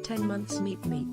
10 months meep meep.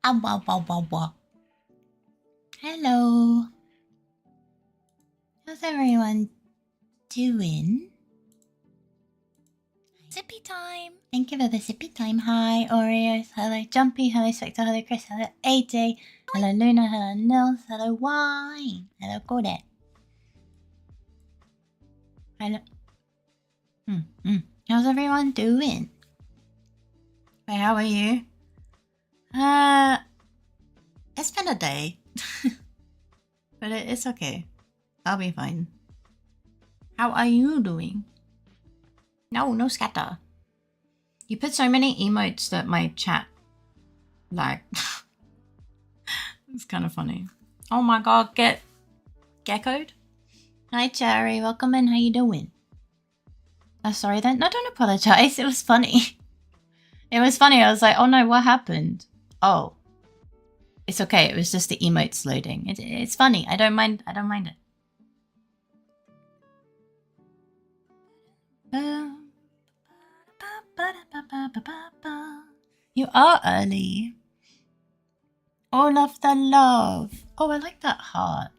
Ow, ow, ow, ow, ow. Hello. How's everyone doing? Sippy time. Thank you for the sippy time. Hi, Oreos. Hello, Jumpy. Hello, Spectre. Hello, Chris. Hello, AJ. Hello, Luna. Hello, Nils. Hello, Wine. Hello, Gordon. Hello. How's everyone doing? Hey, how are you? It's been a day. But it's okay. I'll be fine. How are you doing? No scatter. You put so many emotes that my chat lagged. It's kind of funny. Oh my god, get geckoed. Hi Cherry, welcome in. How you doing? Oh, sorry then. No, don't apologize. It was funny. It was funny. I was like, oh no, what happened? Oh, it's okay. It was just the emotes loading. It's funny. I don't mind. I don't mind it. You are early. All of the love. Oh, I like that heart.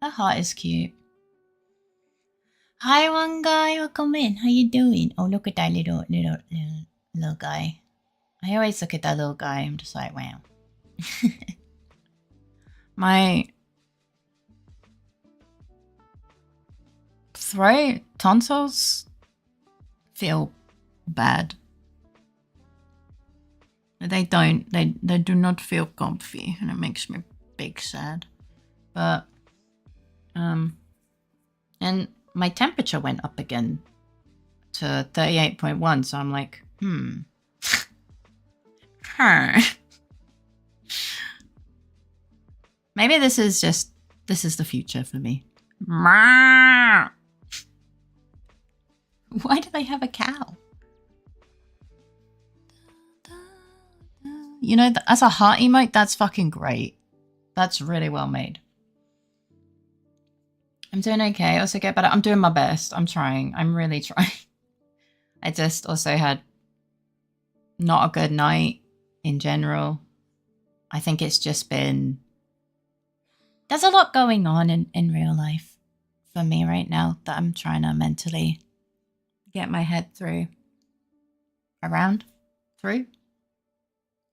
That heart is cute. Hi, one guy. Welcome in. How you doing? Oh, look at that little guy. I always look at that little guy. I'm just like, wow. My throat tonsils feel bad. They don't. They do not feel comfy, and it makes me big sad. But and my temperature went up again to 38.1. So I'm like, Maybe this is the future for me. Why do they have a cow? You know, as a heart emote, that's fucking great. That's really well made. I'm doing okay. Also get better. I'm doing my best. I'm trying. I'm really trying. I just also had not a good night in general. I think it's just been... There's a lot going on in real life for me right now that I'm trying to mentally get my head through. Through?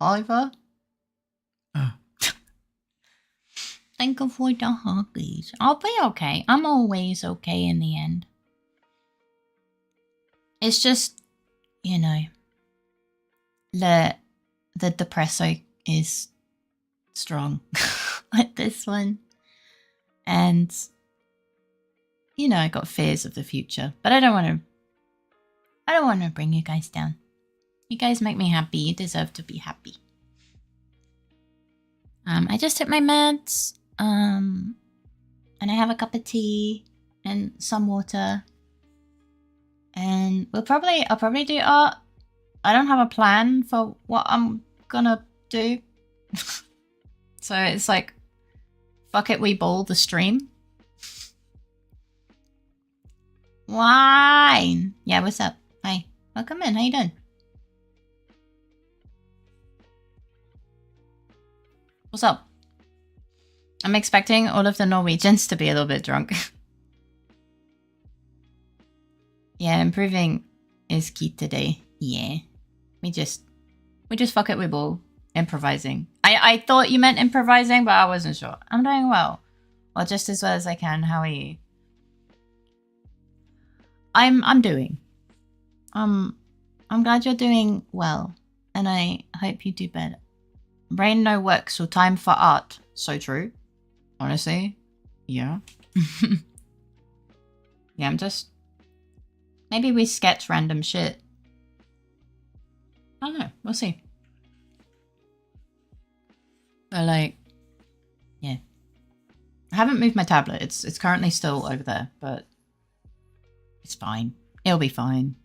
Over? Thank you for the huggies. I'll be okay. I'm always okay in the end. It's just, you know, the depresso is strong like this one. And, you know, I got fears of the future, but I don't want to bring you guys down. You guys make me happy. You deserve to be happy. I just took my meds. And I have a cup of tea and some water. And I'll probably do art. I don't have a plan for what I'm gonna do. So it's like, fuck it, we ball the stream. Wine. Yeah, what's up? Hi. Welcome in. How you doing? What's up? I'm expecting all of the Norwegians to be a little bit drunk. Yeah, improving is key today. Yeah. We just fuck it with ball. Improvising. I thought you meant improvising, but I wasn't sure. I'm doing well. Well, just as well as I can. How are you? I'm doing. I'm glad you're doing well. And I hope you do better. Brain no work, so time for art. So true. Honestly. Yeah. Yeah, I'm just... Maybe we sketch random shit. I don't know. We'll see. But like... Yeah. I haven't moved my tablet. It's currently still over there, but... It's fine. It'll be fine.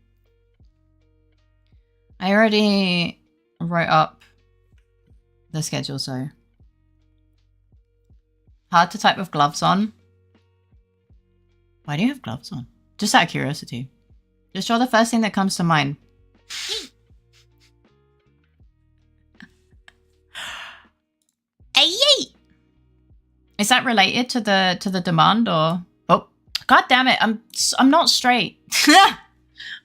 I already wrote up the schedule, so... Hard to type with gloves on. Why do you have gloves on? Just out of curiosity. Just draw the first thing that comes to mind. Hey! Is that related to the demand or? Oh, god damn it! I'm not straight.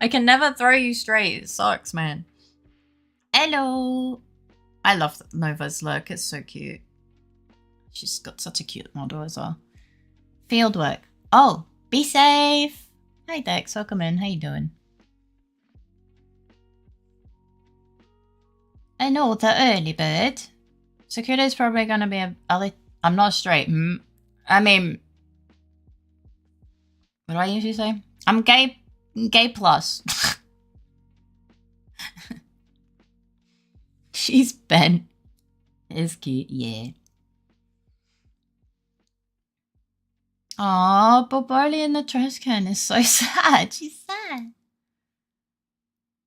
I can never throw you straight. It sucks, man. Hello. I love Nova's look. It's so cute. She's got such a cute model as well. Fieldwork. Oh, be safe. Hi Dex, welcome in. How you doing? I know the early bird. Security's probably gonna be I'm not straight. I mean, what do I usually say? I'm gay plus. She's bent. It's cute, yeah. Aw, but Barley in the trash can is so sad. She's sad.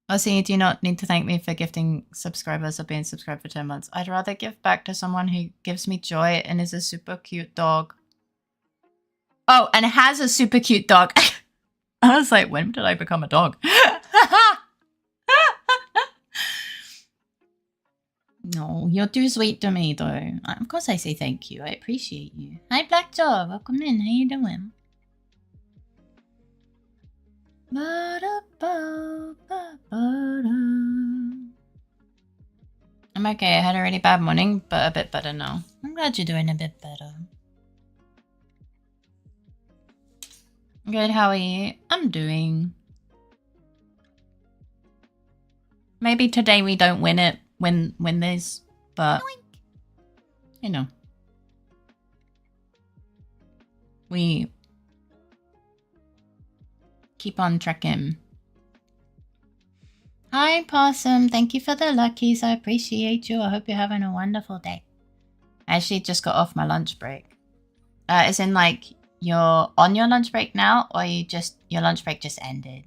Also, you do not need to thank me for gifting subscribers or being subscribed for 10 months. I'd rather give back to someone who gives me joy and is a super cute dog. Oh, and has a super cute dog. I was like, when did I become a dog? No, you're too sweet to me, though. Of course I say thank you. I appreciate you. Hi, Blackjaw. Welcome in. How you doing? I'm okay. I had a really bad morning, but a bit better now. I'm glad you're doing a bit better. Good, how are you? I'm doing. Maybe today we don't win it. Win this, but you know, we keep on trekking. Hi Possum, thank you for the luckies. I appreciate you. I hope you're having a wonderful day. I actually just got off my lunch break. As in like you're on your lunch break now, or your lunch break just ended?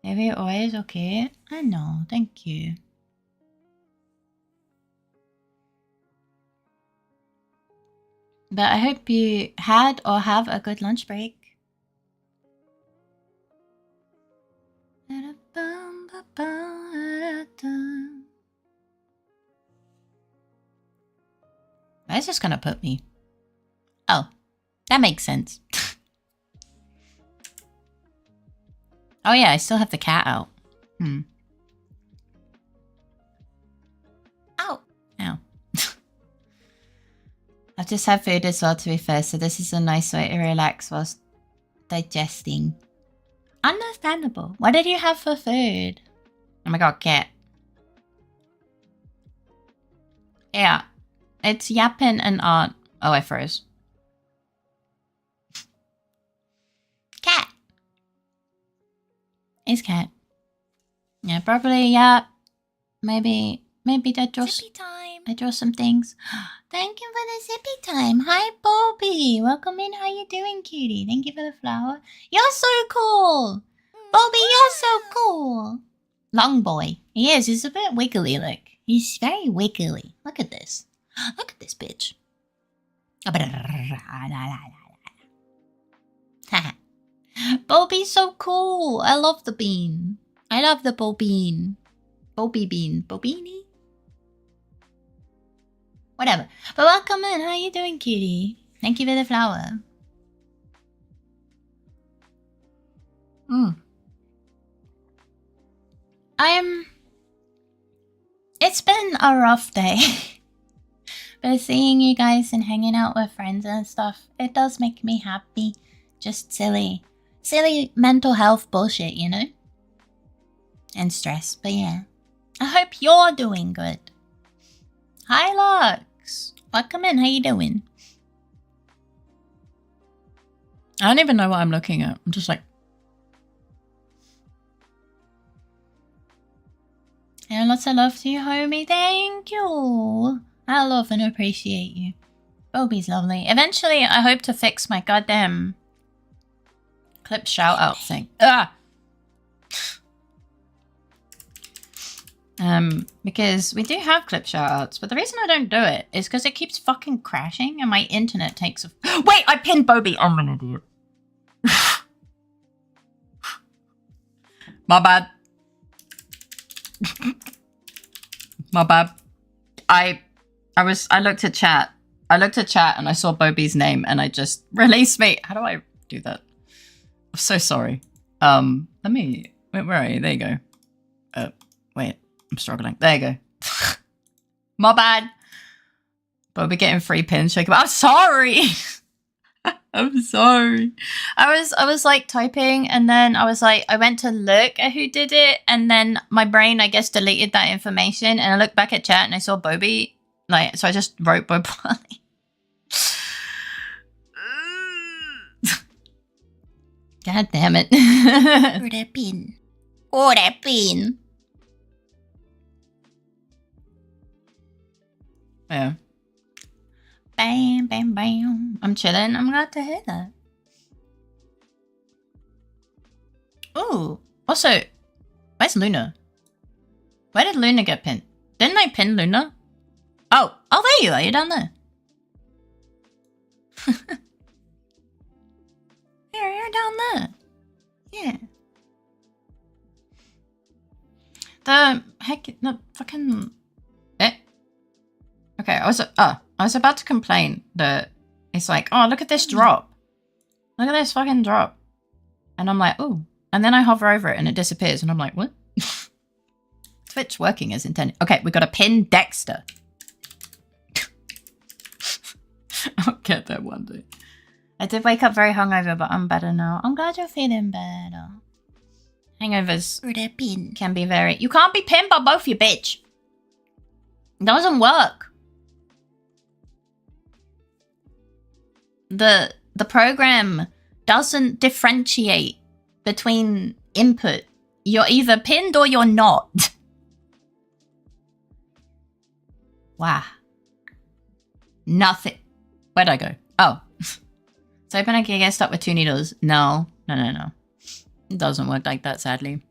Maybe you're always okay. I know, thank you. But I hope you had or have a good lunch break. Where's this gonna put me? Oh, that makes sense. Oh yeah, I still have the cat out. Ow. Ow. I've just had food as well, to be fair, so this is a nice way to relax whilst digesting. Understandable. What did you have for food? Oh my god, cat. Yeah. It's yapping and art. Oh, I froze. Cat. It's cat. Yeah, probably, yeah. Maybe they draw zippy time. I draw some things. Thank you for the zippy time. Hi, Bobby. Welcome in. How you doing, cutie? Thank you for the flower. You're so cool. Bobby, you're so cool. Long boy. He is. He's a bit wiggly, look. He's very wiggly. Look at this. Look at this bitch. Bobby's so cool. I love the bean. I love the Bobine. Bobby bean. Bobini? Whatever. But welcome in. How you doing, cutie? Thank you for the flower. It's been a rough day. But seeing you guys and hanging out with friends and stuff, it does make me happy. Just silly mental health bullshit, you know? And stress, but yeah. I hope you're doing good. Hi, Lux. Welcome in. How you doing? I don't even know what I'm looking at. I'm just like... And lots of love to you, homie. Thank you. I love and appreciate you. Bobby's lovely. Eventually, I hope to fix my goddamn clip shout-out thing. Because we do have clip shout-outs, but the reason I don't do it is because it keeps fucking crashing and my internet takes a... Wait, I pinned Bobby. I'm an idiot. My bad. My bad. I looked at chat. I looked at chat and I saw Bobby's name and I just released me. How do I do that? I'm so sorry. Let me, wait, where are you? There you go. Wait, I'm struggling. There you go. My bad. Bobby getting free pins. Shake. I'm sorry. I'm sorry. I was like typing and then I was like, I went to look at who did it and then my brain, I guess, deleted that information and I looked back at chat and I saw Bobby. Like, so I just wrote Bobby. God damn it. Oh, that pin. Oh, that pin. Yeah. Bam, bam, bam. I'm chilling. I'm glad to hear that. Ooh. Also, where's Luna? Where did Luna get pinned? Didn't I pin Luna? Oh, there you are. You're down there. You're down there. Yeah. The heck, no fucking. Okay, I was about to complain that it's like, oh, look at this drop. Look at this fucking drop. And I'm like, oh. And then I hover over it and it disappears. And I'm like, what? Twitch working as intended. Okay, we got to pin Dexter. I'll get that one day. I did wake up very hungover, but I'm better now. I'm glad you're feeling better. Hangovers can be very... You can't be pinned by both you, bitch. It doesn't work. The program doesn't differentiate between input. You're either pinned or you're not. Wow. Nothing. Where'd I go? Oh. So hoping I can get stuck with 2 needles. No. It doesn't work like that, sadly.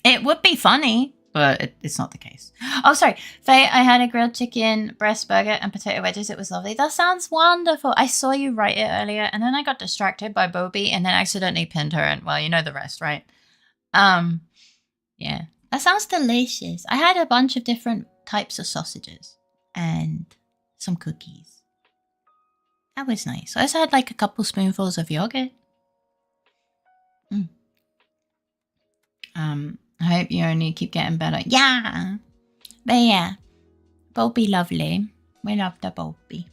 It would be funny, but it's not the case. Oh, sorry. Faye, I had a grilled chicken, breast burger, and potato wedges. It was lovely. That sounds wonderful. I saw you write it earlier, and then I got distracted by Bobby, and then accidentally pinned her, and, well, you know the rest, right? Yeah. That sounds delicious. I had a bunch of different types of sausages, and some cookies. That was nice. I also had, like, a couple spoonfuls of yogurt. I hope you only keep getting better. Yeah. But yeah. Bobby lovely. We love the Bobby.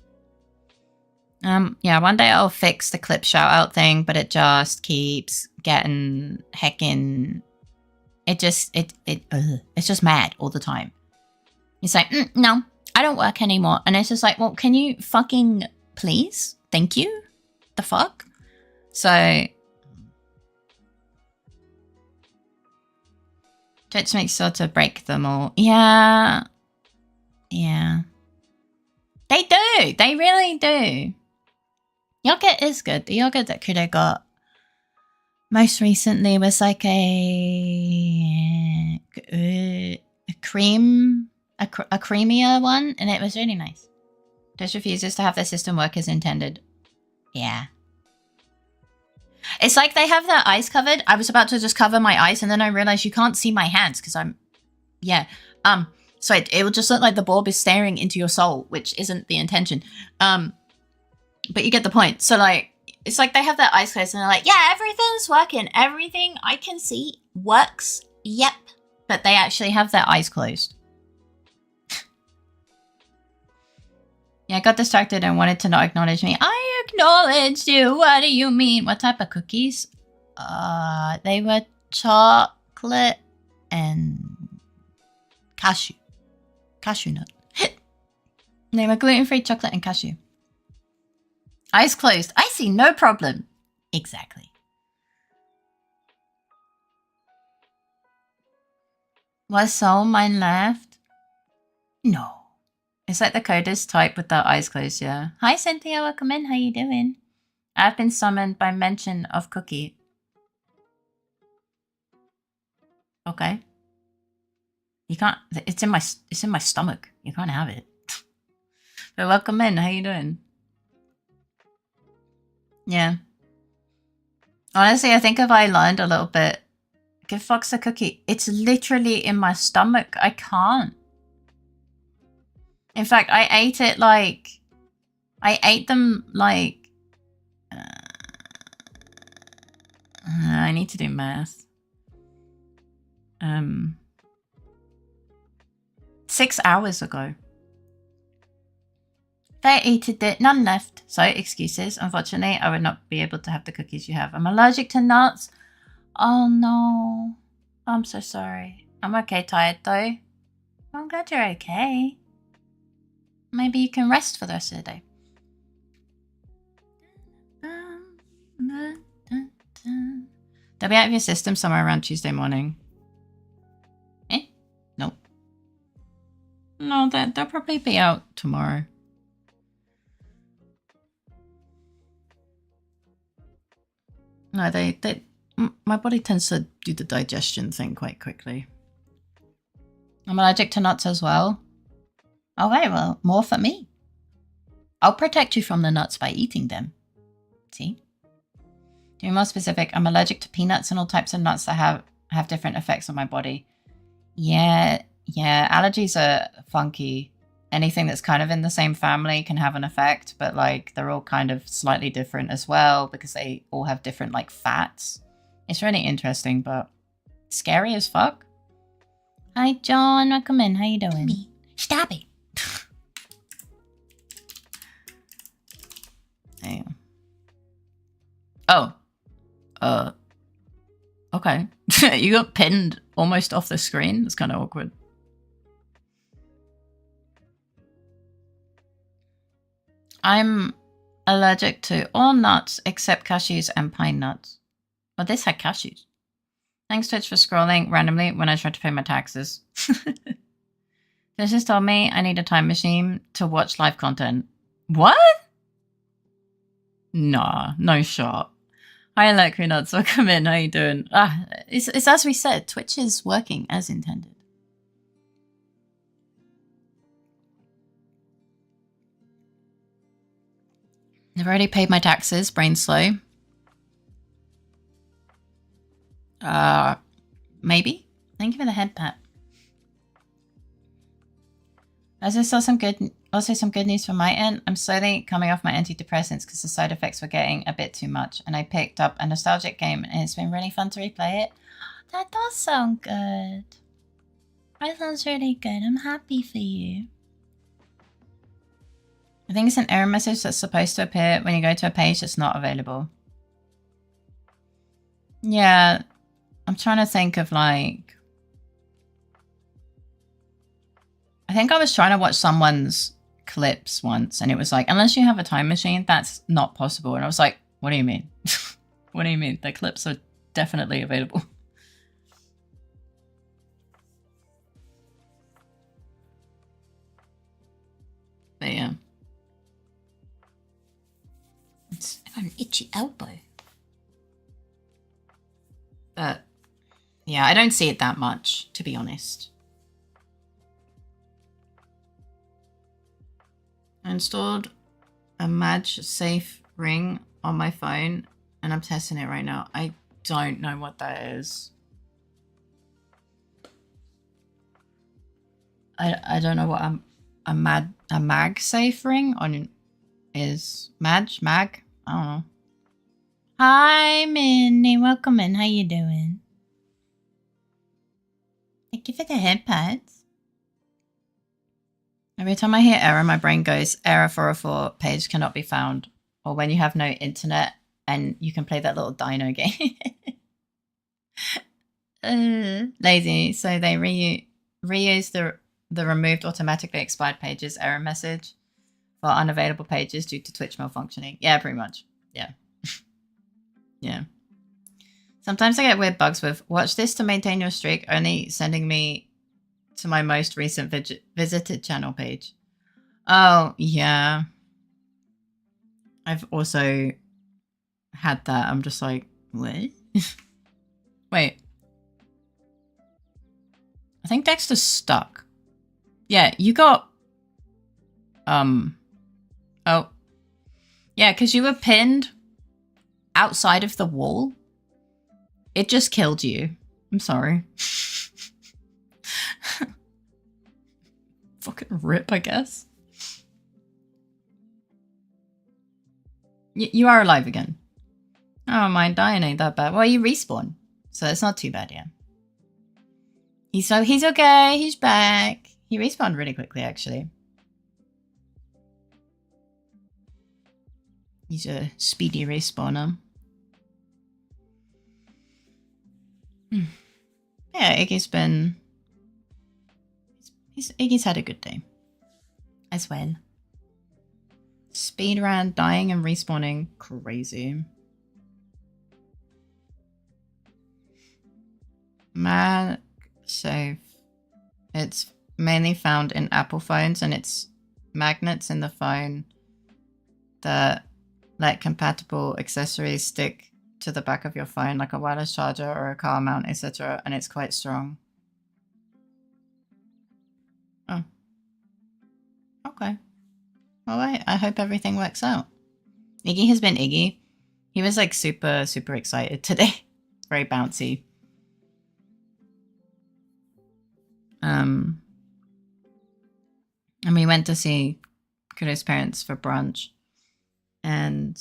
Yeah, one day I'll fix the clip shout out thing, but it just keeps getting heckin'. It's just mad all the time. It's like, no, I don't work anymore. And it's just like, well, can you fucking please? Thank you. The fuck? So Twitch makes sure to break them all. Yeah. Yeah. They do. They really do. Yogurt is good. The yogurt that Kudo got most recently was like a creamier one, and it was really nice. Just refuses to have the system work as intended. Yeah. It's like they have their eyes covered. I was about to just cover my eyes, and then I realized you can't see my hands because I'm... Yeah. So it will just look like the bulb is staring into your soul, which isn't the intention. But you get the point. So, like, it's like they have their eyes closed, and they're like, yeah, everything's working. Everything I can see works. Yep. But they actually have their eyes closed. Yeah, I got distracted and wanted to not acknowledge me. I acknowledged you. What do you mean? What type of cookies? They were chocolate and cashew. Cashew nut. They were gluten-free chocolate and cashew. Eyes closed. I see no problem. Exactly. Was soul mine left? No. It's like the coders type with their eyes closed, yeah. Hi, Cynthia. Welcome in. How you doing? I've been summoned by mention of cookie. Okay. You can't... It's in my stomach. You can't have it. But welcome in. How you doing? Yeah. Honestly, I think if I learned a little bit... Give Fox a cookie. It's literally in my stomach. I can't. In fact, I ate it like... I ate them like... I need to do math. 6 hours ago. They ate it, none left. So excuses. Unfortunately, I would not be able to have the cookies you have. I'm allergic to nuts. Oh no. I'm so sorry. I'm okay tired though. I'm glad you're okay. Maybe you can rest for the rest of the day. They'll be out of your system somewhere around Tuesday morning. Eh? Nope. No, they'll probably be out tomorrow. No, my body tends to do the digestion thing quite quickly. I'm allergic to nuts as well. Okay, well, more for me. I'll protect you from the nuts by eating them. See? To be more specific, I'm allergic to peanuts and all types of nuts that have different effects on my body. Yeah, allergies are funky. Anything that's kind of in the same family can have an effect, but like they're all kind of slightly different as well because they all have different like fats. It's really interesting, but scary as fuck. Hi, John. Welcome in. How you doing? Me. Stop it. Damn. Oh. Okay. You got pinned almost off the screen. It's kind of awkward. I'm allergic to all nuts except cashews and pine nuts. Well, this had cashews. Thanks, Twitch, for scrolling randomly when I tried to pay my taxes. This just told me I need a time machine to watch live content. What? Nah, no shot. Hi, Electri Nuts. Welcome in. How you doing? It's as we said. Twitch is working as intended. I've already paid my taxes. Brain slow. Maybe. Thank you for the head pat. Also some good news from my end. I'm slowly coming off my antidepressants because the side effects were getting a bit too much, and I picked up a nostalgic game, and it's been really fun to replay it. That does sound good. That sounds really good. I'm happy for you. I think it's an error message that's supposed to appear when you go to a page that's not available. Yeah, I'm trying to think of like... I think I was trying to watch someone's clips once and it was like, unless you have a time machine, that's not possible. And I was like, what do you mean? What do you mean? The clips are definitely available. But yeah. I got an itchy elbow. But yeah, I don't see it that much, to be honest. I installed a MagSafe ring on my phone and I'm testing it right now. I don't know what that is. I don't know what a MagSafe ring on is. Mag? I don't know. Hi, Minnie. Welcome in. How you doing? Thank you for the head pads. Every time I hear error, my brain goes, error 404, page cannot be found. Or when you have no internet and you can play that little dino game. Lazy. So they reuse the removed automatically expired pages error message for unavailable pages due to Twitch malfunctioning. Yeah, pretty much. Yeah. Yeah. Sometimes I get weird bugs with watch this to maintain your streak, only sending me to my most recent visited channel page. Oh, yeah. I've also had that. I'm just like, what? Wait. I think Dexter's stuck. Yeah, you got... Oh. Yeah, because you were pinned outside of the wall. It just killed you. I'm sorry. Fucking rip, I guess. You are alive again. Oh, mine dying ain't that bad. Well, you respawn, so it's not too bad, yeah. He's okay. He's back. He respawned really quickly, actually. He's a speedy respawner. Yeah, Iggy's been... Iggy's had a good day. As well. Speedrun, dying and respawning. Crazy. MagSafe. It's mainly found in Apple phones, and it's magnets in the phone that let compatible accessories stick to the back of your phone, like a wireless charger or a car mount, etc., and it's quite strong. Oh. Okay. Alright, I hope everything works out. Iggy has been Iggy. He was like super, super excited today. Very bouncy. And we went to see Kudo's parents for brunch, and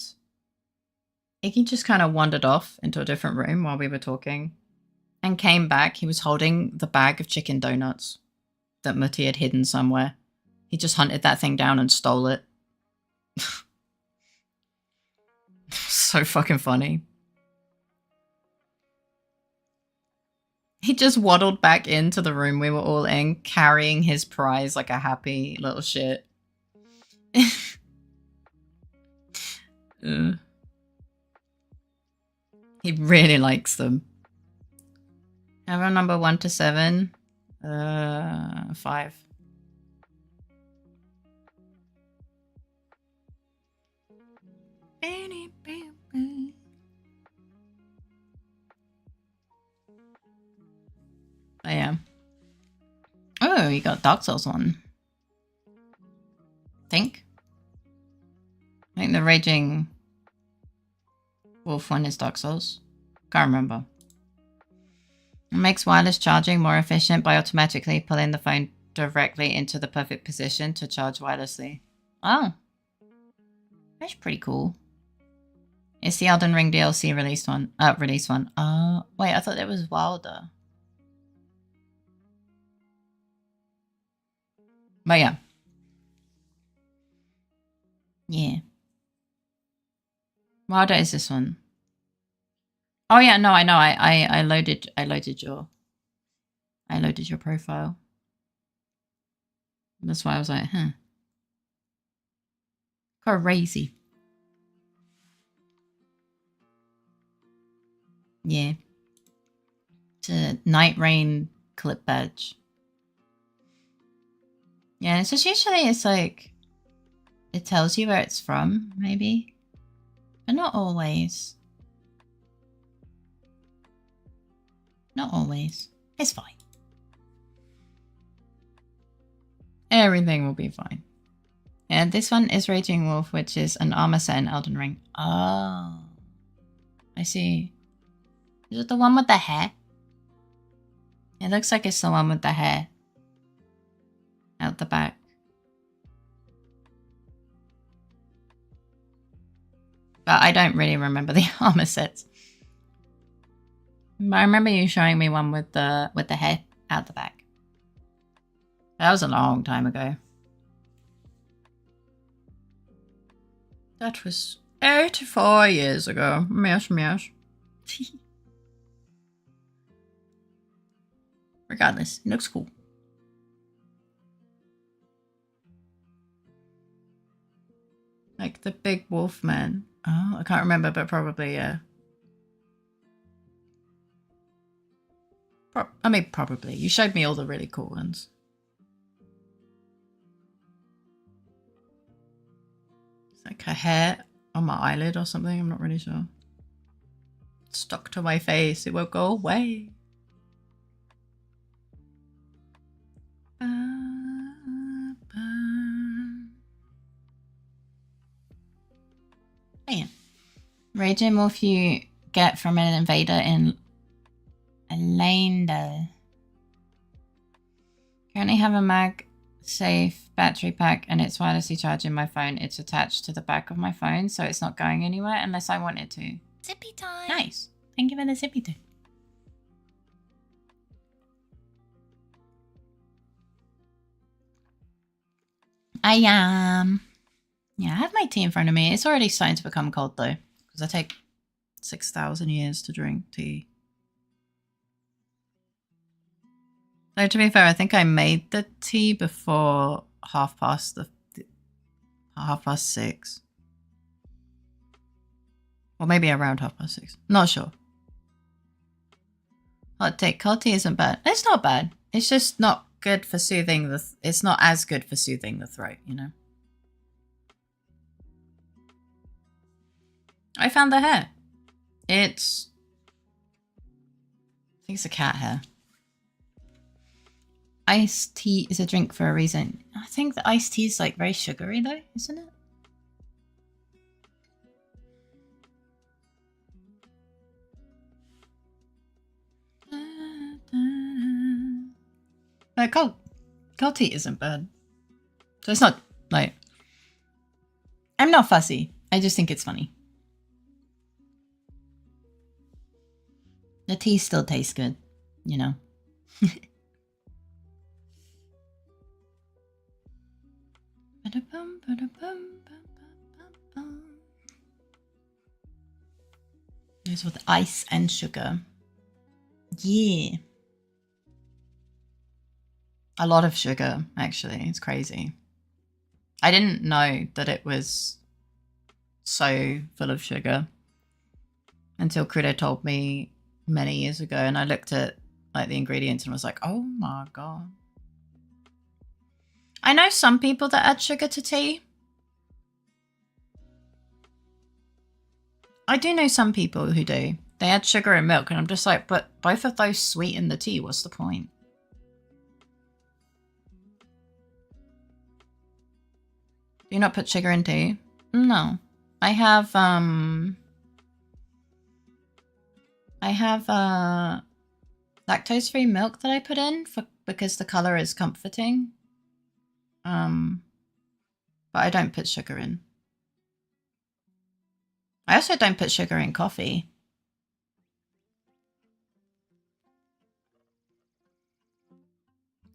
Iggy just kind of wandered off into a different room while we were talking and came back. He was holding the bag of chicken donuts that Mutti had hidden somewhere. He just hunted that thing down and stole it. So fucking funny. He just waddled back into the room we were all in, carrying his prize like a happy little shit. He really likes them. Ever number 1 to 7? 5. Oh, yeah. Oh, you got Dark Souls 1. I think the Raging Wolf one is Dark Souls. Can't remember. It makes wireless charging more efficient by automatically pulling the phone directly into the perfect position to charge wirelessly. Oh. That's pretty cool. It's the Elden Ring DLC release one. Wait, I thought it was Wilder. But yeah. Yeah. Wilder is this one. Oh yeah, no, I know. I loaded your profile. That's why I was like, huh. Crazy. Yeah. It's a Night Rain clip badge. Yeah, it's just usually it's like it tells you where it's from, maybe. But not always. Not always. It's fine. Everything will be fine. And this one is Raging Wolf, which is an armor set in Elden Ring. Oh. I see. Is it the one with the hair? It looks like it's the one with the hair. Out the back. But I don't really remember the armor sets. But I remember you showing me one with the hair out the back. That was a long time ago. That was 84 years ago. Meow. Regardless, it looks cool. Like the big wolf man. Oh, I can't remember, but probably, yeah. Probably. You showed me all the really cool ones. It's like a hair on my eyelid or something. I'm not really sure. It's stuck to my face. It won't go away. Yeah. Raging Wolf you get from an invader in Elendel. Currently have a mag safe battery pack and it's wirelessly charging my phone. It's attached to the back of my phone, so it's not going anywhere unless I want it to. Zippy time. Nice. Thank you for the zippy time. I yeah, I have my tea in front of me. It's already starting to become cold though, because I take 6,000 years to drink tea. So to be fair, I think I made the tea before 6:30. Or maybe around 6:30. Not sure. Hot take. Cold tea isn't bad. It's not bad. It's just not good for soothing the... It's not as good for soothing the throat, you know? I found the hair. It's... I think it's a cat hair. Iced tea is a drink for a reason. I think the iced tea is like very sugary though, isn't it? But cold tea isn't bad. So it's not like... I'm not fussy. I just think it's funny. The tea still tastes good, you know. It's with ice and sugar. Yeah. A lot of sugar, actually. It's crazy. I didn't know that it was so full of sugar until Crudo told me many years ago, and I looked at like the ingredients and was like, oh my god. I know some people that add sugar to tea. I do know some people who do. They add sugar and milk, and I'm just like, but both of those sweeten the tea. What's the point? Do you not put sugar in tea? No. I have lactose-free milk that I put in because the color is comforting. But I don't put sugar in. I also don't put sugar in coffee.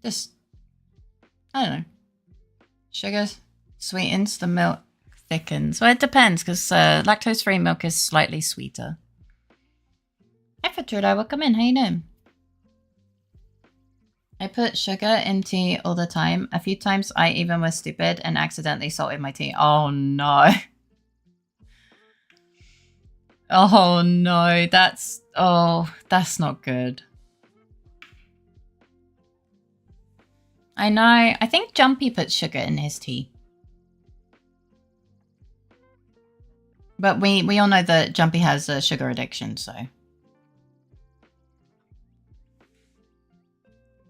Just, I don't know. Sugar sweetens, the milk thickens. Well, it depends because lactose-free milk is slightly sweeter. Hi, Fatruda, welcome in. How you doing? I put sugar in tea all the time. A few times I even was stupid and accidentally salted my tea. Oh no. Oh no, that's not good. I know. I think Jumpy puts sugar in his tea. But we all know that Jumpy has a sugar addiction, so.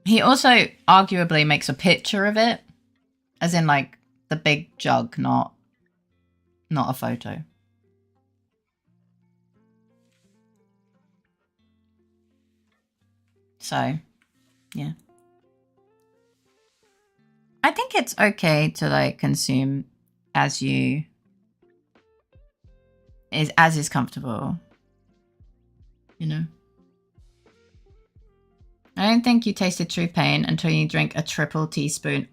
He also arguably makes a picture of it, as in like the big jug, not a photo. So, yeah. I think it's okay to like consume as is comfortable, you know. I don't think you tasted true pain until you drink a triple teaspoon.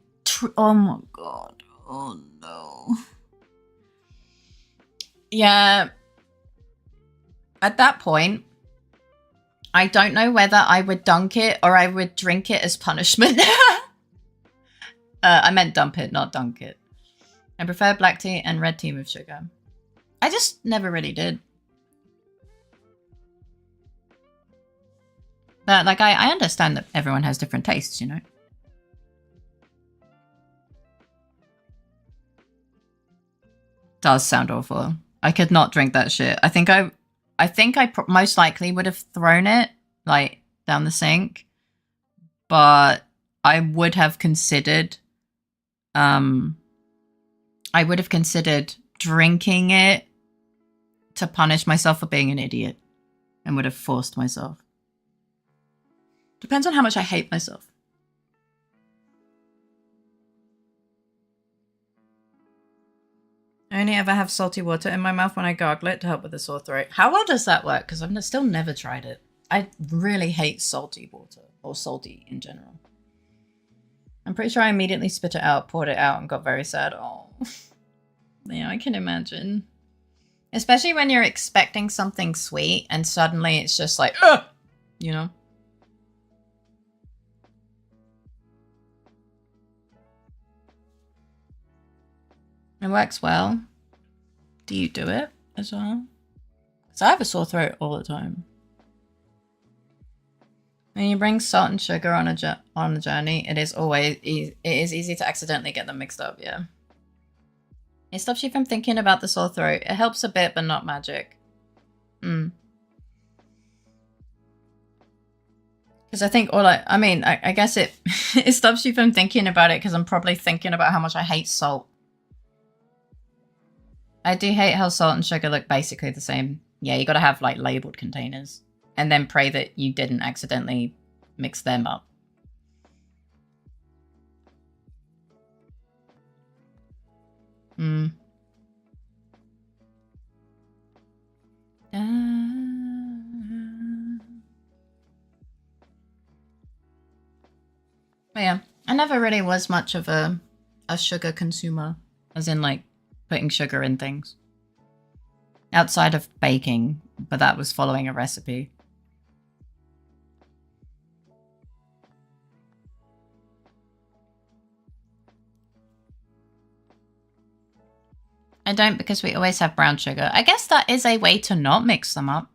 Oh my god. Oh no. Yeah. At that point, I don't know whether I would dunk it or I would drink it as punishment. I meant dump it, not dunk it. I prefer black tea and red tea with sugar. I just never really did. But like I understand that everyone has different tastes, you know. Does sound awful. I could not drink that shit. I think I most likely would have thrown it like down the sink, but I would have considered drinking it to punish myself for being an idiot and would have forced myself. Depends on how much I hate myself. only ever have salty water in my mouth when I gargle it to help with the sore throat. How well does that work? Because I've still never tried it. I really hate salty water, or salty in general. I'm pretty sure I immediately spit it out, poured it out, and got very sad. Oh, yeah, I can imagine. Especially when you're expecting something sweet and suddenly it's just like, ugh! You know? It works well. Do you do it as well? Because I have a sore throat all the time. When you bring salt and sugar on a journey, it is easy to accidentally get them mixed up, yeah. It stops you from thinking about the sore throat. It helps a bit, but not magic. Because I think I guess it it stops you from thinking about it because I'm probably thinking about how much I hate salt. I do hate how salt and sugar look basically the same. Yeah, you gotta have like labeled containers. And then pray that you didn't accidentally mix them up. But yeah, I never really was much of a sugar consumer, as in like putting sugar in things. Outside of baking, but that was following a recipe. I don't because we always have brown sugar. I guess that is a way to not mix them up.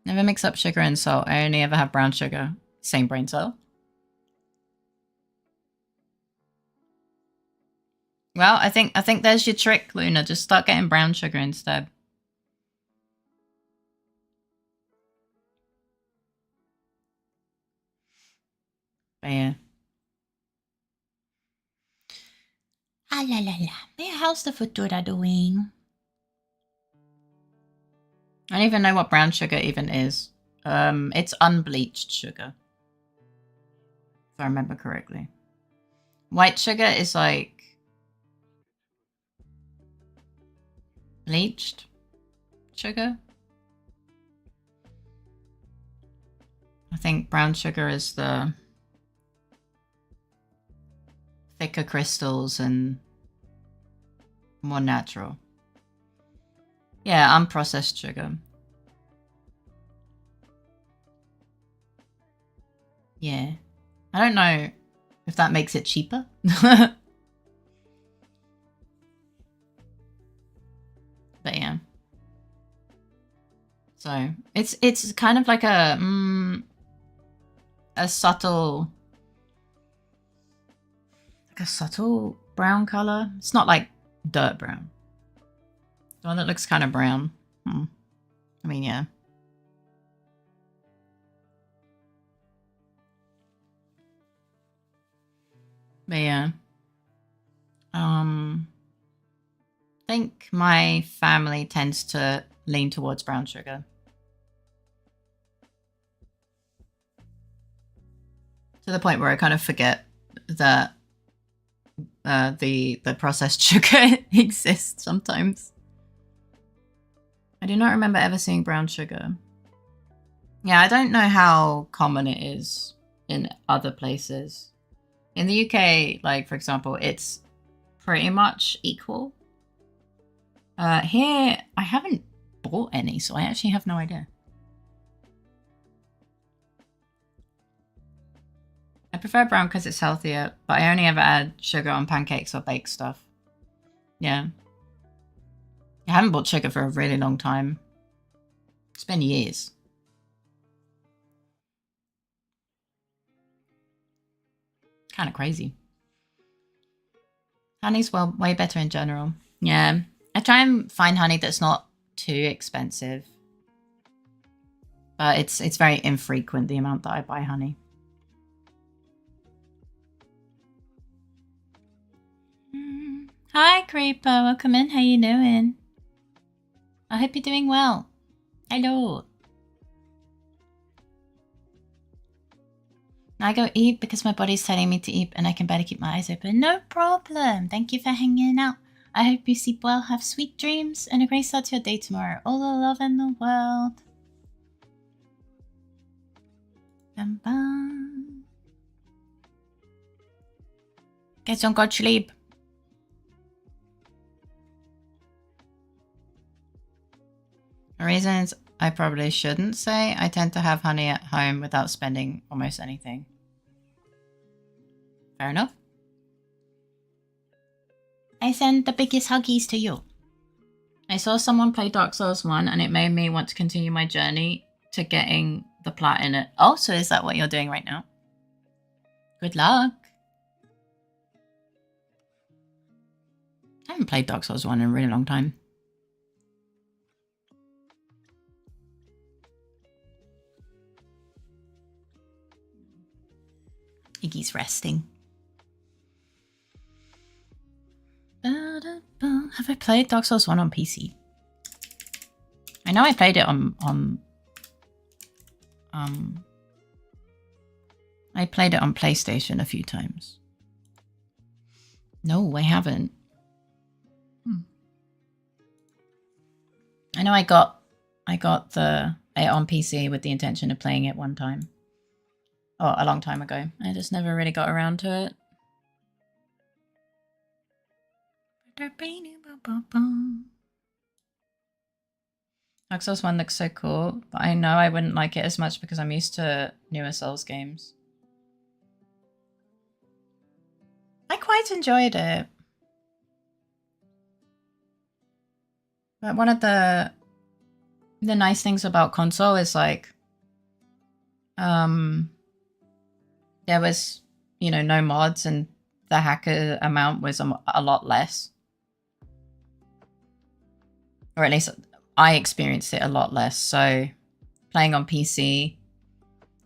Never mix up sugar and salt. I only ever have brown sugar. Same brain cell. Well, I think there's your trick, Luna. Just start getting brown sugar instead. But yeah. Ah la la la. Yeah, how's the Futura doing? I don't even know what brown sugar even is. It's unbleached sugar. If I remember correctly. White sugar is like bleached sugar. I think brown sugar is the thicker crystals and more natural. Yeah, unprocessed sugar. Yeah. I don't know if that makes it cheaper. But yeah. So it's kind of like a subtle brown color. It's not like dirt brown. The one that looks kind of brown. I mean, yeah. But yeah. I think my family tends to lean towards brown sugar. To the point where I kind of forget that the processed sugar exists sometimes. I do not remember ever seeing brown sugar. Yeah, I don't know how common it is in other places. In the UK, like, for example, it's pretty much equal. Here, I haven't bought any, so I actually have no idea. I prefer brown because it's healthier, but I only ever add sugar on pancakes or baked stuff. Yeah. I haven't bought sugar for a really long time. It's been years. Kind of crazy. Honey's way better in general. Yeah. I try and find honey that's not too expensive. But it's very infrequent, the amount that I buy honey. Hi, Creeper. Welcome in. How you doing? I hope you're doing well. Hello. I go eat because my body's telling me to eat and I can better keep my eyes open. No problem. Thank you for hanging out. I hope you sleep well, have sweet dreams, and a great start to your day tomorrow. All the love in the world. Bum-bum. Get some good sleep. Reasons I probably shouldn't say. I tend to have honey at home without spending almost anything. Fair enough. I send the biggest huggies to you. I saw someone play Dark Souls 1 and it made me want to continue my journey to getting the plat in it. Oh, so is that what you're doing right now? Good luck. I haven't played Dark Souls 1 in a really long time. Iggy's resting. Have I played Dark Souls 1 on PC? I know I played it on I played it on PlayStation a few times. No, I haven't. I know I got it on PC with the intention of playing it one time. Oh, a long time ago. I just never really got around to it. Dark Souls 1 looks so cool, but I know I wouldn't like it as much because I'm used to newer Souls games. I quite enjoyed it. But one of the nice things about console is like there was, you know, no mods and the hacker amount was a lot less. Or at least I experienced it a lot less. So playing on PC,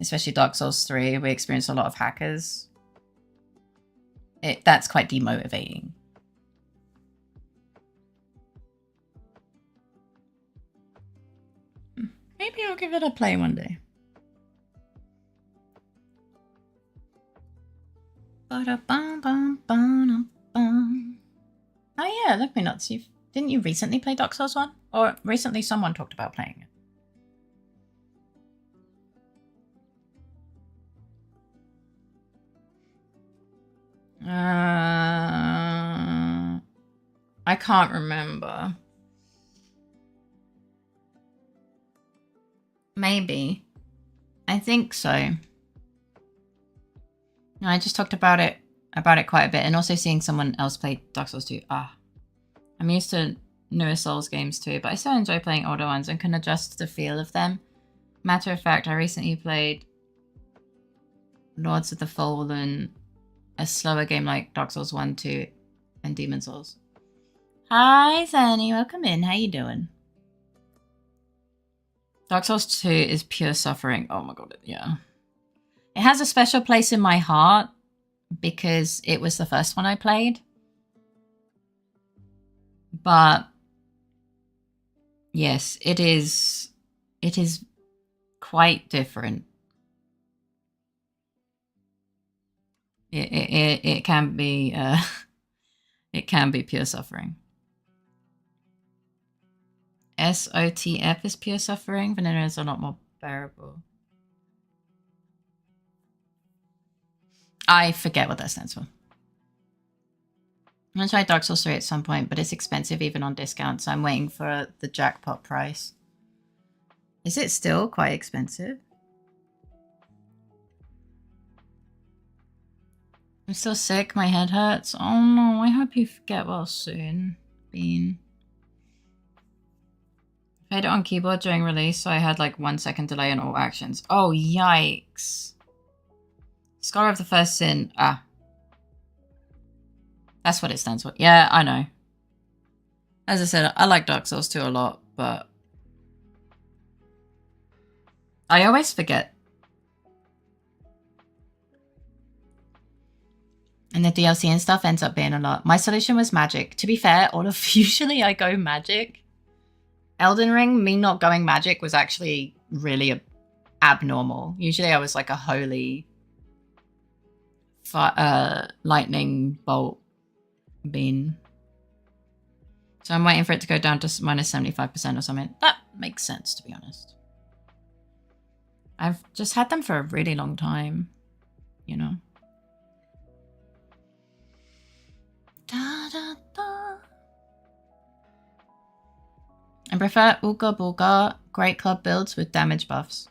especially Dark Souls 3, we experienced a lot of hackers. That's quite demotivating. Maybe I'll give it a play one day. Oh yeah, look me nuts. Didn't you recently play Dark Souls 1? Or recently someone talked about playing it? I can't remember. Maybe. I think so. No, I just talked about it quite a bit, and also seeing someone else play Dark Souls 2. I'm used to newer Souls games too, but I still enjoy playing older ones and can adjust to the feel of them. Matter of fact, I recently played Lords of the Fallen, a slower game like Dark Souls 1, 2, and Demon Souls. Hi, Zanny. Welcome in. How you doing? Dark Souls 2 is pure suffering. Oh my god, yeah. It has a special place in my heart because it was the first one I played. But yes, it is quite different. It can be it can be pure suffering. SOTF is pure suffering. Vanilla is a lot more bearable. I forget what that stands for. I'm going to try Dark Souls 3 at some point, but it's expensive even on discount, so I'm waiting for the jackpot price. Is it still quite expensive? I'm still sick, my head hurts. Oh no, I hope you get well soon, Bean. I had it on keyboard during release, so I had like 1 second delay in all actions. Oh, yikes. Scholar of the First Sin. That's what it stands for. Yeah, I know. As I said, I like Dark Souls 2 a lot, but I always forget. And the DLC and stuff ends up being a lot. My solution was magic. To be fair, usually I go magic. Elden Ring, me not going magic was actually really abnormal. Usually I was like a holy lightning bolt bean. So I'm waiting for it to go down to minus 75% or something. That makes sense, to be honest. I've just had them for a really long time, you know. Da, da, da. I prefer Ooga Booga Great Club builds with damage buffs.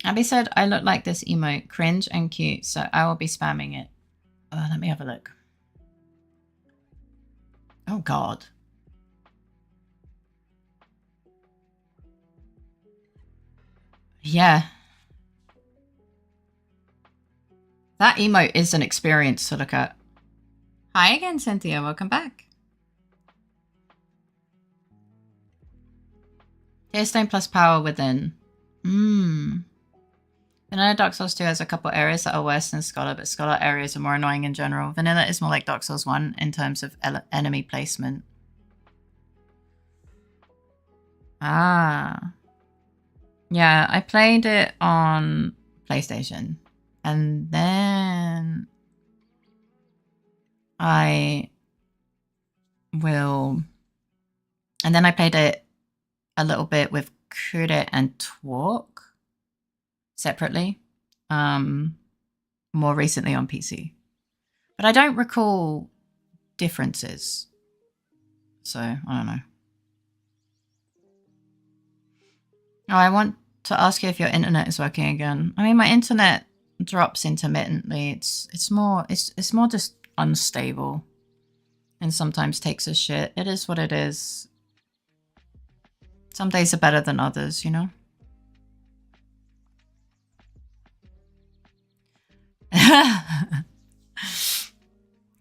Abby said, I look like this emote, cringe and cute, so I will be spamming it. Let me have a look. Oh, God. Yeah. That emote is an experience to look at. Hi again, Cynthia. Welcome back. Tearstone plus power within. Vanilla Dark Souls 2 has a couple areas that are worse than Scholar, but Scholar areas are more annoying in general. Vanilla is more like Dark Souls 1 in terms of enemy placement. Ah. Yeah, I played it on PlayStation. And then I played it a little bit with Kudet and Twark separately. More recently on PC. But I don't recall differences. So, I don't know. Oh, I want to ask you if your internet is working again. I mean, my internet drops intermittently. It's more just unstable. And sometimes takes a shit. It is what it is. Some days are better than others, you know?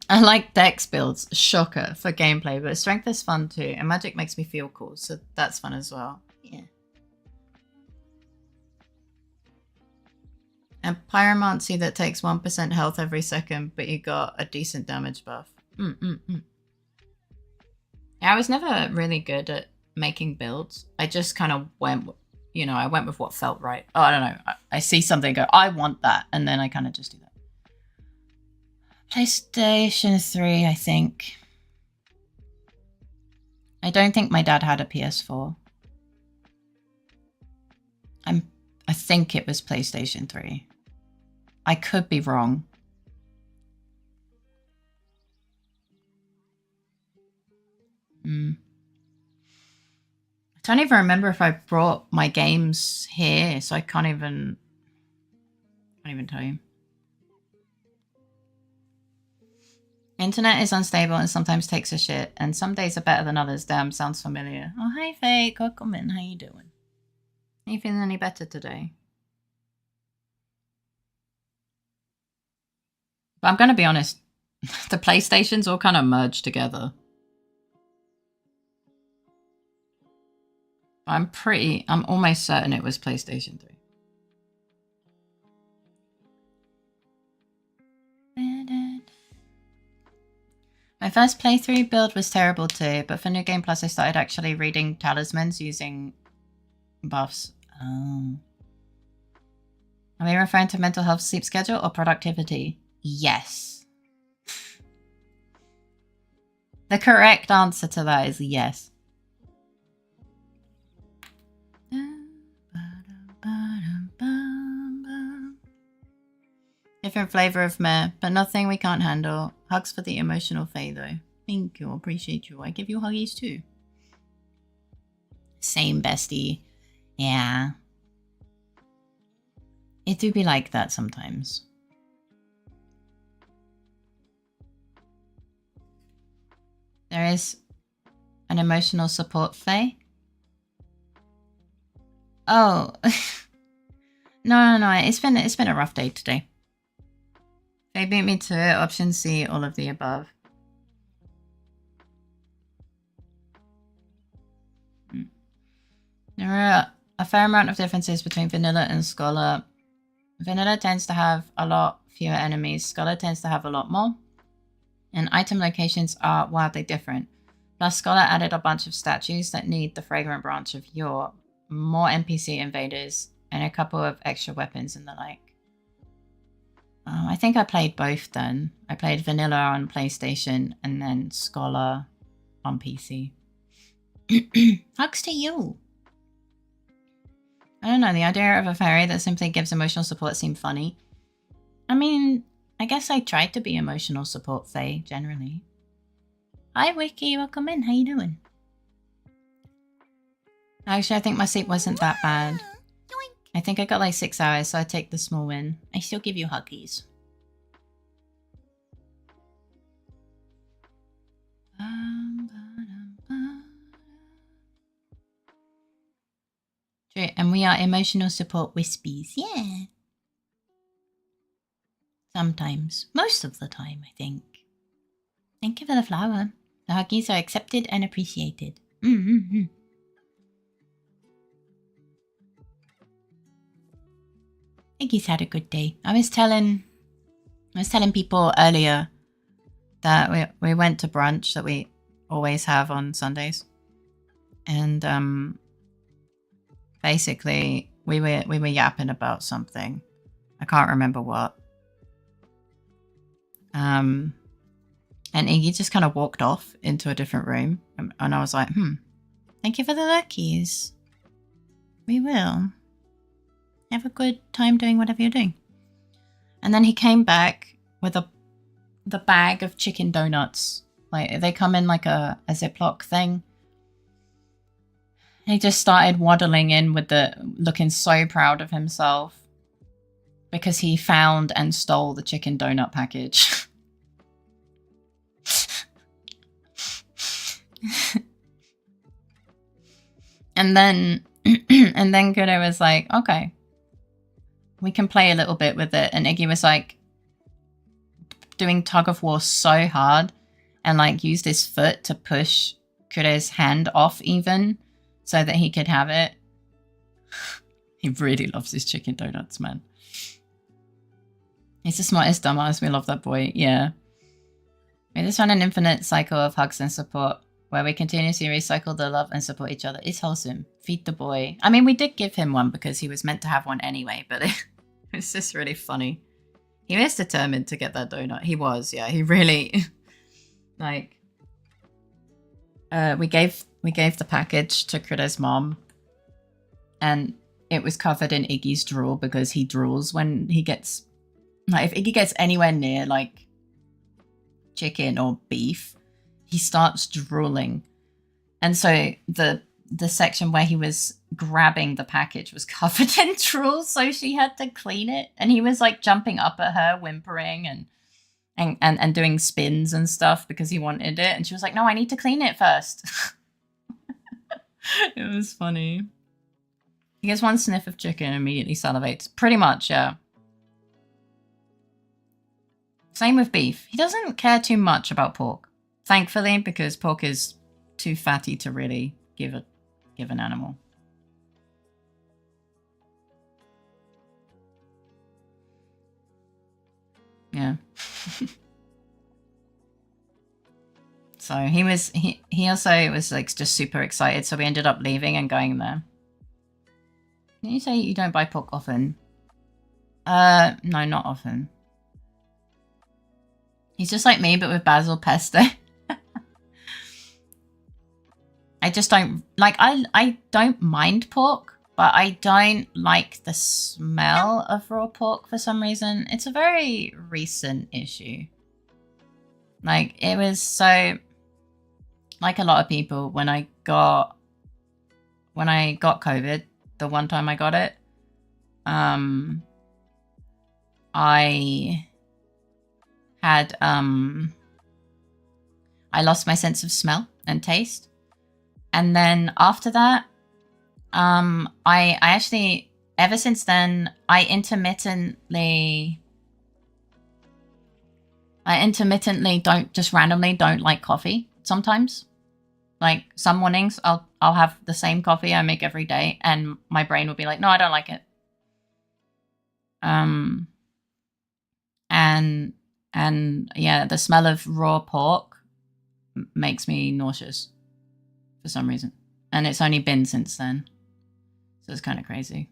I like dex builds, shocker, for gameplay, but strength is fun too, and magic makes me feel cool, so that's fun as well. Yeah. And pyromancy that takes 1% health every second, but you got a decent damage buff. Yeah, I was never really good at making builds. I just kind of went, you know, I went with what felt right. Oh, I don't know. I see something and go, I want that, and then I kind of just do that. PlayStation 3, I think. I don't think my dad had a PS4. I think it was PlayStation 3. I could be wrong. I don't even remember if I brought my games here, so I can't even tell you. Internet is unstable and sometimes takes a shit, and some days are better than others. Damn, sounds familiar. Oh, hi, Faye. Welcome in. How you doing? Are you feeling any better today? But I'm going to be honest. The PlayStations all kind of merged together. I'm almost certain it was PlayStation 3. My first playthrough build was terrible too, but for New Game Plus I started actually reading talismans using buffs. Oh. Are we referring to mental health, sleep schedule, or productivity? Yes. The correct answer to that is yes. Different flavor of meh, but nothing we can't handle. Hugs for the emotional Faye, though. Thank you, appreciate you. I give you huggies too. Same, bestie. Yeah. It do be like that sometimes. There is an emotional support Faye. Oh. No. It's been a rough day today. They beat me to it. Option C, all of the above. There are a fair amount of differences between Vanilla and Scholar. Vanilla tends to have a lot fewer enemies. Scholar tends to have a lot more. And item locations are wildly different. Plus, Scholar added a bunch of statues that need the fragrant branch of Yore, more NPC invaders, and a couple of extra weapons and the like. I think I played both then. I played Vanilla on PlayStation and then Scholar on PC. Hugs to you. I don't know, the idea of a fairy that simply gives emotional support seemed funny. I mean, I guess I tried to be emotional support fae, generally. Hi Wiki, welcome in, how you doing? Actually, I think my sleep wasn't that bad. I think I got like 6 hours, so I take the small win. I still give you huggies. True, and we are emotional support wispies. Yeah. Sometimes. Most of the time, I think. Thank you for the flower. The huggies are accepted and appreciated. I think he's had a good day. I was telling people earlier that we went to brunch that we always have on Sundays. And basically we were yapping about something. I can't remember what. And Iggy just kind of walked off into a different room. And I was like, thank you for the luckies. We will. Have a good time doing whatever you're doing. And then he came back with the bag of chicken donuts. Like, they come in like a Ziploc thing. He just started waddling in with looking so proud of himself because he found and stole the chicken donut package. and then Kudo was like, okay, we can play a little bit with it. And Iggy was like doing tug of war so hard and like used his foot to push Kudo's hand off even so that he could have it. He really loves his chicken donuts, man. He's the smartest dumbass. We love that boy. Yeah. We just run an infinite cycle of hugs and support where we continuously recycle the love and support each other. It's wholesome. Feed the boy. I mean, we did give him one because he was meant to have one anyway, but it's just really funny. He was determined to get that donut. He was, yeah. He really, like, we gave the package to Kudo's mom, and it was covered in Iggy's drool because he drools when he gets, like, if Iggy gets anywhere near, like, chicken or beef, he starts drooling. And so the section where he was grabbing the package was covered in drool, so she had to clean it. And he was like jumping up at her, whimpering and doing spins and stuff because he wanted it. And she was like, no, I need to clean it first. It was funny. He gets one sniff of chicken and immediately salivates. Pretty much, yeah. Same with beef. He doesn't care too much about pork, thankfully, because pork is too fatty to really give an animal. Yeah. So he also was like just super excited, so we ended up leaving and going there. Did you say you don't buy pork often? No, not often. He's just like me, but with basil pesto. I just don't like, I don't mind pork, but I don't like the smell of raw pork for some reason. It's a very recent issue. Like, it was so, like a lot of people, when I got COVID, the one time I got it, I had, I lost my sense of smell and taste. And then after that, I actually, ever since then, I intermittently randomly don't like coffee sometimes. Like, some mornings I'll have the same coffee I make every day and my brain will be like, no, I don't like it. And yeah, the smell of raw pork makes me nauseous for some reason. And it's only been since then. So it's kind of crazy.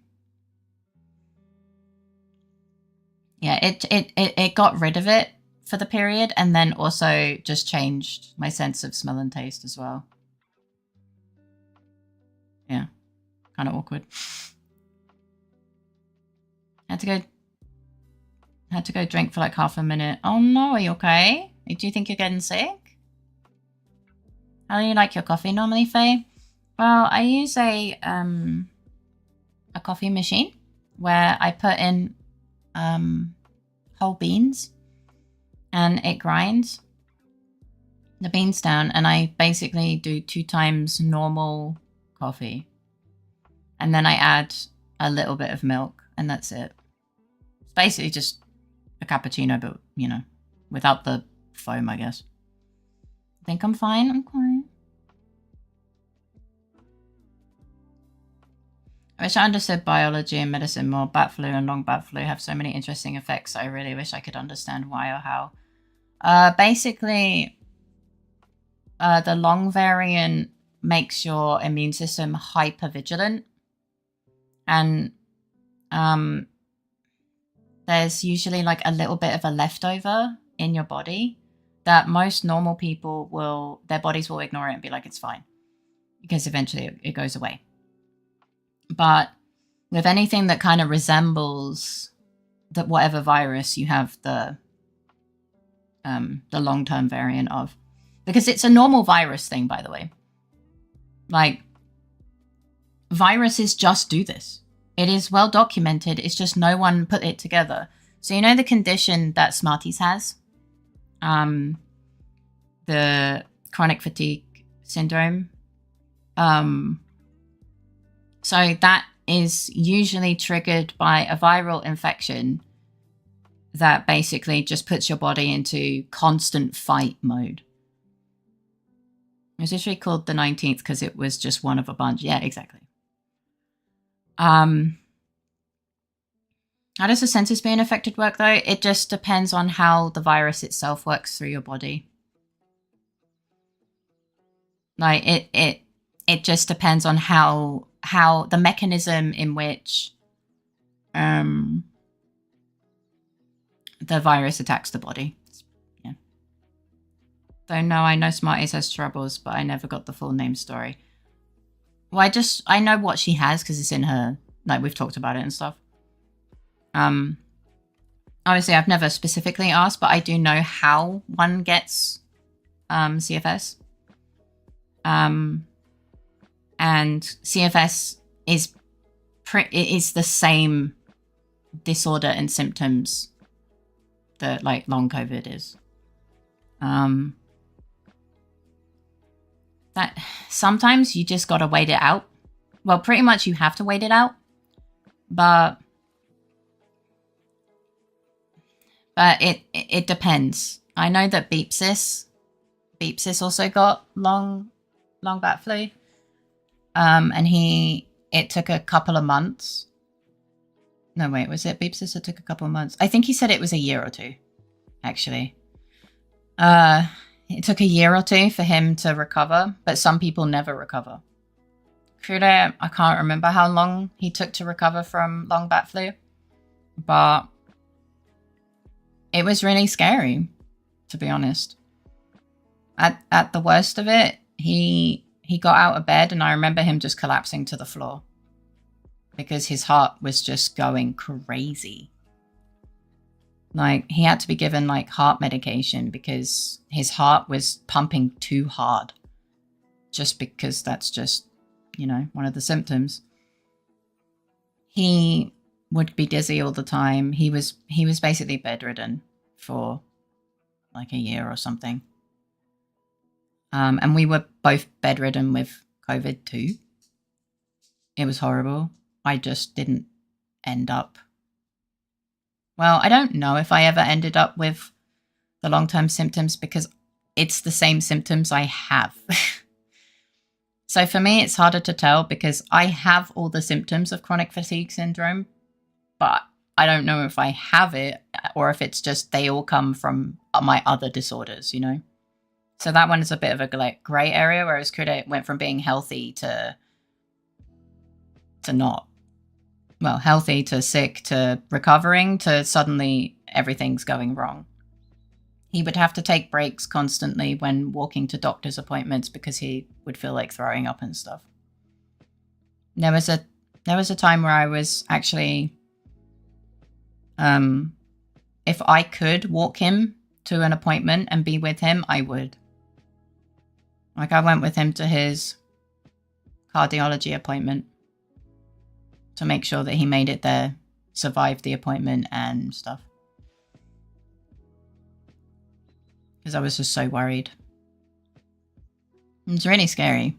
Yeah, it got rid of it for the period, and then also just changed my sense of smell and taste as well. Yeah, kind of awkward. Had to go drink for like half a minute. Oh no, are you okay? Do you think you're getting sick? How do you like your coffee normally, Faye? Well, I use a coffee machine where I put in whole beans and it grinds the beans down, and I basically do 2 times normal coffee. And then I add a little bit of milk, and that's it. It's basically just a cappuccino, but, you know, without the foam, I guess. I think I'm fine. I'm fine. I wish I understood biology and medicine more. Bat flu and long bat flu have so many interesting effects. I really wish I could understand why or how. Basically, the long variant makes your immune system hypervigilant. And there's usually like a little bit of a leftover in your body that most normal people their bodies will ignore it and be like, it's fine, because eventually it goes away. But with anything that kind of resembles that whatever virus you have the long-term variant of, because it's a normal virus thing, by the way. Like, viruses just do this. It is well documented. It's just no one put it together. So you know the condition that Smarties has? The chronic fatigue syndrome. So that is usually triggered by a viral infection that basically just puts your body into constant fight mode. It was literally called the 19th because it was just one of a bunch. Yeah, exactly. How does the senses being affected work, though? It just depends on how the virus itself works through your body. Like, it just depends on how the mechanism in which the virus attacks the body. Yeah. Though no, I know Smarties has troubles, but I never got the full name story. Well, I know what she has because it's in her, like, we've talked about it and stuff. Obviously I've never specifically asked, but I do know how one gets CFS. And CFS is the same disorder and symptoms that like long COVID is. That sometimes you just gotta wait it out. Well, pretty much you have to wait it out, but it depends. I know that Beepsis also got long bat flu. And it took a couple of months. No, wait, was it Beepsis that took a couple of months? I think he said it was a year or two, actually. It took a year or two for him to recover, but some people never recover. Crude, I can't remember how long he took to recover from long bat flu, but it was really scary, to be honest. At the worst of it, he got out of bed and I remember him just collapsing to the floor because his heart was just going crazy. Like, he had to be given like heart medication because his heart was pumping too hard, just because that's just, you know, one of the symptoms. He would be dizzy all the time. He was basically bedridden for like a year or something. And we were both bedridden with COVID too. It was horrible. I just didn't end up. Well, I don't know if I ever ended up with the long-term symptoms because it's the same symptoms I have. So for me, it's harder to tell because I have all the symptoms of chronic fatigue syndrome, but I don't know if I have it or if it's just they all come from my other disorders, you know? So that one is a bit of a gray area, whereas Kuda went from being healthy to not. well, healthy to sick to recovering to suddenly everything's going wrong. He would have to take breaks constantly when walking to doctor's appointments because he would feel like throwing up and stuff. There was a time where I was actually, if I could walk him to an appointment and be with him, I would. Like, I went with him to his cardiology appointment to make sure that he made it there, survived the appointment and stuff. Because I was just so worried. It's really scary.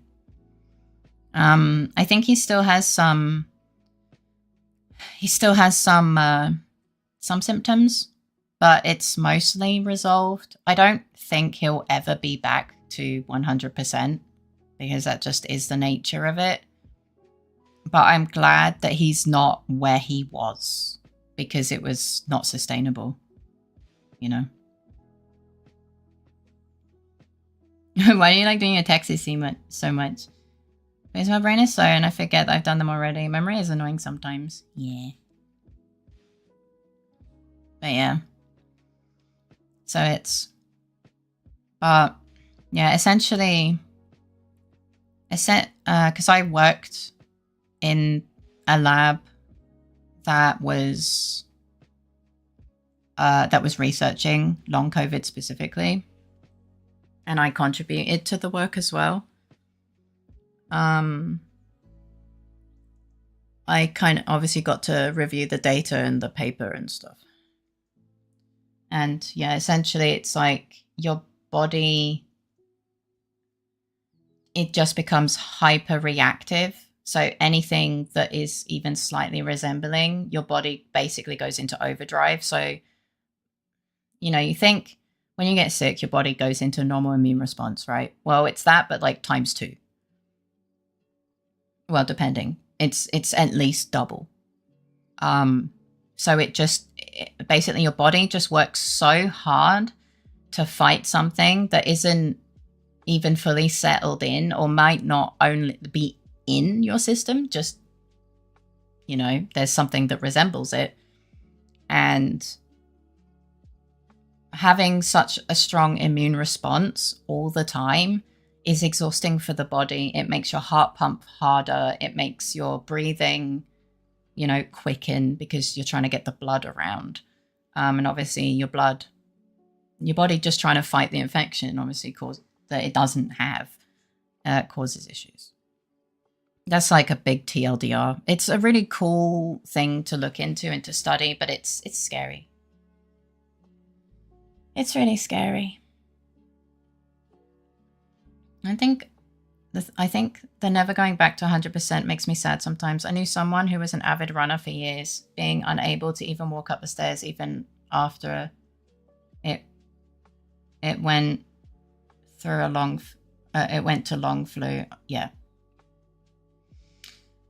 I think he still has some symptoms, but it's mostly resolved. I don't think he'll ever be back to 100% because that just is the nature of it. But I'm glad that he's not where he was because it was not sustainable, you know? Why do you like doing your texts so much? Because my brain is slow and I forget that I've done them already. Memory is annoying sometimes. Yeah. But yeah. So it's... But yeah, essentially... Because I worked in a lab that was researching long COVID specifically. And I contributed to the work as well. I kind of obviously got to review the data and the paper and stuff. And yeah, essentially it's like your body, it just becomes hyper reactive. So anything that is even slightly resembling, your body basically goes into overdrive. So, you know, you think when you get sick, your body goes into normal immune response, right? Well, it's that, but like times 2. Well, depending. It's at least double. So basically your body just works so hard to fight something that isn't even fully settled in or might not only be in your system, just, you know, there's something that resembles it. And having such a strong immune response all the time is exhausting for the body. It makes your heart pump harder. It makes your breathing, you know, quicken because you're trying to get the blood around. And obviously your body just trying to fight the infection, obviously that it doesn't have, causes issues. That's like a big TLDR. It's a really cool thing to look into and to study, but it's scary. It's really scary. I think the never going back to 100% makes me sad sometimes. I knew someone who was an avid runner for years, being unable to even walk up the stairs even after it went through it went to long flu. Yeah.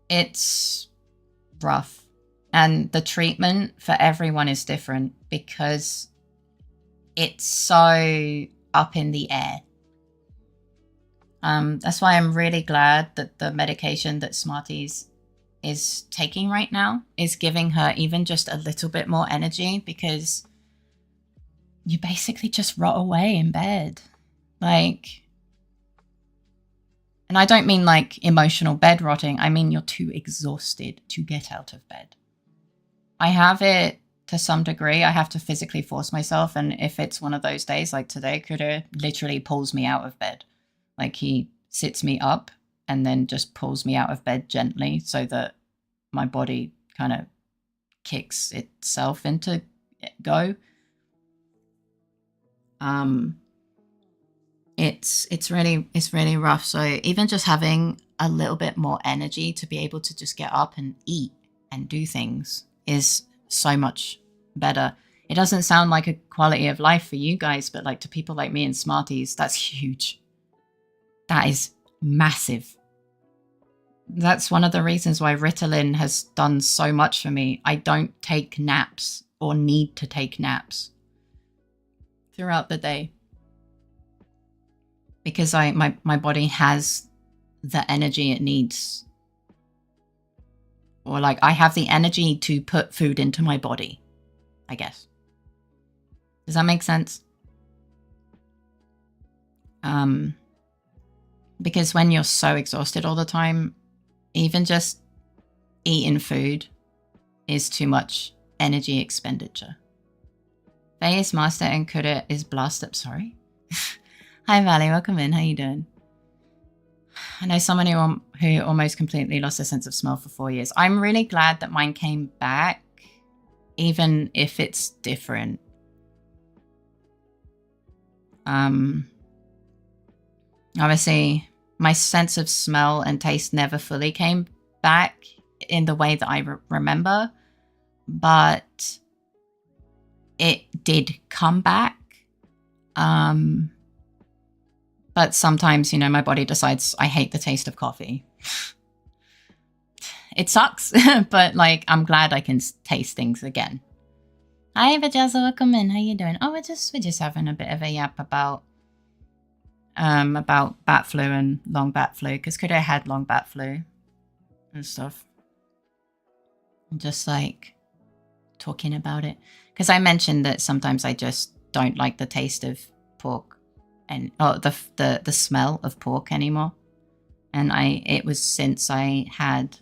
It's rough. And the treatment for everyone is different because it's so up in the air. That's why I'm really glad that the medication that Smarties is taking right now is giving her even just a little bit more energy, because you basically just rot away in bed. Like, and I don't mean like emotional bed rotting. I mean, you're too exhausted to get out of bed. I have it to some degree. I have to physically force myself. And if it's one of those days like today, Critter literally pulls me out of bed. Like, he sits me up and then just pulls me out of bed gently so that my body kind of kicks itself into go. It's really rough. So even just having a little bit more energy to be able to just get up and eat and do things is so much better. It doesn't sound like a quality of life for you guys, but like to people like me and Smarties, that's huge. That is massive. That's one of the reasons why Ritalin has done so much for me. I don't take naps or need to take naps throughout the day because my body has the energy it needs Or like I have the energy to put food into my body, I guess. Does that make sense? Because when you're so exhausted all the time, even just eating food is too much energy expenditure. Faye is master and Kuda is blast up. Sorry. Hi Valley, welcome in. How you doing? I know someone who almost completely lost their sense of smell for 4 years. I'm really glad that mine came back, even if it's different. Obviously, my sense of smell and taste never fully came back in the way that I remember, but it did come back. But sometimes, you know, my body decides I hate the taste of coffee. It sucks, but like, I'm glad I can taste things again. Hi, Vajaza, welcome in. How you doing? Oh, we're just having a bit of a yap about bat flu and long bat flu, because Kudo had long bat flu and stuff. I'm just like talking about it, because I mentioned that sometimes I just don't like the taste of pork and the smell of pork anymore. And it was since I had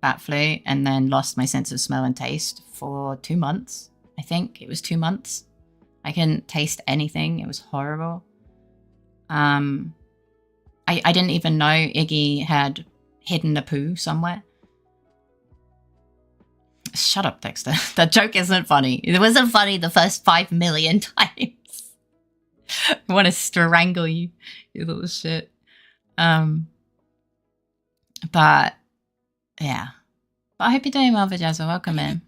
bat flu and then lost my sense of smell and taste for 2 months. I think it was 2 months. I couldn't taste anything. It was horrible. I didn't even know Iggy had hidden a poo somewhere. Shut up, Dexter. That joke isn't funny. It wasn't funny the first 5 million times. I want to strangle you, you little shit. But yeah. But I hope you're doing well, Vajaza. Welcome in.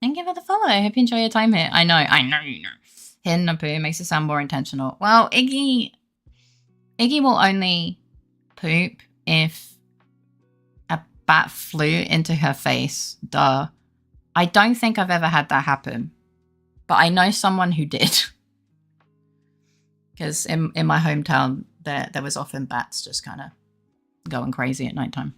Thank you for the follow. I hope you enjoy your time here. I know you know. Hidden a poo makes it sound more intentional. Well, Iggy will only poop if a bat flew into her face. Duh. I don't think I've ever had that happen, but I know someone who did. Because in my hometown, there was often bats just kind of going crazy at nighttime.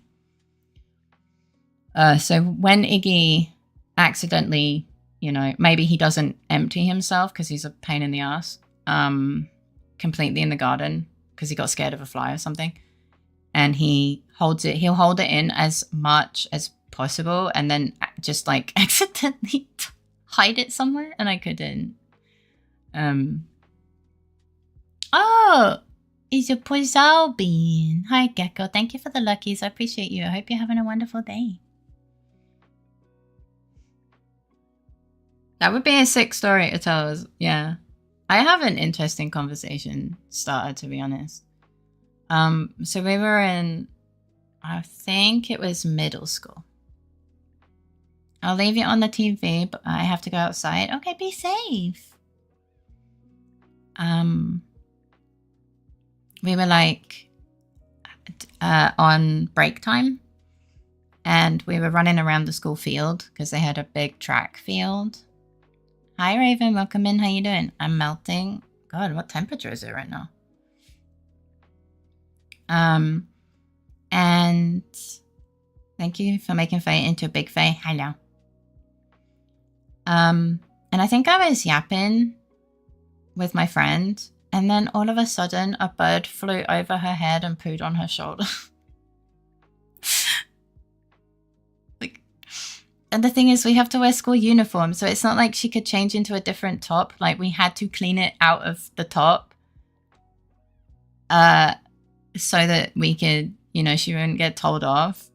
So when Iggy accidentally, you know, maybe he doesn't empty himself because he's a pain in the ass, completely in the garden because he got scared of a fly or something, and he'll hold it in as much as possible and then just like accidentally hide it somewhere, and I couldn't. Oh, it's a Pozal bean. Hi, Gecko. Thank you for the luckies. I appreciate you. I hope you're having a wonderful day. That would be a sick story to tell us. Yeah. I have an interesting conversation starter, to be honest. So we were in, I think it was middle school. I'll leave you on the TV, but I have to go outside. Okay, be safe. We were like on break time, and we were running around the school field because they had a big track field. Hi Raven, welcome in. How you doing? I'm melting. God, what temperature is it right now? And thank you for making Faye into a big Faye. Hello. And I think I was yapping with my friend, and then all of a sudden a bird flew over her head and pooed on her shoulder. And the thing is, we have to wear school uniform, so it's not like she could change into a different top. Like, we had to clean it out of the top so that we could, you know, she wouldn't get told off.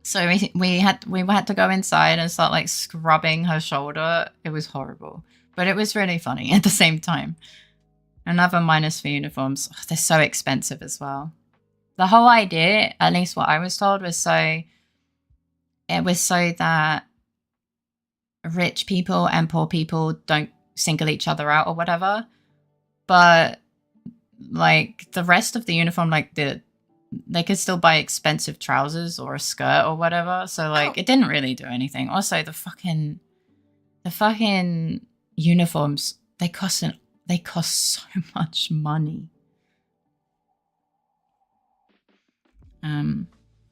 So we had to go inside and start like scrubbing her shoulder. It was horrible, but it was really funny at the same time. Another minus for uniforms. Oh, they're so expensive as well. The whole idea, at least what I was told, was so that rich people and poor people don't single each other out or whatever. But like the rest of the uniform, like they could still buy expensive trousers or a skirt or whatever. So like it didn't really do anything. Also, the fucking uniforms, they cost so much money.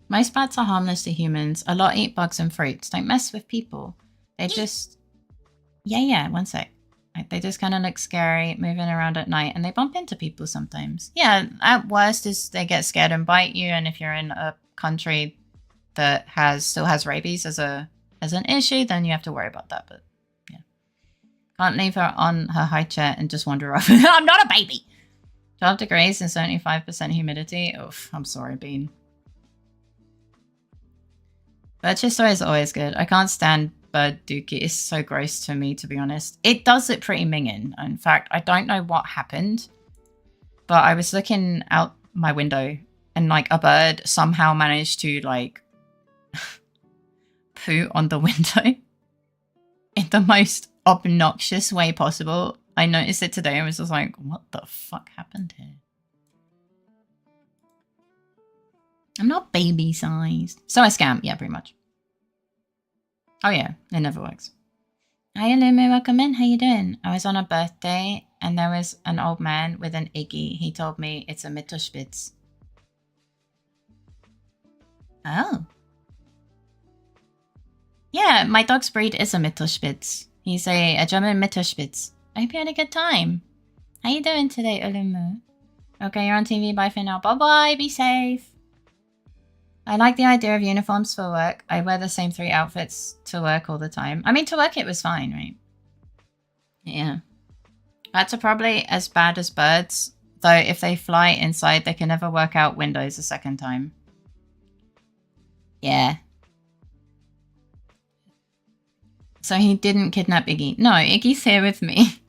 Most bats are harmless to humans. A lot eat bugs and fruits. Don't mess with people. They just... Yeah, one sec. They just kind of look scary moving around at night, and they bump into people sometimes. Yeah, at worst is they get scared and bite you, and if you're in a country that still has rabies as an issue, then you have to worry about that. But yeah, can't leave her on her high chair and just wander off. I'm not a baby. 12 degrees and 75% humidity. Oof, I'm sorry, Bean. Bird shit story is always good. I can't stand bird dookie. It's so gross to me, to be honest. It does look pretty minging. In fact, I don't know what happened, but I was looking out my window and like a bird somehow managed to like poo on the window in the most obnoxious way possible. I noticed it today and was just like, what the fuck happened here? I'm not baby sized. So I scam. Yeah, pretty much. Oh yeah, it never works. Hi, Lumu, welcome in. How you doing? I was on a birthday and there was an old man with an Iggy. He told me it's a Mittelspitz. Oh. Yeah, my dog's breed is a Mittelspitz. He's a German Mittelspitz. I hope you had a good time. How you doing today, Ulumu? Okay, you're on TV. Bye for now. Bye-bye. Be safe. I like the idea of uniforms for work. I wear the same 3 outfits to work all the time. I mean, to work it was fine, right? Yeah. Bats are probably as bad as birds, though if they fly inside, they can never work out windows a second time. Yeah. So he didn't kidnap Iggy. No, Iggy's here with me.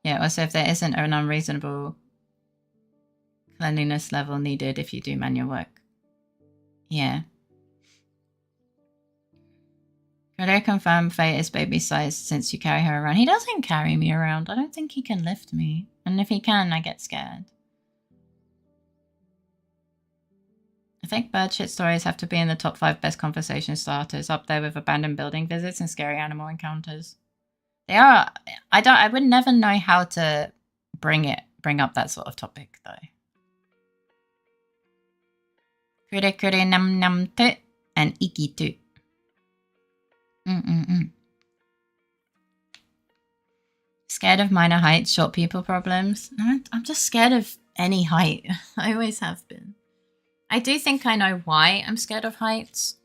Yeah, also if there isn't an unreasonable cleanliness level needed if you do manual work. Yeah. Could I confirm Faye is baby sized since you carry her around? He doesn't carry me around. I don't think he can lift me. And if he can, I get scared. I think bird shit stories have to be in the top 5 best conversation starters, up there with abandoned building visits and scary animal encounters. They are. I would never know how to bring up that sort of topic though. Kure kure nam nam tu and iki tu. Scared of minor heights, short people problems. No, I'm just scared of any height. I always have been. I do think I know why I'm scared of heights.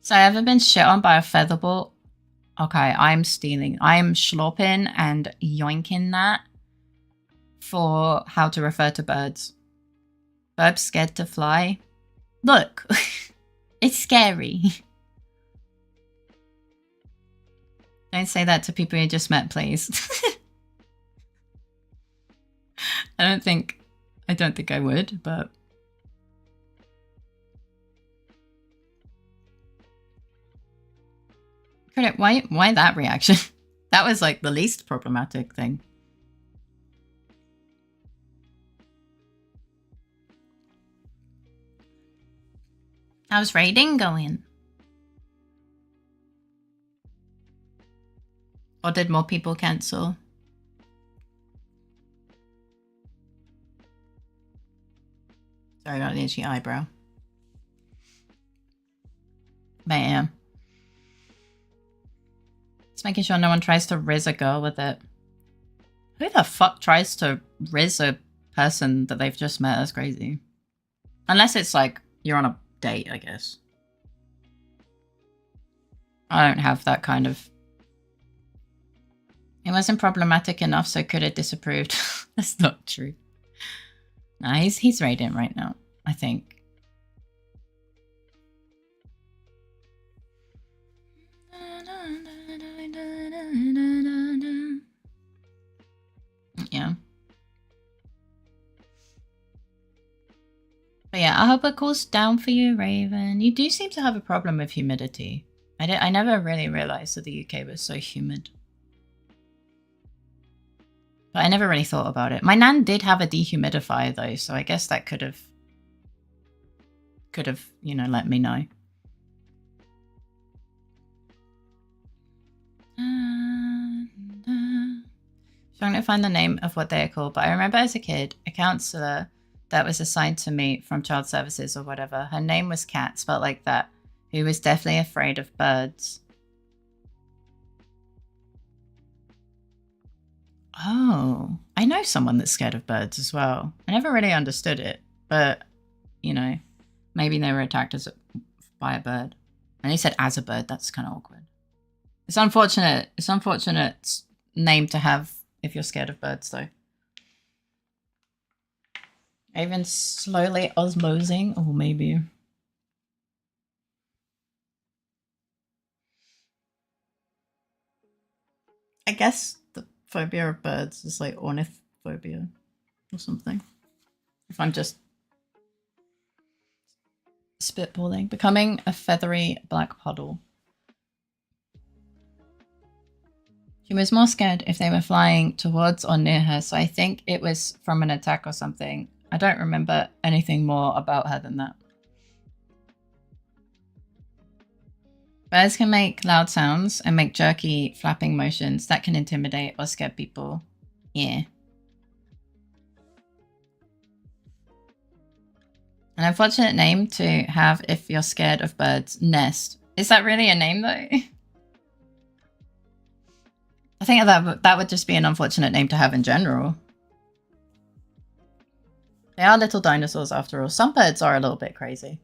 So ever been shit on by a featherball? Okay, I'm schlopping and yoinking that for how to refer to birds. Birds scared to fly. Look, it's scary. Don't say that to people you just met, please. I don't think I would, but credit, why that reaction? That was like the least problematic thing. How's raiding going? Or did more people cancel? Sorry, I got an itchy eyebrow. Bam. Just making sure no one tries to riz a girl with it. Who the fuck tries to riz a person that they've just met? That's crazy. Unless it's like you're on a date, I guess. I don't have that kind of... It wasn't problematic enough, so could have disapproved. That's not true. Nah, he's radiant right now, I think. Yeah. But yeah, I hope it cools down for you, Raven. You do seem to have a problem with humidity. I never really realized that the UK was so humid. But I never really thought about it. My nan did have a dehumidifier though, so I guess that could have, you know, let me know. Trying to find the name of what they are called, but I remember as a kid, a counsellor that was assigned to me from child services or whatever, her name was Kat, spelled like that, who was definitely afraid of birds. Oh, I know someone that's scared of birds as well. I never really understood it, but, you know, maybe they were attacked by a bird. And he said as a bird, that's kind of awkward. It's unfortunate. It's an unfortunate name to have if you're scared of birds, though. Even slowly osmosing, or maybe. I guess the phobia of birds is like ornithophobia or something. If I'm just spitballing. Becoming a feathery black puddle. She was more scared if they were flying towards or near her, so I think it was from an attack or something. I don't remember anything more about her than that. Birds can make loud sounds and make jerky flapping motions that can intimidate or scare people. Yeah. An unfortunate name to have if you're scared of birds. Nest. Is that really a name though? I think that would just be an unfortunate name to have in general. They are little dinosaurs after all. Some birds are a little bit crazy.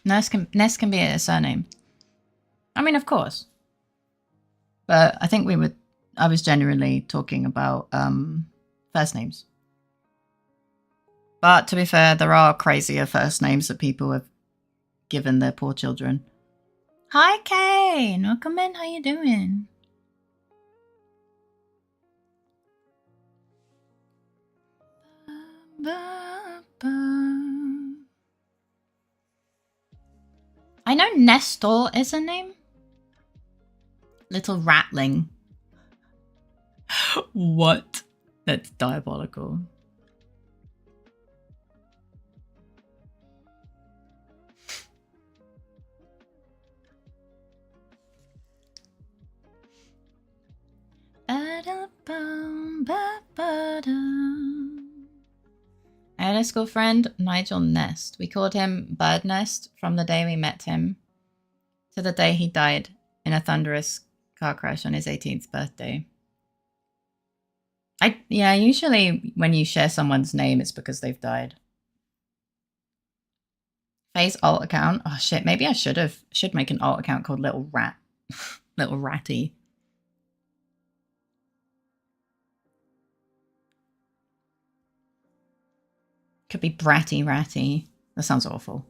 Nest can be a surname. I mean, of course. But I think I was genuinely talking about first names. But to be fair, there are crazier first names that people have given their poor children. Hi, Kane. Welcome in. How you doing? I know Nestor is a name. Little ratling. What? That's diabolical. I had a school friend, Nigel Nest. We called him Bird Nest from the day we met him to the day he died in a thunderous car crash on his 18th birthday. Yeah, usually when you share someone's name, it's because they've died. Faye's alt account. Oh shit, maybe I should make an alt account called Little Rat. Little Ratty. Could be Bratty Ratty. That sounds awful.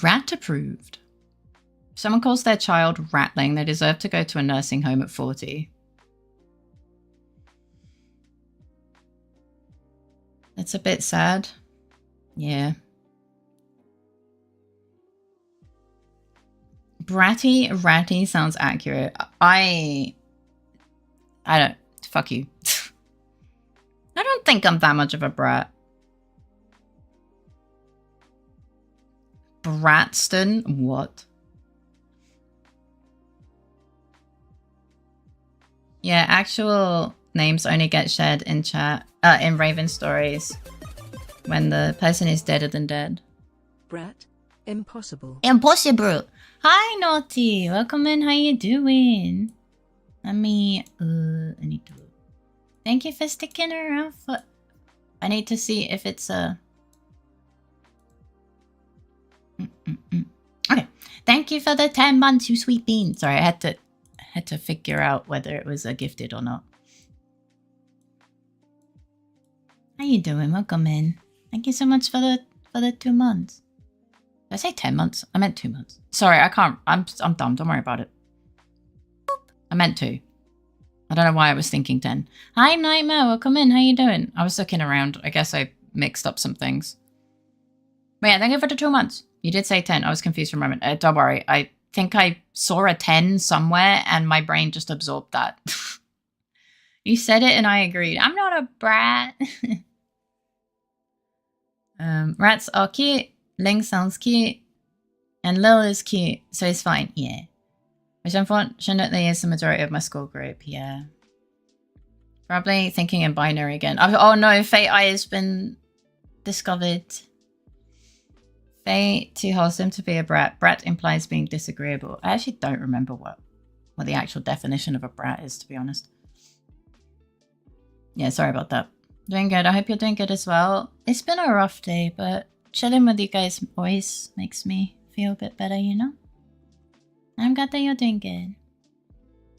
Rat approved. If someone calls their child Ratling, they deserve to go to a nursing home at 40. It's a bit sad. Yeah. Bratty Ratty sounds accurate. I don't. Fuck you. I don't think I'm that much of a brat. Bratston? What? Yeah, actual names only get shared in chat, in Raven stories when the person is deader than dead. Brat? Impossible. Impossible! Hi, Naughty! Welcome in, how you doing? Let me, I need to... Thank you for sticking around for... I need to see if it's a... Okay. Thank you for the 10 months, you sweet bean. Sorry, I had to figure out whether it was a gifted or not. How you doing? Welcome in. Thank you so much for the 2 months. Did I say 10 months? I meant 2 months. Sorry, I can't. I'm dumb. Don't worry about it. Boop. I meant 2. I don't know why I was thinking 10. Hi, Nightmare. Welcome in. How you doing? I was looking around. I guess I mixed up some things. But yeah, thank you for the 2 months. You did say 10. I was confused for a moment. Don't worry. I think I saw a 10 somewhere and my brain just absorbed that. You said it and I agreed. I'm not a brat. Rats are cute. Ling sounds cute. And Lil is cute. So it's fine. Yeah. Which unfortunately is the majority of my school group. Yeah. Probably thinking in binary again. Oh no, Fate Eye has been discovered. Fate too wholesome to be a brat. Brat implies being disagreeable. I actually don't remember what the actual definition of a brat is, to be honest. Yeah, sorry about that. Doing good. I hope you're doing good as well. It's been a rough day, but chilling with you guys always makes me feel a bit better, you know? I'm glad that you're doing good.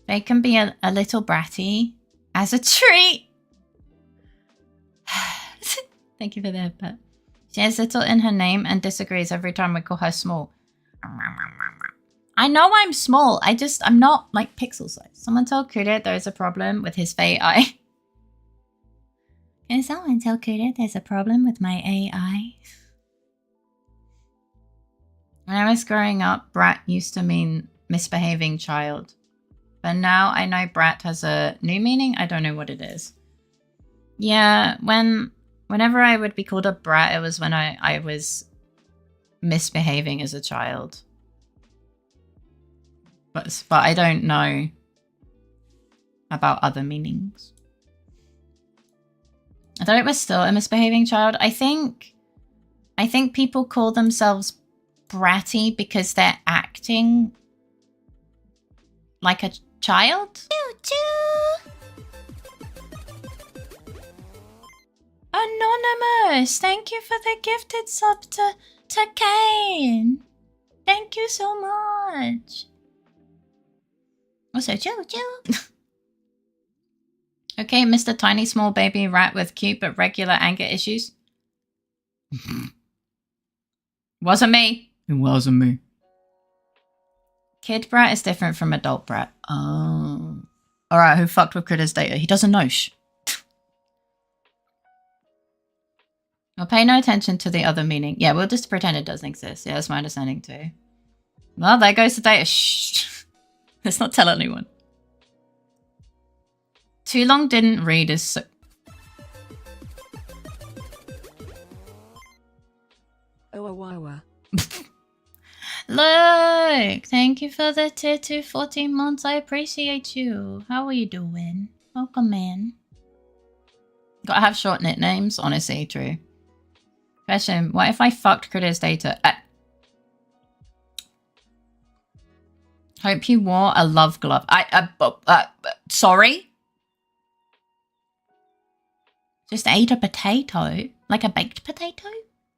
They can be a little bratty as a treat. Thank you for the headbutt. She has little in her name and disagrees every time we call her small. I know I'm small. I'm not like pixel size. Someone told Kuda there is a problem with his Fate Eye. Can someone tell Kuda there's a problem with my AI? When I was growing up, brat used to mean misbehaving child. But now I know brat has a new meaning. I don't know what it is. Yeah, whenever I would be called a brat, it was when I was misbehaving as a child. But I don't know about other meanings. I thought it was still a misbehaving child. I think people call themselves bratty because they're acting like a child. Anonymous, thank you for the gifted sub to Kane. Thank you so much. Also, choo. Okay, Mr. Tiny Small Baby Rat with cute but regular anger issues. Wasn't me. It wasn't me. Kid brat is different from adult brat. Oh. Alright, who fucked with Critter's data? He doesn't know. Shh. We'll pay no attention to the other meaning. Yeah, we'll just pretend it doesn't exist. Yeah, that's my understanding too. Well, there goes the data. Shh. Let's not tell anyone. Too long didn't read is so... Oh. Look! Thank you for the tier 2 14 months. I appreciate you. How are you doing? Welcome in. Gotta have short nicknames. Honestly, true. Question. What if I fucked Critter's data? Hope you wore a love glove. Sorry? Just ate a potato? Like a baked potato?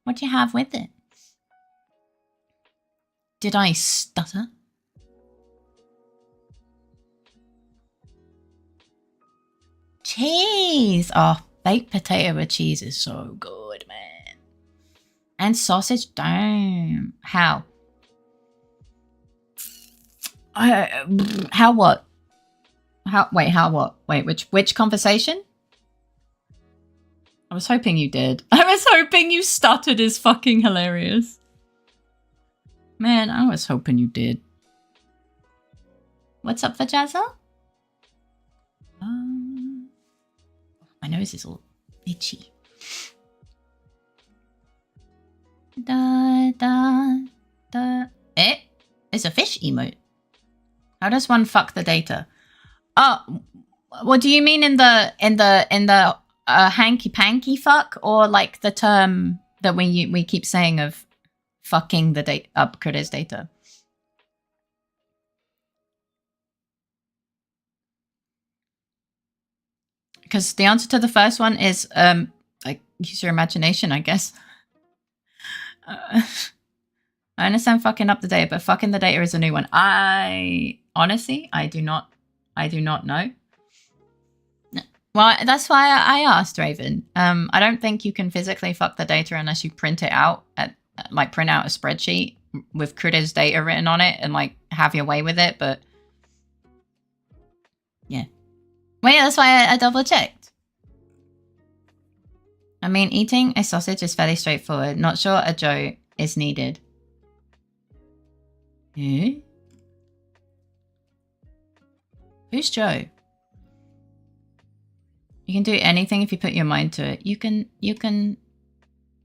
What do you have with it? Did I stutter? Cheese! Oh, baked potato with cheese is so good, man. And sausage, damn. How? How what? How what? Wait, which conversation? I was hoping you did. I was hoping you stuttered is fucking hilarious. Man, I was hoping you did. What's up, Vajazzle? My nose is all itchy. It's a fish emote. How does one fuck the data? Oh, what do you mean in the hanky panky fuck, or like the term that we keep saying of fucking the data up Critter's data? Because the answer to the first one is like use your imagination, I guess. I understand fucking up the data, but fucking the data is a new one. Honestly, I do not know. Well, that's why I asked, Raven. I don't think you can physically fuck the data unless you print it out print out a spreadsheet with Critter's data written on it and like have your way with it, but yeah. Well, yeah, that's why I double checked. I mean, eating a sausage is fairly straightforward. Not sure a Joe is needed. Eh? Who's Joe? You can do anything if you put your mind to it. You can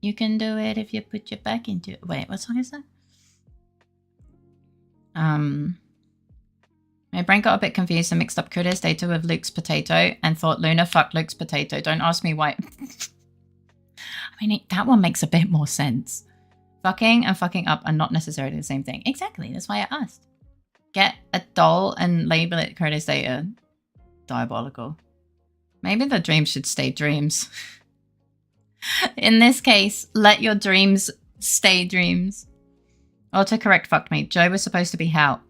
do it if you put your back into it. Wait, what song is that? My brain got a bit confused and mixed up Curious Data with Luke's potato and thought Luna fucked Luke's potato. Don't ask me why. I mean, that one makes a bit more sense. Fucking and fucking up are not necessarily the same thing. Exactly, that's why I asked. Get a doll and label it Curious Data. Diabolical. Maybe the dreams should stay dreams. In this case, let your dreams stay dreams. Autocorrect fucked me. Joe was supposed to be Hal.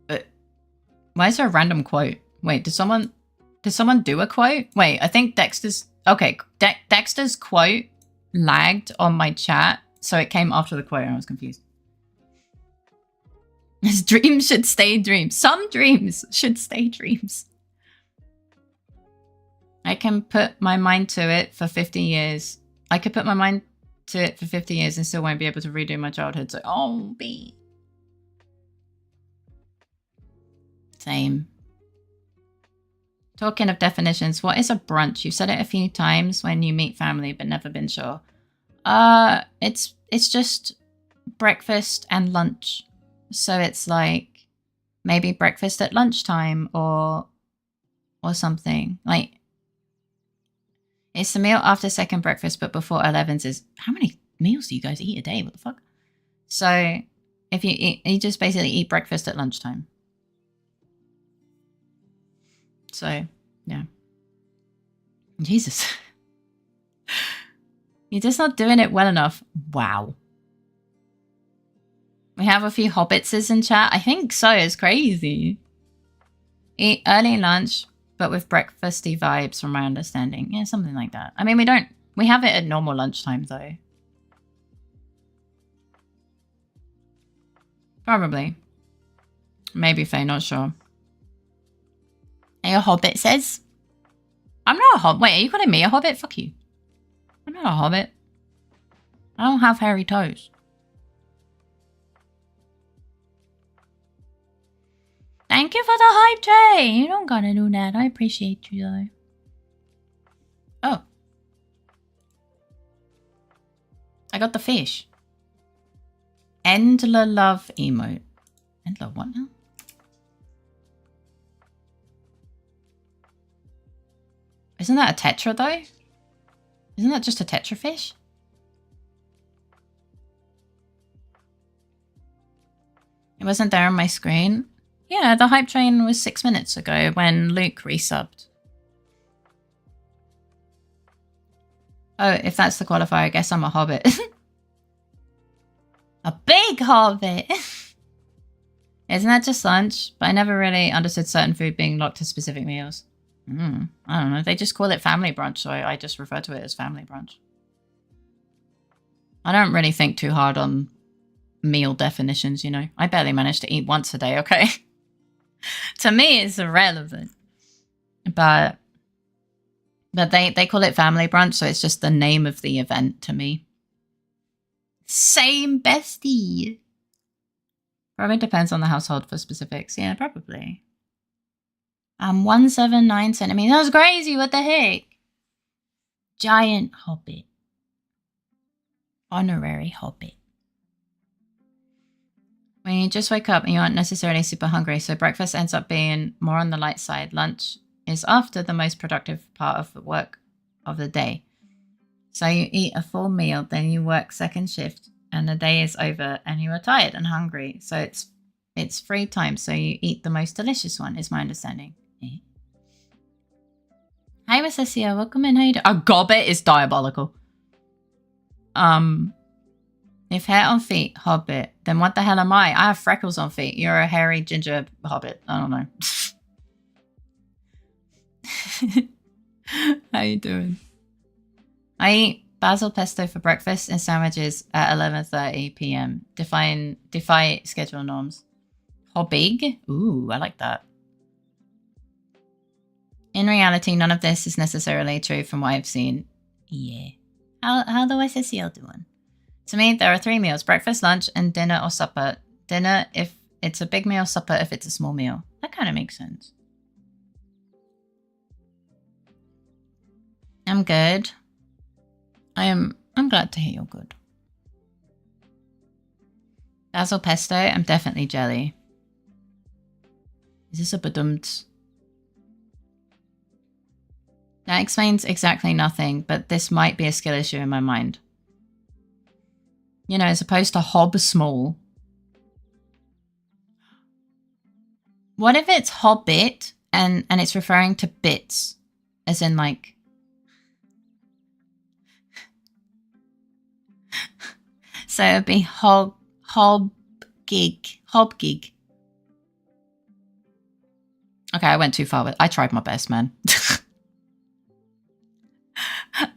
But why is there a random quote? Wait, did someone do a quote? Wait, I think Dexter's... Okay, Dexter's quote lagged on my chat, so it came after the quote and I was confused. His dreams should stay dreams. Some dreams should stay dreams. I can put my mind to it for 50 years. I could put my mind to it for 50 years and still won't be able to redo my childhood. So, oh, B. Same. Talking of definitions, what is a brunch? You've said it a few times when you meet family, but never been sure. It's just breakfast and lunch. So it's like maybe breakfast at lunchtime or something. Like, it's the meal after second breakfast, but before 11's is... How many meals do you guys eat a day? What the fuck? So if you eat, you just basically eat breakfast at lunchtime. So, yeah. Jesus. You're just not doing it well enough. Wow. We have a few hobbitses in chat. I think so. It's crazy. Eat early lunch, but with breakfasty vibes from my understanding. Yeah, something like that. I mean, we have it at normal lunchtime though. Probably. Maybe Faye, not sure. Are you a hobbit, says? I'm not a hobbit. Wait, are you calling me a hobbit? Fuck you. I'm not a hobbit. I don't have hairy toes. Thank you for the hype train. You don't gotta do that. I appreciate you though. Oh. I got the fish. Endler love emote. Endler what now? Isn't that a tetra though? Isn't that just a tetra fish? It wasn't there on my screen. Yeah, the hype train was 6 minutes ago when Luke resubbed. Oh, if that's the qualifier, I guess I'm a hobbit. A big hobbit! Isn't that just lunch? But I never really understood certain food being locked to specific meals. I don't know. They just call it family brunch, so I just refer to it as family brunch. I don't really think too hard on meal definitions, you know. I barely manage to eat once a day, okay? To me, it's irrelevant. But they call it family brunch, so it's just the name of the event to me. Same bestie. Probably depends on the household for specifics. Yeah, probably. 179 centimeters. That was crazy. What the heck? Giant hobbit. Honorary hobbit. When you just wake up and you aren't necessarily super hungry, so breakfast ends up being more on the light side. Lunch is after the most productive part of the work of the day. So you eat a full meal, then you work second shift, and the day is over and you are tired and hungry. So it's free time, so you eat the most delicious one, is my understanding. Yeah. Hi, Miss Cecilia. Welcome in. How you doing? A gobbet is diabolical. If hair on feet, hobbit, then what the hell am I? I have freckles on feet. You're a hairy ginger hobbit. I don't know. How you doing? I eat basil pesto for breakfast and sandwiches at 11:30 p.m. Defy schedule norms. Hobbig? Ooh, I like that. In reality, none of this is necessarily true from what I've seen. Yeah. How the SSCL doing? To me, there are 3 meals: breakfast, lunch, and dinner or supper. Dinner if it's a big meal, supper if it's a small meal. That kind of makes sense. I'm good. I'm glad to hear you're good. Basil pesto, I'm definitely jelly. Is this a badumts? That explains exactly nothing, but this might be a skill issue in my mind. You know, as opposed to hob small. What if it's hobbit and it's referring to bits? As in like... So it'd be hobgig. Okay, I went too far with I tried my best, man.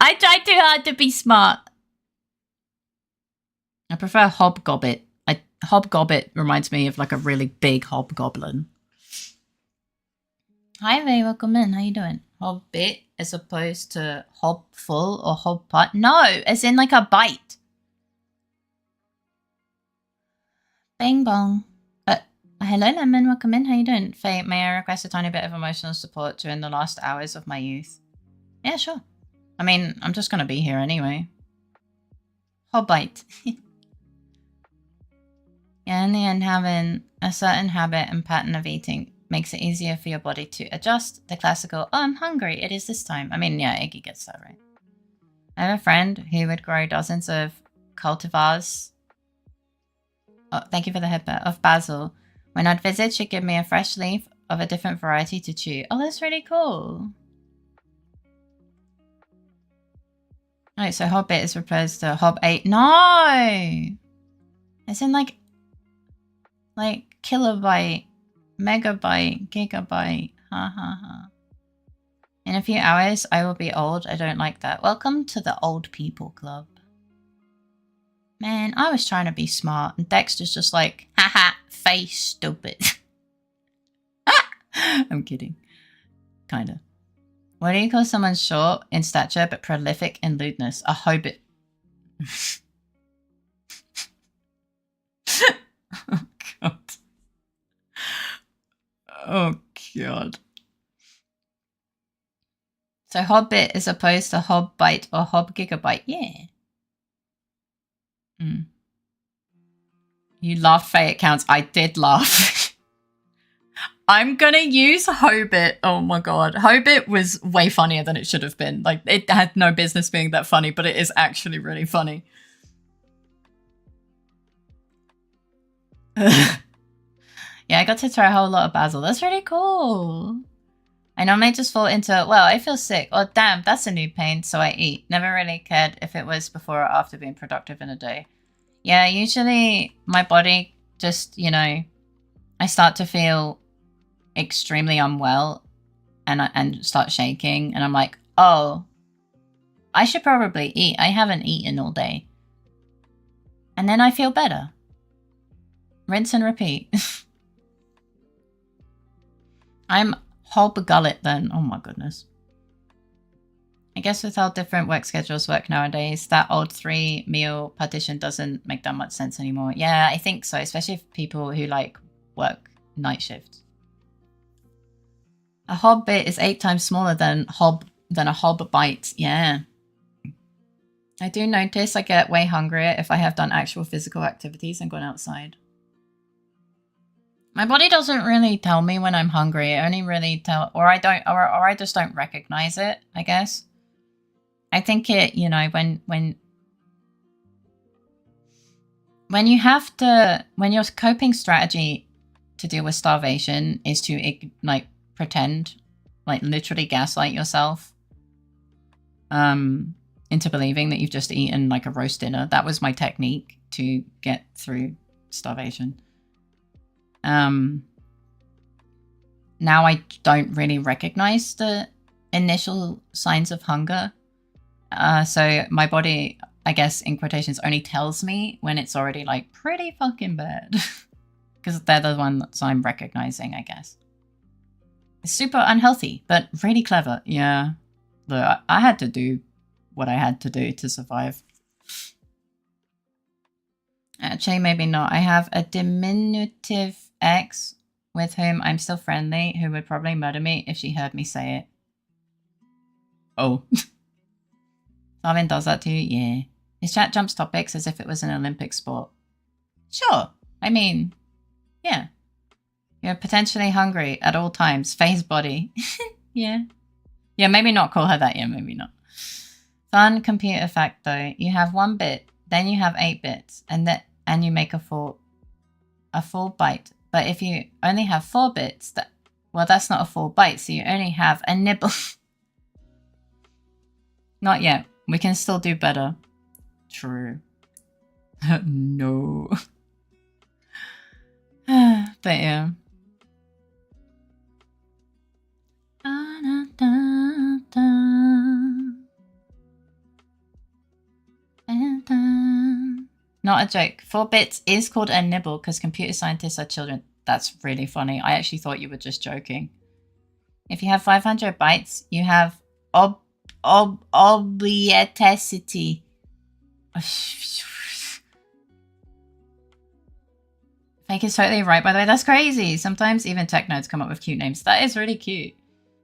I tried too hard to be smart. I prefer hobgobbit. Hobgobbit reminds me of like a really big hobgoblin. Hi, Ray, welcome in. How you doing? Hobbit as opposed to hobful or hobpot? No, as in like a bite. Bing bong. Hello, Lemon. Welcome in. How you doing? Faye, may I request a tiny bit of emotional support during the last hours of my youth? Yeah, sure. I mean, I'm just going to be here anyway. Hobbite. Yeah, in the end, having a certain habit and pattern of eating makes it easier for your body to adjust. The classical, oh, I'm hungry. It is this time. I mean, yeah, Iggy gets that right. I have a friend who would grow dozens of cultivars. Oh, thank you for the headbutt. Of basil. When I'd visit, she'd give me a fresh leaf of a different variety to chew. Oh, that's really cool. Alright, so hobbit is replaced to hob8. No! As in like kilobyte, megabyte, gigabyte. Ha ha ha. In a few hours, I will be old. I don't like that. Welcome to the old people club. Man, I was trying to be smart, and Dexter's just like, haha, face stupid. I'm kidding. Kinda. What do you call someone short in stature but prolific in lewdness? A hobbit. Oh, God. Oh, God. So hobbit as opposed to hobbyte or hobgigabyte. Yeah. Mm. You laughed, Faye, it counts. I did laugh. I'm gonna use Hobbit. Oh my god. Hobbit was way funnier than it should have been. Like, it had no business being that funny, but it is actually really funny. Yeah, I got to try a whole lot of basil. That's really cool. I normally just fall into, well, I feel sick. Oh, damn, that's a new pain, so I eat. Never really cared if it was before or after being productive in a day. Yeah, usually my body just, you know, I start to feel extremely unwell and start shaking. And I'm like, oh, I should probably eat. I haven't eaten all day. And then I feel better. Rinse and repeat. I'm hobgullet then. Oh my goodness. I guess with how different work schedules work nowadays, that old 3-meal partition doesn't make that much sense anymore. Yeah, I think so, especially for people who like work night shifts. A hobbit is 8 times smaller than a hobbite. Yeah. I do notice I get way hungrier if I have done actual physical activities and gone outside. My body doesn't really tell me when I'm hungry. It only really or I just don't recognize it, I guess. I think it, you know, when your coping strategy to deal with starvation is to like pretend, like literally gaslight yourself into believing that you've just eaten like a roast dinner. That was my technique to get through starvation. Now I don't really recognize the initial signs of hunger. So my body, I guess, in quotations, only tells me when it's already like pretty fucking bad. Because they're the ones I'm recognizing, I guess. It's super unhealthy, but really clever. Yeah. Look, I had to do what I had to do to survive. Actually, maybe not. I have a diminutive ex with whom I'm still friendly, who would probably murder me if she heard me say it. Oh. Darwin does that to you? Yeah. His chat jumps topics as if it was an Olympic sport. Sure. I mean, yeah. You're potentially hungry at all times. Phase body. Yeah. Yeah, maybe not call her that. Yeah, maybe not. Fun computer fact though. You have 1 bit, then you have 8 bits, and you make a full byte. But if you only have 4 bits, that's not a full byte, so you only have a nibble. Not yet. We can still do better. True. No. But yeah. Not a joke. 4 bits is called a nibble because computer scientists are children. That's really funny. I actually thought you were just joking. If you have 500 bytes, you have obieticity. Fake is totally right, by the way. That's crazy. Sometimes even tech nerds come up with cute names. That is really cute.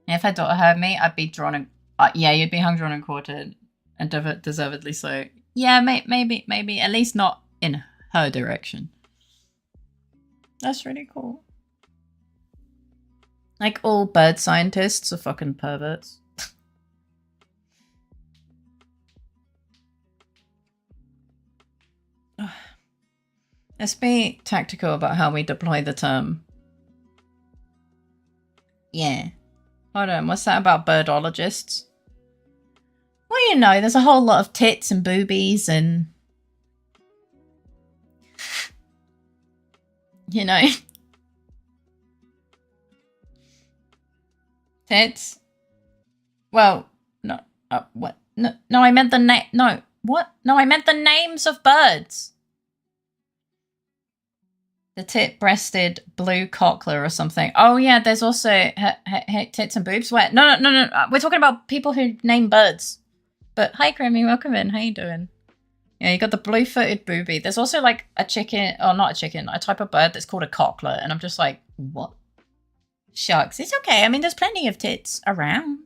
And if her daughter heard me, I'd be drawn and... yeah, you'd be hung, drawn, and quartered. And deservedly so. Yeah, maybe. At least not in her direction. That's really cool. Like, all bird scientists are fucking perverts. Let's be tactical about how we deploy the term. Yeah. Hold on, what's that about birdologists? Well, you know, there's a whole lot of tits and boobies and... you know. Tits. Well, no. What? No, I meant the name. No. What? No, I meant the names of birds. The tit-breasted blue cockler or something. Oh, yeah, there's also tits and boobs. Where? No. We're talking about people who name birds. But hi, Grimmy. Welcome in. How you doing? Yeah, you got the blue-footed booby. There's also like a chicken, or not a chicken, a type of bird that's called a cockler. And I'm just like, what? Shucks. It's okay. I mean, there's plenty of tits around.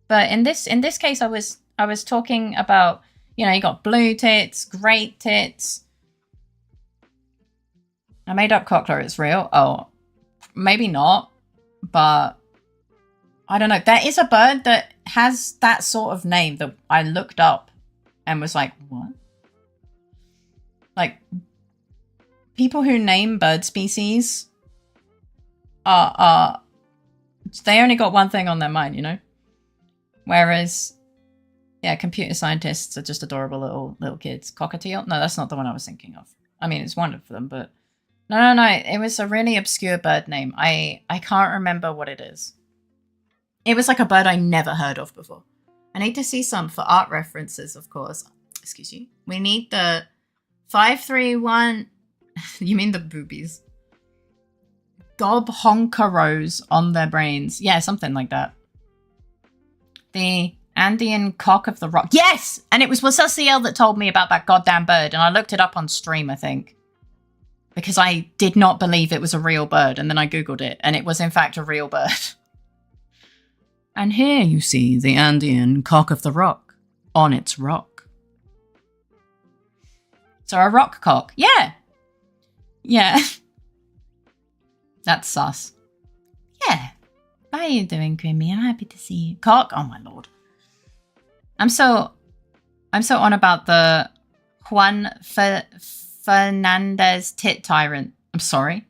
But in this case, I was talking about, you know, you got blue tits, great tits. I made up cockler. It's real. Oh, maybe not. But I don't know. There is a bird that has that sort of name that I looked up and was like, what? Like, people who name bird species are they only got one thing on their mind, you know? Whereas, yeah, computer scientists are just adorable little kids. Cockatiel? No, that's not the one I was thinking of. I mean, it's one of them, but... No. It was a really obscure bird name. I can't remember what it is. It was like a bird I never heard of before. I need to see some for art references, of course. Excuse you. We need the 531... You mean the boobies? Gob honkeros on their brains. Yeah, something like that. The Andean cock of the rock. Yes! And it was Wasaciel that told me about that goddamn bird. And I looked it up on stream, I think. Because I did not believe it was a real bird. And then I Googled it. And it was, in fact, a real bird. And here you see the Andean cock of the rock. On its rock. So a rock cock. Yeah. Yeah. That's sus. Yeah. How are you doing, Grimmy? I'm happy to see you. Cock? Oh my lord. I'm so on about the Juan Fernandez tit tyrant. I'm sorry.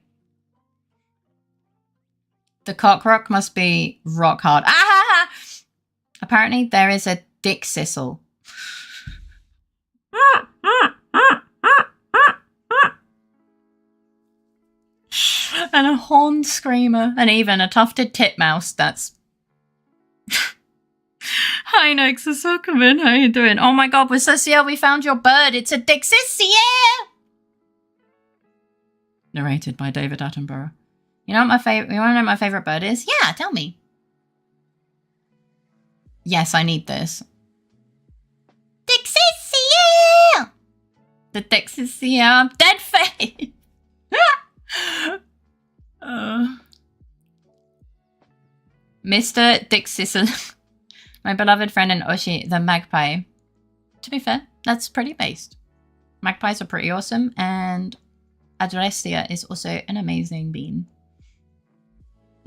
The cock rock must be rock hard. Ah ha ha! Apparently there is a dick sissel. And a horned screamer. And even a tufted titmouse. That's... Hi, Nexus. Welcome in. How you doing? Oh my god, with Cecilia, we found your bird. It's a Dixis, yeah! Narrated by David Attenborough. You know what my favorite... You want to know what my favorite bird is? Yeah, tell me. Yes, I need this. Dixis, yeah! The Dixis, yeah. Dead face! babe. Mr. Dick Sissel, my beloved friend, and Oshi, the magpie. To be fair, that's pretty based. Magpies are pretty awesome, and Adrestia is also an amazing bean.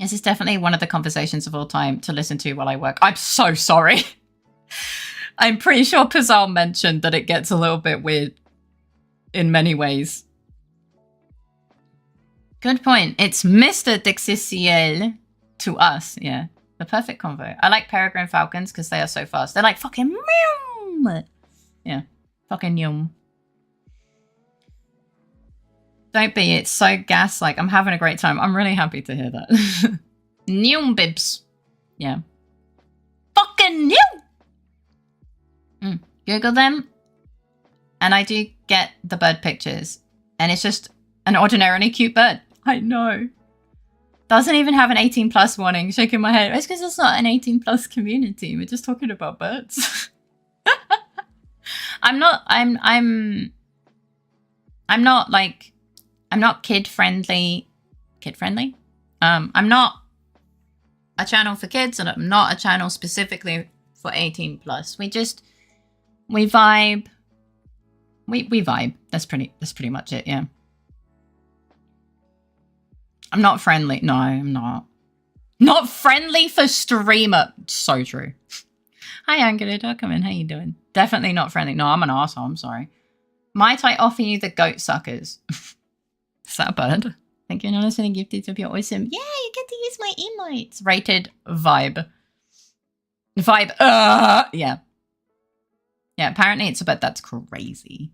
This is definitely one of the conversations of all time to listen to while I work. I'm so sorry. I'm pretty sure Pazal mentioned that it gets a little bit weird in many ways. Good point. It's Mr. Dixiciel to us. Yeah, the perfect convo. I like peregrine falcons because they are so fast. They're like fucking meow. Yeah, fucking yum. Don't be. It's so gas-like. I'm having a great time. I'm really happy to hear that. New bibs. Yeah. Fucking new! Google them. And I do get the bird pictures. And it's just an ordinarily cute bird. I know. Doesn't even have an 18+ warning. Shaking my head. It's because it's not an 18+ community. We're just talking about birds. I'm not kid friendly. I'm not a channel for kids, and I'm not a channel specifically for 18+. We vibe. We vibe. That's pretty much it, yeah. I'm not friendly. No, I'm not. Not friendly for streamer. So true. Hi, Angela. Welcome in. How you doing? Definitely not friendly. No, I'm an arsehole. I'm sorry. Might I offer you the goat suckers? Is that a bird? Thank you, Anonymous, and gifted to be awesome. Yeah, you get to use my emotes. Rated vibe. Vibe. Yeah. Yeah, apparently it's a bird. That's crazy.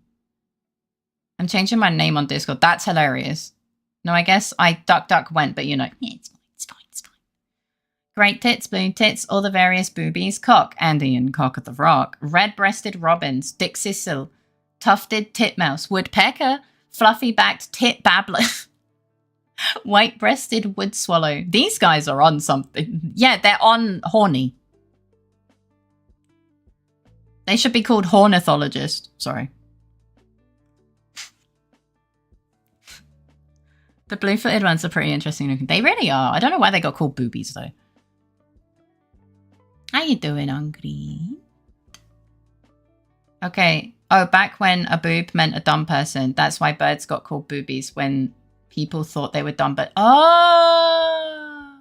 I'm changing my name on Discord. That's hilarious. No, I guess I duck went, but you know. Yeah, it's fine. Great tits, blue tits, all the various boobies, cock, Andean, cock of the rock, red-breasted robins, dick sissel, tufted titmouse, woodpecker, fluffy-backed tit babbler, white-breasted wood swallow. These guys are on something. Yeah, they're on horny. They should be called hornithologist. Sorry. The blue-footed ones are pretty interesting looking. They really are. I don't know why they got called boobies, though. How you doing, Hungry? Okay. Oh, back when a boob meant a dumb person. That's why birds got called boobies, when people thought they were dumb. But oh,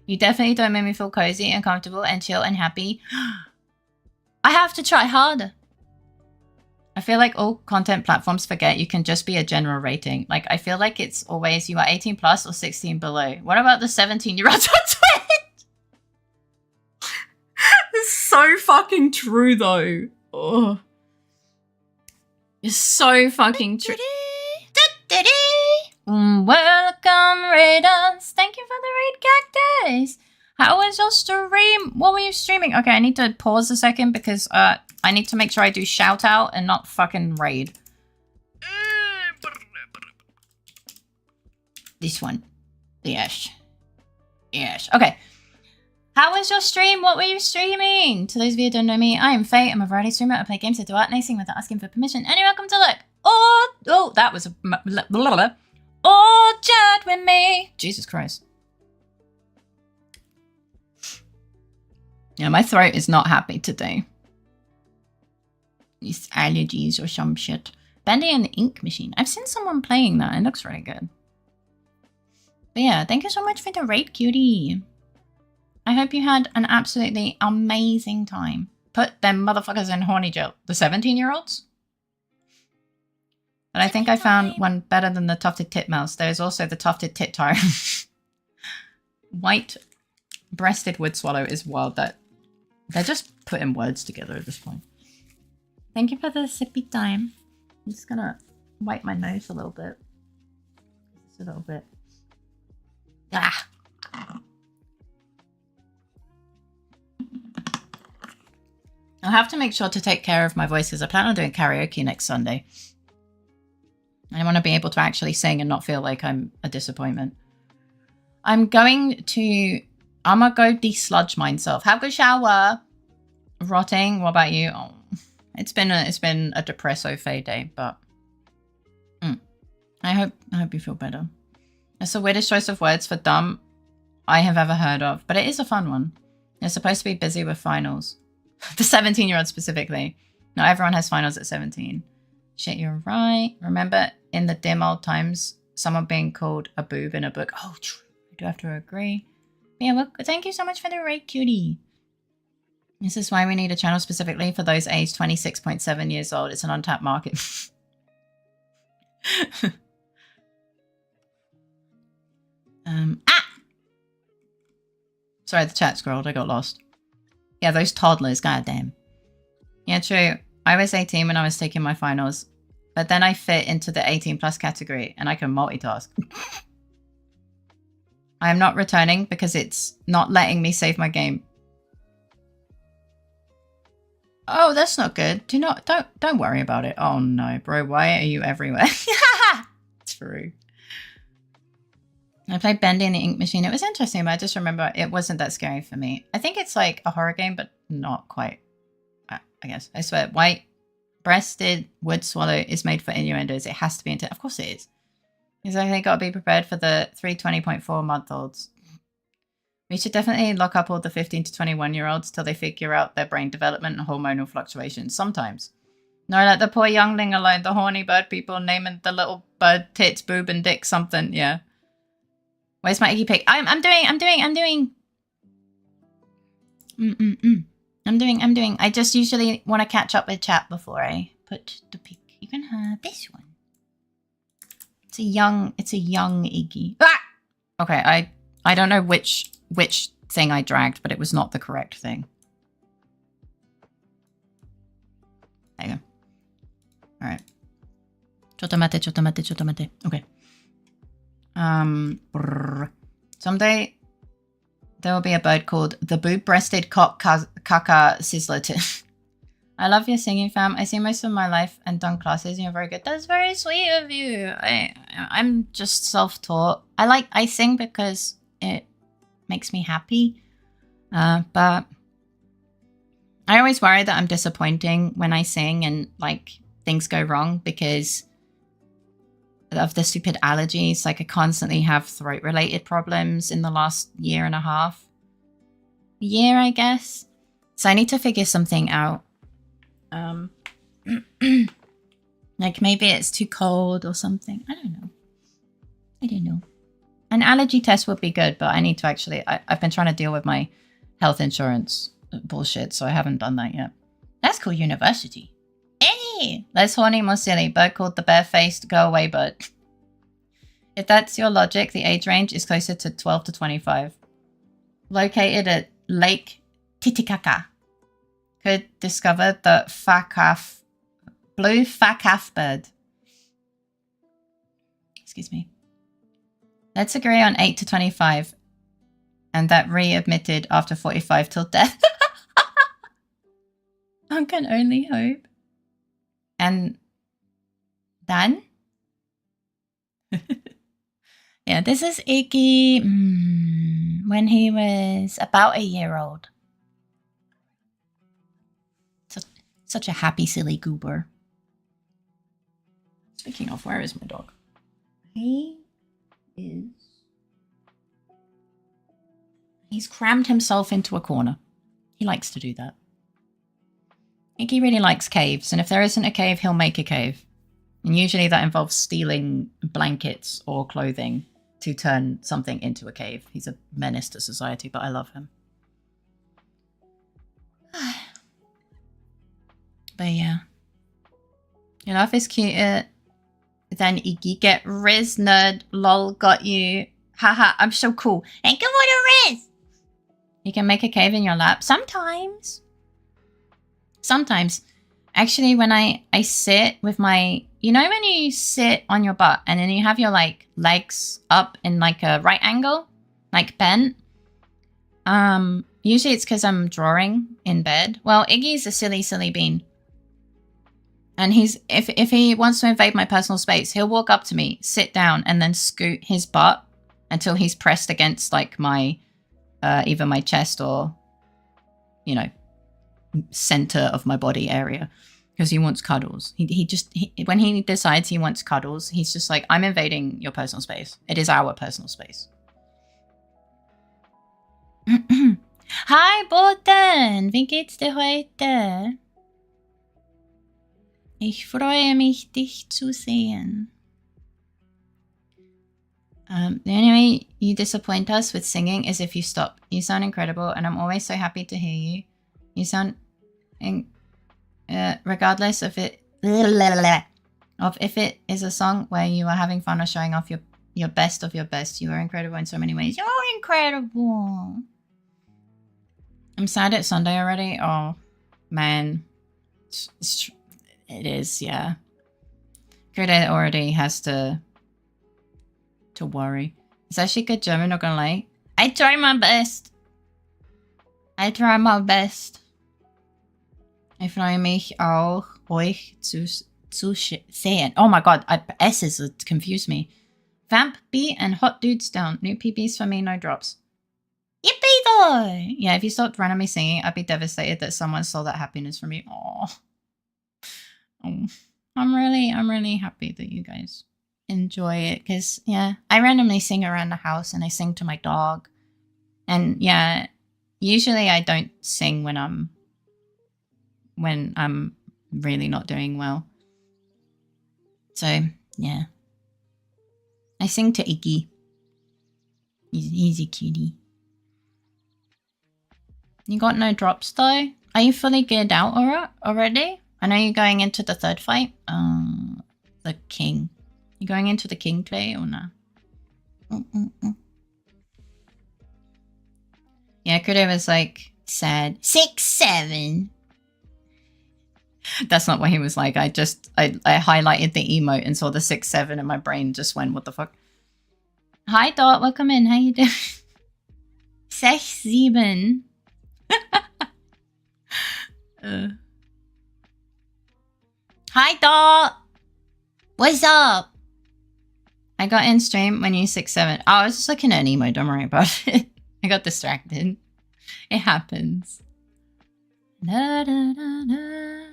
you definitely don't make me feel cozy and comfortable and chill and happy. I have to try harder. I feel like all content platforms forget you can just be a general rating. Like, I feel like it's always you are 18+ or 16 below. What about the 17-year-olds on Twitch? It's so fucking true, though. Oh, it's so fucking true. Welcome, Raiders. Thank you for the raid, Cactus. How was your stream? What were you streaming? Okay, I need to pause a second because I need to make sure I do shout out and not fucking raid. This one. Yes. Yes. Okay. How was your stream? What were you streaming? To those of you who don't know me, I am Faye. I'm a variety streamer. I play games, I do art, and I sing without asking for permission. And you're welcome to look. Oh, that was a... Oh, chat with me. Jesus Christ. Yeah, my throat is not happy today. These allergies or some shit. Bendy and the Ink Machine. I've seen someone playing that. It looks really good. But yeah, thank you so much for the raid, cutie. I hope you had an absolutely amazing time. Put them motherfuckers in horny jail. The 17-year-olds? But I think I found one better than the tufted titmouse. There's also the tufted tit tire. White-breasted wood swallow is wild. That they're just putting words together at this point. Thank you for the sippy time. I'm just gonna wipe my nose a little bit. Just a little bit. Ah. I'll have to make sure to take care of my voice because I plan on doing karaoke next Sunday. I want to be able to actually sing and not feel like I'm a disappointment. I'm gonna go de-sludge myself. Have a good shower. Rotting. What about you? Oh, it's been a depresso fade day, but I hope you feel better. It's the weirdest choice of words for dumb I have ever heard of, but it is a fun one. You're supposed to be busy with finals. The 17-year-old specifically. Not everyone has finals at 17. Shit, you're right. Remember in the dim old times, someone being called a boob in a book? Oh, true. I do have to agree. But yeah, well, thank you so much for the rate, cutie. This is why we need a channel specifically for those aged 26.7 years old. It's an untapped market. Sorry, the chat scrolled. I got lost. Yeah, those toddlers, goddamn. Yeah, true. I was 18 when I was taking my finals, but then I fit into the 18 plus category and I can multitask. I am not returning because it's not letting me save my game. Oh, that's not good. Don't worry about it. Oh no, bro, why are you everywhere? True. I played Bendy in the Ink Machine. It was interesting, but I just remember it wasn't that scary for me. I think it's like a horror game, but not quite. I guess. I swear, white-breasted wood swallow is made for innuendos. It has to be into. Of course it is. Because I think got to be prepared for the 320.4-month-olds. We should definitely lock up all the 15 to 21-year-olds till they figure out their brain development and hormonal fluctuations. Sometimes. No, let the poor youngling alone. The horny bird people naming the little bird tits, boob, and dick something. Yeah. Where's my Iggy pick? I'm doing. I'm doing. I just usually want to catch up with chat before I put the pick. You can have this one. It's a young Iggy. Ah! Okay, I don't know which thing I dragged, but it was not the correct thing. There you go. All right. Chotomate. Okay. Someday there will be a bird called the boob-breasted cock caca sizzler. I love your singing, fam. I sing most of my life and done classes, and you're very good. That's very sweet of you. I'm just self-taught. I sing because it makes me happy. But I always worry that I'm disappointing when I sing and like things go wrong because of the stupid allergies. Like I constantly have throat related problems in the last year and a half. Year, I guess. So I need to figure something out. Like maybe it's too cold or something. I don't know. An allergy test would be good, but I need to actually, I've been trying to deal with my health insurance bullshit, so I haven't done that yet. That's cool, university. Hey! Less horny, more silly. Bird called the bare-faced go away bird. If that's your logic, the age range is closer to 12 to 25. Located at Lake Titicaca. Could discover the blue fakaf bird. Excuse me. Let's agree on 8 to 25. And that readmitted after 45 till death. I can only hope. And Dan? Yeah, this is Iggy when he was about a year old. Such a happy, silly goober. Speaking of, where is my dog? He's crammed himself into a corner. He likes to do that. Iggy really likes caves, and if there isn't a cave, he'll make a cave. And usually that involves stealing blankets or clothing to turn something into a cave. He's a menace to society, but I love him. But yeah. Your life is cuter than Iggy. Get Riz, nerd. Lol, got you. Haha, I'm so cool. And come on, Riz! You can make a cave in your lap. Sometimes. Actually, when I sit with my... You know when you sit on your butt and then you have your like legs up in like a right angle? Like bent? Usually it's because I'm drawing in bed. Well, Iggy's a silly, silly bean. And if he wants to invade my personal space, he'll walk up to me, sit down, and then scoot his butt until he's pressed against like my... either my chest or, you know, center of my body area. because he wants cuddles. When he decides he wants cuddles, he's just like, I'm invading your personal space. It is our personal space. Hi, Boten! Wie geht's dir heute? Ich freue mich, dich zu sehen. The only way you disappoint us with singing is if you stop. You sound incredible, and I'm always so happy to hear you. You sound, regardless of if it is a song where you are having fun or showing off your best of your best. You are incredible in so many ways. You're incredible. I'm sad it's Sunday already. Oh, man. It is, yeah. Greta already has to worry. It's actually good German, not gonna lie. I try my best. I try my best. Ich freue mich auch, euch zu sehen. Oh my god, S's confuse me. Vamp B and hot dudes down. New PBs for me, no drops. Yippee though! Yeah, if you stopped randomly singing, I'd be devastated that someone stole that happiness from me. Oh, I'm really happy that you guys enjoy it, because yeah, I randomly sing around the house and I sing to my dog, and yeah, usually I don't sing when I'm really not doing well. So yeah, I sing to Iggy. He's a cutie. You got no drops though? Are you fully geared out already? I know you're going into the third fight. The king. You going into the king play or no? Yeah, Kudo was like sad. 6-7. That's not what he was like. I highlighted the emote and saw the 6-7 and my brain just went, what the fuck? Hi Dot, welcome in. How you doing? 6-7. Hi Dot. What's up? I got in stream when you 6-7. Oh, I was just looking at an emo, don't worry about it. I got distracted. It happens. Da, da, da, da.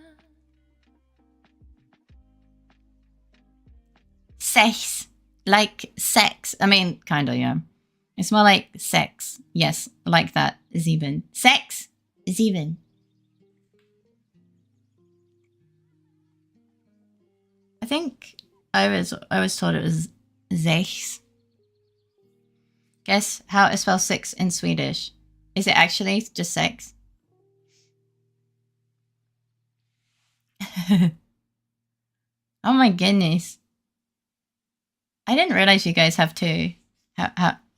Sex. Like sex. I mean, kinda, yeah. It's more like sex. Yes, like that. Sieben. Sex. Sieben. I think I was told it was sechs. Guess how it spells 6 in Swedish. Is it actually just sex? Oh my goodness. I didn't realize you guys have two.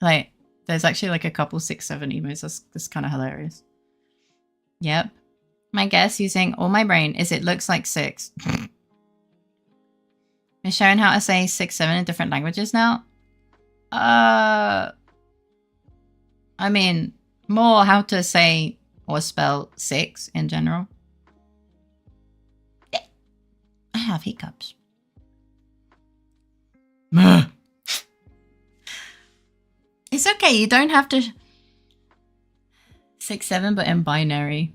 Like, there's actually like a couple 6-7 emos. That's kind of hilarious. Yep. My guess using all my brain is it looks like 6. I'm showing how to say 6-7 in different languages now. I mean, more how to say or spell 6 in general. I have hiccups. It's okay, you don't have to 6-7, but in binary.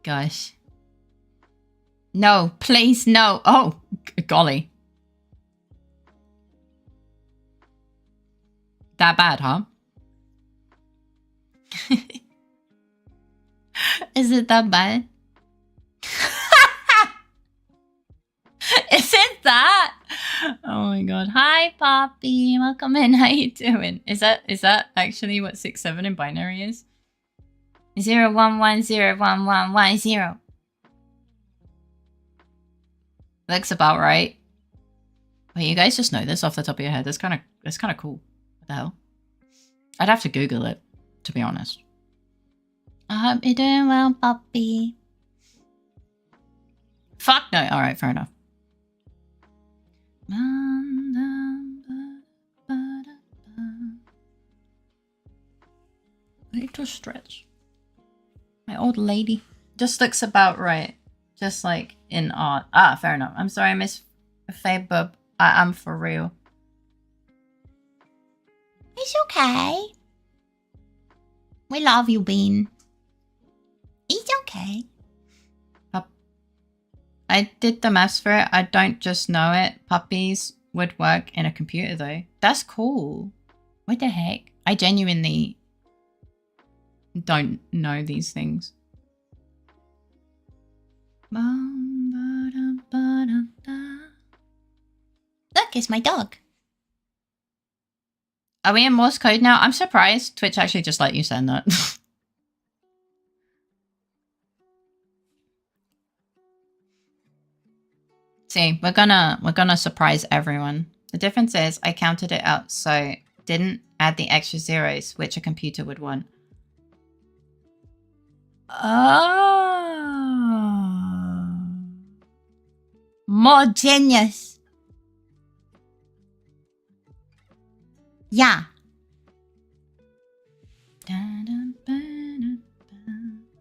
Gosh. No, please, no. Oh, golly. That bad, huh? Is it that bad? Is it that? Oh my god. Hi, Poppy. Welcome in. How you doing? Is that actually what 6-7 in binary is? 011011110. Looks about right. Wait, you guys just know this off the top of your head. That's kind of cool. What the hell? I'd have to Google it, to be honest. I hope you're doing well, Poppy. Fuck no. All right, fair enough. I need to stretch. My old lady just looks about right. Just like in art. Ah, fair enough. I'm sorry, Miss Faye Bub. I'm for real. It's okay. We love you, Bean. It's okay. I did the maths for it. I don't just know it. Puppies would work in a computer though. That's cool. What the heck? I genuinely don't know these things. Look, it's my dog. Are we in Morse code now? I'm surprised Twitch actually just let you send that. See, we're gonna surprise everyone. The difference is I counted it out, so didn't add the extra zeros, which a computer would want. Oh, more genius. Yeah.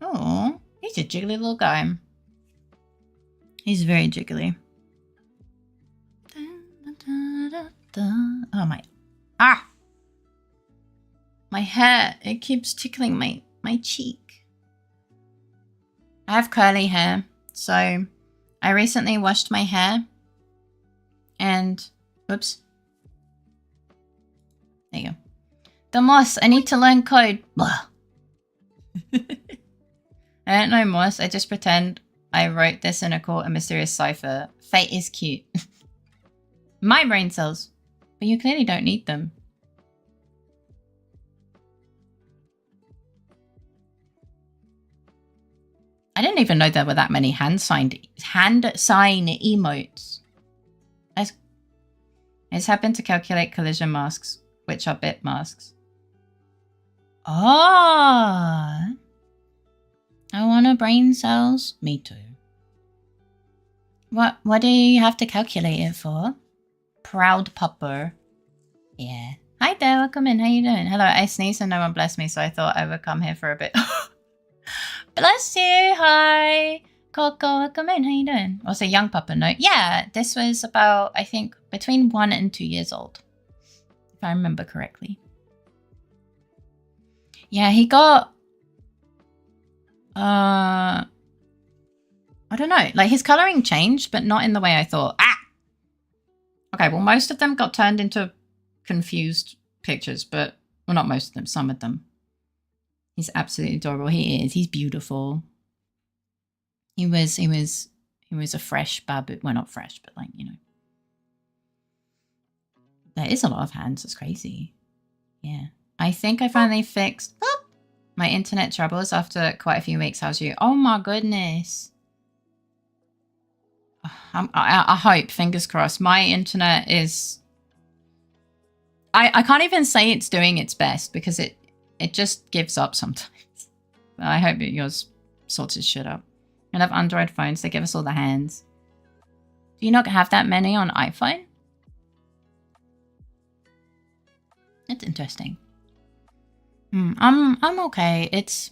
Oh, he's a jiggly little guy. He's very jiggly. Oh my. Ah! My hair, it keeps tickling my cheek. I have curly hair, so I recently washed my hair and, oops. There you go. The moss, I need to learn code. I don't know moss, I just pretend I wrote this in a mysterious cipher. Fate is cute. My brain cells. But you clearly don't need them. I didn't even know there were that many hand sign emotes. I just happened to calculate collision masks, which are bit masks. Oh, I want a brain cells. Me too. What do you have to calculate it for? Proud pupper. Yeah. Hi there, welcome in. How you doing? Hello, I sneezed and no one blessed me, so I thought I would come here for a bit. Bless you. Hi. Coco, welcome in. How you doing? Also, young pupper note. Yeah, this was about, I think, between 1 and 2 years old. If I remember correctly. Yeah, he got... I don't know. Like, his colouring changed, but not in the way I thought. Ah! Okay, well, most of them got turned into confused pictures, but... Well, not most of them. Some of them. He's absolutely adorable. He is. He's beautiful. He was a fresh baboon. Well, not fresh, but like, you know. There is a lot of hands. It's crazy. Yeah. I think I finally fixed my internet troubles after quite a few weeks. How's you? Oh my goodness. I hope, fingers crossed. My internet is... I can't even say it's doing its best because it just gives up sometimes. But I hope that yours sorts its shit out. I love Android phones. They give us all the hands. Do you not have that many on iPhone? That's interesting. I'm okay. It's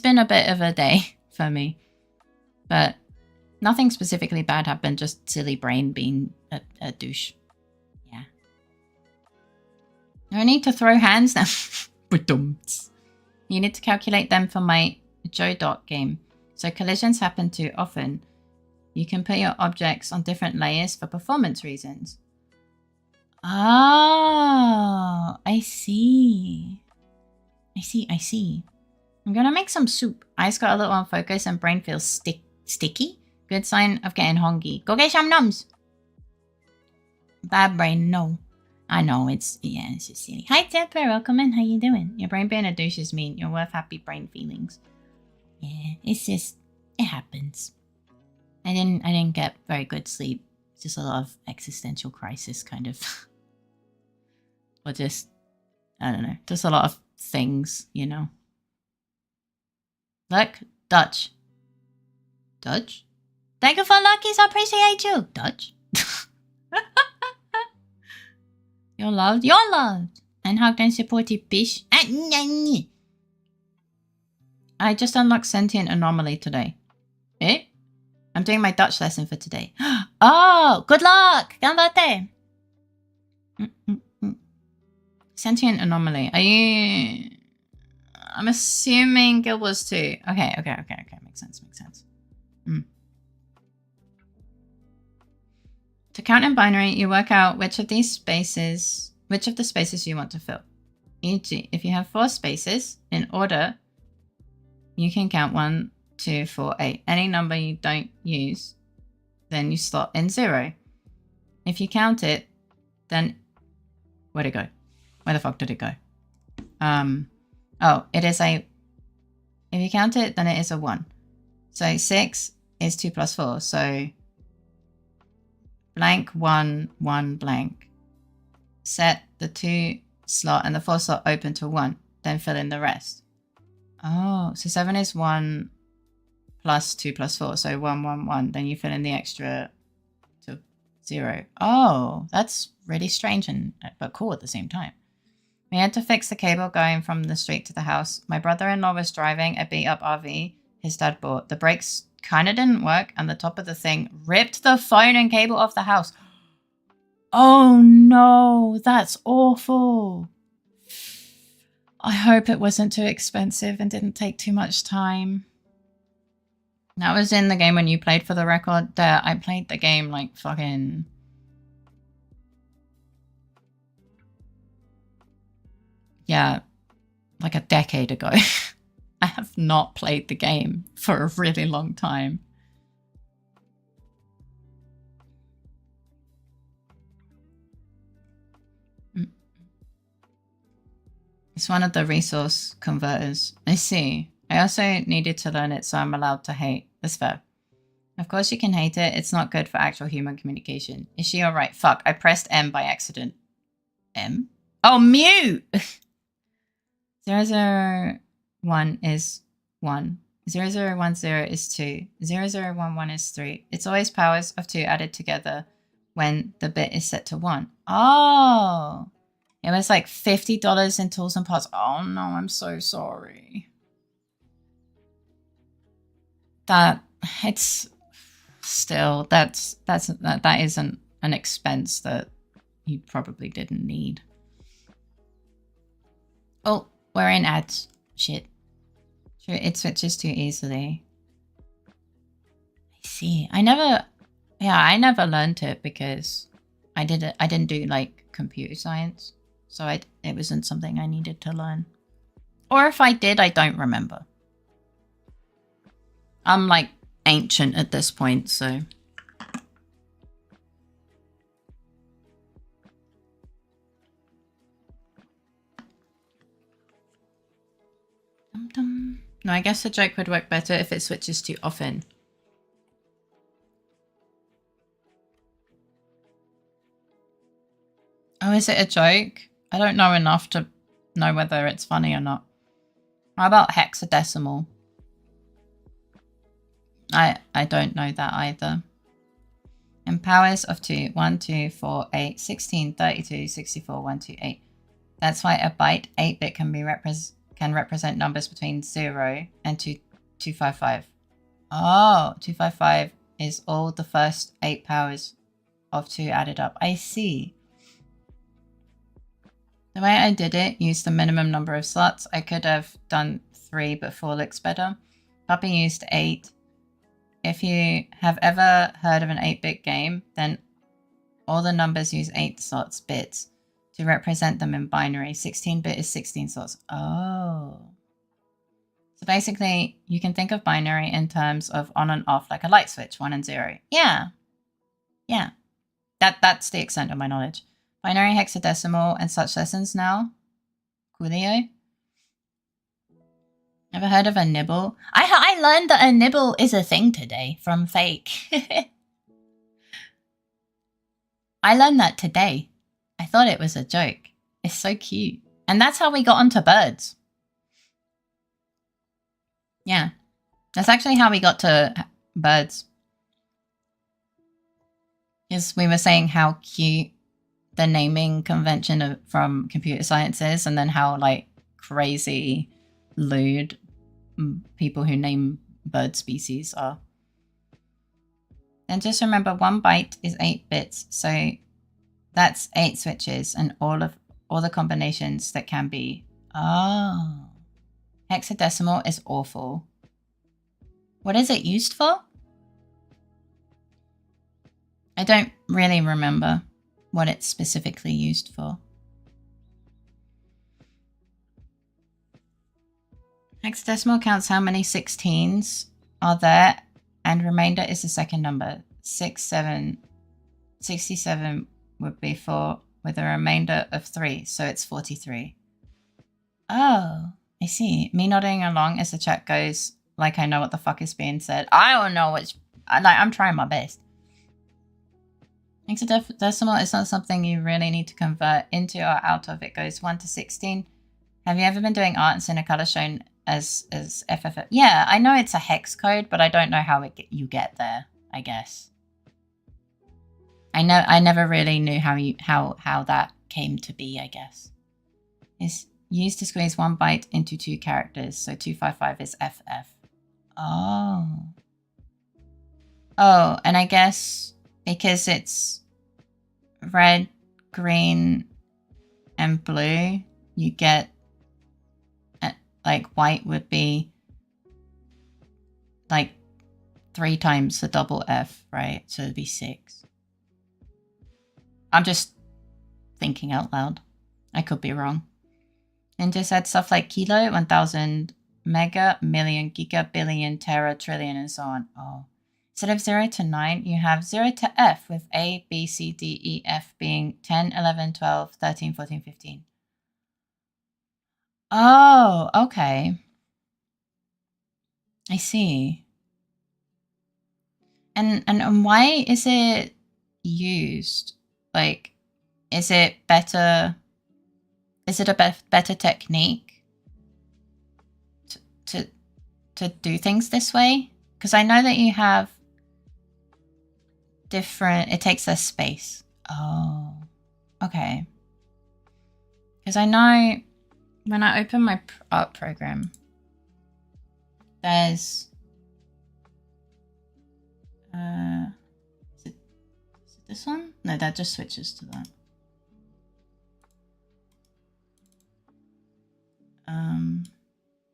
been a bit of a day for me, but nothing specifically bad happened. Just silly brain being a douche. Yeah. No need to throw hands now. You need to calculate them for my Joe Dot game. So collisions happen too often. You can put your objects on different layers for performance reasons. Oh, I see. I see. I'm gonna make some soup. Eyes got a little unfocused and brain feels sticky. Good sign of getting hungry. Go get some nums. Bad brain, no. I know, it's just silly. Hi, Tipper, welcome in. How you doing? Your brain being a douche is mean. You're worth happy brain feelings. Yeah, it happens. I didn't get very good sleep. It's just a lot of existential crisis, kind of. Or just, I don't know, just a lot of things, you know. Look, Dutch. Dutch? Thank you for luckies, I appreciate you. Dutch? You're loved. You're loved. And hugged and supported, bish. I just unlocked Sentient Anomaly today. Eh? I'm doing my Dutch lesson for today. Oh, good luck. Ganbate. Sentient anomaly. Are you... I'm assuming Gil was too. Okay. Makes sense. To count in binary, you work out which of the spaces you want to fill. E.g., if you have 4 spaces, in order, you can count 1, 2, 4, 8. Any number you don't use, then you slot in 0. If you count it, then... Where'd it go? Where the fuck did it go? Oh, it is a... If you count it, then it is a 1. So 6 is 2 plus 4. So blank, 1, 1, blank. Set the 2 slot and the 4 slot open to 1. Then fill in the rest. Oh, so 7 is 1 plus 2 plus 4. So 1, 1, 1. Then you fill in the extra to 0. Oh, that's really strange but cool at the same time. We had to fix the cable going from the street to the house. My brother-in-law was driving a beat-up RV his dad bought. The brakes kind of didn't work, and the top of the thing ripped the phone and cable off the house. Oh no, that's awful. I hope it wasn't too expensive and didn't take too much time. That was in the game when you played for the record. There, I played the game like fucking... Yeah, like a decade ago. I have not played the game for a really long time. It's one of the resource converters. I see. I also needed to learn it, so I'm allowed to hate. That's fair. Of course you can hate it. It's not good for actual human communication. Is she alright? Fuck, I pressed M by accident. M? Oh, mute! 001 is 1. 0010 is 2. 0011 is 3. It's always powers of 2 added together when the bit is set to 1. Oh! It was like $50 in tools and parts. Oh no, I'm so sorry. That isn't an expense that you probably didn't need. Oh, we're in ads. Shit. Sure, it switches too easily. I see. I never learned it because I didn't do like computer science. So it wasn't something I needed to learn. Or if I did, I don't remember. I'm like ancient at this point, so. No, I guess the joke would work better if it switches too often. Oh, is it a joke? I don't know enough to know whether it's funny or not. How about hexadecimal? I don't know that either. And powers of 2, 1, 2, 4, 8, 16, 32, 64, 128. That's why a byte 8-bit can represent numbers between 0 and 255. Oh, 255 is all the first 8 powers of 2 added up. I see. The way I did it used the minimum number of slots. I could have done 3, but 4 looks better. Puppy used 8. If you have ever heard of an 8-bit game, then all the numbers use 8 slots bits to represent them in binary. 16-bit is 16 slots. Oh. So basically, you can think of binary in terms of on and off, like a light switch, 1 and 0. Yeah. Yeah. That's the extent of my knowledge. Binary, hexadecimal, and such lessons now. Coolio. Ever heard of a nibble? I learned that a nibble is a thing today from Fake. I learned that today. I thought it was a joke. It's so cute. And that's how we got onto birds. Yeah. That's actually how we got to birds. Because we were saying how cute the naming convention from computer science is, and then how like crazy lewd people who name bird species are. And just remember, 1 byte is 8 bits, so that's 8 switches, and all of all the combinations that can be. Oh. Hexadecimal is awful. What is it used for? I don't really remember what it's specifically used for. Hexadecimal counts how many 16s are there, and remainder is the second number. 67 would be 4 with a remainder of 3, so it's 43. Oh, I see. Me nodding along as the chat goes, like I know what the fuck is being said. I don't know what's... I'm trying my best. Hexadecimal is not something you really need to convert into or out of. It goes 1 to 16. Have you ever been doing art and seen a color shown as FFF? Yeah, I know it's a hex code, but I don't know how you get there, I guess. I never really knew how that came to be, I guess. It's used to squeeze 1 byte into 2 characters, so 255 is FF. Oh. Oh, and I guess because it's red, green, and blue, you get like white would be like 3 times the double F, right? So it'd be 6. I'm just thinking out loud. I could be wrong. And just add stuff like kilo, 1000, mega, million, giga, billion, tera, trillion, and so on. Oh. Instead of 0 to 9, you have 0 to F, with A, B, C, D, E, F being 10, 11, 12, 13, 14, 15. Oh, okay. I see. And why is it used? Like, is it better? Is it a better technique to do things this way? Because I know that you have different. It takes less space. Oh, okay. Because I know when I open my art program, there's is it this one? No, that just switches to that.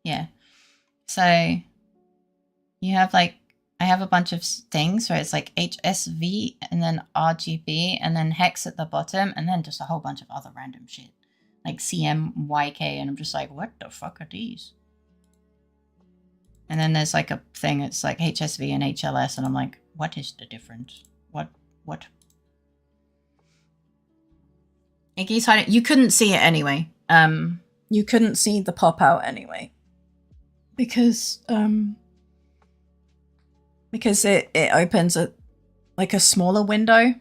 Yeah. So you have like, I have a bunch of things where it's like HSV and then RGB and then hex at the bottom and then just a whole bunch of other random shit like CMYK, and I'm just like, what the fuck are these? And then there's like a thing that's like HSV and HLS, and I'm like, what is the difference? What? Iggy's hiding. You couldn't see it anyway. You couldn't see the pop out anyway. Because it opens like a smaller window,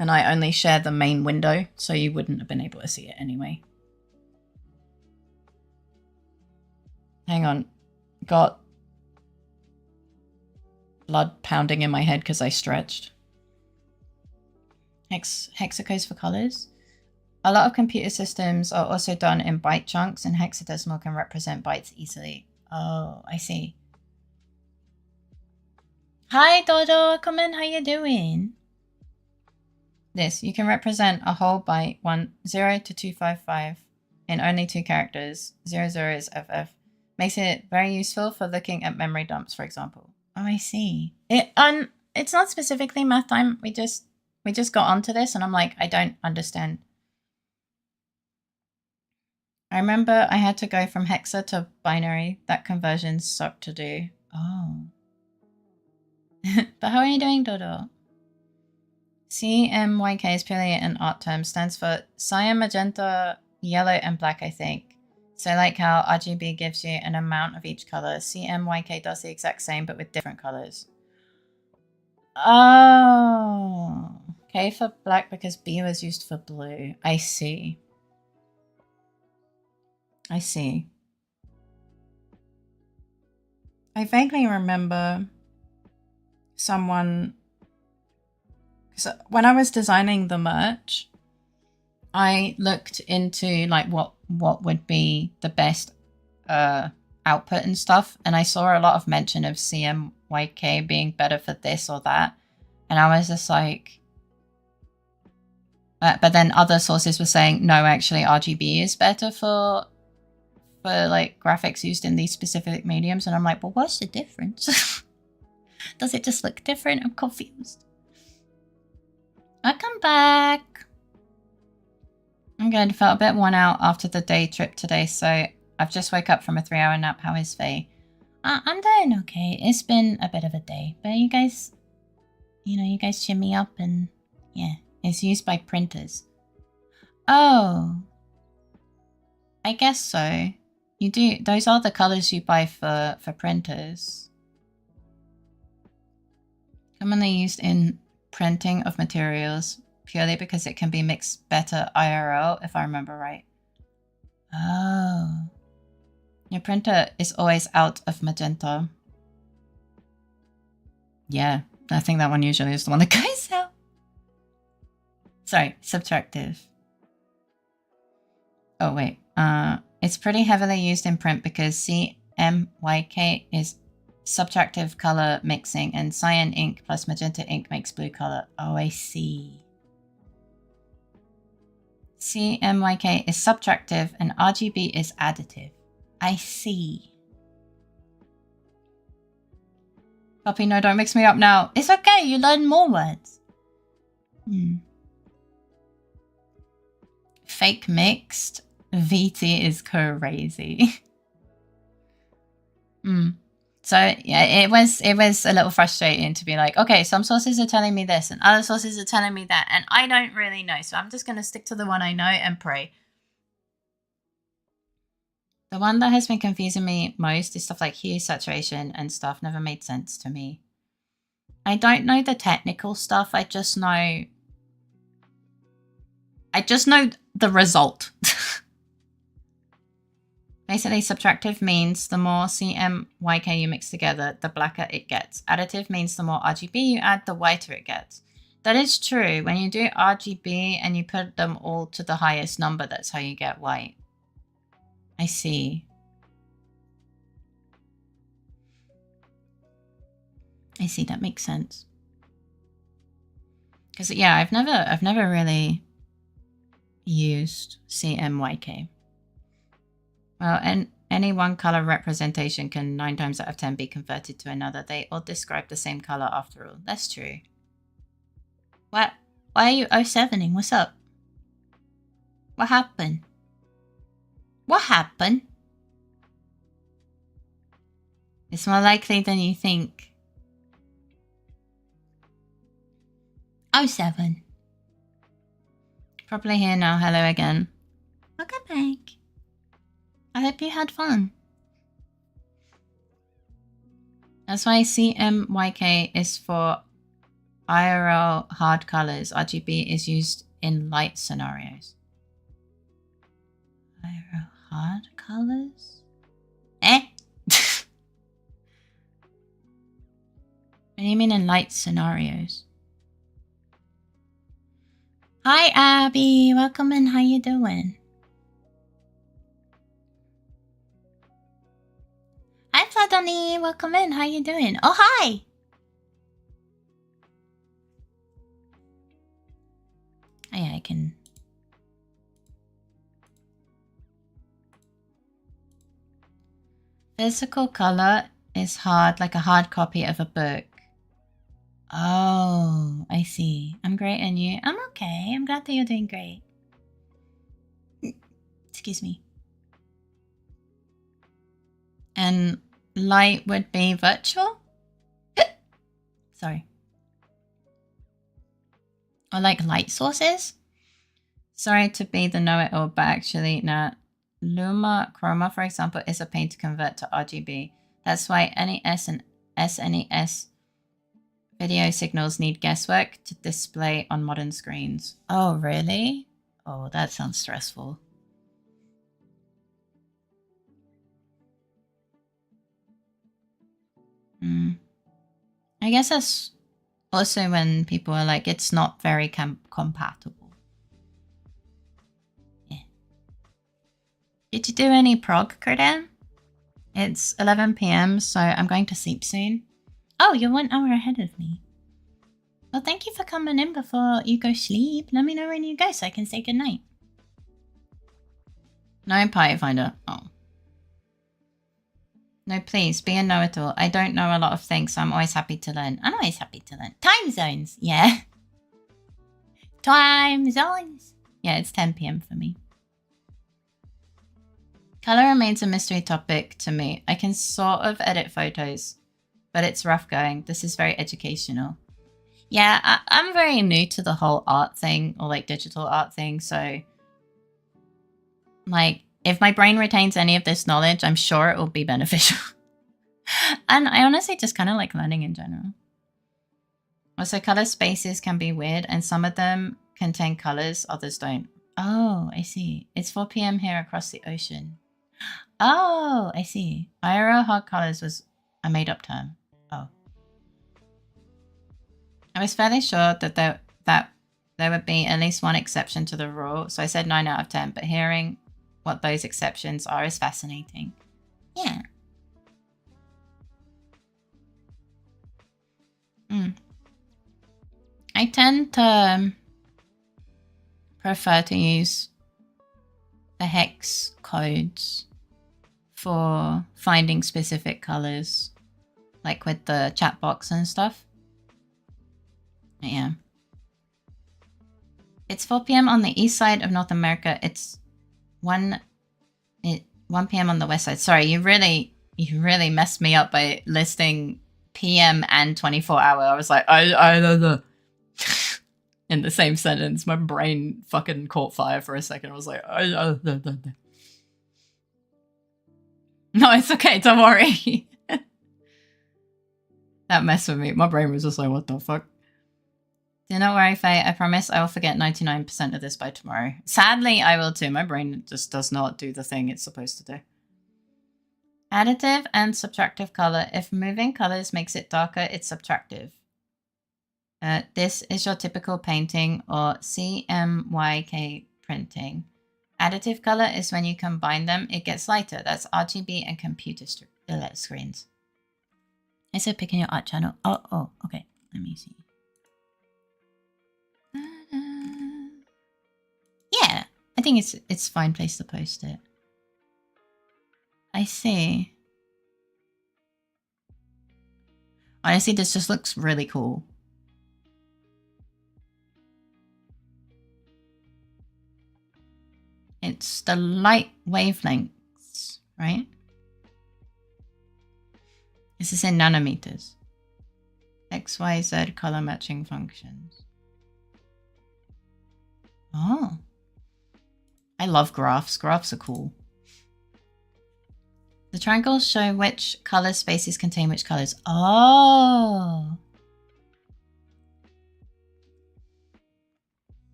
and I only share the main window, so you wouldn't have been able to see it anyway. Hang on. Got blood pounding in my head because I stretched. Hexacodes for colors. A lot of computer systems are also done in byte chunks, and hexadecimal can represent bytes easily. Oh, I see. Hi, Dodo. Come in. How you doing? This, you can represent a whole byte 0 to 255 in only 2 characters. 00 is FF. Makes it very useful for looking at memory dumps, for example. Oh, I see. It's not specifically math time. We just got onto this, and I'm like, I don't understand. I remember I had to go from hexa to binary. That conversion sucked to do. Oh. But how are you doing, Dodo? CMYK is purely an art term. Stands for cyan, magenta, yellow, and black, I think. So like how RGB gives you an amount of each color, CMYK does the exact same, but with different colors. Oh. K for black because B was used for blue. I see. I see. I vaguely remember someone... So when I was designing the merch, I looked into like what would be the best output and stuff, and I saw a lot of mention of CMYK being better for this or that, and I was just like, But then other sources were saying, no, actually RGB is better for like graphics used in these specific mediums. And I'm like, well, what's the difference? Does it just look different? I'm confused. Welcome back. I'm good. Felt a bit worn out after the day trip today, so I've just woke up from a 3-hour nap. How is Faye? I'm doing okay. It's been a bit of a day, but you guys, you guys cheer me up, and yeah, it's used by printers. Oh, I guess so. You do. Those are the colors you buy for printers. Commonly used in printing of materials purely because it can be mixed better IRL, if I remember right. Oh. Your printer is always out of magenta. Yeah, I think that one usually is the one that goes out. Sorry, subtractive. Oh, wait. It's pretty heavily used in print because CMYK is subtractive color mixing, and cyan ink plus magenta ink makes blue color. Oh, I see. CMYK is subtractive and RGB is additive. I see. Puppy, no, don't mix me up now. It's okay, you learn more words. Fake mixed. VT is crazy. So yeah, it was a little frustrating to be like, okay, some sources are telling me this and other sources are telling me that, and I don't really know. So I'm just going to stick to the one I know and pray. The one that has been confusing me most is stuff like hue, saturation, and stuff. Never made sense to me. I don't know the technical stuff. I just know the result. Basically, subtractive means the more CMYK you mix together, the blacker it gets. Additive means the more RGB you add, the whiter it gets. That is true. When you do RGB and you put them all to the highest number, that's how you get white. I see. I see, that makes sense. Because yeah, I've never really used CMYK. Well, and any one color representation can 9 times out of 10 be converted to another. They all describe the same color after all. That's true. What? Why are you 07ing? What's up? What happened? What happened? It's more likely than you think. 07. Probably here now. Hello again. Welcome back. I hope you had fun. That's why CMYK is for IRL hard colors. RGB is used in light scenarios. IRL hard colors? Eh? What do you mean in light scenarios? Hi Abby, welcome in. How you doing? Hi Fladoni, welcome in. How you doing? Oh hi. Oh yeah, I can. Physical color is hard, like a hard copy of a book. Oh, I see. I'm great, and you? I'm okay. I'm glad that you're doing great. Excuse me. And light would be virtual? Sorry. Or like light sources? Sorry to be the know-it-all, but actually, nah. Luma Chroma, for example, is a pain to convert to RGB. That's why NES and SNES video signals need guesswork to display on modern screens. Oh, really? Oh, that sounds stressful. I guess that's also when people are like, it's not very compatible. Yeah. Did you do any prog, Kurdan? It's 11 PM, so I'm going to sleep soon. Oh, you're 1 hour ahead of me. Well, thank you for coming in before you go sleep. Let me know when you go so I can say goodnight. No party finder. Oh. No, please, be a know-it-all. I don't know a lot of things, so I'm always happy to learn. I'm always happy to learn. Time zones. Yeah. Time zones. Yeah, it's 10 p.m. for me. Color remains a mystery topic to me. I can sort of edit photos, but it's rough going. This is very educational. Yeah, I'm very new to the whole art thing, or like digital art thing, so like if my brain retains any of this knowledge, I'm sure it will be beneficial. And I honestly just kind of like learning in general. Also, color spaces can be weird, and some of them contain colors, others don't. Oh, I see. It's 4 p.m. here across the ocean. Oh, I see. IRL hard colors was a made-up term. Oh. I was fairly sure that there would be at least one exception to the rule, so I said 9 out of 10, but hearing what those exceptions are is fascinating. Yeah. I tend to prefer to use the hex codes for finding specific colors, like with the chat box and stuff. Yeah. It's 4 p.m. on the east side of North America. It's 1 p.m. on the west side. Sorry, you really messed me up by listing PM and 24 hour. I was like, I don't know. In the same sentence, my brain fucking caught fire for a second. I was like, No, it's okay. Don't worry. That messed with me. My brain was just like, what the fuck? Do not worry, Faye. I promise I will forget 99% of this by tomorrow. Sadly, I will too. My brain just does not do the thing it's supposed to do. Additive and subtractive color. If moving colors makes it darker, it's subtractive. This is your typical painting or CMYK printing. Additive color is when you combine them, it gets lighter. That's RGB and computer screens. I said picking your art channel. Oh, okay. Let me see. Yeah, I think it's a fine place to post it. I see. Honestly, this just looks really cool. It's the light wavelengths, right? This is in nanometers. X, Y, Z color matching functions. Oh. I love graphs. Graphs are cool. The triangles show which color spaces contain which colors. Oh.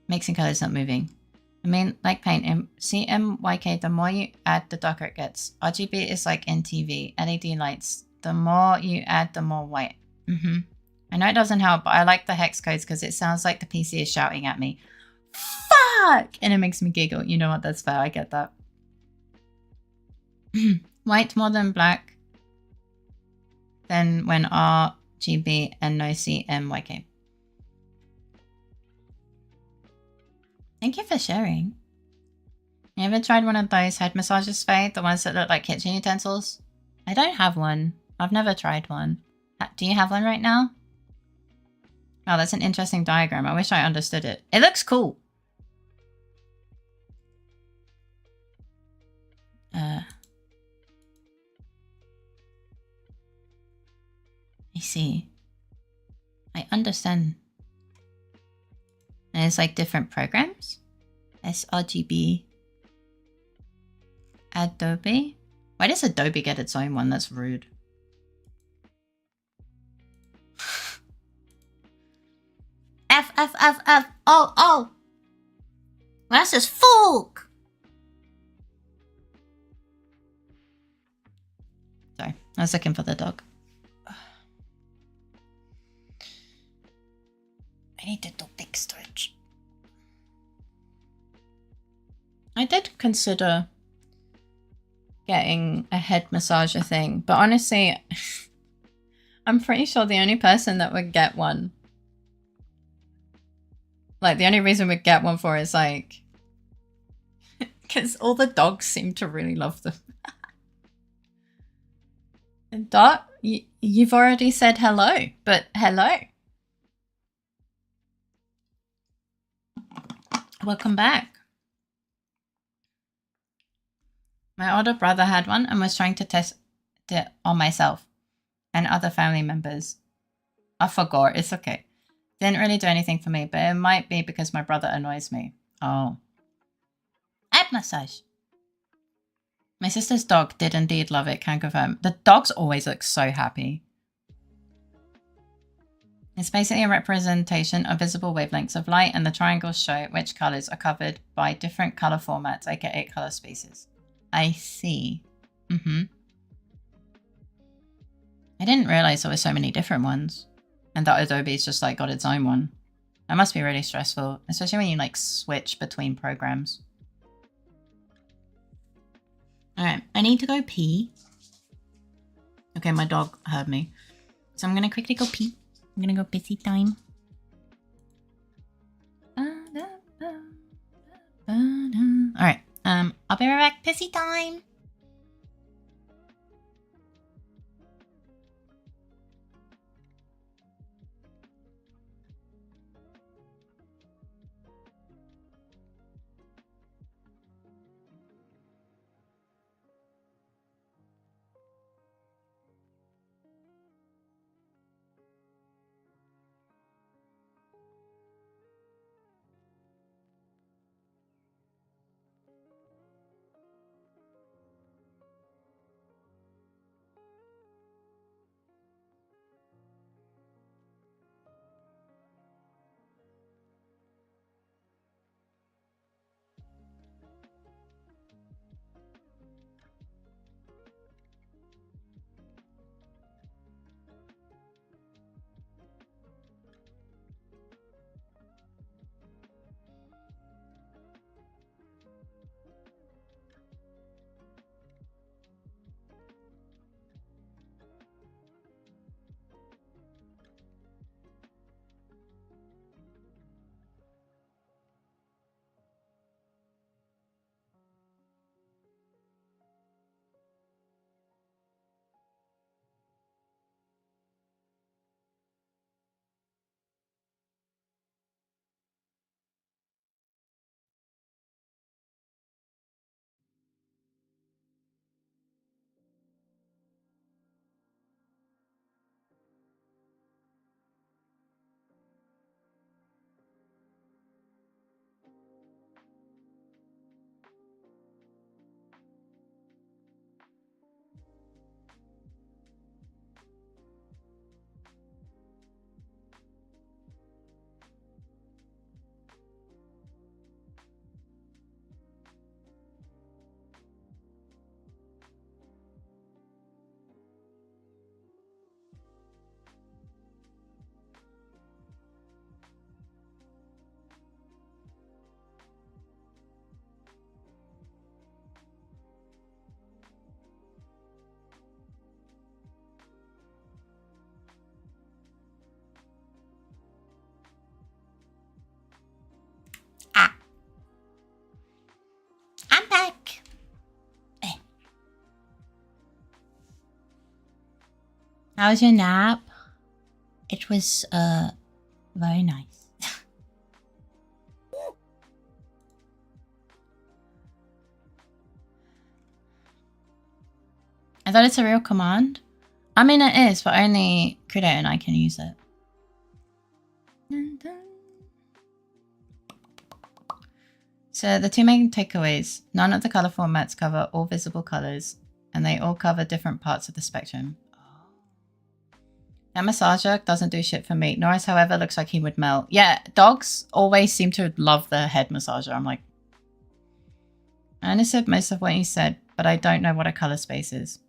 Mixing colors, not moving. I mean, like paint. In CMYK, the more you add, the darker it gets. RGB is like in TV, LED lights. The more you add, the more white. I know it doesn't help, but I like the hex codes because it sounds like the PC is shouting at me. Fuck! And it makes me giggle. You know what? That's fair. I get that. White more than black. Then when RGB and no CMYK. Thank you for sharing. You ever tried one of those head massages, Faye? The ones that look like kitchen utensils? I don't have one. I've never tried one. Do you have one right now? Oh, that's an interesting diagram. I wish I understood it. It looks cool. I see. I understand. And it's like different programs. sRGB. Adobe. Why does Adobe get its own one? That's rude. F. Oh. That's just folk. Sorry, I was looking for the dog. I need to do big stretch. I did consider getting a head massager thing, but honestly, I'm pretty sure the only person that would get one, like the only reason we'd get one for is like, because all the dogs seem to really love them. Dot, you've already said hello, but hello. Welcome back. My older brother had one and was trying to test it on myself and other family members. I forgot, it's okay. Didn't really do anything for me, but it might be because my brother annoys me. Oh. Ab massage. My sister's dog did indeed love it, can confirm. The dogs always look so happy. It's basically a representation of visible wavelengths of light, and the triangles show which colours are covered by different colour formats, aka colour spaces. I see. I didn't realise there were so many different ones. And that Adobe's just like got its own one. That must be really stressful, especially when you like switch between programs. Alright, I need to go pee. Okay, my dog heard me. So I'm gonna quickly go pee. I'm gonna go pissy time. Alright, I'll be right back. Pissy time! I'm back. How was your nap? It was very nice. I thought it's a real command. I mean it is, but only Creator and I can use it. So the two main takeaways: none of the color formats cover all visible colors, and they all cover different parts of the spectrum. That massager doesn't do shit for me. Norris, however, looks like he would melt. Yeah, dogs always seem to love the head massager. I'm like, I understood most of what you said, but I don't know what a color space is.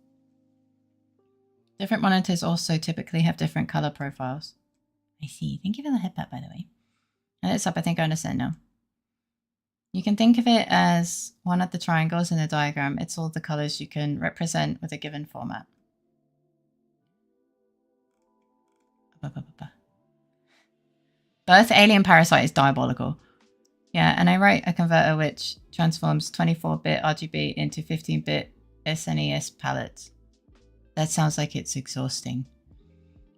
Different monitors also typically have different color profiles. I see. Thank you for the headbutt, by the way. And it's up. I think I understand now. You can think of it as one of the triangles in a diagram. It's all the colors you can represent with a given format. Birth Alien Parasite is diabolical. Yeah, and I write a converter which transforms 24-bit RGB into 15-bit SNES palettes. That sounds like it's exhausting.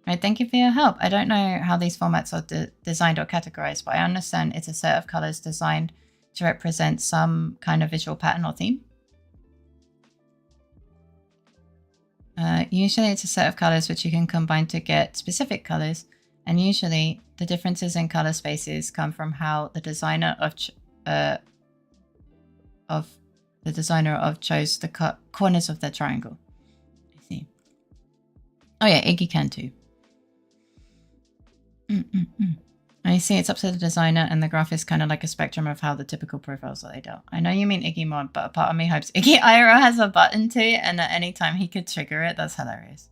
Right, thank you for your help. I don't know how these formats are designed or categorized, but I understand it's a set of colors designed to represent some kind of visual pattern or theme. Usually it's a set of colors which you can combine to get specific colors, and usually the differences in color spaces come from how the designer chose the corners of the triangle. I see. Oh yeah, Iggy can too. I see, it's up to the designer, and the graph is kind of like a spectrum of how the typical profiles are laid out. I know you mean Iggy mod, but a part of me hopes Iggy IRO has a button too, and at any time he could trigger it. That's hilarious.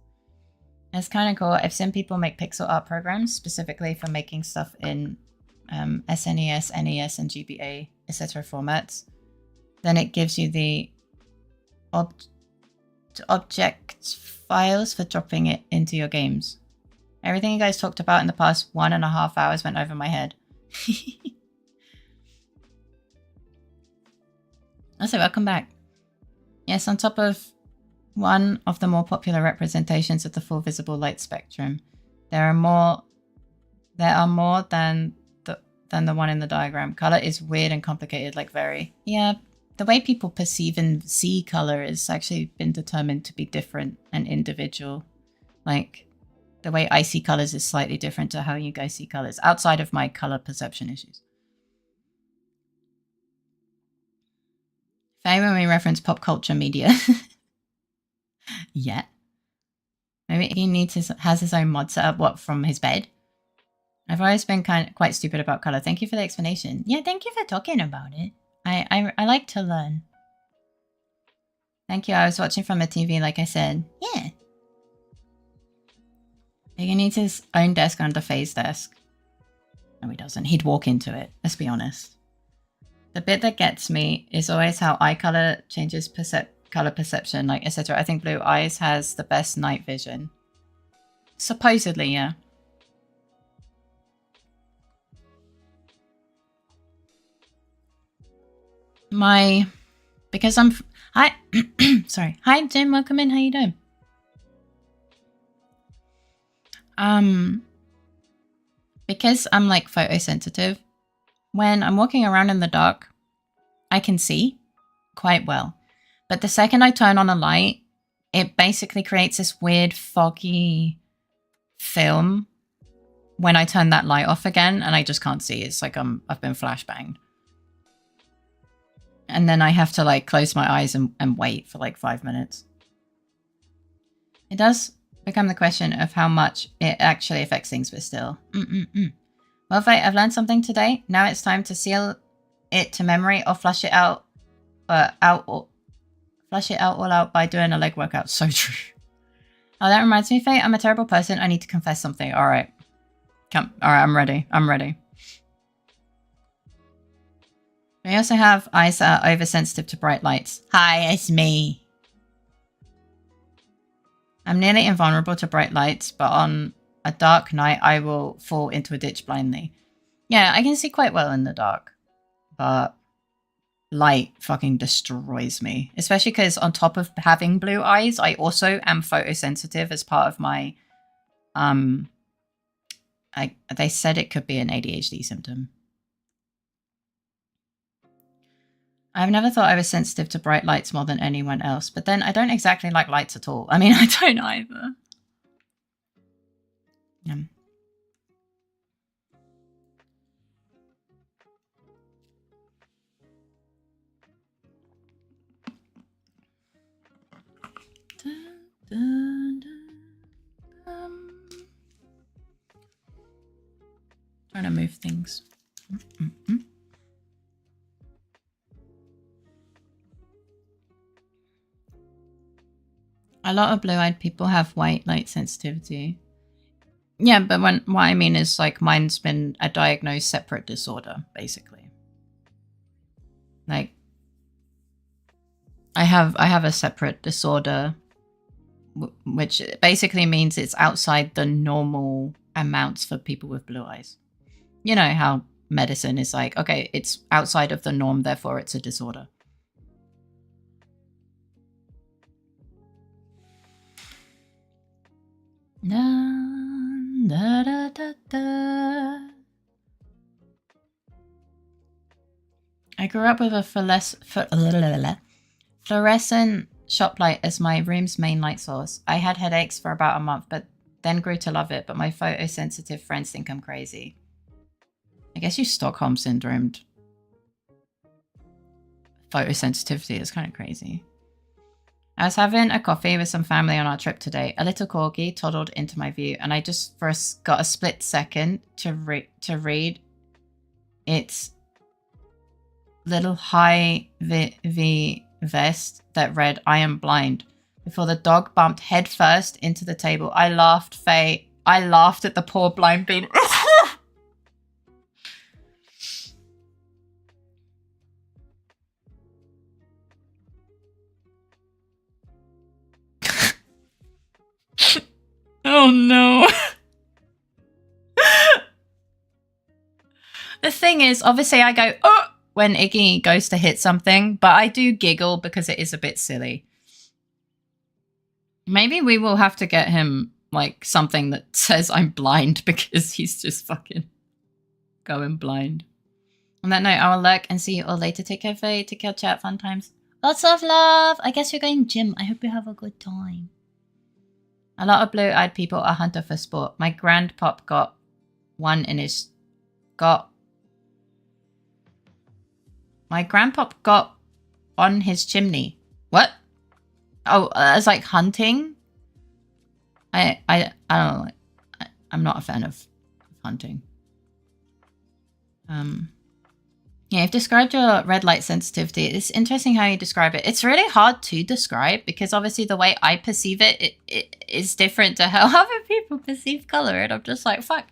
It's kind of cool. I've seen people make pixel art programs specifically for making stuff in SNES, NES, and GBA, etc. formats. Then it gives you the object files for dropping it into your games. Everything you guys talked about in the past 1.5 hours went over my head. Also, welcome back. Yes, on top of one of the more popular representations of the full visible light spectrum, there are more than the one in the diagram. Color is weird and complicated, like very. Yeah, the way people perceive and see color has actually been determined to be different and individual. Like, the way I see colors is slightly different to how you guys see colors, outside of my color perception issues. Faye, when we reference pop culture media. Yeah. Maybe he has his own mod set up, from his bed? I've always been quite stupid about color. Thank you for the explanation. Yeah, thank you for talking about it. I like to learn. Thank you. I was watching from a TV, like I said. Yeah. He needs his own desk under Faye's desk. No, he doesn't. He'd walk into it. Let's be honest. The bit that gets me is always how eye color changes color perception, like etc. I think Blue Eyes has the best night vision. Supposedly, yeah. Hi, sorry. Hi, Jim. Welcome in. How you doing? Because I'm like photosensitive, when I'm walking around in the dark, I can see quite well. But the second I turn on a light, it basically creates this weird foggy film when I turn that light off again, and I just can't see. It's like I've been flashbanged. And then I have to like close my eyes and wait for like 5 minutes. It does become the question of how much it actually affects things, but still. Well, Faye, I've learned something today. Now it's time to seal it to memory or flush it out, flush it out all out by doing a leg workout. So true. Oh, that reminds me, Faye, I'm a terrible person. I need to confess something. All right. All right, I'm ready. I'm ready. We also have eyes that are oversensitive to bright lights. Hi, it's me. I'm nearly invulnerable to bright lights, but on a dark night, I will fall into a ditch blindly. Yeah, I can see quite well in the dark, but light fucking destroys me. Especially because on top of having blue eyes, I also am photosensitive as part of my, they said it could be an ADHD symptom. I've never thought I was sensitive to bright lights more than anyone else, but then I don't exactly like lights at all. I mean, I don't either. Trying to move things. A lot of blue-eyed people have white light sensitivity. Yeah, but what I mean is like mine's been a diagnosed separate disorder, basically. Like I have a separate disorder, which basically means it's outside the normal amounts for people with blue eyes. You know how medicine is like, okay, it's outside of the norm, therefore it's a disorder. Da, da, da, da, da. I grew up with a fluorescent shop light as my room's main light source. I had headaches for about a month, but then grew to love it. But my photosensitive friends think I'm crazy. I guess you Stockholm syndromed. Photosensitivity is kind of crazy. I was having a coffee with some family on our trip today. A little corgi toddled into my view, and I just first got a split second to read its little high V vest that read, "I am blind," before the dog bumped headfirst into the table. I laughed, Faye. I laughed at the poor blind bean. Oh no. The thing is, obviously I go, oh, when Iggy goes to hit something, but I do giggle because it is a bit silly. Maybe we will have to get him like something that says I'm blind because he's just fucking going blind. On that note, I will lurk and see you all later. Take care, Faye. Take care, chat. Fun times. Lots of love. I guess you're going gym. I hope you have a good time. A lot of blue-eyed people are hunter for sport. My grandpop got one in his... My grandpop got on his chimney. What? Oh, it's like hunting? I don't know. I'm not a fan of hunting. Yeah, you've described your red light sensitivity. It's interesting how you describe it. It's really hard to describe because obviously the way I perceive it is different to how other people perceive color. And I'm just like, fuck.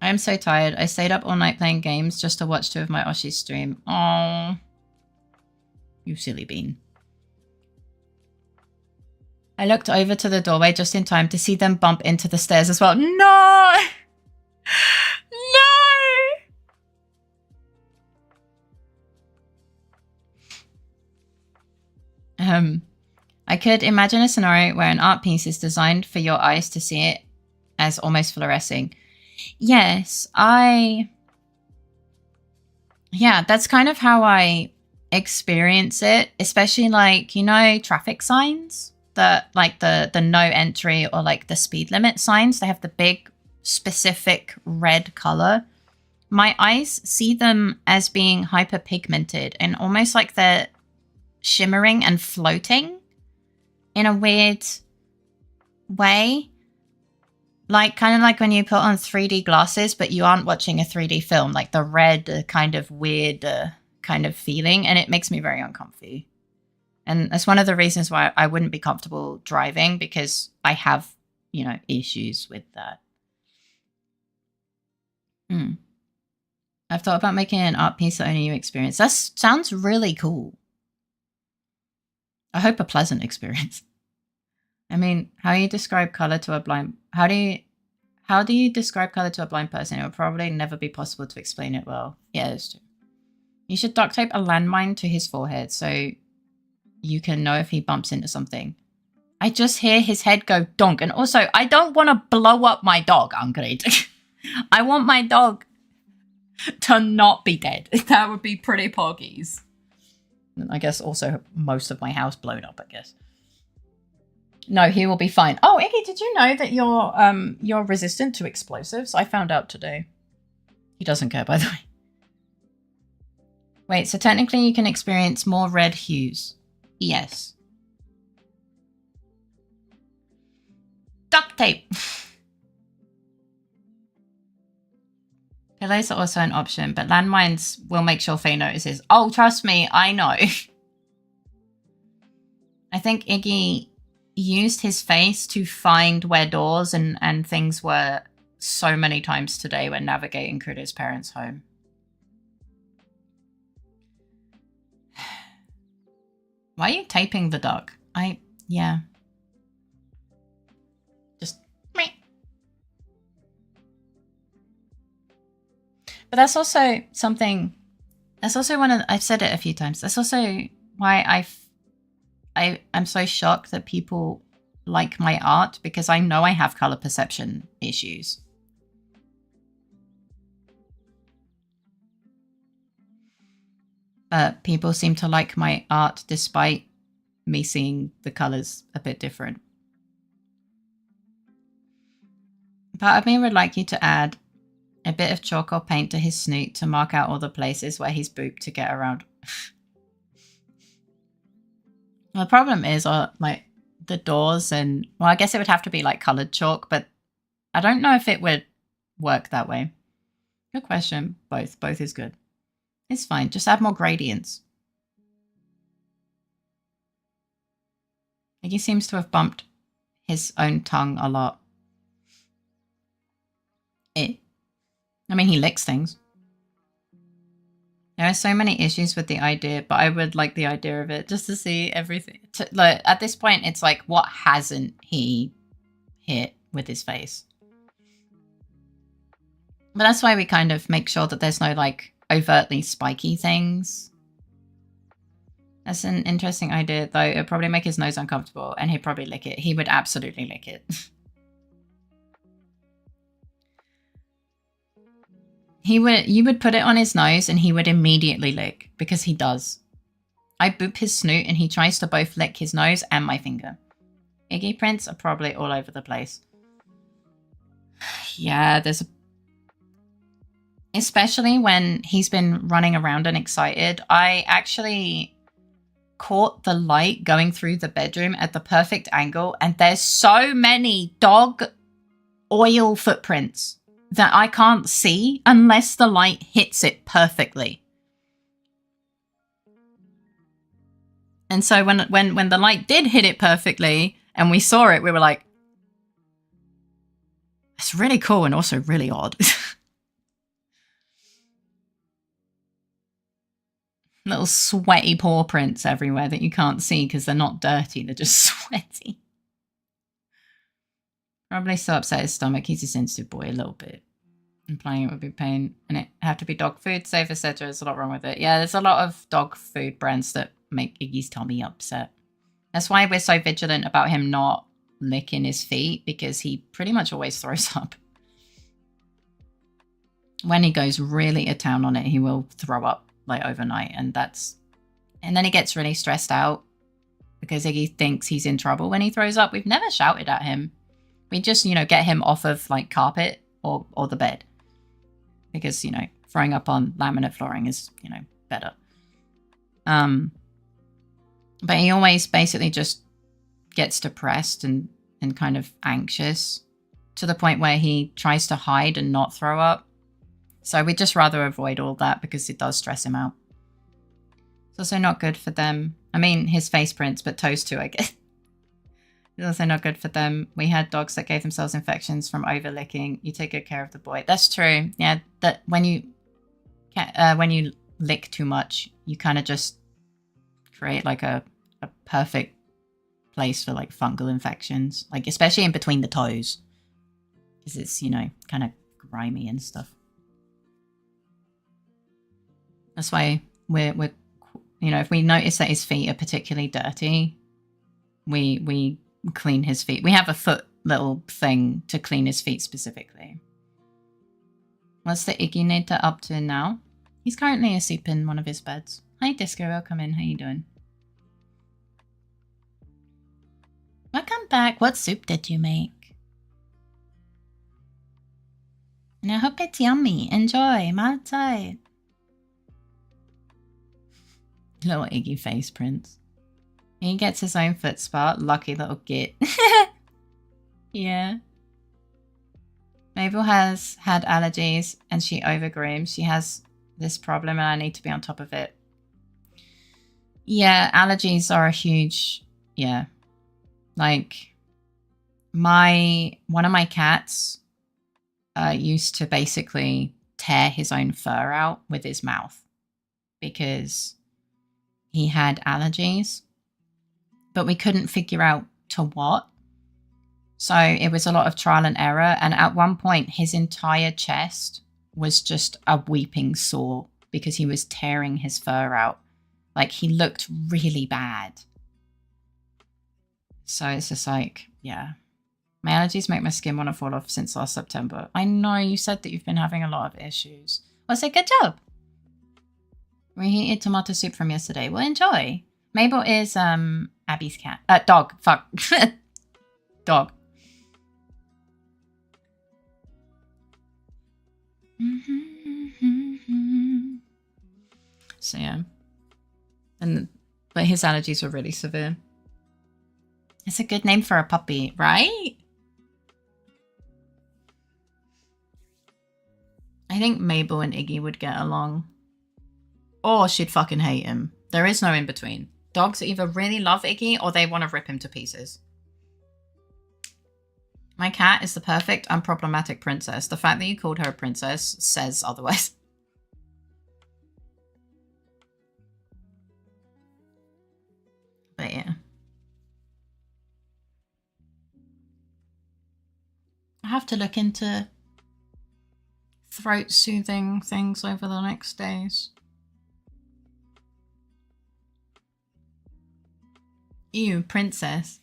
I am so tired. I stayed up all night playing games just to watch 2 of my Oshi's stream. Oh, you silly bean. I looked over to the doorway just in time to see them bump into the stairs as well. No! No! I could imagine a scenario where an art piece is designed for your eyes to see it as almost fluorescing. Yes, yeah, that's kind of how I experience it, especially like, you know, traffic signs, like the no entry or like the speed limit signs. They have the big specific red color. My eyes see them as being hyperpigmented and almost like they're shimmering and floating in a weird way. Like, kind of like when you put on 3D glasses, but you aren't watching a 3D film, like the red kind of weird kind of feeling, and it makes me very uncomfy. And that's one of the reasons why I wouldn't be comfortable driving, because I have, you know, issues with that. I've thought about making an art piece that only you experience. That sounds really cool. I hope a pleasant experience. I mean, how you describe color to a blind... How do you describe color to a blind person? It will probably never be possible to explain it well. Yeah, that's true. You should duct tape a landmine to his forehead so you can know if he bumps into something. I just hear his head go donk. And also, I don't want to blow up my dog, Ungreed. I want my dog to not be dead. That would be pretty poggies. And I guess also most of my house blown up, I guess. No, he will be fine. Oh, Iggy, did you know that you're resistant to explosives? I found out today. He doesn't care, by the way. Wait, so technically you can experience more red hues. Yes. Duct tape. Pillows are also an option, but landmines will make sure Faye notices. Oh, trust me, I know. I think Iggy used his face to find where doors and things were so many times today when navigating Crudo's parents' home. Why are you taping the dog? Yeah. Just But that's also something, that's also one of, I've said it a few times, that's also why I'm so shocked that people like my art, because I know I have color perception issues. But people seem to like my art despite me seeing the colors a bit different. Part of me would like you to add a bit of chalk or paint to his snoot to mark out all the places where he's booped to get around. Well, the problem is, like, the doors and... Well, I guess it would have to be, like, coloured chalk, but I don't know if it would work that way. Good question. Both. Both is good. It's fine. Just add more gradients. Like, he seems to have bumped his own tongue a lot. I mean, he licks things. There are so many issues with the idea, but I would like the idea of it just to see everything. Like, at this point, it's like, what hasn't he hit with his face? But that's why we kind of make sure that there's no, like, overtly spiky things. That's an interesting idea, though. It'd probably make his nose uncomfortable, and he'd probably lick it. He would absolutely lick it. You would put it on his nose and he would immediately lick, because he does. I boop his snoot and he tries to both lick his nose and my finger. Iggy prints are probably all over the place. Yeah, there's a... Especially when he's been running around and excited. I actually caught the light going through the bedroom at the perfect angle, and there's so many dog oil footprints that I can't see unless the light hits it perfectly. And so when the light did hit it perfectly and we saw it, we were like, it's really cool and also really odd. Little sweaty paw prints everywhere that you can't see because they're not dirty, they're just sweaty. Probably so upset his stomach. He's a sensitive boy a little bit. Implying it would be pain. And it had to be dog food. Safe, etc. There's a lot wrong with it. Yeah, there's a lot of dog food brands that make Iggy's tummy upset. That's why we're so vigilant about him not licking his feet, because he pretty much always throws up. When he goes really to town on it, he will throw up like overnight. And then he gets really stressed out because Iggy thinks he's in trouble when he throws up. We've never shouted at him. We just, get him off of, like, carpet or the bed. Because, throwing up on laminate flooring is, better. But he always basically just gets depressed and kind of anxious to the point where he tries to hide and not throw up. So we'd just rather avoid all that because it does stress him out. It's also not good for them. I mean, his face prints, but toes too, I guess. It's also not good for them. We had dogs that gave themselves infections from over licking. You take good care of the boy. That's true. Yeah, that when you lick too much, you kind of just create like a perfect place for like fungal infections, like especially in between the toes, because it's kind of grimy and stuff. That's why we're if we notice that his feet are particularly dirty, we clean his feet. We have a foot little thing to clean his feet specifically. What's the Iggy up to now? He's currently asleep in one of his beds. Hi Disco, welcome in. How you doing? Welcome back. What soup did you make? And I hope it's yummy. Enjoy. Mahlzeit. Little Iggy face prints. He gets his own foot spot. Lucky little git. Yeah. Mabel has had allergies and she overgrooms. She has this problem and I need to be on top of it. Yeah, allergies are a huge... Yeah. Like, one of my cats used to basically tear his own fur out with his mouth because he had allergies. But we couldn't figure out to what. So it was a lot of trial and error. And at one point, his entire chest was just a weeping sore because he was tearing his fur out. Like, he looked really bad. So it's just like, yeah. My allergies make my skin want to fall off since last September. I know, you said that you've been having a lot of issues. Well, say good job. Reheated tomato soup from yesterday. Well, enjoy. Mabel is Abby's cat. Dog. Fuck. Dog. So yeah. But his allergies were really severe. It's a good name for a puppy, right? I think Mabel and Iggy would get along. Or she'd fucking hate him. There is no in between. Dogs either really love Iggy or they want to rip him to pieces. My cat is the perfect, unproblematic princess. The fact that you called her a princess says otherwise. But yeah. I have to look into throat soothing things over the next days. Ew, princess.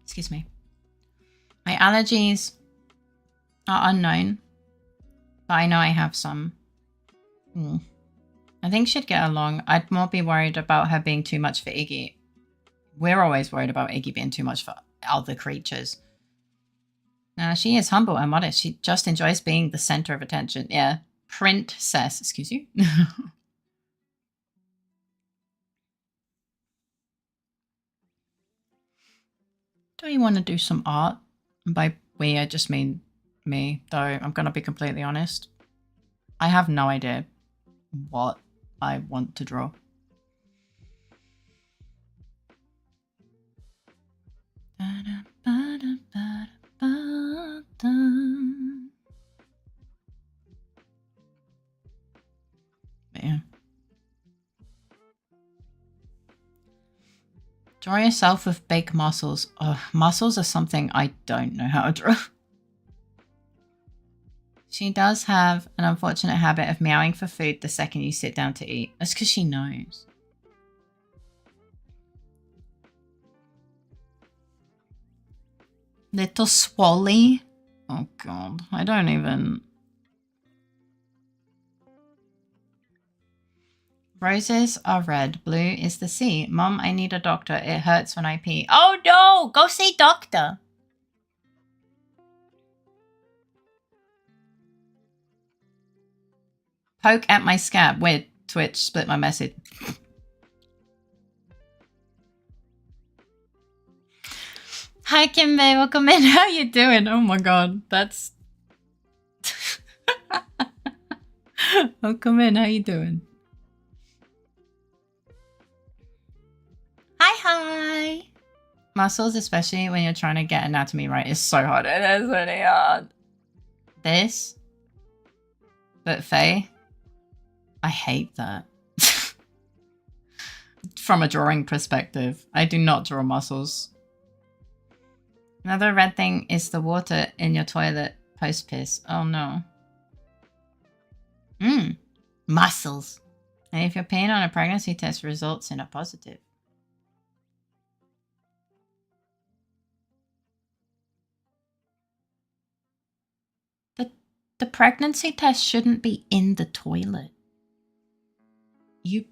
Excuse me. My allergies are unknown, but I know I have some. I think she'd get along. I'd more be worried about her being too much for Iggy. We're always worried about Iggy being too much for other creatures. She is humble and modest. She just enjoys being the center of attention. Yeah. Princess. Excuse you? Do you want to do some art? And by we, I just mean me, though I'm going to be completely honest. I have no idea what I want to draw. But yeah. Draw yourself with big muscles. Oh, muscles are something I don't know how to draw. She does have an unfortunate habit of meowing for food the second you sit down to eat. That's because she knows. Little Swally. Oh god, I don't even... Roses are red, blue is the sea. Mom, I need a doctor. It hurts when I pee. Oh no! Go see doctor! Poke at my scab. Weird. Twitch split my message. Hi Kimbe, welcome in. How you doing? Oh my god, that's... Welcome in, how you doing? Hi! Muscles, especially when you're trying to get anatomy right, is so hard. It is really hard. This? But Faye? I hate that. From a drawing perspective, I do not draw muscles. Another red thing is the water in your toilet post-piss. Oh no. Muscles. And if you're peeing on a pregnancy test, results in a positive. The pregnancy test shouldn't be in the toilet. You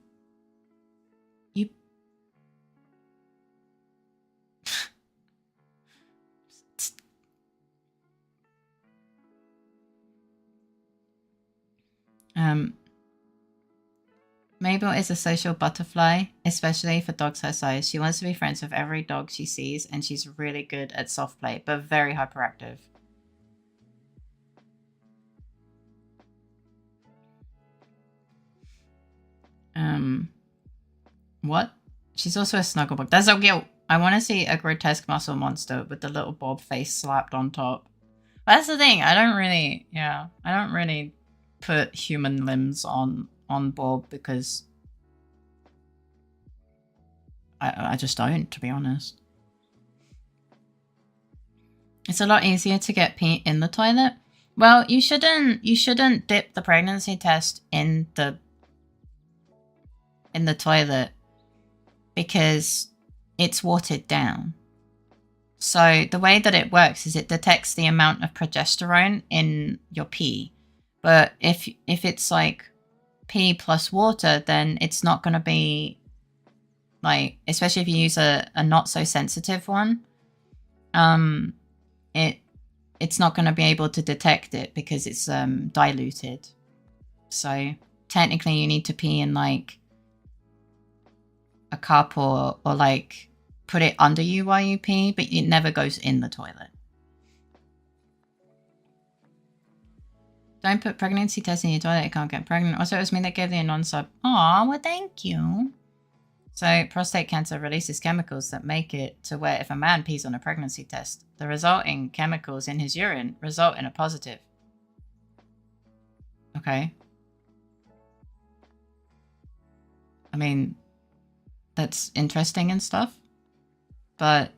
Mabel is a social butterfly, especially for dogs her size. She wants to be friends with every dog she sees, and she's really good at soft play, but very hyperactive. What? She's also a snugglebug. That's so cute. I want to see a grotesque muscle monster with the little bob face slapped on top. But that's the thing. I don't really put human limbs on Bob because I just don't, to be honest. It's a lot easier to get pee in the toilet. Well, you shouldn't dip the pregnancy test in the toilet because it's watered down. So the way that it works is it detects the amount of progesterone in your pee. But if it's like pee plus water, then it's not going to be like, especially if you use a not so sensitive one, it's not going to be able to detect it because it's diluted. So technically you need to pee in like a cup or like put it under you while you pee, but it never goes in the toilet. Don't put pregnancy tests in your toilet, you can't get pregnant. Also, it was me that gave the non-sub. Aw, well, thank you. So, prostate cancer releases chemicals that make it to where if a man pees on a pregnancy test, the resulting chemicals in his urine result in a positive. Okay. I mean, that's interesting and stuff, but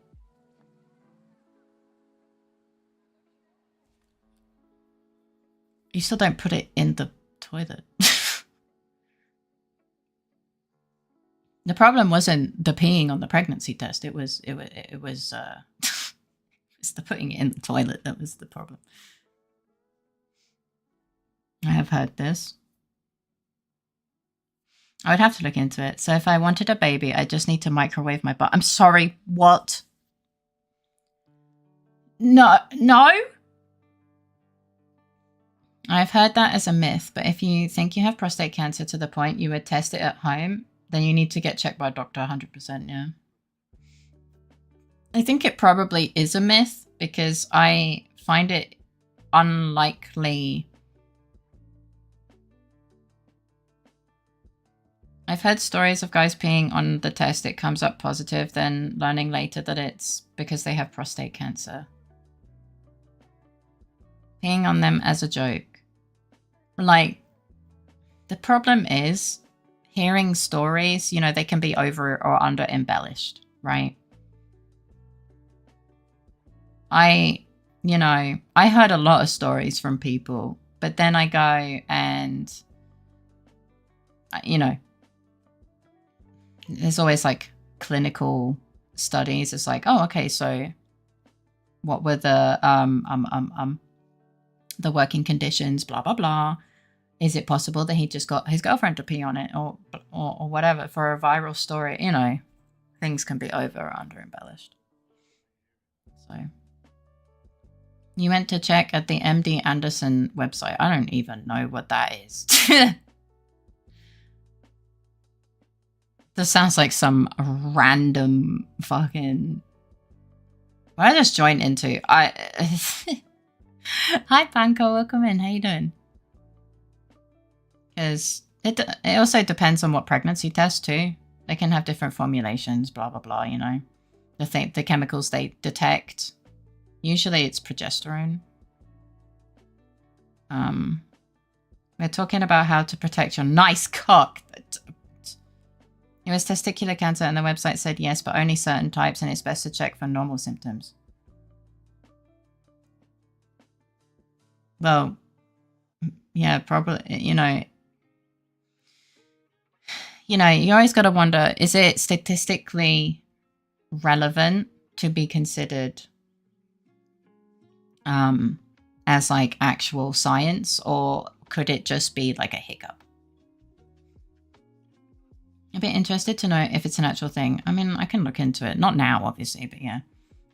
you still don't put it in the toilet. The problem wasn't the peeing on the pregnancy test. It was it's the putting it in the toilet that was the problem. I have heard this. I would have to look into it. So if I wanted a baby, I just need to microwave my butt. I'm sorry, what? No. I've heard that as a myth, but if you think you have prostate cancer to the point you would test it at home, then you need to get checked by a doctor 100%, yeah. I think it probably is a myth because I find it unlikely. I've heard stories of guys peeing on the test, it comes up positive, then learning later that it's because they have prostate cancer. Peeing on them as a joke. Like, the problem is hearing stories, you know, they can be over or under embellished, right? I heard a lot of stories from people, but then I go and, you know, there's always like clinical studies. It's like, oh, okay, so what were the working conditions, blah, blah, blah. Is it possible that he just got his girlfriend to pee on it or whatever for a viral story? You know, things can be over or under embellished. So you went to check at the MD Anderson website. I don't even know what that is. This sounds like some random fucking... What I just joined into? Hi, Panko. Welcome in. How you doing? Because it also depends on what pregnancy test too. They can have different formulations, blah, blah, blah, you know. The chemicals they detect. Usually it's progesterone. We're talking about how to protect your nice cock. It was testicular cancer and the website said yes, but only certain types, and it's best to check for normal symptoms. Well, yeah, probably, you know, you always got to wonder, is it statistically relevant to be considered as like actual science, or could it just be like a hiccup? I'd be interested to know if it's an actual thing. I mean, I can look into it. Not now, obviously, but yeah.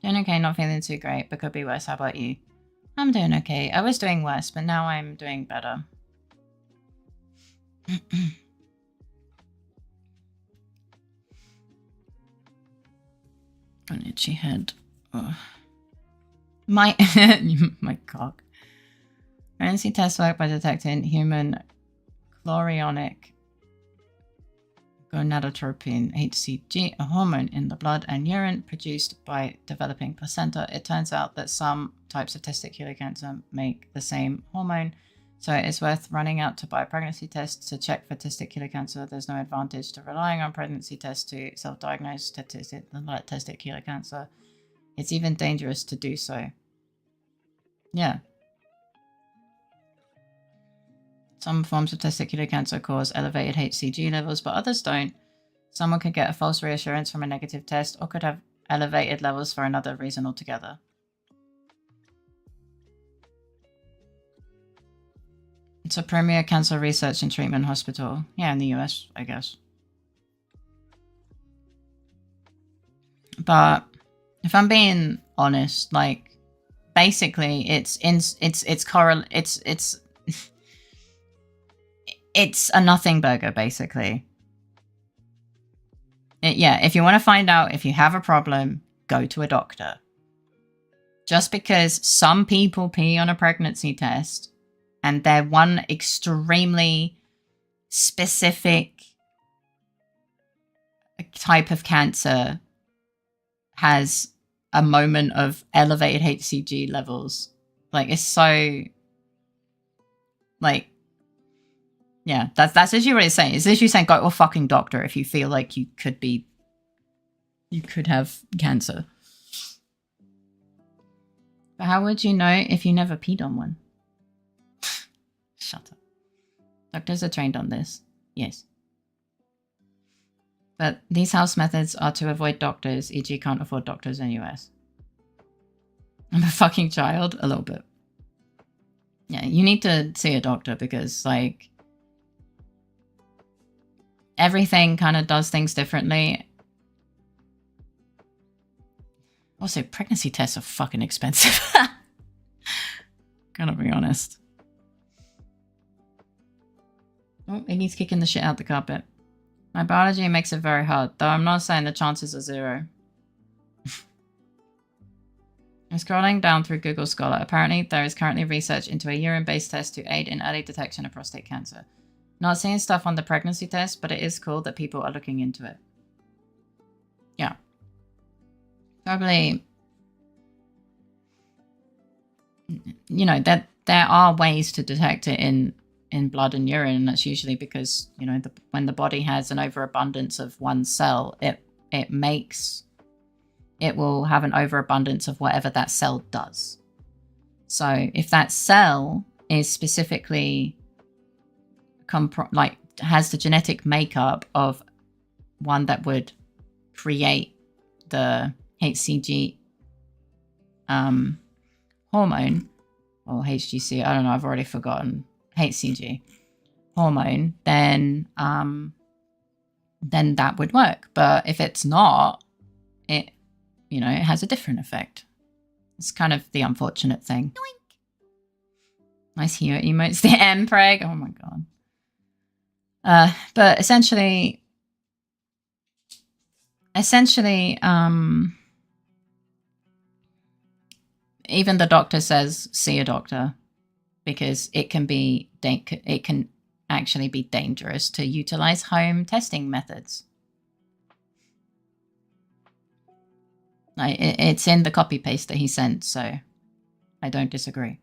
Doing okay, not feeling too great, but could be worse. How about you? I'm doing okay. I was doing worse, but now I'm doing better. An itchy head. Ugh. My cock. Pregnancy tests work by detecting human chorionic gonadotropin, HCG, a hormone in the blood and urine produced by developing placenta. It turns out that some types of testicular cancer make the same hormone, So it's worth running out to buy a pregnancy test to check for testicular cancer. There's no advantage to relying on pregnancy tests to self-diagnose testicular cancer. It's even dangerous to do so. Yeah. Some forms of testicular cancer cause elevated HCG levels, but others don't. Someone could get a false reassurance from a negative test or could have elevated levels for another reason altogether. It's a premier cancer research and treatment hospital. Yeah, in the US, I guess. But if I'm being honest, like basically it's a nothing burger, basically. Yeah, if you want to find out if you have a problem, go to a doctor. Just because some people pee on a pregnancy test and they're one extremely specific type of cancer has a moment of elevated HCG levels. Like, it's so... Like... Yeah, that's literally what it's saying. It's literally saying go to a fucking doctor if you feel like you could have cancer. But how would you know if you never peed on one? Shut up. Doctors are trained on this. Yes. But these house methods are to avoid doctors, e.g. can't afford doctors in the US. I'm a fucking child? A little bit. Yeah, you need to see a doctor because, like, everything kind of does things differently. Also, pregnancy tests are fucking expensive. Gotta be honest. Oh, Iggy's kicking the shit out the carpet. My biology makes it very hard, though I'm not saying the chances are 0. I'm scrolling down through Google Scholar. Apparently, there is currently research into a urine-based test to aid in early detection of prostate cancer. Not seeing stuff on the pregnancy test, but it is cool that people are looking into it. Yeah. Probably, you know, that there are ways to detect it in blood and urine, and that's usually because, you know, when the body has an overabundance of one cell, it will have an overabundance of whatever that cell does. So if that cell is specifically has the genetic makeup of one that would create the HCG hormone, or HGC, I don't know, I've already forgotten, HCG hormone, then that would work. But if it's not, it, you know, it has a different effect. It's kind of the unfortunate thing. Doink. Nice hero emotes. The M-preg. Oh my god. But essentially, even the doctor says see a doctor because it can actually be dangerous to utilize home testing methods. It's in the copy paste that he sent, so I don't disagree.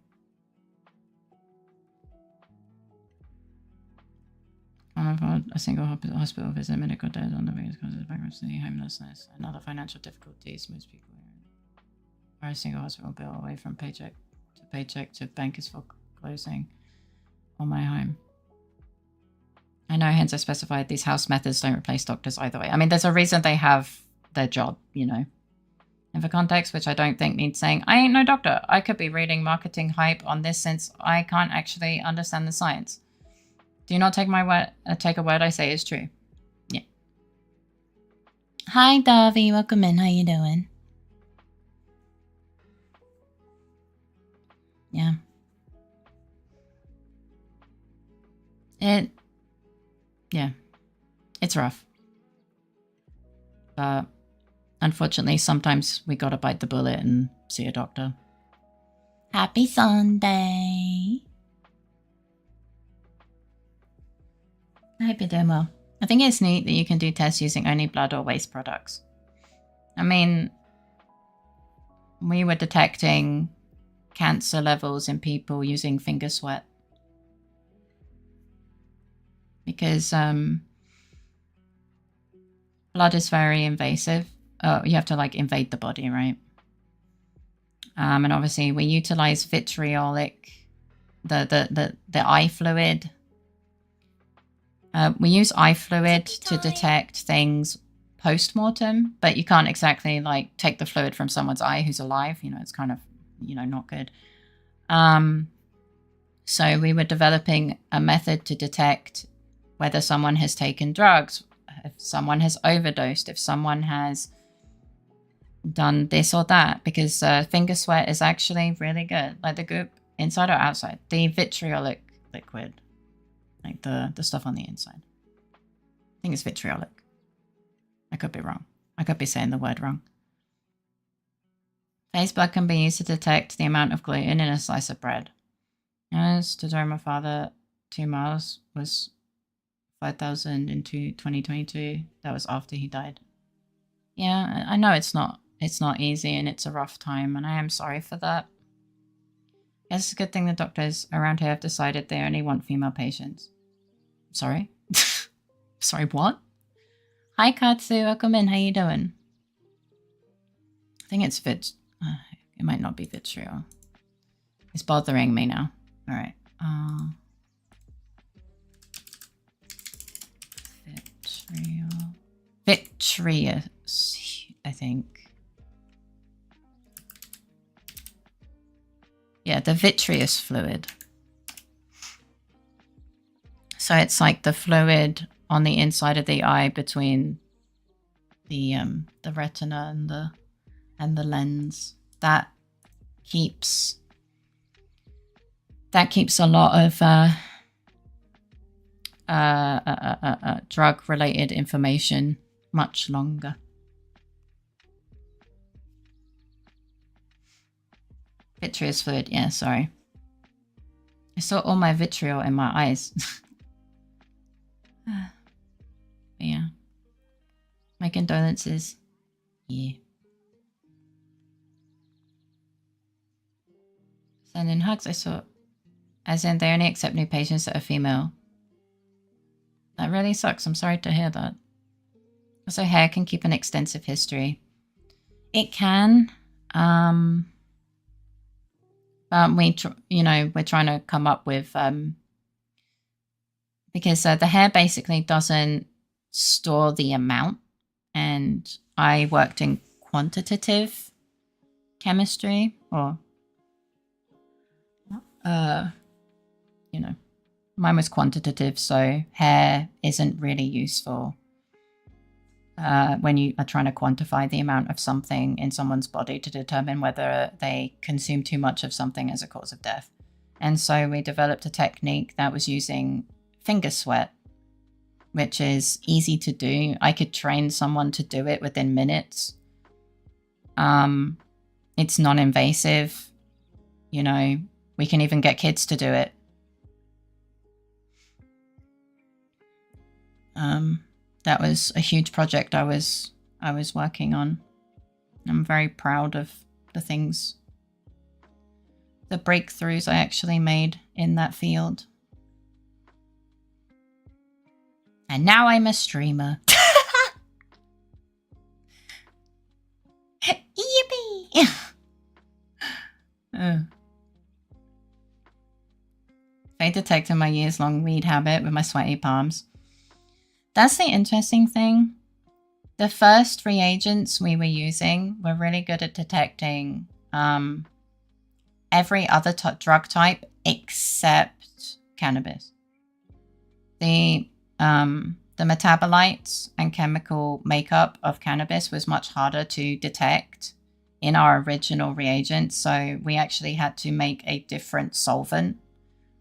A single hospital visit, medical debt on the biggest causes of bankruptcy, homelessness, and other financial difficulties. Most people are a single hospital bill away from paycheck to bankers foreclosing on my home. I know, hence I specified these house methods don't replace doctors either way. I mean, there's a reason they have their job, you know. And for context, which I don't think needs saying, I ain't no doctor. I could be reading marketing hype on this since I can't actually understand the science. Do not take my word. Take a word I say is true. Yeah. Hi, Davi. Welcome in. How you doing? Yeah. Yeah. It's rough. But unfortunately, sometimes we gotta bite the bullet and see a doctor. Happy Sunday. I hope you're doing well. I think it's neat that you can do tests using only blood or waste products. I mean, we were detecting cancer levels in people using finger sweat. because blood is very invasive. You have to like invade the body, right? And obviously we utilize vitriolic, the eye fluid. We use eye fluid to detect things post-mortem, but you can't exactly like take the fluid from someone's eye who's alive. You know, it's kind of, you know, not good. So we were developing a method to detect whether someone has taken drugs, if someone has overdosed, if someone has done this or that, because finger sweat is actually really good. Like the goop, inside or outside? The vitriolic liquid, like the stuff on the inside. I think it's vitriolic. I could be wrong. I could be saying the word wrong. Face blood can be used to detect the amount of gluten in a slice of bread. Yes, to tell my father 2 miles was 5,000 in 2022. That was after he died. Yeah, I know it's not easy and it's a rough time, and I am sorry for that. It's a good thing the doctors around here have decided they only want female patients. Sorry? Sorry, what? Hi Katsu, welcome in. How you doing? I think it's it might not be vitriol. It's bothering me now. All right. Vitriol. Vitreous, I think. Yeah, the vitreous fluid. So it's like the fluid on the inside of the eye between the retina and the lens. That keeps a lot of drug-related information much longer. Vitreous fluid, yeah, sorry. I saw all my vitriol in my eyes. Yeah. My condolences. Yeah. Sending hugs, I saw. As in, they only accept new patients that are female. That really sucks. I'm sorry to hear that. Also, hair can keep an extensive history. It can. But we're trying to come up with, because the hair basically doesn't store the amount. And I worked in quantitative chemistry, or, mine was quantitative. So hair isn't really useful when you are trying to quantify the amount of something in someone's body to determine whether they consume too much of something as a cause of death. And so we developed a technique that was using finger sweat, which is easy to do. I could train someone to do it within minutes. It's non-invasive. You know, we can even get kids to do it. That was a huge project I was working on. I'm very proud of the breakthroughs I actually made in that field. And now I'm a streamer. Yippee! I detected my years-long weed habit with my sweaty palms. That's the interesting thing. The first reagents we were using were really good at detecting every other drug type except cannabis. The metabolites and chemical makeup of cannabis was much harder to detect in our original reagents, so we actually had to make a different solvent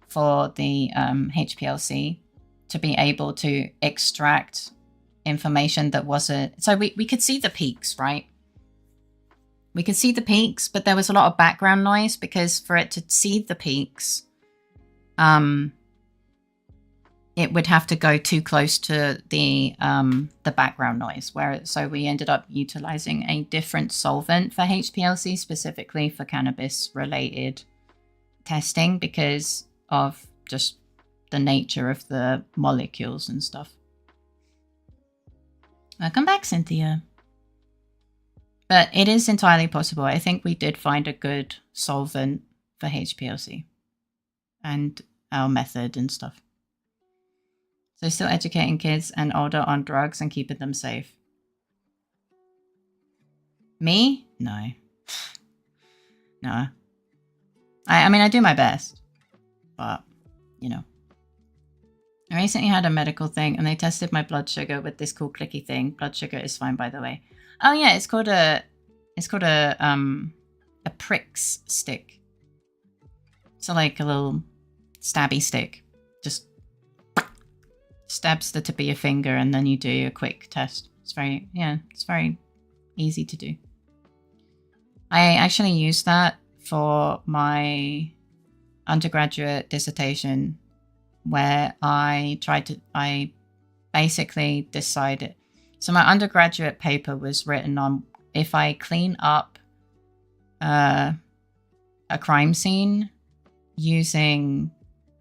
for the HPLC to be able to extract information that wasn't... So we could see the peaks, right? We could see the peaks, but there was a lot of background noise because for it to see the peaks, it would have to go too close to the background noise. So we ended up utilizing a different solvent for HPLC, specifically for cannabis-related testing, because of just the nature of the molecules and stuff. Welcome back, Cynthia. But it is entirely possible. I think we did find a good solvent for HPLC and our method and stuff. So still educating kids and older on drugs and keeping them safe. Me? No. No. I mean, I do my best. But, you know. I recently had a medical thing and they tested my blood sugar with this cool clicky thing. Blood sugar is fine, by the way. Oh yeah, it's called a pricks stick. So like a little stabby stick. Just stabs the tip of your finger and then you do a quick test. It's very easy to do. I actually used that for my undergraduate dissertation where I basically decided. So my undergraduate paper was written on if I clean up a crime scene using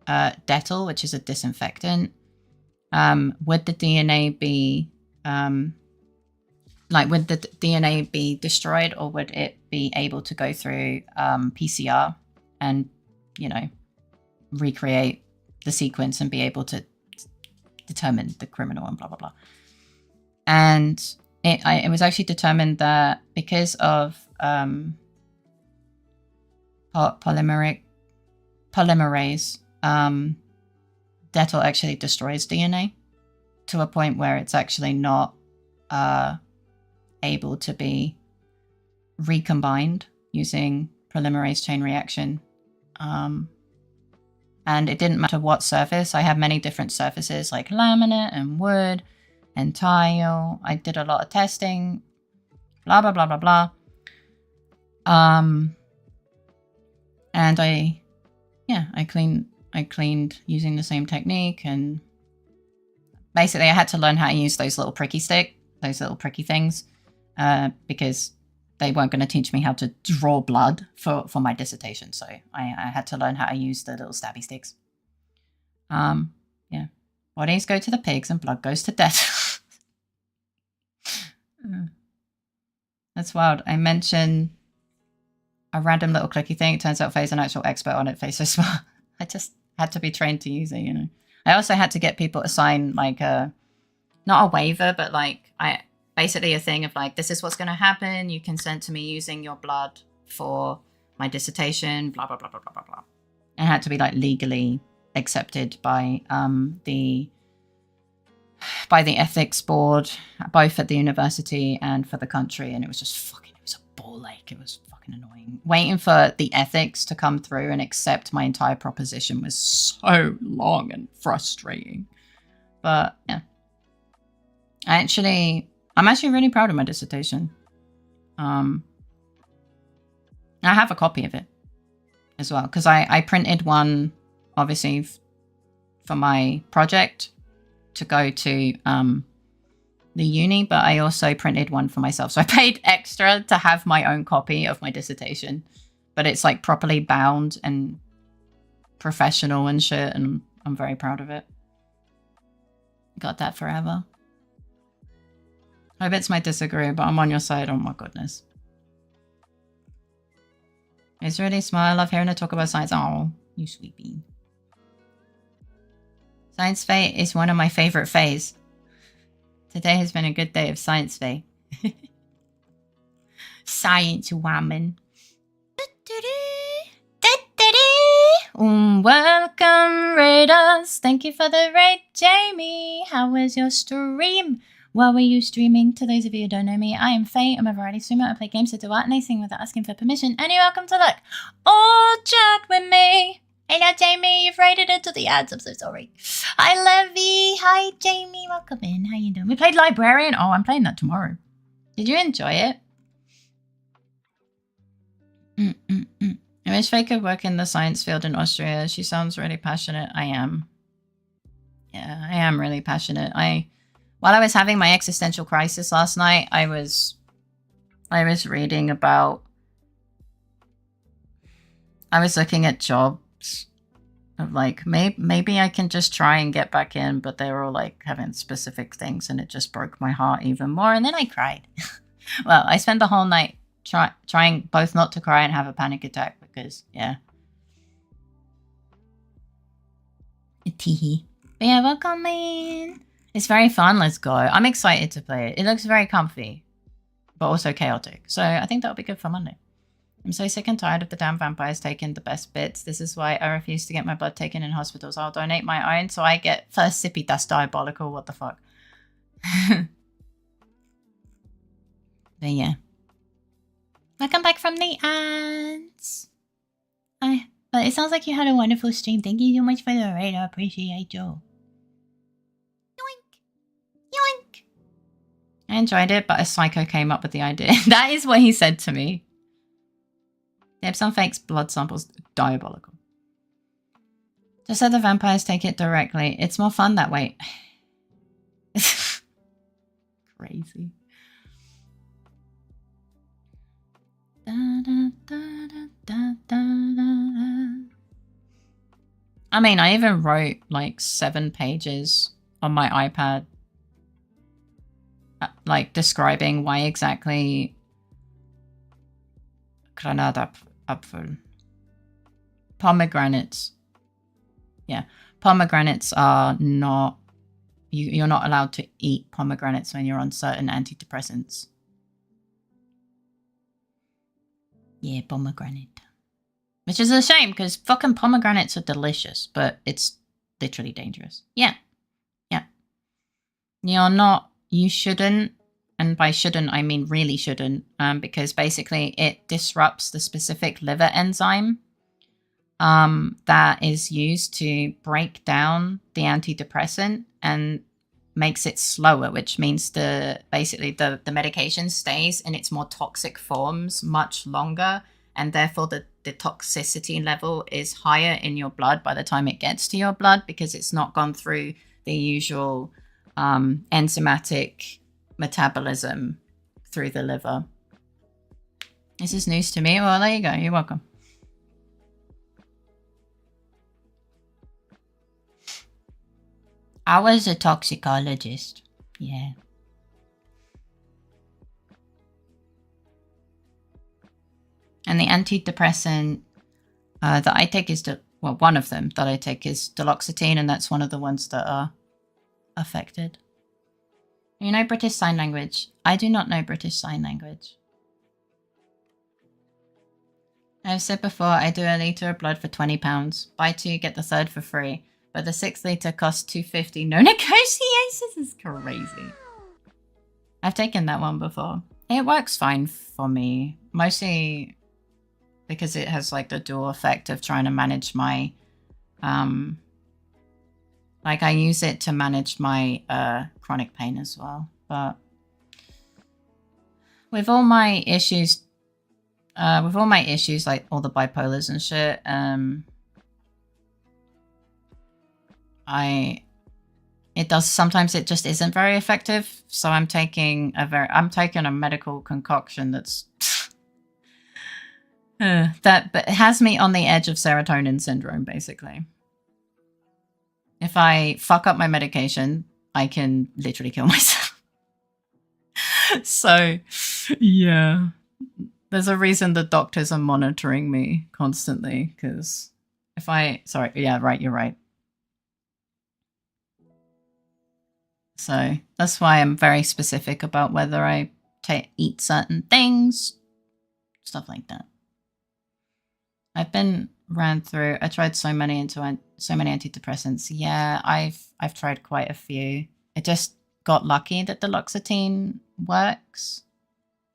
Dettol, which is a disinfectant, would the DNA be would the DNA be destroyed, or would it be able to go through PCR and, you know, recreate the sequence and be able to determine the criminal and blah blah blah. And it was actually determined that because of polymerase, Dettol actually destroys DNA to a point where it's actually not able to be recombined using polymerase chain reaction. And it didn't matter what surface. I have many different surfaces like laminate and wood and tile. I did a lot of testing, blah, blah, blah, blah, blah. And I cleaned using the same technique. And basically I had to learn how to use those little pricky things, because they weren't going to teach me how to draw blood for my dissertation. So I had to learn how to use the little stabby sticks. Yeah. Bodies go to the pigs and blood goes to death. That's wild. I mentioned a random little clicky thing. It turns out Faye's an actual expert on it. Faye's so smart. I just had to be trained to use it, you know. I also had to get people to sign like not a waiver, but like basically a thing of like, this is what's going to happen. You consent to me using your blood for my dissertation, blah, blah, blah, blah, blah, blah, blah. And it had to be like legally accepted by the ethics board, both at the university and for the country. And it was just fucking, it was a ball ache. It was fucking annoying. Waiting for the ethics to come through and accept my entire proposition was so long and frustrating. But yeah, I'm actually really proud of my dissertation. I have a copy of it as well, because I printed one, obviously, for my project to go to the uni, but I also printed one for myself. So I paid extra to have my own copy of my dissertation, but it's like properly bound and professional and shit, and I'm very proud of it. Got that forever. I bet might disagree, but I'm on your side. Oh my goodness. It's really smart. I love hearing her talk about science. Oh, you sweet bean. Science Fae is one of my favorite Faes. Today has been a good day of Science Fae. Science woman. Welcome, Raiders. Thank you for the raid, Jamie. How was your stream? What were you streaming? To those of you who don't know me, I am Faye. I'm a variety streamer. I play games, to do art, and I sing without asking for permission. And you're welcome to look or chat with me. Hello, Jamie. You've raided into the ads. I'm so sorry. Hi, Levy. Hi, Jamie. Welcome in. How you doing? We played Librarian. Oh, I'm playing that tomorrow. Did you enjoy it? I wish Faye could work in the science field in Austria. She sounds really passionate. I am. Yeah, I am really passionate. While I was having my existential crisis last night, I was reading about, I was looking at jobs Of like, maybe I can just try and get back in, but they were all like having specific things and it just broke my heart even more. And then I cried. Well, I spent the whole night trying both not to cry and have a panic attack because, yeah. Teehee. But yeah, welcome in. It's very fun. Let's go. I'm excited to play it. It looks very comfy, but also chaotic. So I think that'll be good for Monday. I'm so sick and tired of the damn vampires taking the best bits. This is why I refuse to get my blood taken in hospitals. I'll donate my own so I get first sippy. That's diabolical. What the fuck? But yeah. Welcome back from the ads. But it sounds like you had a wonderful stream. Thank you so much for the raid. I appreciate you. Yoink. Yoink. I enjoyed it, but a psycho came up with the idea. That is what he said to me. They have some fake blood samples. Diabolical. Just let the vampires take it directly. It's more fun that way. Crazy. Da, da, da, da, da, da. I mean, I even wrote like 7 pages on my iPad, like describing why exactly Granatapfel. Pomegranates. Yeah, pomegranates are not. You're not allowed to eat pomegranates when you're on certain antidepressants. Yeah, pomegranate. Which is a shame, because fucking pomegranates are delicious, but it's literally dangerous. Yeah. Yeah. You shouldn't, and by shouldn't, I mean really shouldn't, because basically it disrupts the specific liver enzyme that is used to break down the antidepressant and makes it slower, which means basically the medication stays in its more toxic forms much longer, and therefore the toxicity level is higher in your blood by the time it gets to your blood, because it's not gone through the usual enzymatic metabolism through the liver. This is news to me. Well, there you go. You're welcome. I was a toxicologist. Yeah. And the antidepressant that I take is, one of them that I take is duloxetine, and that's one of the ones that are affected. You know British Sign Language? I do not know British Sign Language. I've said before, I do a litre of blood for £20. Buy 2, get the 3rd for free. But the 6th litre costs $2.50. No negotiations is crazy. I've taken that one before. It works fine for me. Mostly because it has like the dual effect of trying to manage my... like I use it to manage my chronic pain as well. But with all my issues... like all the bipolars and shit, sometimes it just isn't very effective. So I'm taking a medical concoction that's but it has me on the edge of serotonin syndrome, basically. If I fuck up my medication, I can literally kill myself. So, yeah. There's a reason the doctors are monitoring me constantly, because you're right. So that's why I'm very specific about whether I eat certain things, stuff like that. I've been ran through. I tried so many antidepressants. Yeah, I've tried quite a few. I just got lucky that the duloxetine works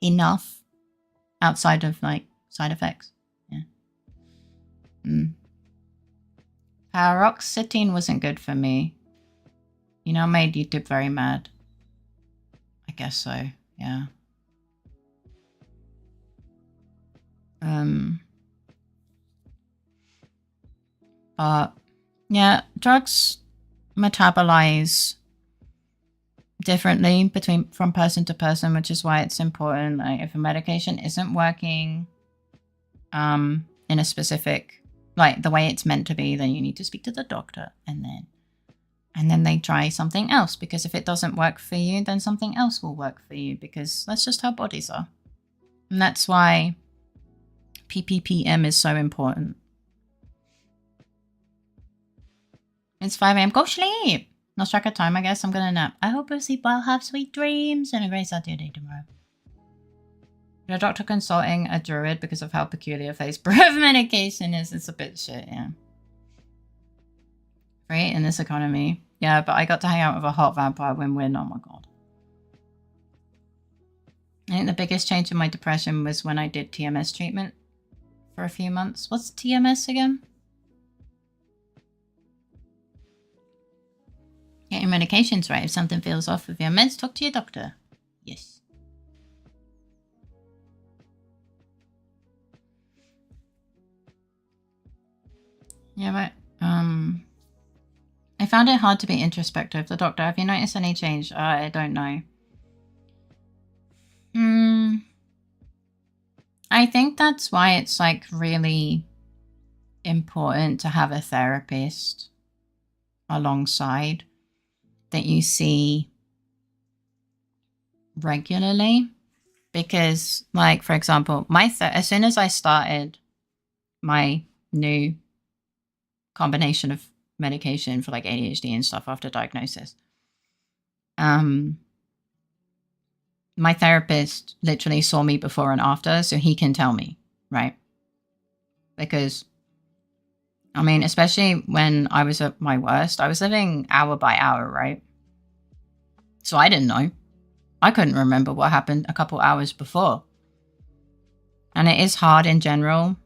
enough outside of like side effects. Yeah. Paroxetine wasn't good for me. You know, made YouTube very mad. I guess so, yeah. But yeah, drugs metabolize differently from person to person, which is why it's important. Like, if a medication isn't working in a specific like the way it's meant to be, then you need to speak to the doctor, and then they try something else, because if it doesn't work for you, then something else will work for you, because that's just how bodies are. And that's why PPPM is so important. It's 5 a.m. Go sleep! Lost track of time, I guess. I'm gonna nap. I hope you sleep well, have sweet dreams, and a great Saturday tomorrow. Your doctor consulting a druid because of how peculiar phase breath medication is. It's a bit shit, yeah. Right, in this economy. Yeah, but I got to hang out with a hot vampire win-win. Oh my god. I think the biggest change in my depression was when I did TMS treatment for a few months. What's TMS again? Get your medications right. If something feels off with your meds, talk to your doctor. Yes. Yeah, but I found it hard to be introspective. The doctor, have you noticed any change? I don't know. I think that's why it's like really important to have a therapist alongside that you see regularly, because like, for example, as soon as I started my new combination of medication for like ADHD and stuff after diagnosis, my therapist literally saw me before and after, so he can tell me, right? Because I mean, especially when I was at my worst, I was living hour by hour, right? So I didn't know. I couldn't remember what happened a couple hours before. And it is hard in general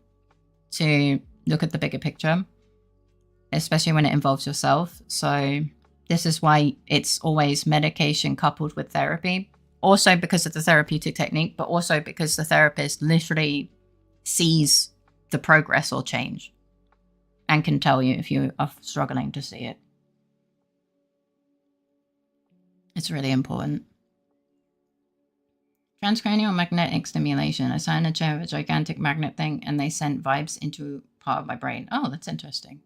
to look at the bigger picture, especially when it involves yourself. So this is why it's always medication coupled with therapy. Also because of the therapeutic technique, but also because the therapist literally sees the progress or change and can tell you if you are struggling to see it. It's really important. Transcranial magnetic stimulation. I sat in a chair with a gigantic magnet thing and they sent vibes into part of my brain. Oh, that's interesting.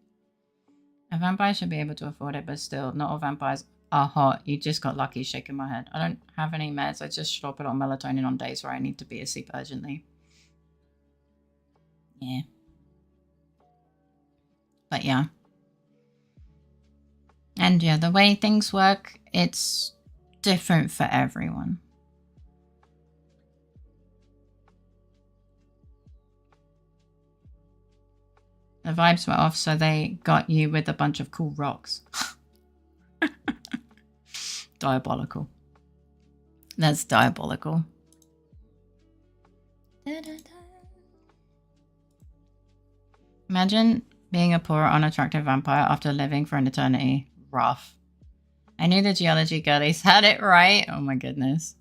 A vampire should be able to afford it, but still, not all vampires are hot. You just got lucky. Shaking my head. I don't have any meds. I just drop it on melatonin on days where I need to be asleep urgently. Yeah. But yeah. And yeah, the way things work, it's different for everyone. The vibes were off, so they got you with a bunch of cool rocks. Diabolical. That's diabolical. Imagine being a poor, unattractive vampire after living for an eternity. Rough. I knew the geology girlies had it right. Oh my goodness.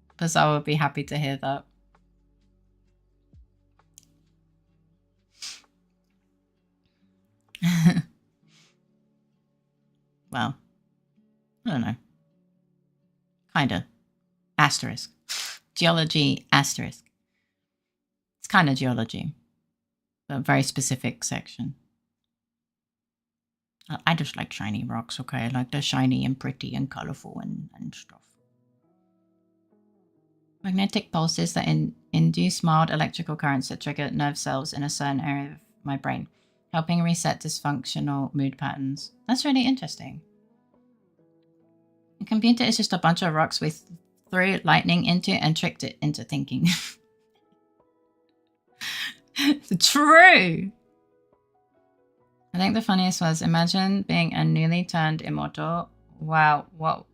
Because I would be happy to hear that. Well, I don't know. Kinda. Asterisk. Geology asterisk. It's kind of geology. But a very specific section. I just like shiny rocks, okay? I like they're shiny and pretty and colourful and stuff. Magnetic pulses that induce mild electrical currents that trigger nerve cells in a certain area of my brain, helping reset dysfunctional mood patterns. That's really interesting. A computer is just a bunch of rocks we threw lightning into and tricked it into thinking. True! I think the funniest was, imagine being a newly turned immortal. Wow, what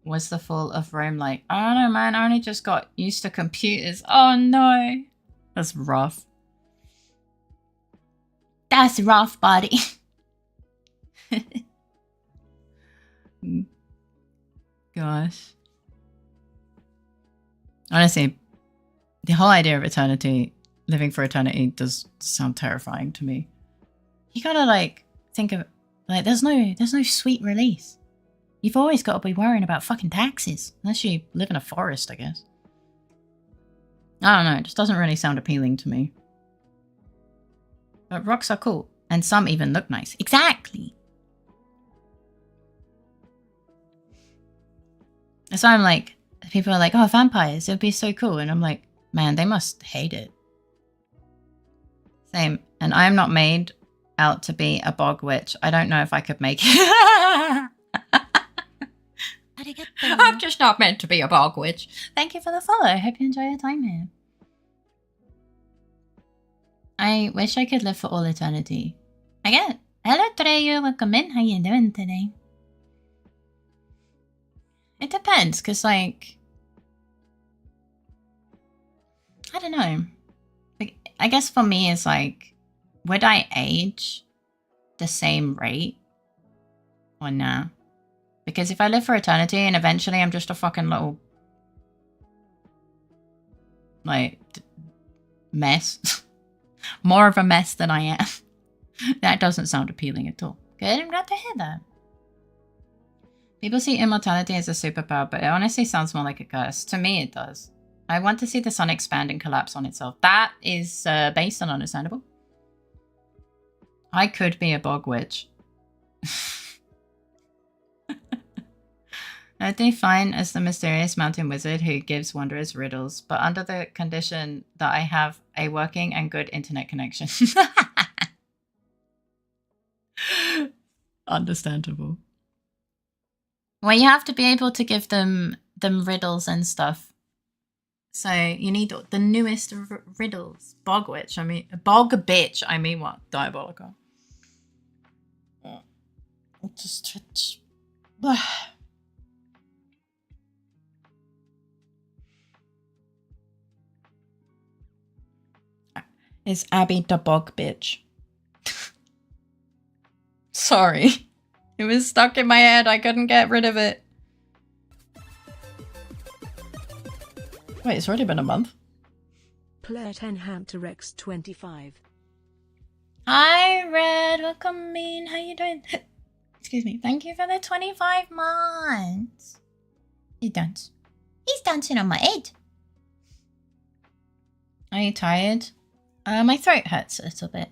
was the fall of Rome like? I don't know, man. I only just got used to computers. Oh no. That's rough. That's rough, buddy. Gosh. Honestly, the whole idea of eternity, living for eternity, does sound terrifying to me. You gotta like think of like there's no sweet release. You've always got to be worrying about fucking taxes, unless you live in a forest, I guess. I don't know. It just doesn't really sound appealing to me. But rocks are cool, And some even look nice. Exactly. So I'm like, people are like, oh, vampires, it would be so cool. And I'm like, man, they must hate it. Same. And I am not made out to be a bog witch. I don't know if I could make it. I'm just not meant to be a bog witch. Thank you for the follow. I hope you enjoy your time here. I wish I could live for all eternity. I get it. Hello, Treyu. Welcome in. How you doing today? It depends, because, like, I don't know. Like, I guess for me, it's like, would I age the same rate or nah? Because if I live for eternity and eventually I'm just a fucking little, like, mess. More of a mess than I am. That doesn't sound appealing at all. Good, I'm glad to hear that. People see immortality as a superpower, but it honestly sounds more like a curse. To me, it does. I want to see the sun expand and collapse on itself. That is based and understandable. I could be a bog witch. I'd be fine as the mysterious mountain wizard who gives wanderers riddles, but under the condition that I have a working and good internet connection. Understandable. Well, you have to be able to give them riddles and stuff. So you need the newest riddles. Bog witch, I mean, bog bitch, I mean what? Diabolical. Just... Is Abby the bog bitch? Sorry. It was stuck in my head. I couldn't get rid of it. Wait, it's already been a month. Player 10 Hunter X25. Hi, Red. Welcome in. How you doing? Excuse me. Thank you for the 25 months. He dance. He's dancing on my head. Are you tired? My throat hurts a little bit.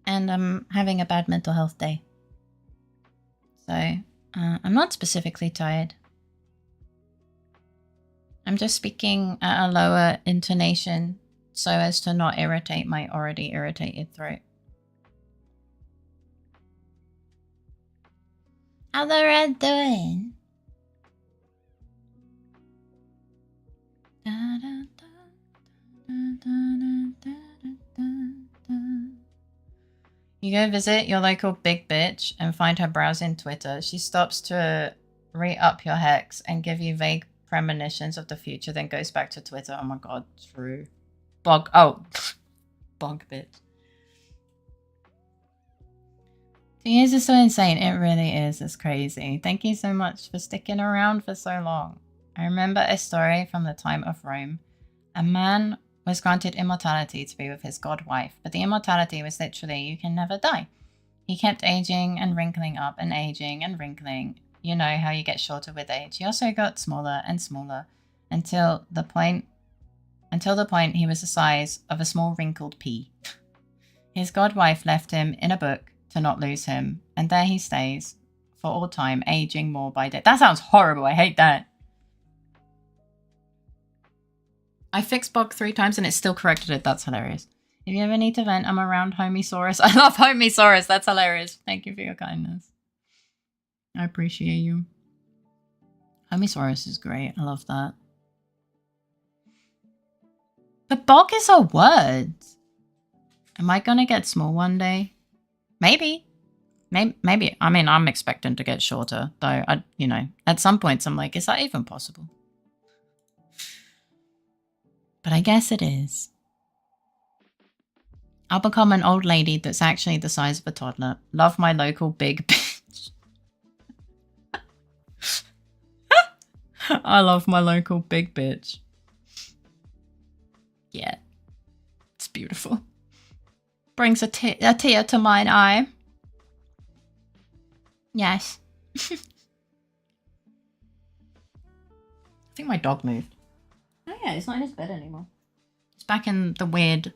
And I'm having a bad mental health day. So, I'm not specifically tired. I'm just speaking at a lower intonation so as to not irritate my already irritated throat. How the Red doing? You go visit your local big bitch and find her browsing Twitter. She stops to re-up your hex and give you vague premonitions of the future, then goes back to Twitter. Oh my god, true. Bog, oh. Bog bitch. 2 years is so insane. It really is. It's crazy. Thank you so much for sticking around for so long. I remember a story from the time of Rome. A man was granted immortality to be with his god wife, but the immortality was literally you can never die. He kept aging and wrinkling up and aging and wrinkling. You know how you get shorter with age. He also got smaller and smaller until the point he was the size of a small wrinkled pea. His god wife left him in a book to not lose him, and there he stays for all time, aging more by day. That sounds horrible. I hate that. I fixed bog 3 times and it still corrected it. That's hilarious. If you ever need to vent, I'm around Homisaurus. I love Homisaurus. That's hilarious. Thank you for your kindness. I appreciate you. Homisaurus is great. I love that. But bog is a word. Am I gonna get small one day? Maybe. Maybe. I mean, I'm expecting to get shorter, though. You know, at some points I'm like, is that even possible? But I guess it is. I'll become an old lady that's actually the size of a toddler. Love my local big bitch. I love my local big bitch. Yeah. It's beautiful. Brings a tear to mine eye. Yes. I think my dog moved. Oh yeah, he's not in his bed anymore. He's back in the weird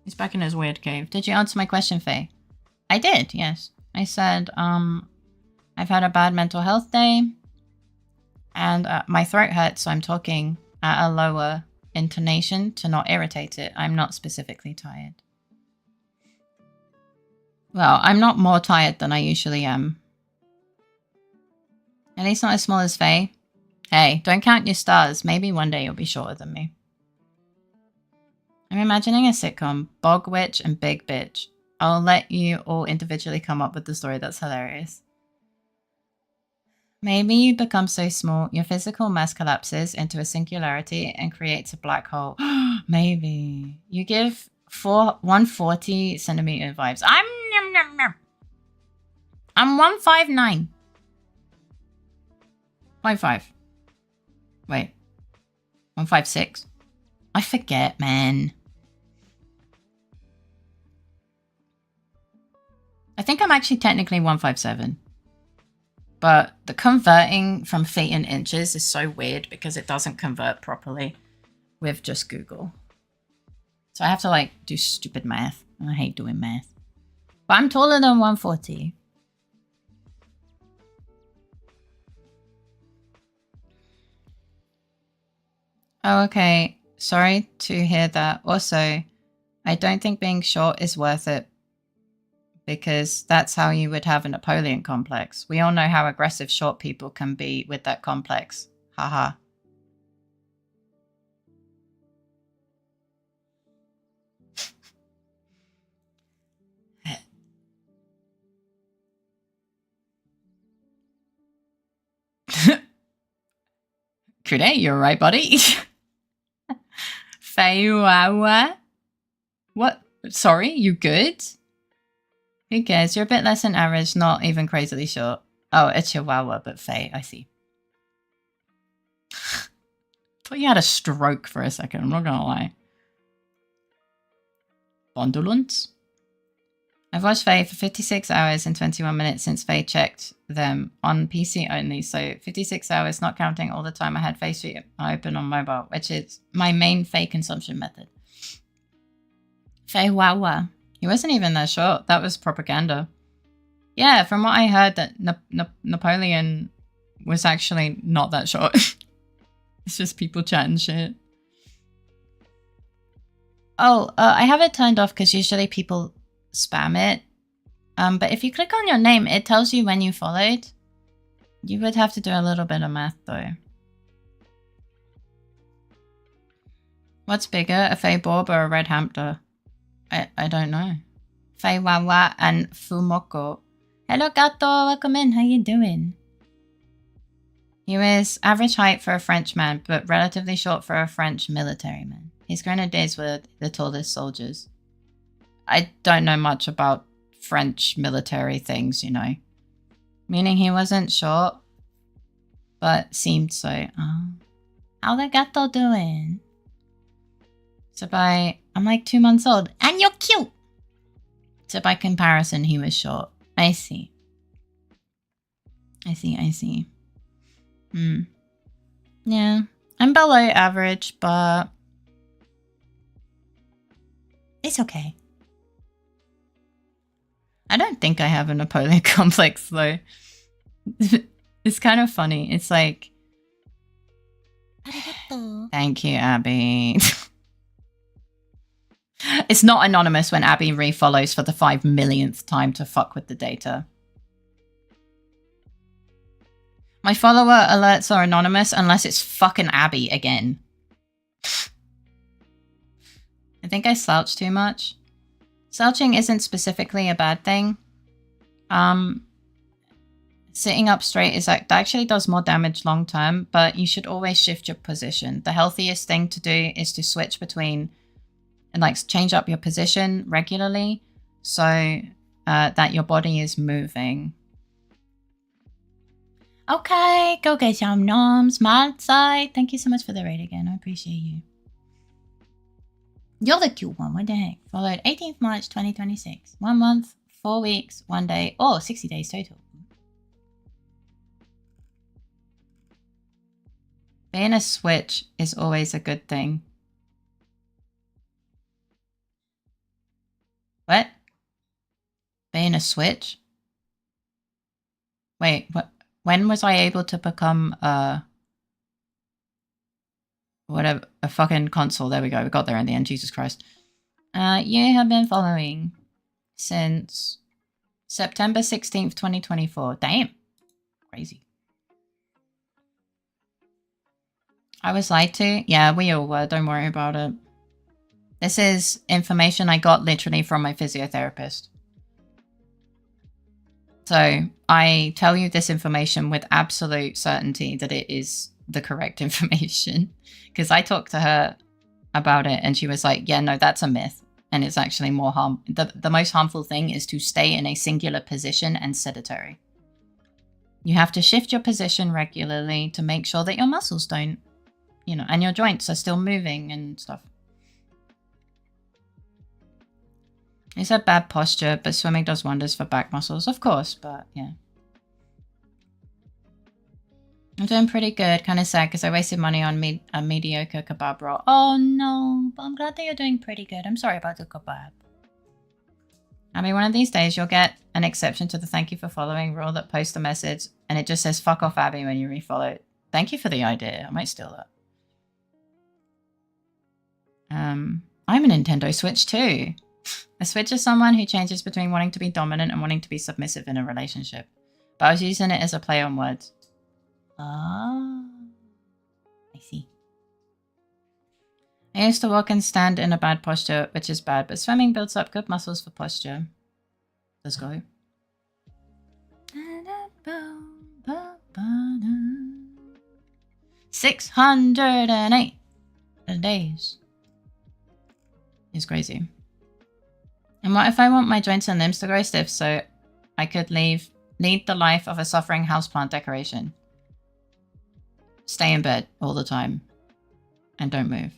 He's back in his weird cave. Did you answer my question, Faye? I did, yes. I said, I've had a bad mental health day. And my throat hurts, so I'm talking at a lower intonation to not irritate it. I'm not specifically tired. Well, I'm not more tired than I usually am. At least not as small as Faye. Hey, don't count your stars. Maybe one day you'll be shorter than me. I'm imagining a sitcom, Bog Witch and Big Bitch. I'll let you all individually come up with the story that's hilarious. Maybe you become so small, your physical mass collapses into a singularity and creates a black hole. Maybe. You give 140 centimeter vibes. I'm 159. 5'5". Wait. 156? I forget, man. I think I'm actually technically 157. But the converting from feet and inches is so weird because it doesn't convert properly with just Google. So I have to like do stupid math. I hate doing math. But I'm taller than 140. Oh, okay. Sorry to hear that. Also, I don't think being short is worth it because that's how you would have a Napoleon complex. We all know how aggressive short people can be with that complex. Haha. Kude, you're right, buddy. Feiwawa? What? Sorry, you good? Who cares? You're a bit less than average, not even crazily short. Oh, a chihuahua, but Faye, I see. Thought you had a stroke for a second, I'm not gonna lie. Bondulunts? I've watched Faye for 56 hours and 21 minutes since Faye checked them on PC only, so 56 hours not counting all the time I had Faye Street open on mobile, which is my main Faye consumption method. Faye Wawa. He wasn't even that short. That was propaganda. Yeah, from what I heard, that Napoleon was actually not that short. It's just people chatting shit. Oh, I have it turned off because usually people spam it. But if you click on your name, it tells you when you followed. You would have to do a little bit of math though. What's bigger, a Faye Borb or a Red Hamster? I don't know. Faye Wawa and Fumoko. Hello, Gato. Welcome in. How you doing? He was average height for a French man, but relatively short for a French military man. His grenadiers were the tallest soldiers. I don't know much about French military things, you know. Meaning he wasn't short, but seemed so. Oh. How the Gato doing? So I'm like 2 months old, and you're cute! So by comparison, he was short. I see. I see. Yeah, I'm below average, but it's okay. I don't think I have a Napoleon complex, though. It's kind of funny. It's like... Thank you, Abby. It's not anonymous when Abby refollows for the 5 millionth time to fuck with the data. My follower alerts are anonymous unless it's fucking Abby again. I think I slouch too much. Slouching isn't specifically a bad thing. Sitting up straight is like, that actually does more damage long term, but you should always shift your position. The healthiest thing to do is to switch between and like change up your position regularly so that your body is moving. Okay, go get some noms. Matsai, thank you so much for the raid again. I appreciate you. You're the cute one. What the heck? Followed 18th March 2026. 1 month, 4 weeks, 1 day, or 60 days total. Being a switch is always a good thing. a switch? Wait, what? When was I able to become whatever, a fucking console? There we go. We got there in the end. Jesus Christ. You have been following since September 16th, 2024. Damn. Crazy. I was lied to. Yeah, we all were. Don't worry about it. This is information I got literally from my physiotherapist. So I tell you this information with absolute certainty that it is the correct information. Because I talked to her about it and she was like, yeah, no, that's a myth. And it's actually more harm. The most harmful thing is to stay in a singular position and sedentary. You have to shift your position regularly to make sure that your muscles don't, you know, and your joints are still moving and stuff. It's a bad posture, but swimming does wonders for back muscles, of course, but yeah. I'm doing pretty good. Kind of sad because I wasted money on a mediocre kebab roll. Oh no, but I'm glad that you're doing pretty good. I'm sorry about the kebab. I mean, one of these days you'll get an exception to the thank you for following rule that posts a message and it just says fuck off Abby when you refollow it. Thank you for the idea. I might steal that. I'm a Nintendo Switch too. A Switch is someone who changes between wanting to be dominant and wanting to be submissive in a relationship. But I was using it as a play on words. Ah, I see. I used to walk and stand in a bad posture, which is bad, but swimming builds up good muscles for posture. Let's go. 608 days. It's crazy. And what if I want my joints and limbs to grow stiff so I could lead the life of a suffering houseplant decoration? Stay in bed all the time and don't move.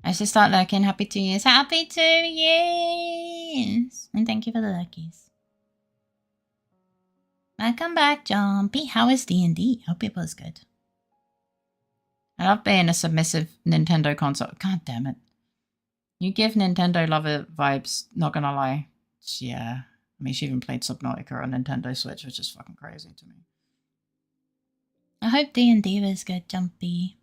I should start lurking. Happy 2 years. Happy 2 years. And thank you for the lurkies. Welcome back, Jumpy. How is D&D? Hope it was good. I love being a submissive Nintendo console. God damn it. You give Nintendo lover vibes, not gonna lie. Yeah. I mean, she even played Subnautica on Nintendo Switch, which is fucking crazy to me. I hope D&D was good, Jumpy.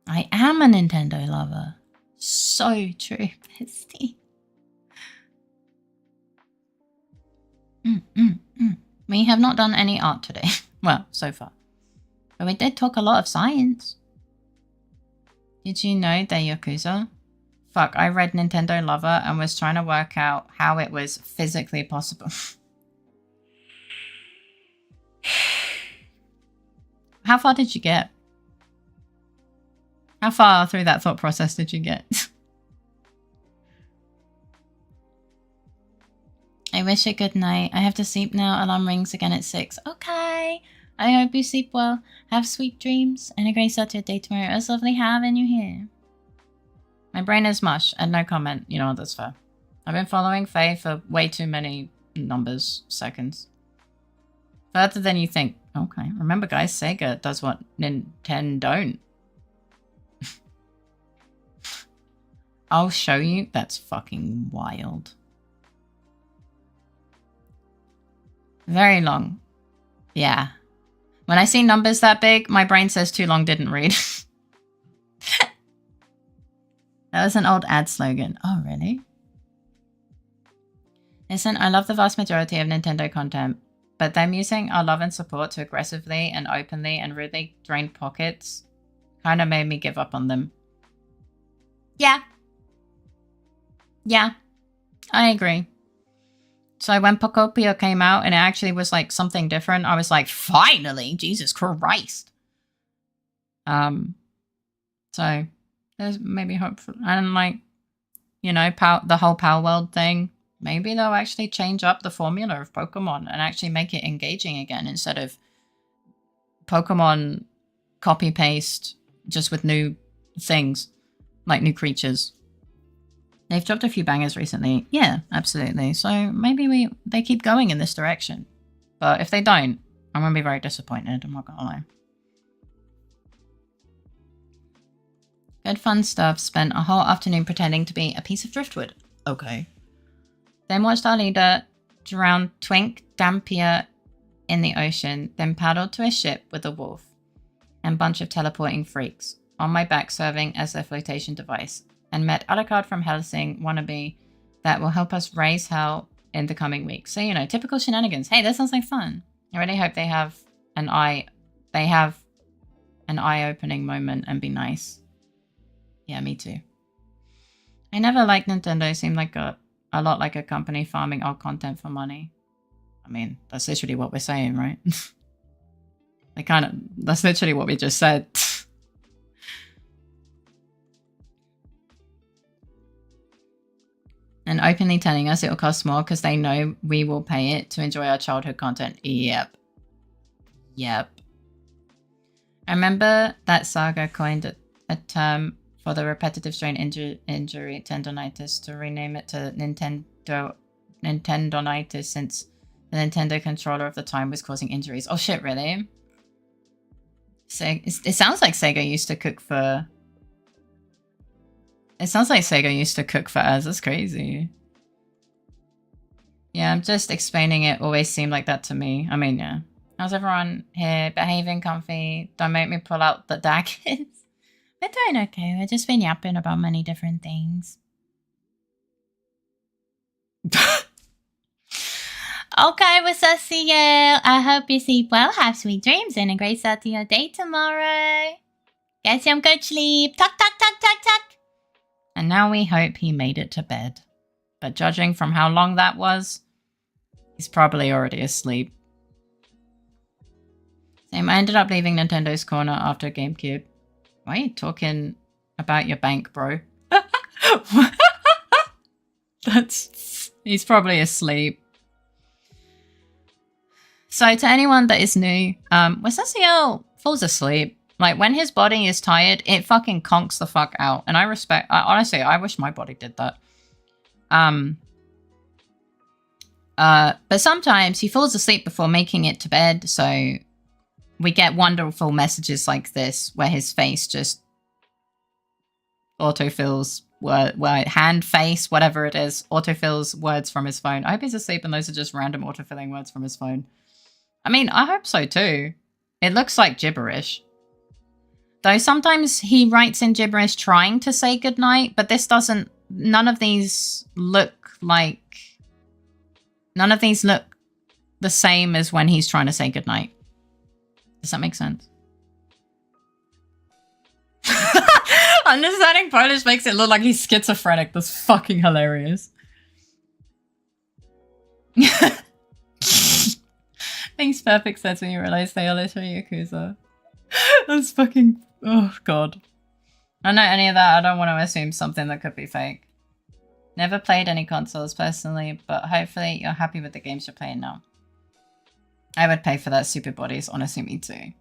I am a Nintendo lover. So true, bestie. We have not done any art today. Well, so far. But we did talk a lot of science. Did you know they're Yakuza? Fuck, I read Nintendo Lover and was trying to work out how it was physically possible. How far did you get? How far through that thought process did you get? I wish you good night. I have to sleep now. Alarm rings again at 6. Okay. I hope you sleep well. Have sweet dreams and a great start to your day tomorrow. It was lovely having you here. My brain is mush and no comment. You know what, that's fair. I've been following Faye for way too many seconds. Further than you think. Okay. Remember guys, Sega does what Nintendo don't. I'll show you. That's fucking wild. Very long. Yeah. When I see numbers that big, my brain says too long, didn't read. That was an old ad slogan. Oh, really? Listen, I love the vast majority of Nintendo content, but them using our love and support to aggressively and openly and rudely drain pockets kind of made me give up on them. Yeah. Yeah. I agree. So when Pocopia came out and it actually was like something different, I was like, finally, Jesus Christ. So there's maybe hope for, and like, you know, the whole Power World thing, maybe they'll actually change up the formula of Pokemon and actually make it engaging again instead of Pokemon copy paste just with new things, like new creatures. They've dropped a few bangers recently. Yeah, absolutely. So maybe they keep going in this direction. But if they don't, I'm going to be very disappointed. I'm not going to lie. Good fun stuff. Spent a whole afternoon pretending to be a piece of driftwood. Okay. Then watched our leader drown Twink Dampier in the ocean, then paddled to a ship with a wolf and bunch of teleporting freaks on my back serving as their flotation device, and met Alucard from Helsing wannabe that will help us raise hell in the coming weeks. So, you know, typical shenanigans. Hey, that sounds like fun. I really hope they have an eye-opening moment and be nice. Yeah, me too. I never liked Nintendo. It seemed like a lot like a company farming old content for money. I mean, that's literally what we're saying, right? That's literally what we just said. And openly telling us it'll cost more because they know we will pay it to enjoy our childhood content. Yep. I remember that Saga coined a term for the repetitive strain injury tendonitis to rename it to Nintendonitis since the Nintendo controller of the time was causing injuries. Oh shit, really? It sounds like Sega used to cook for... It sounds like Sega used to cook for us. That's crazy. Yeah, I'm just explaining it. Always seemed like that to me. I mean, yeah. How's everyone here? Behaving comfy? Don't make me pull out the daggers. We're doing okay. We've just been yapping about many different things. Okay, we'll see you. I hope you sleep well, have sweet dreams, and a great start to your day tomorrow. Get some good sleep. Tuck, tuck, tuck, tuck, tuck. And now we hope he made it to bed. But judging from how long that was, he's probably already asleep. Same, I ended up leaving Nintendo's corner after GameCube. Why are you talking about your bank, bro? He's probably asleep. So to anyone that is new, Wasasiel falls asleep. Like, when his body is tired, it fucking conks the fuck out. And honestly, I wish my body did that. But sometimes he falls asleep before making it to bed, so we get wonderful messages like this, where his face just autofills hand, face, whatever it is, autofills words from his phone. I hope he's asleep and those are just random autofilling words from his phone. I mean, I hope so too. It looks like gibberish. Though sometimes he writes in gibberish trying to say goodnight, but this doesn't... None of these look the same as when he's trying to say goodnight. Does that make sense? Understanding Polish makes it look like he's schizophrenic. That's fucking hilarious. Makes perfect sense when you realize they are literally Yakuza. That's fucking... Oh, God. I don't know any of that. I don't want to assume something that could be fake. Never played any consoles personally, but hopefully you're happy with the games you're playing now. I would pay for that, stupid bodies. Honestly, me too.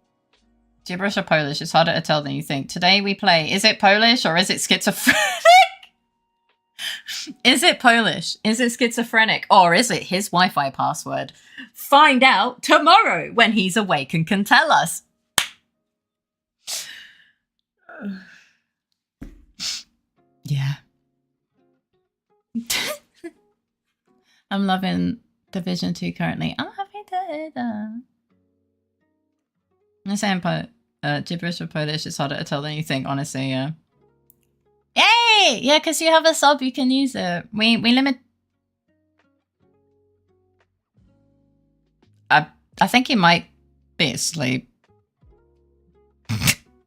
Gibberish or Polish? It's harder to tell than you think. Today we play... Is it Polish or is it schizophrenic? Is it Polish? Is it schizophrenic? Or is it his Wi-Fi password? Find out tomorrow when he's awake and can tell us. Yeah. I'm loving Division 2 currently. I'm happy to hear that. I'm saying gibberish or Polish is harder to tell than you think, honestly, yeah. Yay! Yeah, because you have a sub, you can use it. We limit... I think he might be asleep.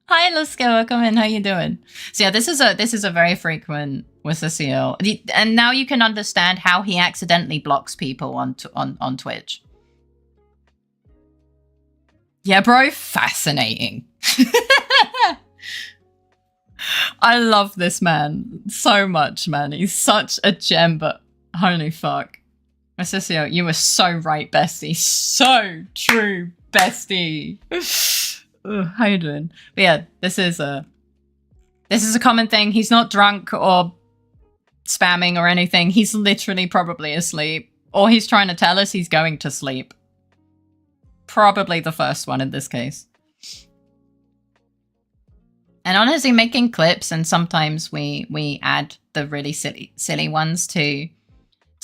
Hi, Lusko, welcome in. How you doing? So yeah, this is a very frequent with the CL, and now you can understand how he accidentally blocks people on Twitch. Yeah, bro, fascinating. I love this man so much, man. He's such a gem, but holy fuck. Assisio, you were so right, bestie. So true, bestie. Ugh, how you doing? But yeah, this is a common thing. He's not drunk or spamming or anything. He's literally probably asleep. Or he's trying to tell us he's going to sleep. Probably the first one in this case. And honestly, making clips, and sometimes we add the really silly ones to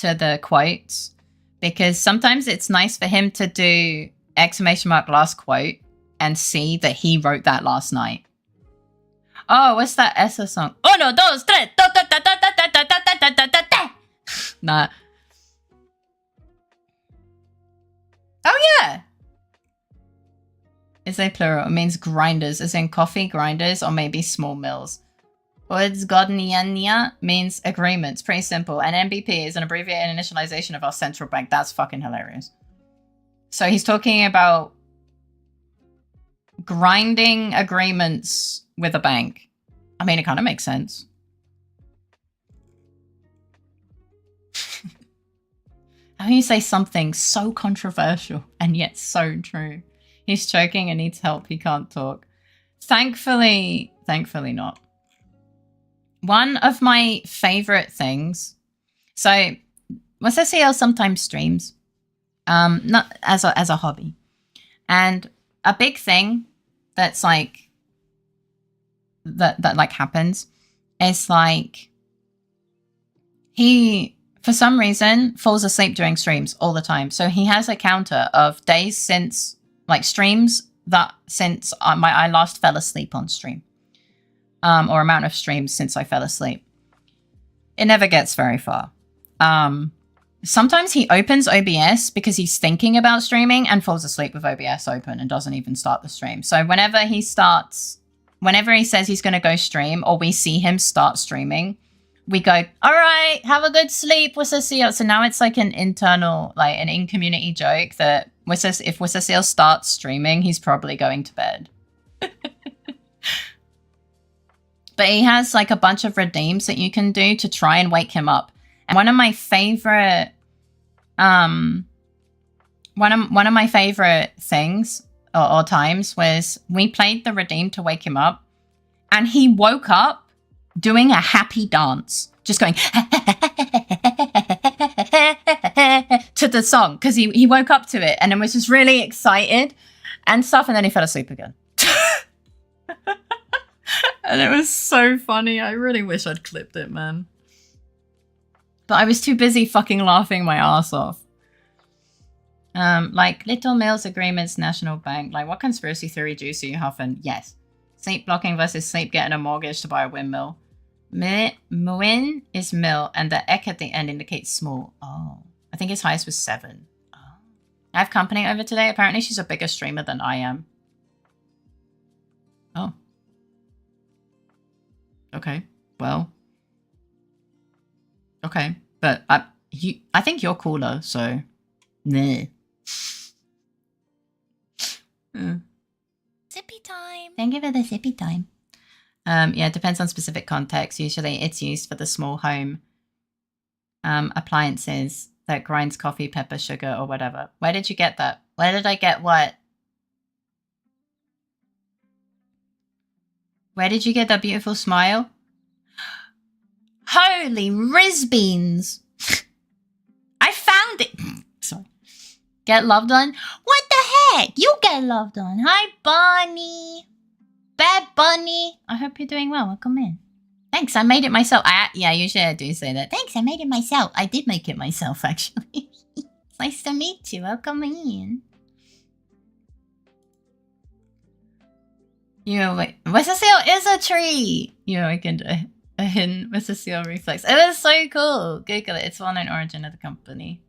the quotes, because sometimes it's nice for him to do exclamation mark last quote and see that he wrote that last night. Oh, what's that Essa song? Uno, dos, tres. Nah. Oh, yeah. Is a plural. It means grinders, as in coffee grinders or maybe small mills. Uzgodniania means agreements. Pretty simple. And MBP is an abbreviated initialization of our central bank. That's fucking hilarious. So he's talking about grinding agreements with a bank. I mean, it kind of makes sense. How can you say something so controversial and yet so true? He's choking and needs help. He can't talk. Thankfully not. One of my favorite things. So, Wasesiel sometimes streams, not as a hobby, and a big thing that's like that like happens is like he for some reason falls asleep during streams all the time. So he has a counter of days since like streams that since I last fell asleep on stream, or amount of streams since I fell asleep. It never gets very far. Sometimes he opens OBS because he's thinking about streaming and falls asleep with OBS open and doesn't even start the stream. So whenever he says he's going to go stream, or we see him start streaming, we go, all right, have a good sleep, Wasesiel. So now it's like an internal, like an in-community joke that if Wasesiel starts streaming, he's probably going to bed. But he has like a bunch of redeems that you can do to try and wake him up. And one of my favorite, one of my favorite things or times was we played the redeem to wake him up, and he woke up doing a happy dance, just going to the song because he woke up to it and then was just really excited and stuff, and then he fell asleep again. And it was so funny. I really wish I'd clipped it, man. But I was too busy fucking laughing my ass off. Like Little Mills Agreements, National Bank. Like, what conspiracy theory juice are you huffing? Yes. Sleep blocking versus sleep getting a mortgage to buy a windmill. Mwin is mill, and the ek at the end indicates small. Oh. I think his highest was 7. Oh. I have company over today. Apparently she's a bigger streamer than I am. Oh. Okay. Well. Okay. But I think you're cooler, so nah. Zippy time. Thank you for the zippy time. Yeah, it depends on specific context. Usually it's used for the small home appliances that grinds coffee, pepper, sugar, or whatever. Where did you get that? Where did I get what? Where did you get that beautiful smile? Holy Rizbeans! I found it! Sorry. Get loved on? What the heck? You get loved on. Hi, Bunny. Bad Bunny. I hope you're doing well. Welcome in. Thanks, I made it myself. Yeah, usually I do say that. Thanks, I made it myself. I did make it myself, actually. It's nice to meet you. Welcome in. Wasesiel is a tree! I can do a hidden Wasesiel reflex. It was so cool! Google it. It's well-known origin of the company.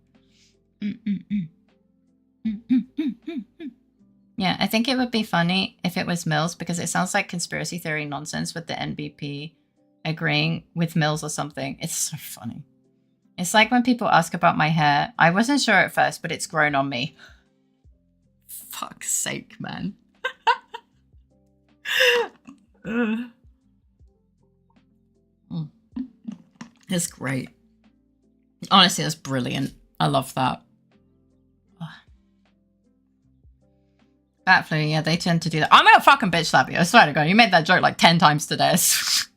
Yeah, I think it would be funny if it was Mills, because it sounds like conspiracy theory nonsense with the NBP agreeing with Mills or something. It's so funny. It's like when people ask about my hair. I wasn't sure at first, but it's grown on me. Fuck's sake, man. It's great. Honestly, that's brilliant. I love that. Bat flu, yeah, they tend to do that. I'm gonna fucking bitch slap you. I swear to God, you made that joke like 10 times today. This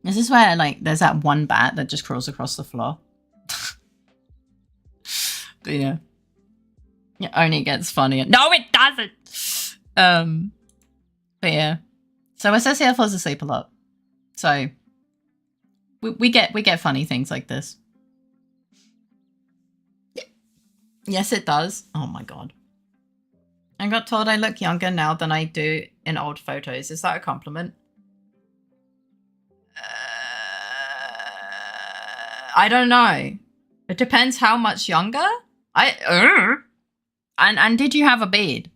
is where, like, there's that one bat that just crawls across the floor. But yeah. It only gets funnier. No, it doesn't! But yeah. So Associate falls asleep a lot. So we get funny things like this. Yes, it does. Oh my god. I got told I look younger now than I do in old photos. Is that a compliment? I don't know. It depends how much younger. And did you have a beard?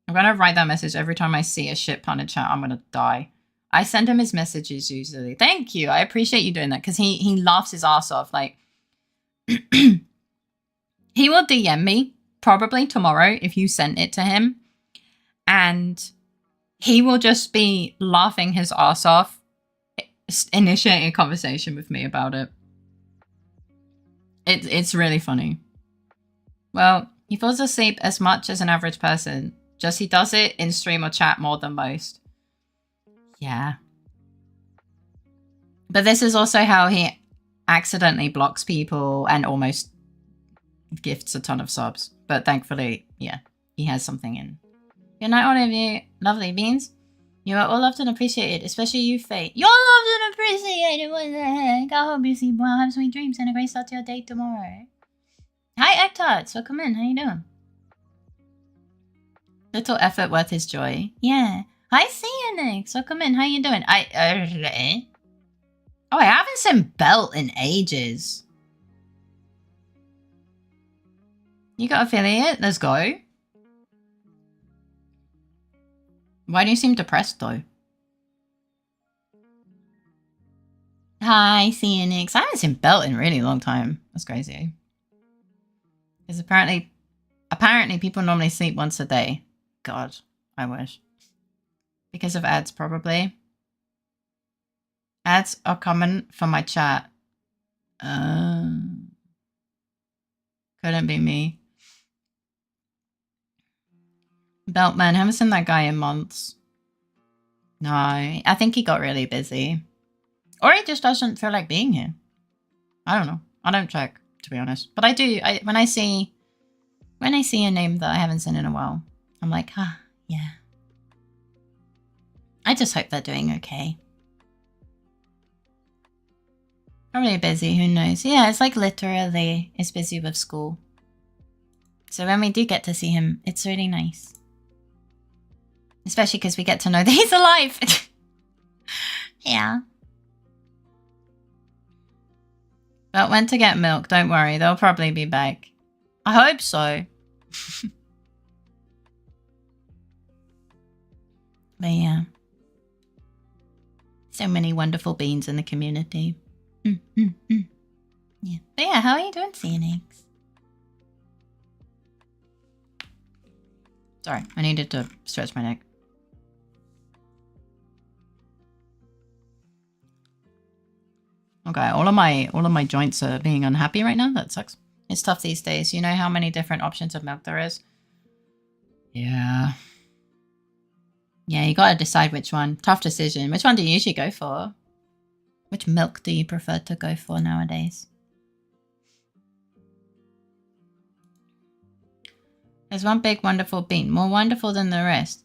I'm gonna write that message every time I see a shit pun in chat. I'm gonna die. I send him his messages usually. Thank you. I appreciate you doing that because he laughs his ass off. Like he will DM me probably tomorrow if you sent it to him, and he will just be laughing his ass off, initiating a conversation with me about it. It's really funny. Well, he falls asleep as much as an average person. Just he does it in stream or chat more than most. Yeah. But this is also how he accidentally blocks people and almost gifts a ton of subs. But thankfully, yeah, he has something in. Good night, all of you. Lovely beans. You are all loved and appreciated, especially you, Faye. You're loved and appreciated. What the heck? I hope you sleep well, have sweet dreams, and a great start to your day tomorrow. Hi, Ectart. So come in. How you doing? Little effort worth his joy. Yeah. Hi, Cianic. So come in. How you doing? I haven't seen Belt in ages. You got affiliate? Let's go. Why do you seem depressed though? Hi, Cianix. I haven't seen Belt in a really long time. That's crazy. Because apparently people normally sleep once a day. God, I wish. Because of ads, probably. Ads are common for my chat. Couldn't be me. Beltman, haven't seen that guy in months. No, I think he got really busy. Or he just doesn't feel like being here. I don't know. I don't check, to be honest. But I do. When I see a name that I haven't seen in a while, I'm like, yeah. I just hope they're doing okay. Probably busy, who knows? Yeah, it's like literally is busy with school. So when we do get to see him, it's really nice. Especially because we get to know that he's alive. Yeah. But went to get milk, don't worry, they'll probably be back. I hope so. But yeah. So many wonderful beans in the community. Yeah. But yeah, how are you doing, Cianix? Sorry, I needed to stretch my neck. Okay, all of my joints are being unhappy right now. That sucks. It's tough these days. You know how many different options of milk there is? Yeah. Yeah, you gotta decide which one. Tough decision. Which one do you usually go for? Which milk do you prefer to go for nowadays? There's one big wonderful bean, more wonderful than the rest.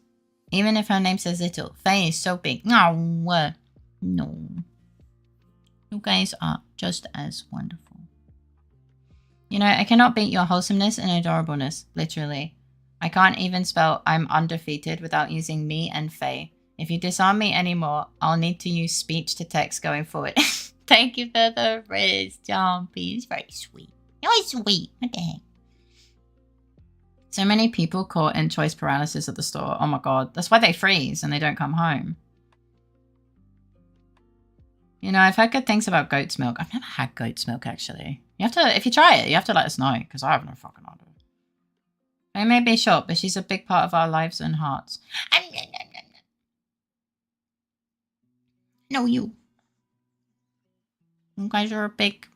Even if her name says little. Faye is so big. No. No. You guys are just as wonderful. You know, I cannot beat your wholesomeness and adorableness, literally. I can't even spell I'm undefeated without using me and Faye. If you disarm me anymore, I'll need to use speech to text going forward. Thank you for the Riz, Jumpy. It's very sweet. You're sweet. What the heck? So many people caught in choice paralysis at the store. Oh my god. That's why they freeze and they don't come home. You know, I've heard good things about goat's milk. I've never had goat's milk, actually. You have to, if you try it, you have to let us know, because I have no fucking idea. It may be short, but she's a big part of our lives and hearts. No, you. You guys are a big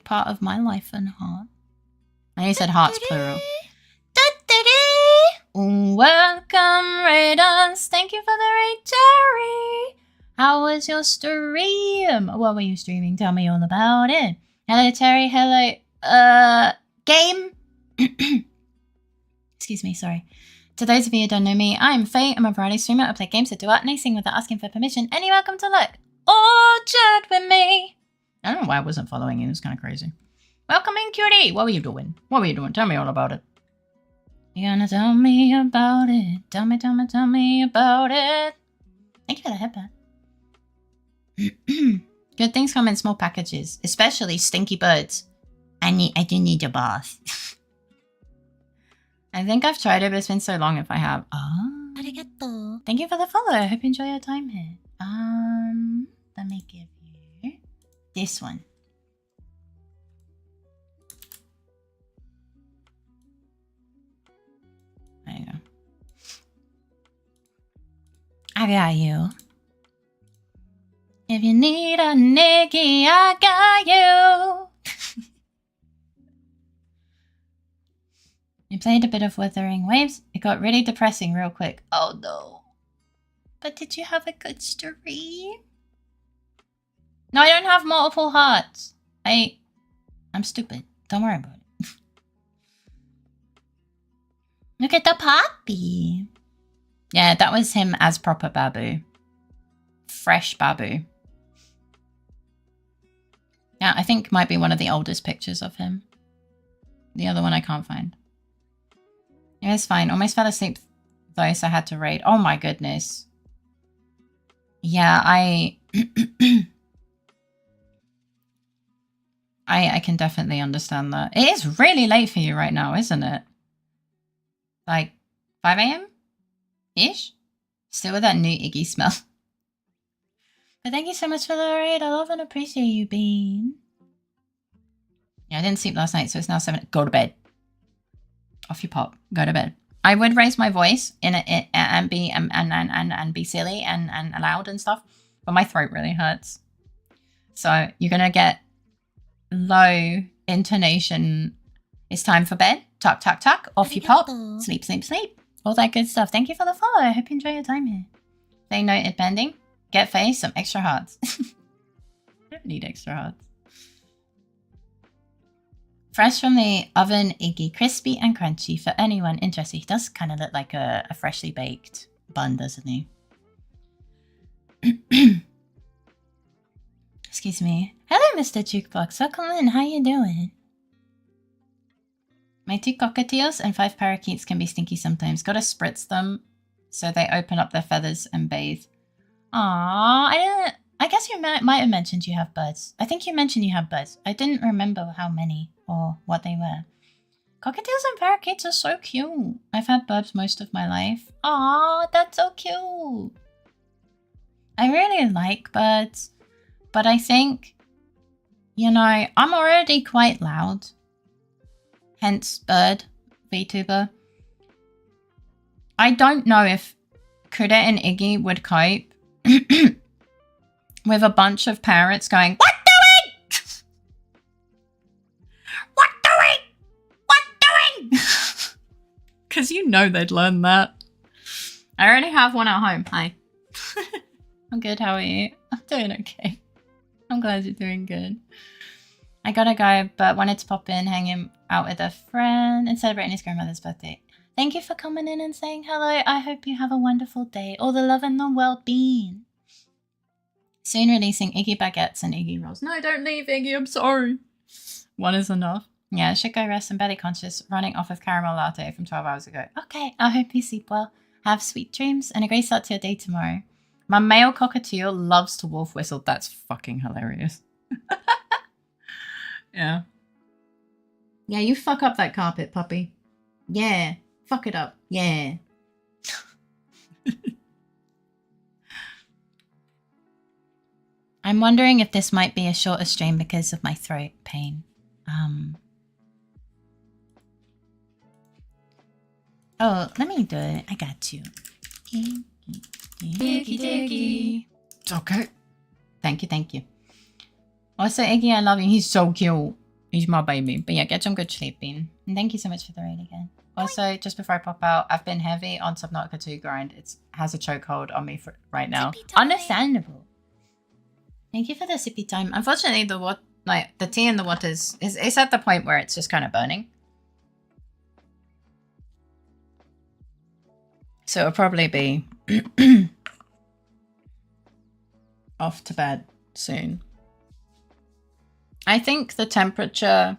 part of my life and heart. I said hearts, plural. Welcome, Raiders. Thank you for the raid, Jerry. How was your stream? What were you streaming? Tell me all about it. Hello, Terry. Hello, game. Excuse me, sorry. To those of you who don't know me, I'm Faye. I'm a variety streamer. I play games that do art and I sing without asking for permission. And you're welcome to look or chat with me. I don't know why I wasn't following you. It was kind of crazy. Welcome in, cutie. What were you doing? What were you doing? Tell me all about it. You're gonna tell me about it. Tell me about it. Thank you for the headband. Good things come in small packages, especially stinky birds. I do need a bath. I think I've tried it, but it's been so long if I have. Oh. Arigato. Thank you for the follow. I hope you enjoy your time here. Let me give you this one. There you go. I got you. If you need a niggy, I got you. You played a bit of Wuthering Waves. It got really depressing real quick. Oh no. But did you have a good story? No, I don't have multiple hearts. I'm stupid. Don't worry about it. Look at the puppy. Yeah, that was him as proper Babu. Fresh Babu. Yeah, I think might be one of the oldest pictures of him. The other one I can't find. It was fine. Almost fell asleep though, so I had to raid. Oh my goodness. Yeah, I can definitely understand that. It is really late for you right now, isn't it? Like 5 AM? Ish? Still with that new Iggy smell. But thank you so much for the raid. I love and appreciate you, Bean. Yeah, I didn't sleep last night, so it's now 7. Go to bed. Off you pop. Go to bed. I would raise my voice and be silly and loud and stuff, but my throat really hurts. So you're gonna get low intonation. It's time for bed. Tuck, tuck, tuck. Off you pop. Sleep, sleep, sleep. All that good stuff. Thank you for the follow. I hope you enjoy your time here. They noted pending. Get Faye some extra hearts. I don't need extra hearts. Fresh from the oven, Iggy. Crispy and crunchy for anyone interested. He does kind of look like a freshly baked bun, doesn't he? Excuse me. Hello, Mr. Jukebox. Welcome in. How you doing? My 2 cockatiels and 5 parakeets can be stinky sometimes. Gotta spritz them so they open up their feathers and bathe. Aww, I guess you might have mentioned you have birds. I think you mentioned you have birds. I didn't remember how many or what they were. Cockatiels and parakeets are so cute. I've had birds most of my life. Aww, that's so cute. I really like birds, but I think, you know, I'm already quite loud. Hence bird, VTuber. I don't know if Kuda and Iggy would cope with a bunch of parents going, "What doing? What doing? What doing?" Because you know they'd learn that. I already have one at home. Hi. I'm good. How are you? I'm doing okay. I'm glad you're doing good. I gotta go, but wanted to pop in, hang out with a friend and celebrating his grandmother's birthday. Thank you for coming in and saying hello. I hope you have a wonderful day. All the love in the world, Bean. Soon releasing Iggy baguettes and Iggy rolls. No, don't leave, Iggy. I'm sorry. One is enough. Yeah, I should go rest. I'm barely conscious. Running off of caramel latte from 12 hours ago. Okay, I hope you sleep well. Have sweet dreams and a great start to your day tomorrow. My male cockatiel loves to wolf whistle. That's fucking hilarious. Yeah. Yeah, you fuck up that carpet, puppy. Yeah. Fuck it up. Yeah. I'm wondering if this might be a shorter stream because of my throat pain. Oh, let me do it. I got you. Iggy diggy. It's okay. Thank you, thank you. Also, Iggy, I love you. He's so cute. He's my baby. But yeah, get some good sleep, Bean. And thank you so much for the raid again. Also, just before I pop out, I've been heavy on Subnautica 2 grind. It has a chokehold on me for right now. Understandable. Thank you for the sippy time. Unfortunately, the tea in the water is at the point where it's just kind of burning. So it'll probably be off to bed soon. I think the temperature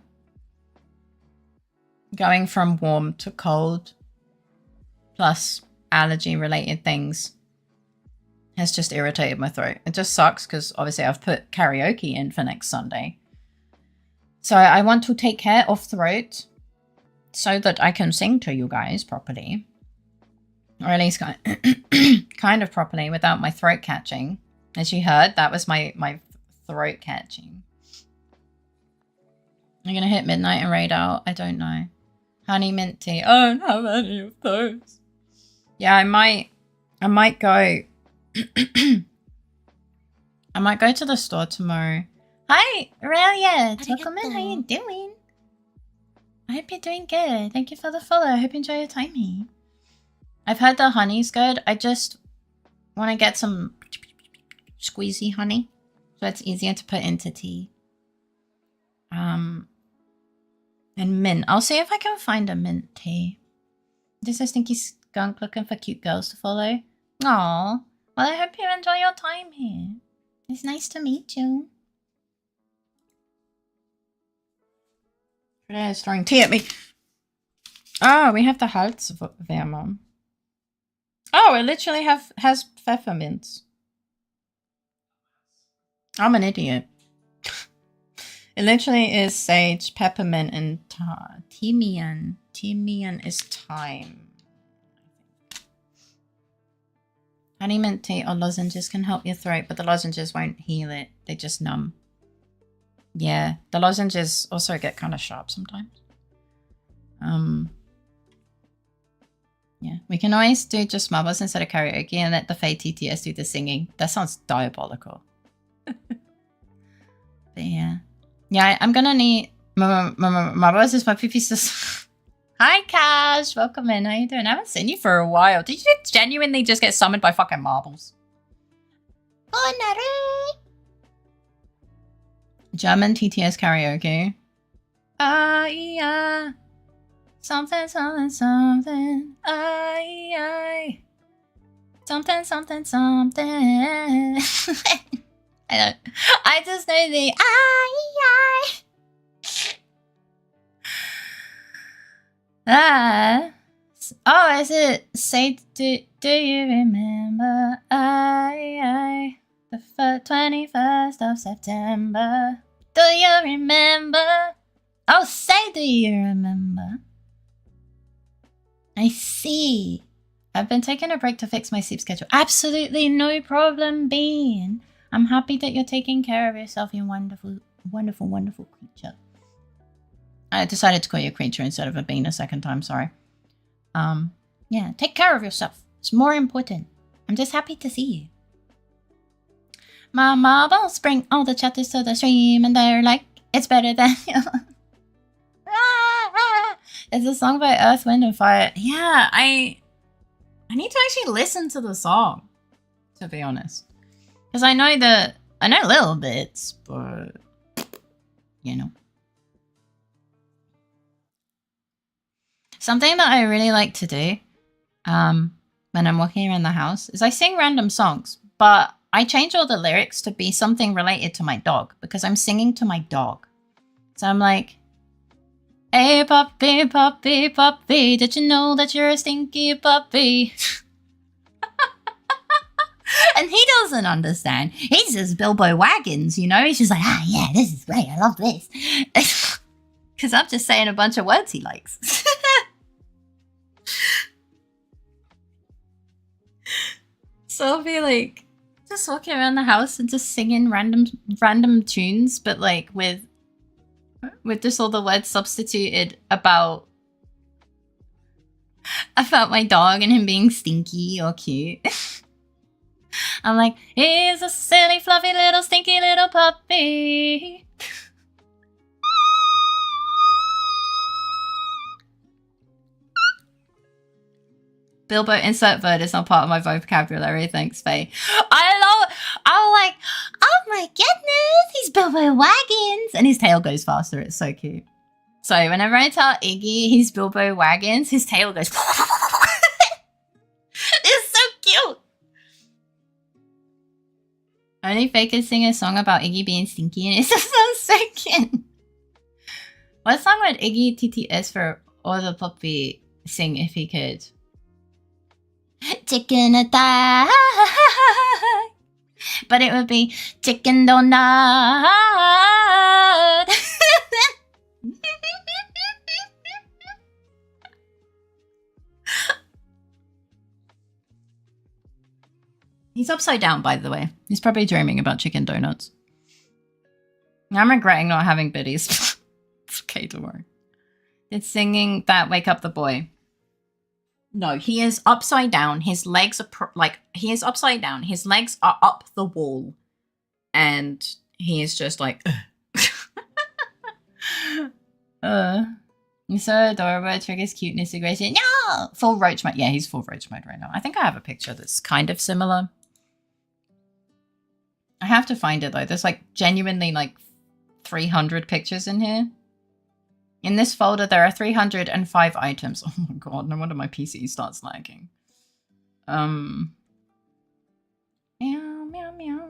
going from warm to cold plus allergy related things has just irritated my throat. It just sucks because obviously I've put karaoke in for next Sunday. So I want to take care of throat so that I can sing to you guys properly. Or at least kind of properly without my throat catching. As you heard, that was my throat catching. I'm going to hit midnight and raid out. I don't know. Honey mint tea. I don't have any of those. Yeah, I might go. I might go to the store tomorrow. Hi, Aurelia. Welcome in. How you doing? I hope you're doing good. Thank you for the follow. I hope you enjoy your time here. I've heard the honey's good. I just want to get some squeezy honey so it's easier to put into tea. And mint. I'll see if I can find a mint tea. Just a stinky skunk looking for cute girls to follow. Aww. Well, I hope you enjoy your time here. It's nice to meet you. Freda's throwing tea at me. Oh, we have the Halswärmer. Oh, it literally has pfeffermints. I'm an idiot. It literally is sage, peppermint, and thymian. Thymian is thyme. Honey mint tea or lozenges can help your throat, but the lozenges won't heal it. They just numb. Yeah, the lozenges also get kind of sharp sometimes. Yeah, we can always do just marbles instead of karaoke and let the Fae TTS do the singing. That sounds diabolical. But yeah. Yeah, I'm gonna need marbles is my pee-pee sis. Hi, Cash. Welcome in. How you doing? I haven't seen you for a while. Did you genuinely just get summoned by fucking marbles? German TTS karaoke. Yeah. Something, something, something. I. Something, something, something. I just know the I. Oh, is it say do you remember I the 21st of September? Do you remember? Oh, say do you remember? I see. I've been taking a break to fix my sleep schedule. Absolutely no problem, Bean. I'm happy that you're taking care of yourself, you wonderful, wonderful, wonderful creature. I decided to call you a creature instead of a bean a second time, sorry. Yeah, take care of yourself. It's more important. I'm just happy to see you. My marbles bring all the chatters to the stream and they're like, it's better than you. It's a song by Earth, Wind and Fire. Yeah, I need to actually listen to the song, to be honest. Because I know little bits, but you know. Something that I really like to do when I'm walking around the house is I sing random songs, but I change all the lyrics to be something related to my dog because I'm singing to my dog. So I'm like, hey puppy, puppy, puppy, did you know that you're a stinky puppy? And he doesn't understand. He's just Bilbo Wagons, you know? He's just like, yeah, this is great. I love this. Because I'm just saying a bunch of words he likes. So I'll be like, just walking around the house and just singing random tunes, but like with just all the words substituted about my dog and him being stinky or cute. I'm like, he's a silly, fluffy, little, stinky little puppy. Bilbo, insert word is not part of my vocabulary. Thanks, Faye. I'm like, oh my goodness, he's Bilbo Wagons. And his tail goes faster. It's so cute. So whenever I tell Iggy he's Bilbo Wagons, his tail goes. Only fakers sing a song about Iggy being stinky and it sounds so cute. What song would Iggy TTS for all the puppy sing if he could? Chicken attack. But it would be chicken donut. He's upside down, by the way. He's probably dreaming about chicken donuts. I'm regretting not having biddies. It's okay, don't worry. It's singing that Wake Up the Boy. No, he is upside down. His legs are he is upside down. His legs are up the wall. And he is just like... You're so adorable. It triggers cuteness aggression. No! Full roach mode. Yeah, he's full roach mode right now. I think I have a picture that's kind of similar. I have to find it though. There's like genuinely like 300 pictures in here. In this folder, there are 305 items. Oh my god, no wonder my PC starts lagging. Meow, meow, meow.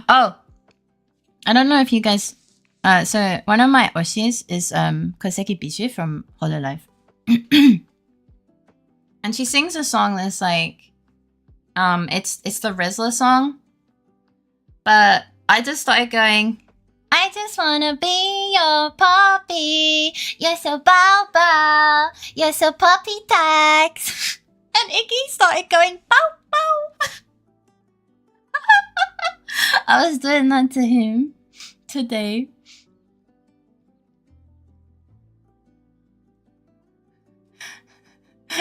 Oh! I don't know if you guys... so one of my oshis is Koseki Bishu from Hololive. And she sings a song that's like... it's the Rizzler song. But I just started going... I just wanna be your puppy. You're so bow bow. You're so puppy tax. And Iggy started going bow bow. I was doing that to him today.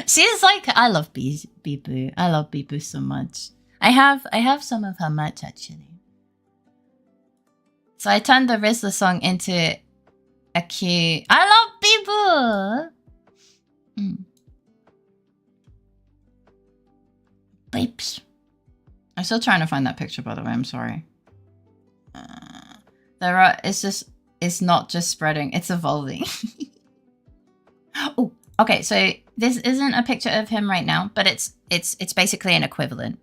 She's like, I love Bibu. I love Bibu so much. I have some of her merch actually. So I turned the Rizzler song into a cute... I love Bibu! Babes. I'm still trying to find that picture, by the way. I'm sorry. It's not just spreading. It's evolving. Oh, okay. So this isn't a picture of him right now, but it's basically an equivalent.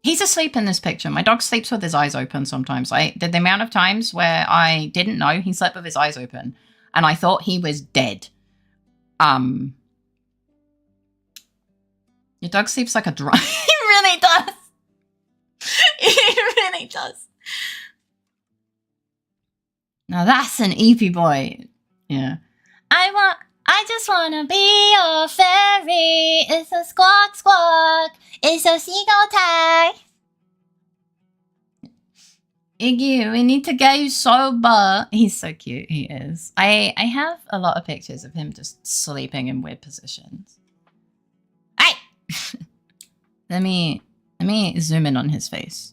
He's asleep in this picture. My dog sleeps with his eyes open sometimes. The amount of times where I didn't know he slept with his eyes open and I thought he was dead. Your dog sleeps like a drum. He really does. He really does. Now that's an EP boy. Yeah. I just wanna be your fairy. It's a squawk squawk. It's a seagull tag. Iggy, we need to get you sober. He's so cute. He is. I have a lot of pictures of him just sleeping in weird positions. Hey! Let me zoom in on his face.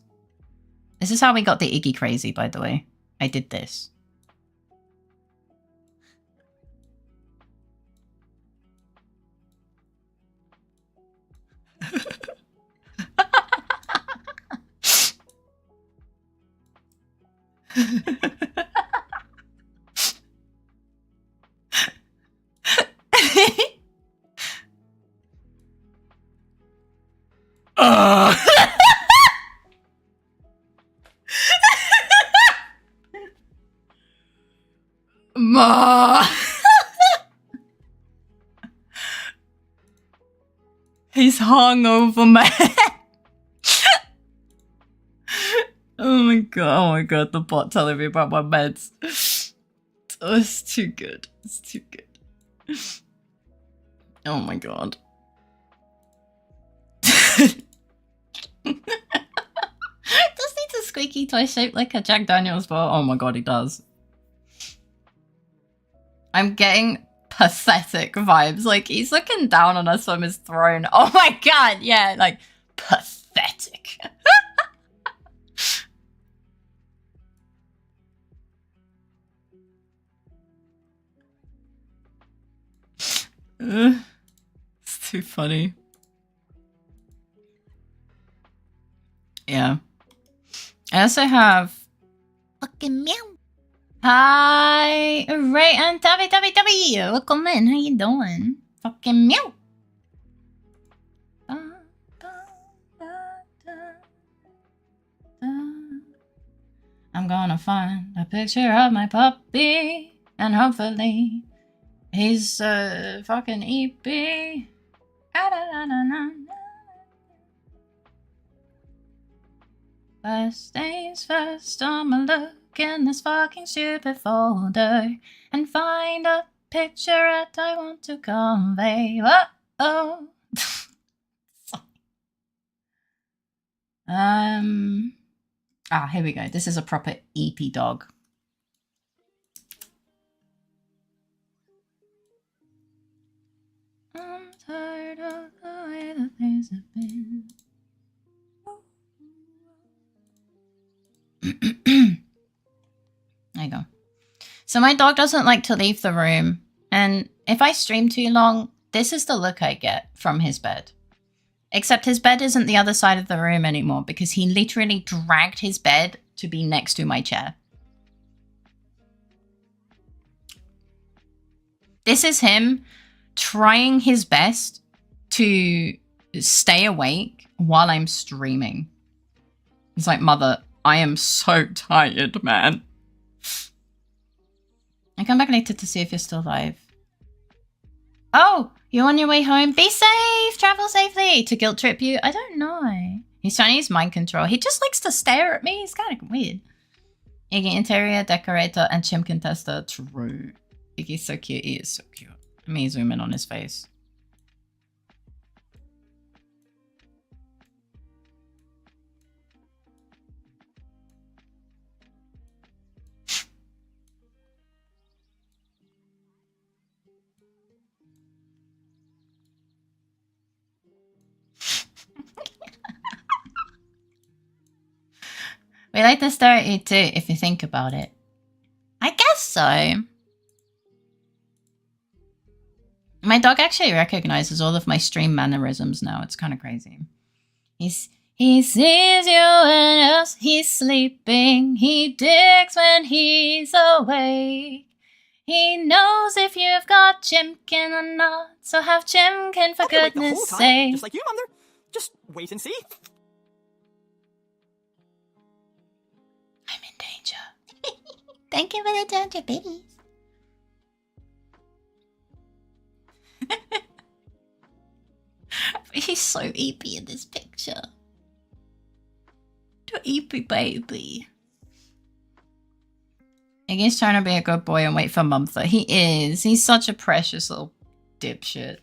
This is how we got the Iggy crazy, by the way. I did this. Ma. He's hungover, man. Oh my god, the bot telling me about my meds. Oh, it's too good. It's too good. Oh my god. Just needs a squeaky toy shaped like a Jack Daniels bottle. Oh my god, he does. I'm getting pathetic vibes. Like, he's looking down on us from his throne. Oh my god, yeah, like, pathetic. It's too funny. Yeah. I also have... Fucking meow. Hi, Ray and W. Welcome in. How you doing? Fucking meow. I'm gonna find a picture of my puppy, and hopefully he's fucking EP. First things first, I'ma look in this fucking stupid folder and find a picture that I want to convey. Uh-oh. Here we go. This is a proper EP dog. I'm tired of the way that things have been. There you go. So my dog doesn't like to leave the room, and if I stream too long, this is the look I get from his bed. Except his bed isn't the other side of the room anymore because he literally dragged his bed to be next to my chair. This is him trying his best to stay awake while I'm streaming. He's like, Mother, I am so tired, man. I come back later to see if you're still alive. Oh, you're on your way home? Be safe! Travel safely! To guilt trip you? I don't know. He's trying to use mind control. He just likes to stare at me. He's kind of weird. Iggy, interior decorator and chimkin tester. True. Iggy's so cute. He is so cute. Let me zoom in on his face. We like to stare at you too, if you think about it. I guess so. My dog actually recognizes all of my stream mannerisms now. It's kind of crazy. He sees you when else he's sleeping. He digs when he's awake. He knows if you've got chimkin or not. So have chimkin for goodness sake. Just like you, Mother. Just wait and see. I'm in danger. Thank you for the danger, babies. He's so EP in this picture. The EP baby. Iggy's trying to be a good boy and wait for Mumtha. He is. He's such a precious little dipshit.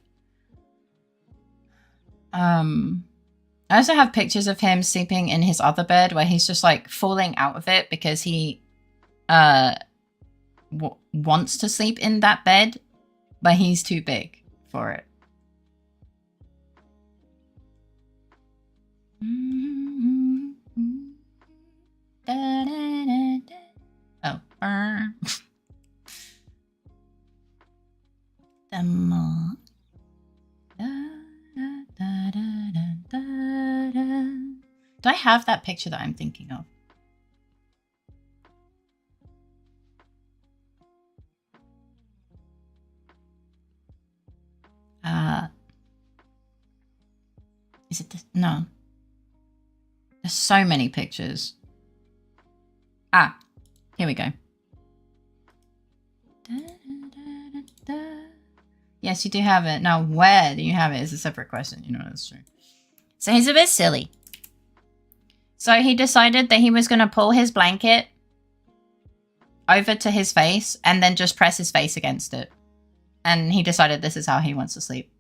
I also have pictures of him sleeping in his other bed where he's just like falling out of it because he wants to sleep in that bed, but he's too big for it. Oh. Do I have that picture that I'm thinking of? Is it this? No. There's so many pictures. Ah, here we go. Yes, you do have it. Now, where do you have it is a separate question. You know, that's true. So he's a bit silly. So he decided that he was going to pull his blanket over to his face and then just press his face against it. And he decided this is how he wants to sleep.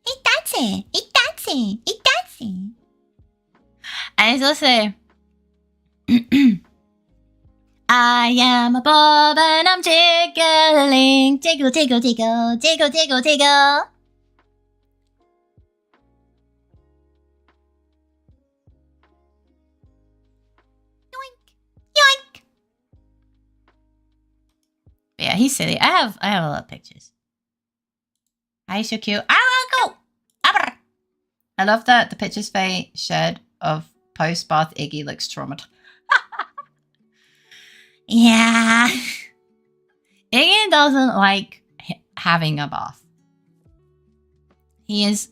He's dancing. He's dancing. He's dancing. And he's also... I am a bob and I'm jiggling. Jiggle, jiggle, jiggle. Jiggle, jiggle, jiggle. Yoink. Yoink. But yeah, he's silly. I have a lot of pictures. Hi, so cute. I wanna go. I love that the pictures Faye shared of post-bath Iggy looks traumatized. Yeah. Iggy doesn't like having a bath. He is...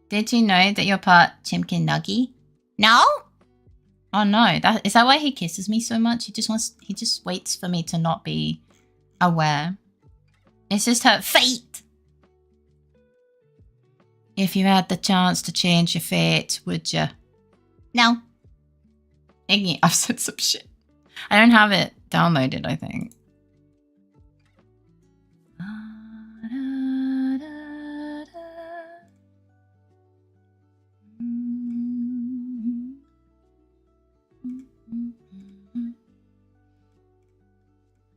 Did you know that you're part Chimkin Nuggy? No? Oh no, is that why he kisses me so much? He just waits for me to not be aware. It's just her fate. If you had the chance to change your fate, would you? No. Iggy, I've said some shit. I don't have it downloaded, I think.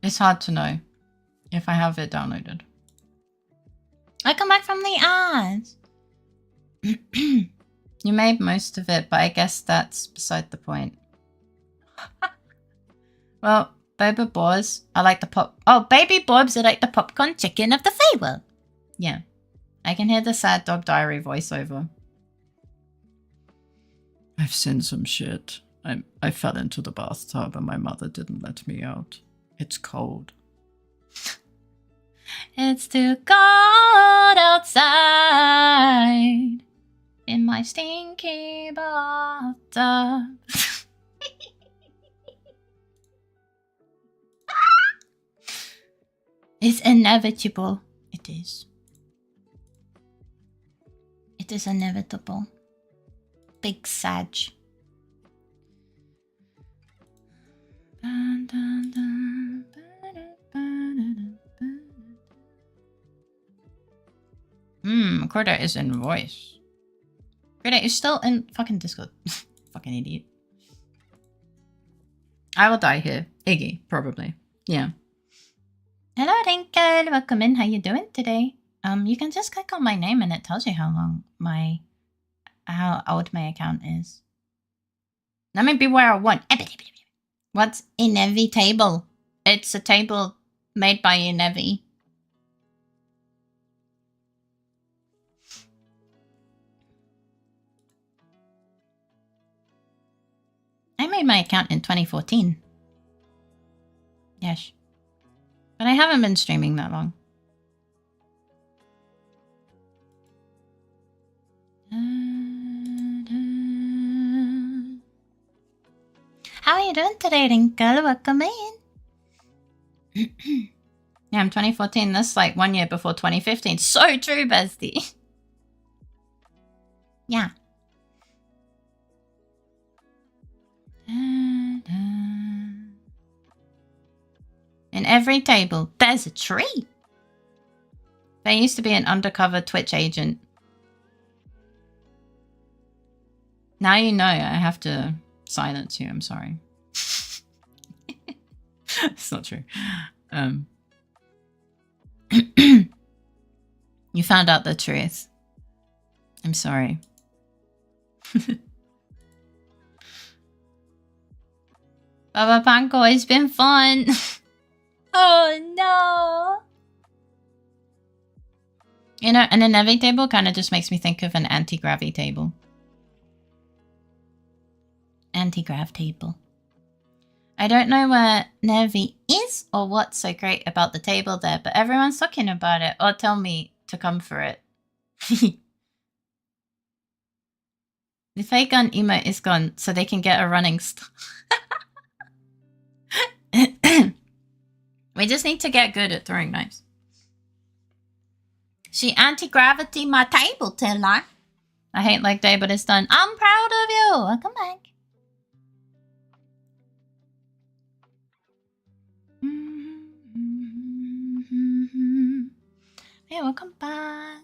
It's hard to know if I have it downloaded. I come back from the ads. You made most of it, but I guess that's beside the point. Well, baby boys, I like the pop. Oh, baby Bobs, I like the popcorn chicken of the Feywild. Yeah, I can hear the sad dog diary voiceover. I've seen some shit. I fell into the bathtub and my mother didn't let me out. It's cold. It's too cold outside in my stinky bathtub. It's inevitable. It is. It is inevitable. Big Sag. Corda is in voice. Corda is still in fucking Discord. Fucking idiot. I will die here. Iggy, probably. Yeah. Hello, Rinkel. Welcome in. How you doing today? You can just click on my name and it tells you how old my account is. Let me be where I want. What's inevitable? It's a table made by Inevi. I made my account in 2014. Yes. But I haven't been streaming that long. How are you doing today, Rinkel? Welcome in. Yeah, I'm 2014. That's like 1 year before 2015. So true, bestie. Yeah. In every table, there's a tree. There used to be an undercover Twitch agent. Now you know I have to silence you. I'm sorry. It's not true. You found out the truth. I'm sorry. Baba Panko, it's been fun. Oh no. You know, an Nevi table kind of just makes me think of an anti-gravity table. Anti-grav table. I don't know where Nevi is or what's so great about the table there, but everyone's talking about it or tell me to come for it. The fake gun emote is gone, so they can get a running start. We just need to get good at throwing knives. She anti-gravity my table, Taylor. I hate like day, but it's done. I'm proud of you. Welcome back. Hey, welcome back.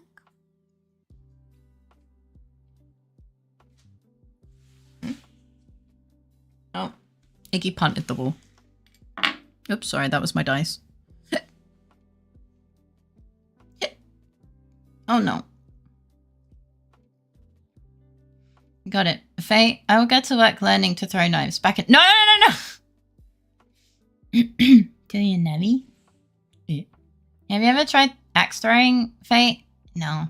Oh, Iggy punted the wall. Oops, sorry, that was my dice. Oh no. Got it. Faye, I will get to work learning to throw knives. Back in— No! Do you, Nevi? Yeah. Have you ever tried axe throwing, Faye? No.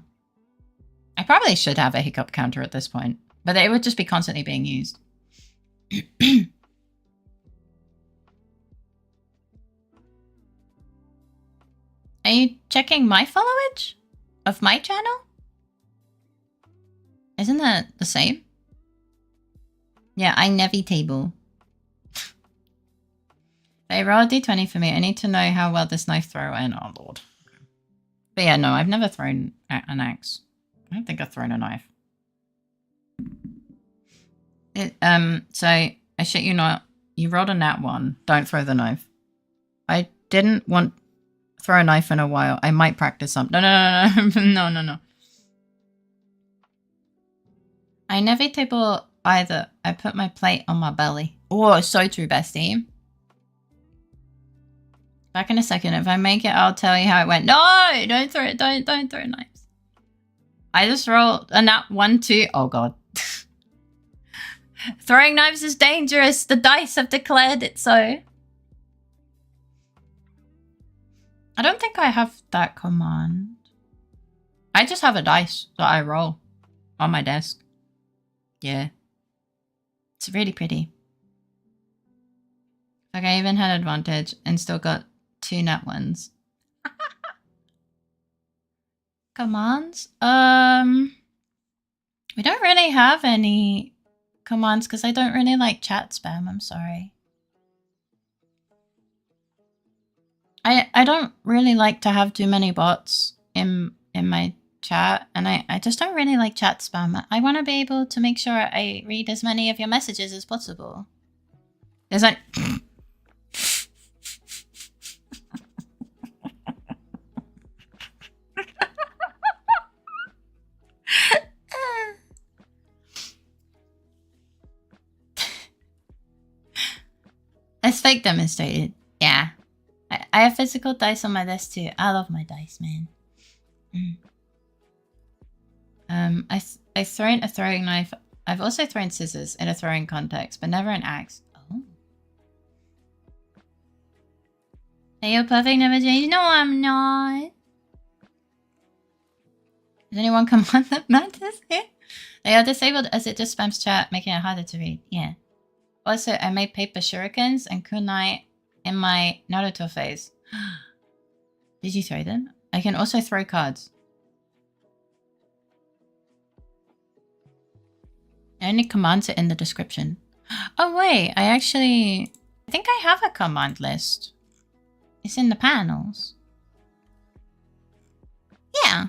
I probably should have a hiccup counter at this point. But it would just be constantly being used. Are you checking my followage of my channel? Isn't that the same? Yeah, I never table. They roll a d20 for me. I need to know how well this knife throw in. Oh lord. But yeah, no, I've never thrown an axe. I don't think I've thrown a knife. So I shit you not. You rolled a nat 1. Don't throw the knife. I didn't want throw a knife in a while. I might practice some. No. No. I never table either. I put my plate on my belly. Oh, so true, bestie. Back in a second. If I make it, I'll tell you how it went. No, don't throw it. Don't throw knives. I just rolled a nat 1, 2. Oh god. Throwing knives is dangerous. The dice have declared it so. I don't think I have that command. I just have a dice that I roll on my desk. Yeah. It's really pretty. Like I even had advantage and still got 2 nat 1s. Commands? We don't really have any commands because I don't really like chat spam. I'm sorry. I don't really like to have too many bots in my chat, and I just don't really like chat spam. I want to be able to make sure I read as many of your messages as possible. There's like it's fake demonstrated. Yeah. I have physical dice on my desk too. I love my dice, man. I've thrown a throwing knife. I've also thrown scissors in a throwing context, but never an axe. Oh. Hey, you're perfect, never change. No, I'm not. Does anyone command that matters here? They are disabled as it just spams chat, making it harder to read. Yeah. Also, I made paper shurikens and kunai in my Naruto phase. Did you throw them? I can also throw cards. The only commands are in the description. Oh wait, I think I have a command list. It's in the panels. Yeah.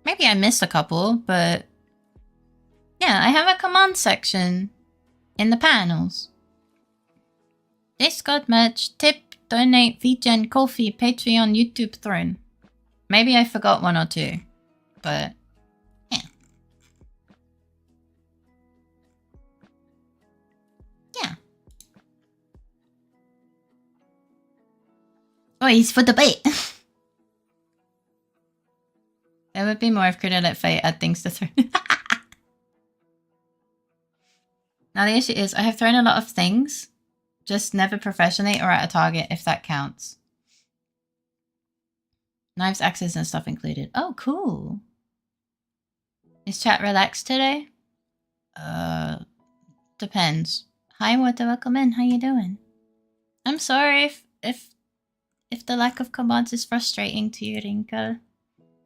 Maybe I missed a couple, but yeah, I have a command section in the panels. Discord merch, tip, donate, VGen, Ko-fi, Patreon, YouTube, Throne. Maybe I forgot 1 or 2, but yeah. Yeah. Oh, he's for debate. There would be more if Cruda let Faye add things to throw. Now the issue is I have thrown a lot of things, just never professionally or at a target if that counts. Knives, axes, and stuff included. Oh, cool. Is chat relaxed today? Depends. Hi, Water, welcome in. How you doing? I'm sorry if the lack of commands is frustrating to you, Rinko.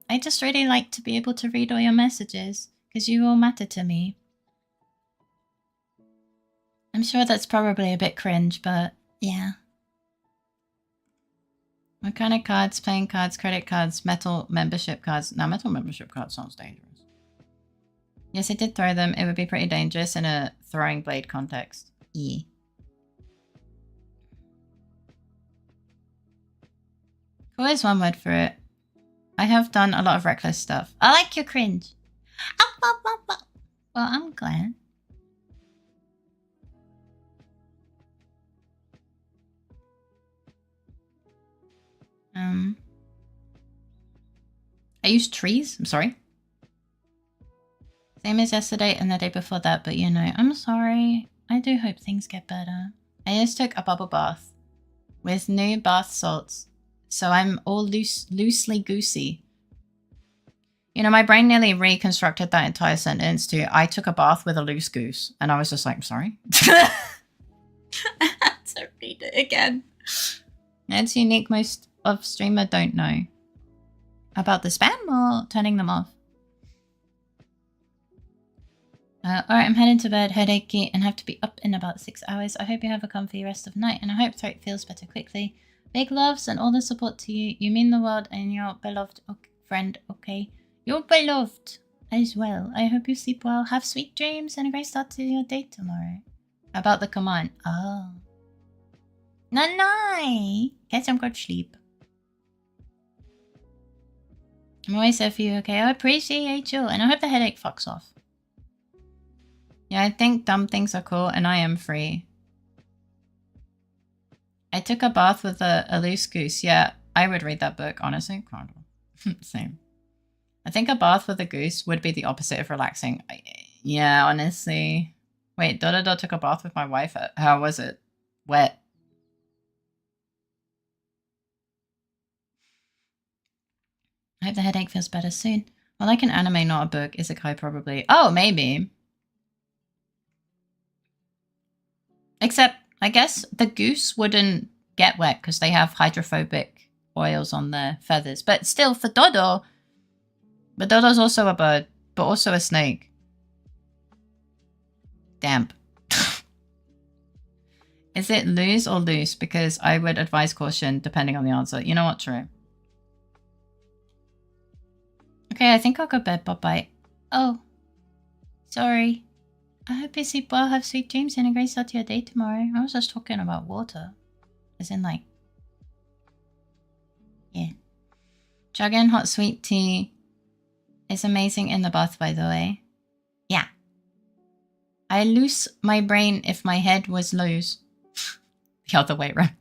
I just really like to be able to read all your messages, because you all matter to me. I'm sure that's probably a bit cringe, but yeah. What kind of cards? Playing cards, credit cards, metal membership cards. Now, metal membership cards sounds dangerous. Yes, I did throw them. It would be pretty dangerous in a throwing blade context. Yeah. Cool is one word for it. I have done a lot of reckless stuff. I like your cringe. Well, I'm glad. I used trees. I'm sorry. Same as yesterday and the day before that, but you know, I'm sorry. I do hope things get better. I just took a bubble bath with new bath salts, so I'm all loosely goosey. You know, my brain nearly reconstructed that entire sentence to, I took a bath with a loose goose. And I was just like, sorry? I had to read it again. It's unique. Most of streamer don't know. About the spam or turning them off? Alright, I'm heading to bed, headachy, and have to be up in about 6 hours. I hope you have a comfy rest of night, and I hope throat feels better quickly. Big loves and all the support to you. You mean the world and your beloved friend, okay? You're beloved as well. I hope you sleep well, have sweet dreams, and a great start to your day tomorrow. About the command. Oh. Night. Get some good sleep. I'm always there for you, okay? I appreciate you, and I hope the headache fucks off. Yeah, I think dumb things are cool, and I am free. I took a bath with a loose goose. Yeah, I would read that book, honestly. Same. I think a bath with a goose would be the opposite of relaxing. Yeah, honestly. Wait, Dodo took a bath with my wife. How was it? Wet. I hope the headache feels better soon. Well, like an anime, not a book. Isekai, probably. Oh, maybe. Except, I guess the goose wouldn't get wet because they have hydrophobic oils on their feathers. But still, for Dodo... But Dodo's also a bird, but also a snake. Damp. Is it lose or loose? Because I would advise caution depending on the answer. You know what? True. Okay, I think I'll go to bed. Bye-bye. Oh. Sorry. I hope you sleep well, have sweet dreams, and a great start to your day tomorrow. I was just talking about water. As in, like... Yeah. Chugging hot sweet tea is amazing in the bath, by the way. Yeah. I lose my brain if my head was loose. The other way around.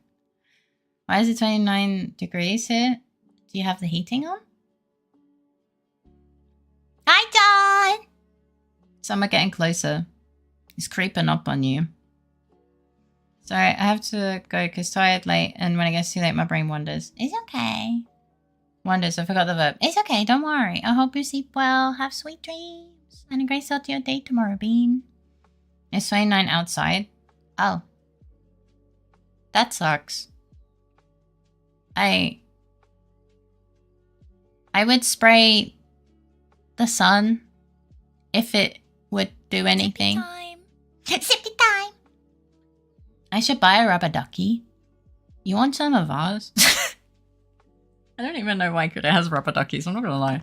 Why is it 29 degrees here? Do you have the heating on? Hi, John! Summer getting closer. It's creeping up on you. Sorry, I have to go because tired, late, and when I get too late, my brain wanders. It's okay. Wonders, I forgot the verb. It's okay, don't worry. I hope you sleep well, have sweet dreams, and a great start to your day tomorrow, Bean. It's 29 outside. Oh. That sucks. I would spray the sun if it would do anything. Sippy time. Sippy time. I should buy a rubber ducky. You want some of ours? I don't even know why it has rubber duckies. I'm not gonna lie.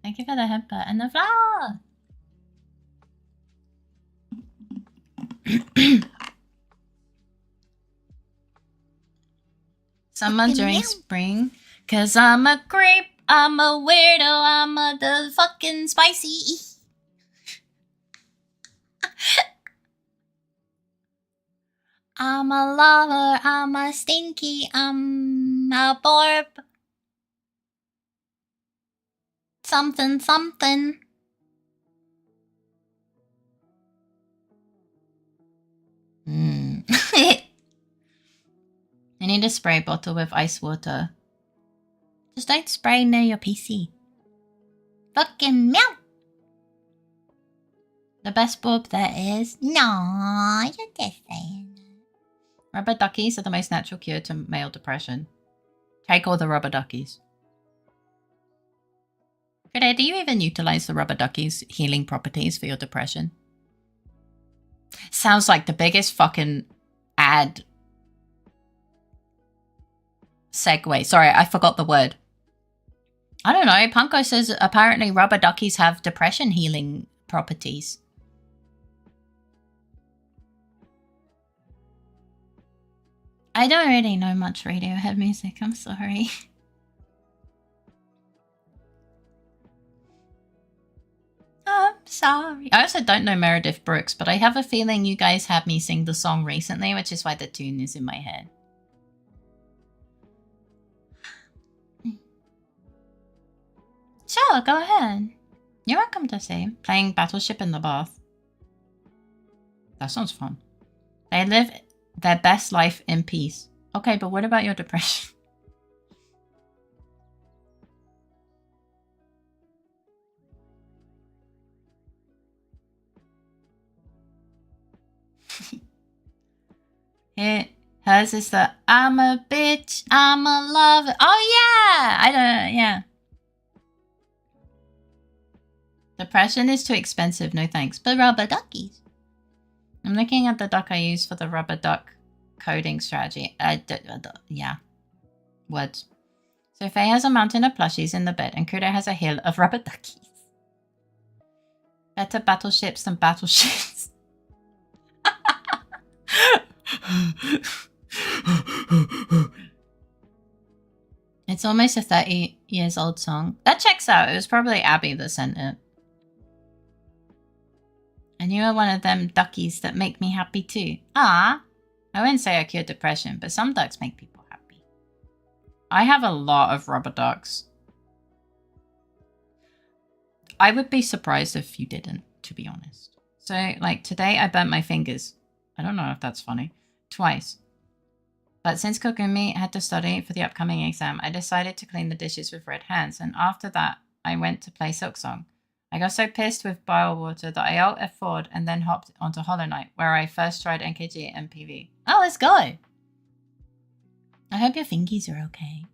Thank you for the headbutt and the flower. Summer during spring. Cause I'm a creep. I'm a weirdo. I'm the fucking spicy. I'm a lover. I'm a stinky. I'm a borb. Something, something. I need a spray bottle with ice water. Just don't spray near your PC. Fucking meow. The best bulb there is. No, you're just saying. Rubber duckies are the most natural cure to male depression. Take all the rubber duckies. G'day, do you even utilize the rubber duckies' healing properties for your depression? Sounds like the biggest fucking ad segue. Sorry, I forgot the word. I don't know. Punko says apparently rubber duckies have depression healing properties. I don't really know much Radiohead music. I'm sorry. I'm sorry. I also don't know Meredith Brooks, but I have a feeling you guys had me sing the song recently, which is why the tune is in my head. Sure, go ahead. You're welcome to say. Playing Battleship in the bath. That sounds fun. They live their best life in peace. Okay, but what about your depression? Hers is the I'm a bitch, I'm a lover. Oh yeah! Yeah. Depression is too expensive, no thanks. But rubber duckies. I'm looking at the duck I use for the rubber duck coding strategy. Yeah. Words. So Faye has a mountain of plushies in the bed and Kudo has a hill of rubber duckies. Better battleships than battleships. It's almost a 30 years old song. That checks out. It was probably Abby that sent it. And you are one of them duckies that make me happy too. Ah, I wouldn't say I cured depression, but some ducks make people happy. I have a lot of rubber ducks. I would be surprised if you didn't, to be honest. So, like, today I burnt my fingers. I don't know if that's funny. Twice. But since Kokumi had to study for the upcoming exam, I decided to clean the dishes with red hands. And after that, I went to play Silk Song. I got so pissed with bile water that I Alt F4'd and then hopped onto Hollow Knight, where I first tried NKG and PV. Oh, let's go! I hope your fingies are okay.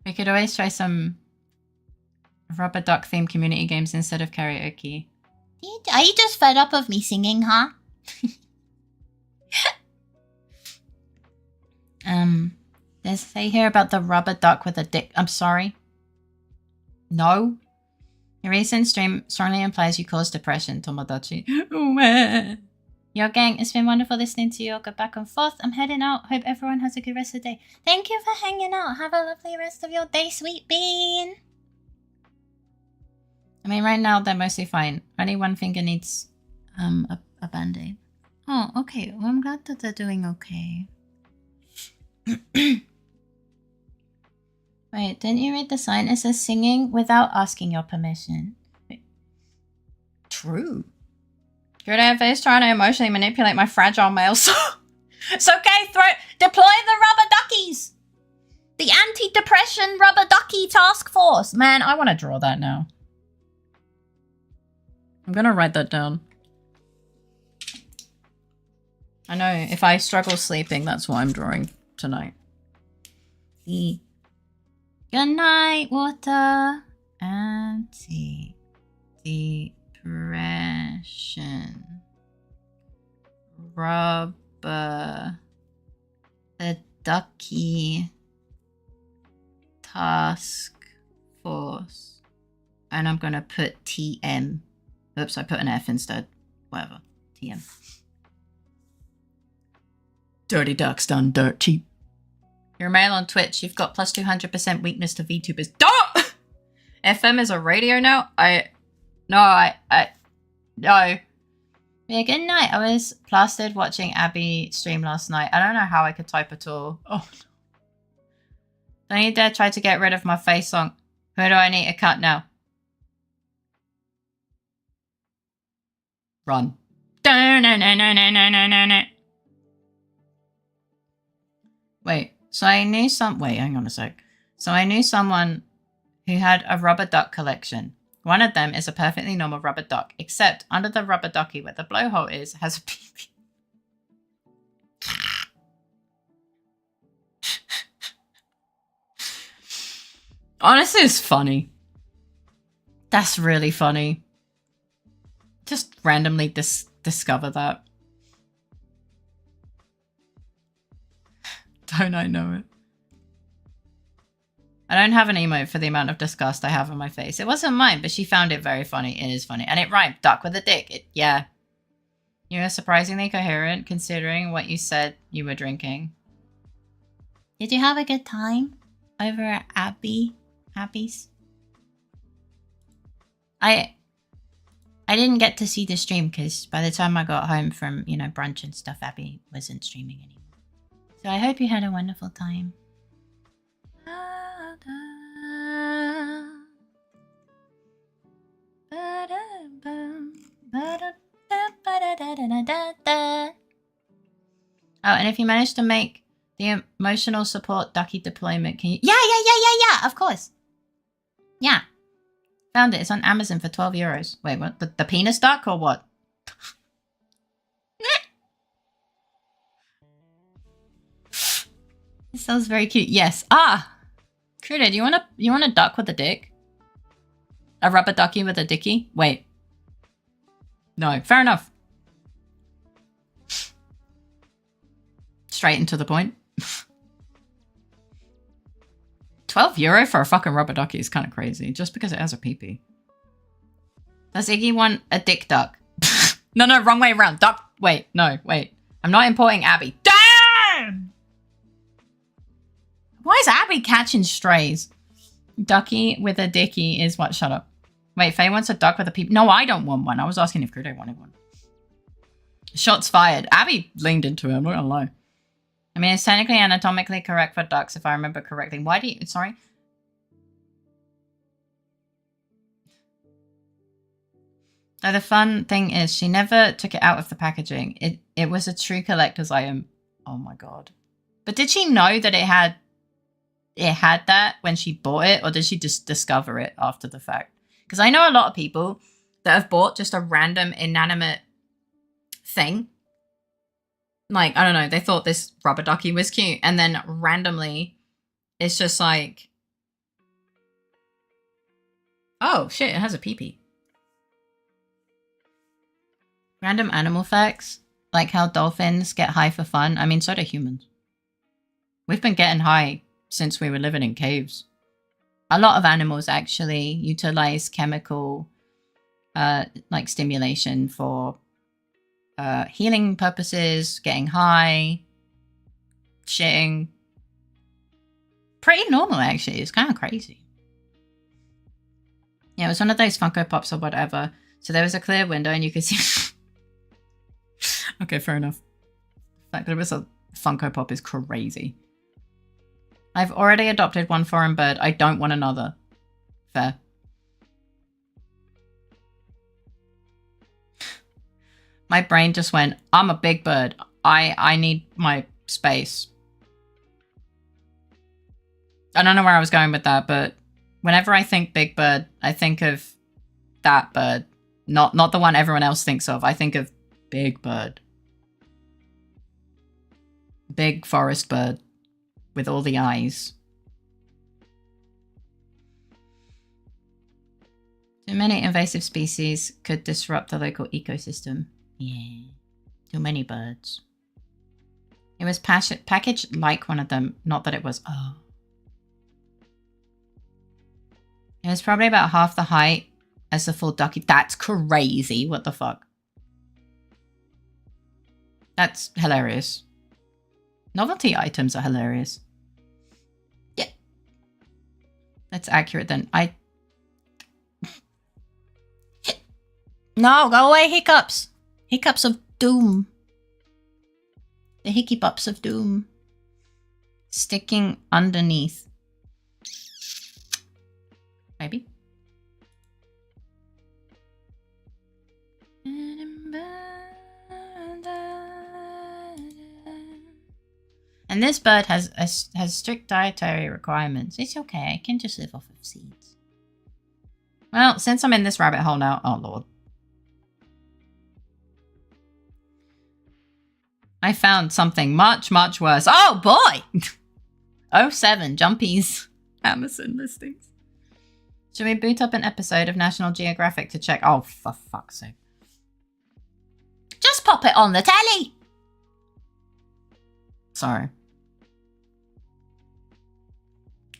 We could always try some rubber duck themed community games instead of karaoke. Are you just fed up of me singing, huh? There's say here about the rubber duck with a dick. I'm sorry. No. Your recent stream strongly implies you caused depression, Tomodachi. Yo, gang, it's been wonderful listening to you all go back and forth. I'm heading out. Hope everyone has a good rest of the day. Thank you for hanging out. Have a lovely rest of your day, sweet bean. I mean, right now, they're mostly fine. Only one finger needs a band-aid. Oh, okay. Well, I'm glad that they're doing okay. Wait, didn't you read the sign? It says singing without asking your permission. Wait. True. Good advice trying to emotionally manipulate my fragile male soul. It's okay, deploy the rubber duckies! The anti-depression rubber ducky task force! Man, I want to draw that now. I'm gonna write that down. I know, if I struggle sleeping, that's what I'm drawing tonight. The good night, water, anti-depression rubber the ducky task force. And I'm gonna put TM. Oops, I put an F instead. Whatever. TM. Dirty ducks done dirt cheap. You're a male on Twitch. You've got plus 200% weakness to VTubers. Don't! FM is a radio now? No. Yeah, good night. I was plastered watching Abby stream last night. I don't know how I could type at all. Oh, no. Don't you dare try to get rid of my face song. Who do I need to cut now? Run. Wait, so I knew wait, hang on a sec. So I knew someone who had a rubber duck collection. One of them is a perfectly normal rubber duck, except under the rubber ducky where the blowhole is has a pee-pee. Honestly, it's funny. That's really funny. Just randomly discover that. Don't I know it? I don't have an emote for the amount of disgust I have on my face. It wasn't mine, but she found it very funny. It is funny. And it rhymed. Duck with a dick. Yeah. You were surprisingly coherent considering what you said you were drinking. Did you have a good time over at Abby's? I didn't get to see the stream because by the time I got home from, you know, brunch and stuff, Abby wasn't streaming anymore. So I hope you had a wonderful time. Oh, and if you manage to make The emotional support ducky deployment. Can you? Yeah. Of course. Yeah. Found it. It's on Amazon for €12. Wait, what? The penis duck or what? It sounds very cute. Yes. Ah, Cruda, do you want a duck with a dick? A rubber ducky with a dicky? Wait. No. Fair enough. Straight and to the point. €12 for a fucking rubber ducky is kind of crazy, just because it has a peepee. Does Iggy want a dick duck? No, wrong way around. Duck. Wait, no, wait. I'm not importing Abby. Damn! Why is Abby catching strays? Ducky with a dicky is what? Shut up. Wait, Faye wants a duck with a peep. No, I don't want one. I was asking if Crudo wanted one. Shots fired. Abby leaned into it. I'm not gonna lie. I mean, it's technically anatomically correct for ducks, if I remember correctly. Why do you... Sorry? So the fun thing is, she never took it out of the packaging. It was a true collector's item. Oh my god. But did she know that it had that when she bought it, or did she just discover it after the fact? Because I know a lot of people that have bought just a random inanimate thing. Like, I don't know, they thought this rubber ducky was cute, and then randomly it's just like, oh shit, it has a peepee. Random animal facts, like how dolphins get high for fun. I mean, so do humans. We've been getting high since we were living in caves. A lot of animals actually utilize chemical like stimulation for healing purposes, getting high, shitting. Pretty normal, actually. It's kind of crazy. Yeah, it was one of those Funko Pops or whatever. So there was a clear window and you could see... Okay, fair enough. The fact that it was a Funko Pop is crazy. I've already adopted one foreign bird. I don't want another. Fair. My brain just went, I'm a big bird. I need my space. I don't know where I was going with that, but whenever I think big bird, I think of that bird. Not the one everyone else thinks of. I think of big bird. Big forest bird with all the eyes. Too many invasive species could disrupt the local ecosystem. Yeah, too many birds. It was packaged like one of them, not that it was, oh. It was probably about half the height as the full ducky. That's crazy, what the fuck? That's hilarious. Novelty items are hilarious. Yeah. That's accurate then. No, go away, hiccups. Hiccups of doom. The hickey pops of doom. Sticking underneath. Maybe. And this bird has strict dietary requirements. It's okay. I can just live off of seeds. Well, since I'm in this rabbit hole now... Oh, Lord. I found something much, much worse. Oh, boy! 07, Jumpies. Amazon listings. Should we boot up an episode of National Geographic to check? Oh, for fuck's sake. Just pop it on the telly! Sorry.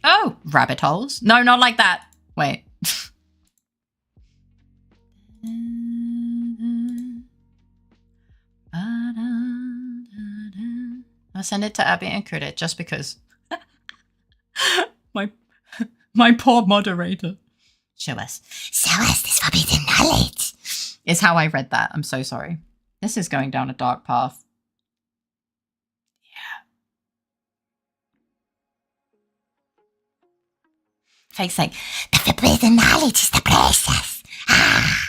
Oh, rabbit holes. No, not like that. Wait. I'll send it to Abby and Credit just because. my poor moderator. Show us this forbidden knowledge. Is how I read that. I'm so sorry. This is going down a dark path. Yeah. Fake's like, the forbidden knowledge is the precious. Ah.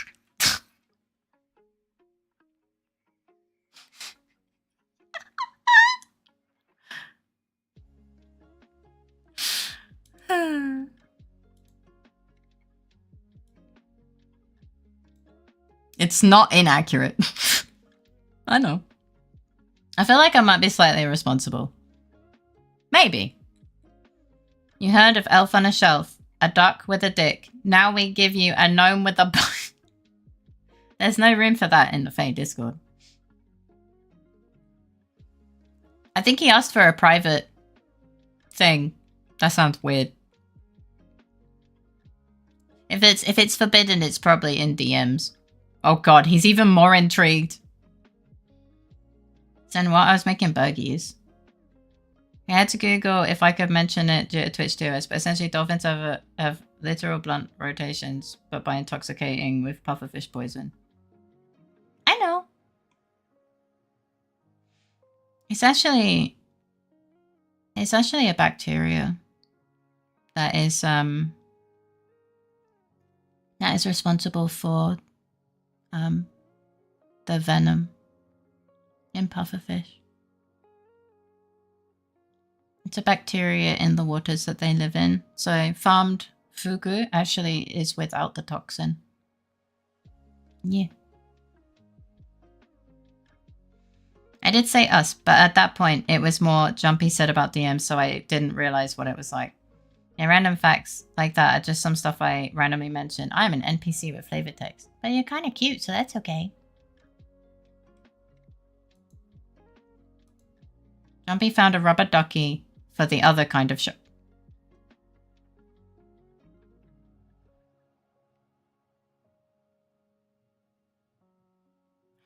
It's not inaccurate. I know. I feel like I might be slightly irresponsible. Maybe. You heard of elf on a shelf, a duck with a dick. Now we give you a gnome with a There's no room for that in the Fae Discord. I think he asked for a private thing. That sounds weird. If it's forbidden, it's probably in DMs. Oh god, he's even more intrigued. Then what? I was making burgies. I had to Google if I could mention it due to Twitch TOS, but essentially dolphins have literal blunt rotations, but by intoxicating with pufferfish poison. I know. It's actually a bacteria that is responsible for the venom in pufferfish. It's a bacteria in the waters that they live in. So farmed fugu actually is without the toxin. Yeah. I did say us, but at that point it was more Jumpy said about DMs, so I didn't realize what it was like. Yeah, random facts like that are just some stuff I randomly mention. I'm an NPC with flavor text. But you're kind of cute, so that's okay. Jumpy found a rubber ducky for the other kind of show.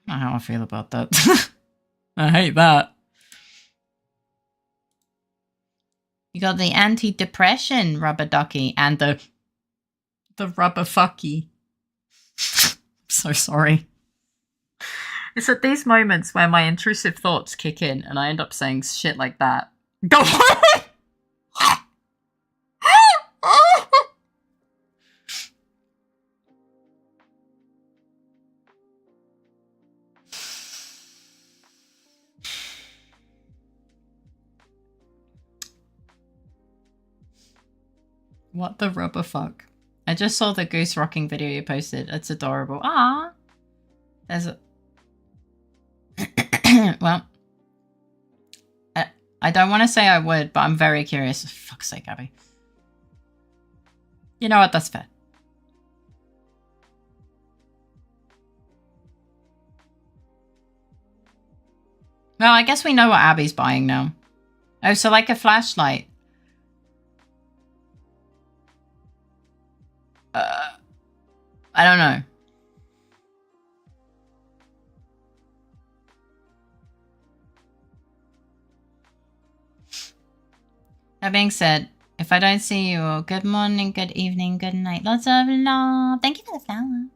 I don't know how I feel about that. I hate that. You got the anti-depression rubber ducky and the rubber fucky. I'm so sorry. It's at these moments where my intrusive thoughts kick in and I end up saying shit like that. Go on! What the rubber fuck? I just saw the goose rocking video you posted. It's adorable. Ah, there's a... well, I don't want to say I would, but I'm very curious. For fuck's sake, Abby. You know what? That's fair. Well, I guess we know what Abby's buying now. Oh, so like a flashlight. I don't know. That being said, if I don't see you, good morning, good evening, good night. Lots of love. Thank you for the flower.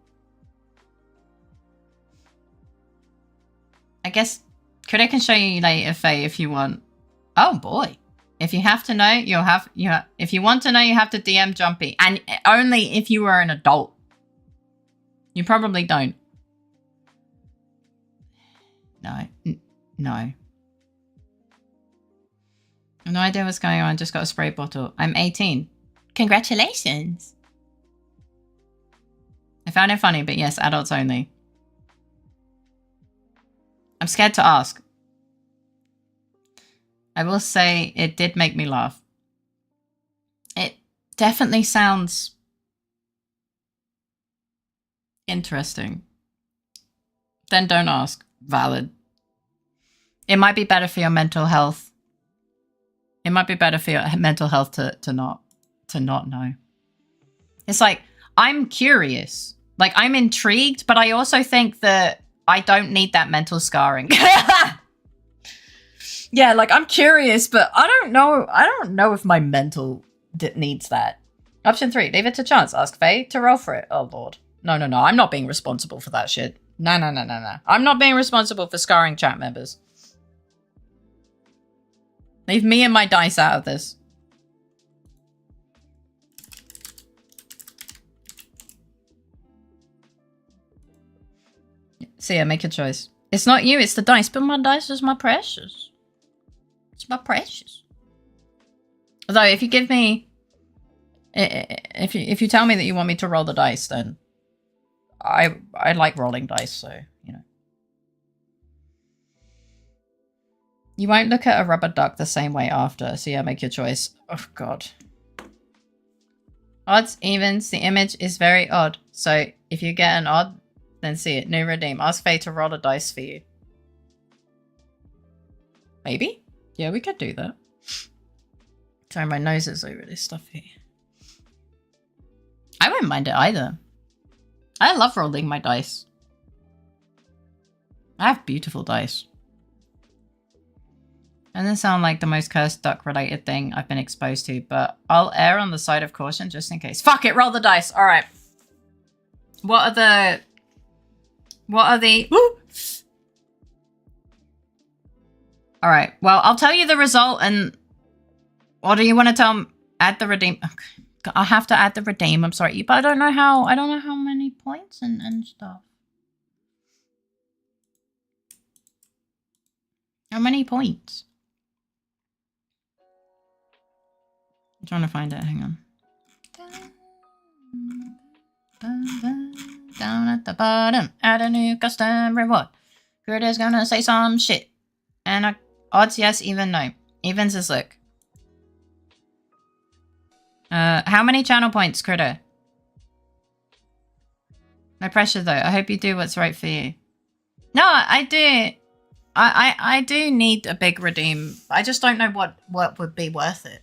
I guess Critter can show you later, Faye, if you want. Oh boy. If you have to know, if you want to know, you have to DM Jumpy. And only if you are an adult. You probably don't. No. No. No idea what's going on. Just got a spray bottle. I'm 18. Congratulations. I found it funny, but yes, adults only. I'm scared to ask. I will say it did make me laugh. It definitely sounds interesting. Then don't ask. Valid. It might be better for your mental health. It might be better for your mental health to not know. It's like, I'm curious. Like, I'm intrigued, but I also think that I don't need that mental scarring. Yeah, like, I'm curious, but I don't know if my mental needs that. Option 3, leave it to chance. Ask Faye to roll for it. Oh, Lord. No. I'm not being responsible for that shit. No. I'm not being responsible for scarring chat members. Leave me and my dice out of this. So yeah, make a choice. It's not you, it's the dice, but my dice is my precious. It's my precious. Although if you give me... If you tell me that you want me to roll the dice, then I like rolling dice, so, you know. You won't look at a rubber duck the same way after, so yeah, make your choice. Oh, God. Odds, evens, the image is very odd. So if you get an odd, then see it. New redeem. Ask Faye to roll a dice for you. Maybe? Yeah, we could do that. Sorry, my nose is really stuffy. I wouldn't mind it either. I love rolling my dice. I have beautiful dice. Doesn't sound like the most cursed duck related thing I've been exposed to, but I'll err on the side of caution just in case. Fuck it, roll the dice. All right. What are the... Woo! All right. Well, I'll tell you the result and... Or do you want to tell me? Add the redeem. Okay. I'll have to add the redeem. I'm sorry. But I don't know how many points and stuff. How many points? I'm trying to find it. Hang on. Down at the bottom. Add a new custom reward. Critta's gonna say some shit. And odds yes, even no. Evens is look. How many channel points, Critter? No pressure though. I hope you do what's right for you. No, I do. I do need a big redeem. I just don't know what would be worth it.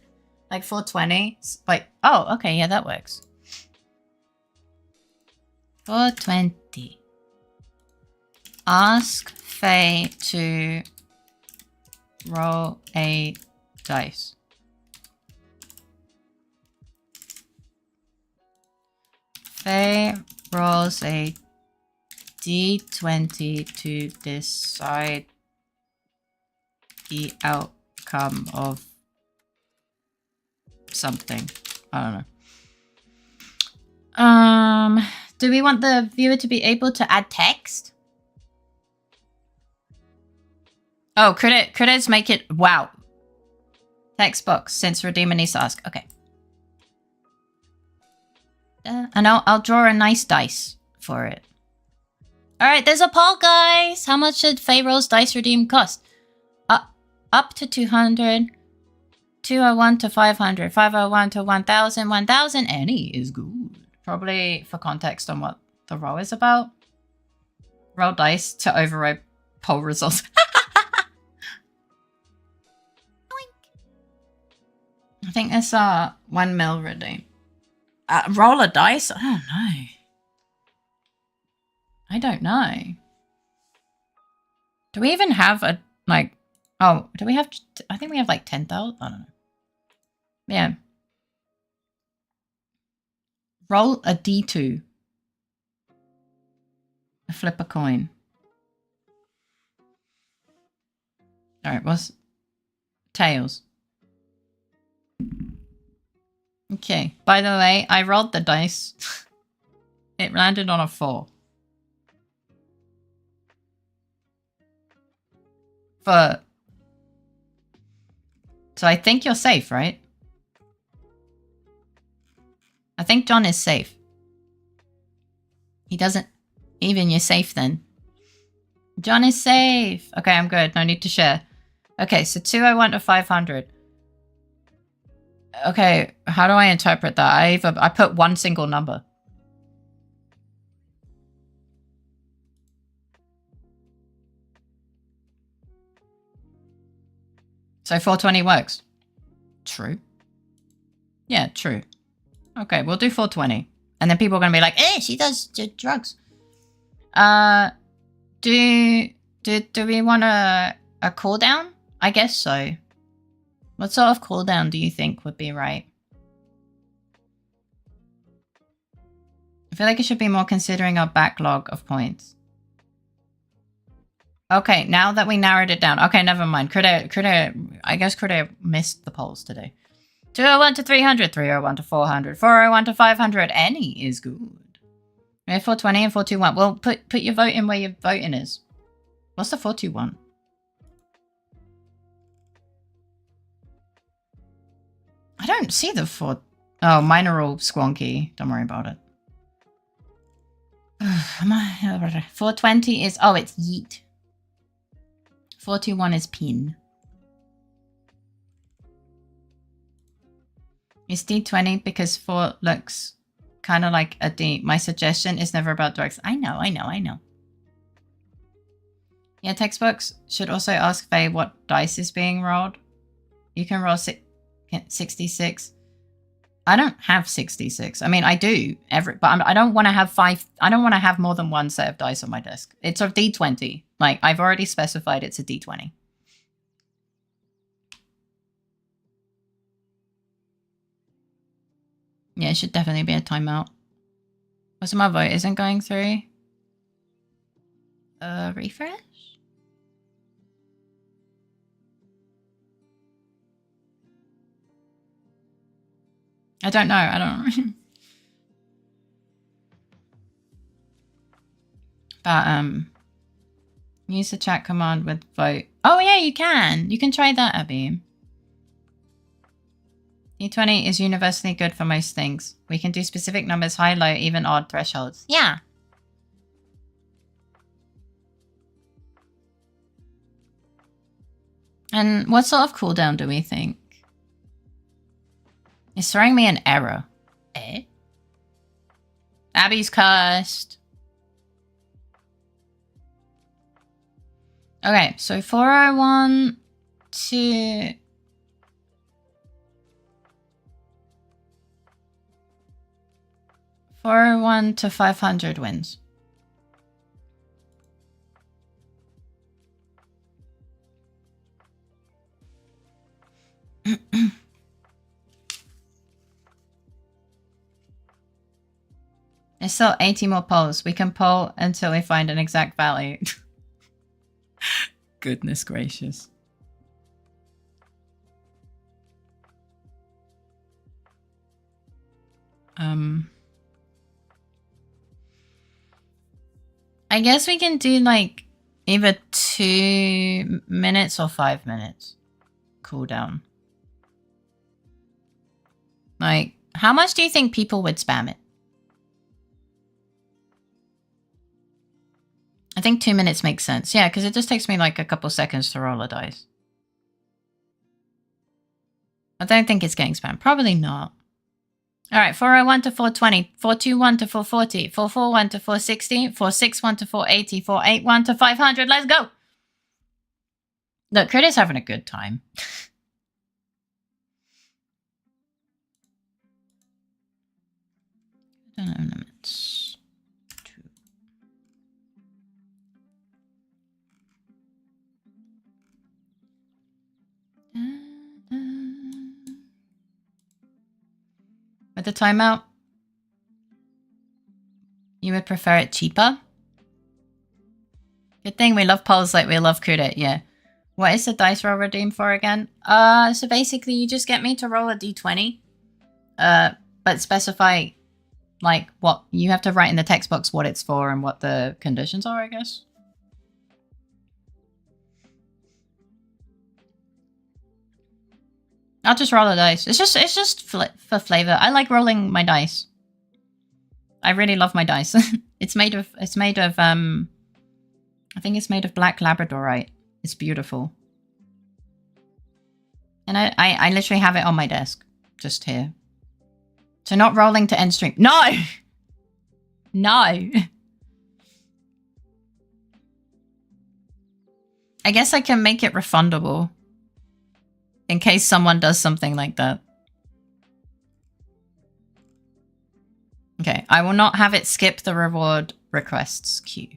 Like 420. Like, oh, okay, yeah, that works. 420. Ask Faye to roll a dice. Faye rolls a d20 to decide the outcome of something. I don't know. Do we want the viewer to be able to add text? Oh, credits make it wow. Text box since redeemer needs to ask. Okay. And I'll draw a nice dice for it. All right, there's a poll, guys. How much should Faye Roll's dice redeem cost? Up to 200. 201 to 500. 501 to 1000. 1000. Any is good. Probably for context on what the roll is about. Roll dice to override poll results. I think it's 1 mil redeem. Roll a dice? I don't know. Do we even have a, like, oh, do we have, I think we have like 10,000. I don't know. Yeah. Roll a D2. Flip a coin. All right, what's tails? Okay, by the way, I rolled the dice. It landed on a 4. So I think you're safe, right? I think John is safe. He doesn't... Even you're safe then. John is safe. Okay, I'm good. No need to share. Okay, so 201 to 500. Okay, how do I interpret that? I put one single number. So 420 works. True. Yeah, true. Okay, we'll do 420. And then people are going to be like, eh, she does drugs. Do we want a cooldown? I guess so. What sort of cooldown do you think would be right? I feel like it should be more considering our backlog of points. Okay, now that we narrowed it down. Okay, never mind. I guess Critter missed the polls today. 201 to 300, 301 to 400, 401 to 500. Any is good. We have 420 and 421. Well, put your vote in where your voting is. What's the 421? I don't see the 4... Oh, mine are all squonky. Don't worry about it. 420 is... Oh, it's yeet. 421 is pin. It's D20 because 4 looks kind of like a D. My suggestion is never about drugs. I know. Yeah, textbooks should also ask Faye what dice is being rolled. You can roll 66. I don't have 66. I mean, I do, but I don't want to have 5. I don't want to have more than one set of dice on my desk. It's a D20. Like, I've already specified it's a D20. Yeah, it should definitely be a timeout. Also, my vote isn't going through. Refresh? I don't know. But, use the chat command with vote. Oh, yeah, you can. You can try that, Abby. D20 is universally good for most things. We can do specific numbers, high, low, even odd thresholds. Yeah. And what sort of cooldown do we think? It's throwing me an error. Eh? Abby's cursed. Okay, so 401 to... 401 to 500 wins. There's still 80 more polls. We can poll until we find an exact value. Goodness gracious. I guess we can do like either 2 minutes or 5 minutes cooldown. Like, how much do you think people would spam it? I think 2 minutes makes sense. Yeah, because it just takes me like a couple seconds to roll a dice. I don't think it's getting spammed. Probably not. All right, 401 to 420, 421 to 440, 441 to 460, 461 to 480, 481 to 500. Let's go. Look, Critter's having a good time. I don't know limits. 2. With the timeout, you would prefer it cheaper? Good thing we love polls like we love Kudet, yeah. What is the dice roll redeem for again? So basically you just get me to roll a d20. But specify like what you have to write in the text box what it's for and what the conditions are, I guess. I'll just roll the dice. It's just for flavor. I like rolling my dice. I really love my dice. it's made of I think it's made of black labradorite. It's beautiful. And I literally have it on my desk. Just here. So not rolling to end stream. No! No! I guess I can make it refundable. In case someone does something like that. Okay, I will not have it skip the reward requests queue.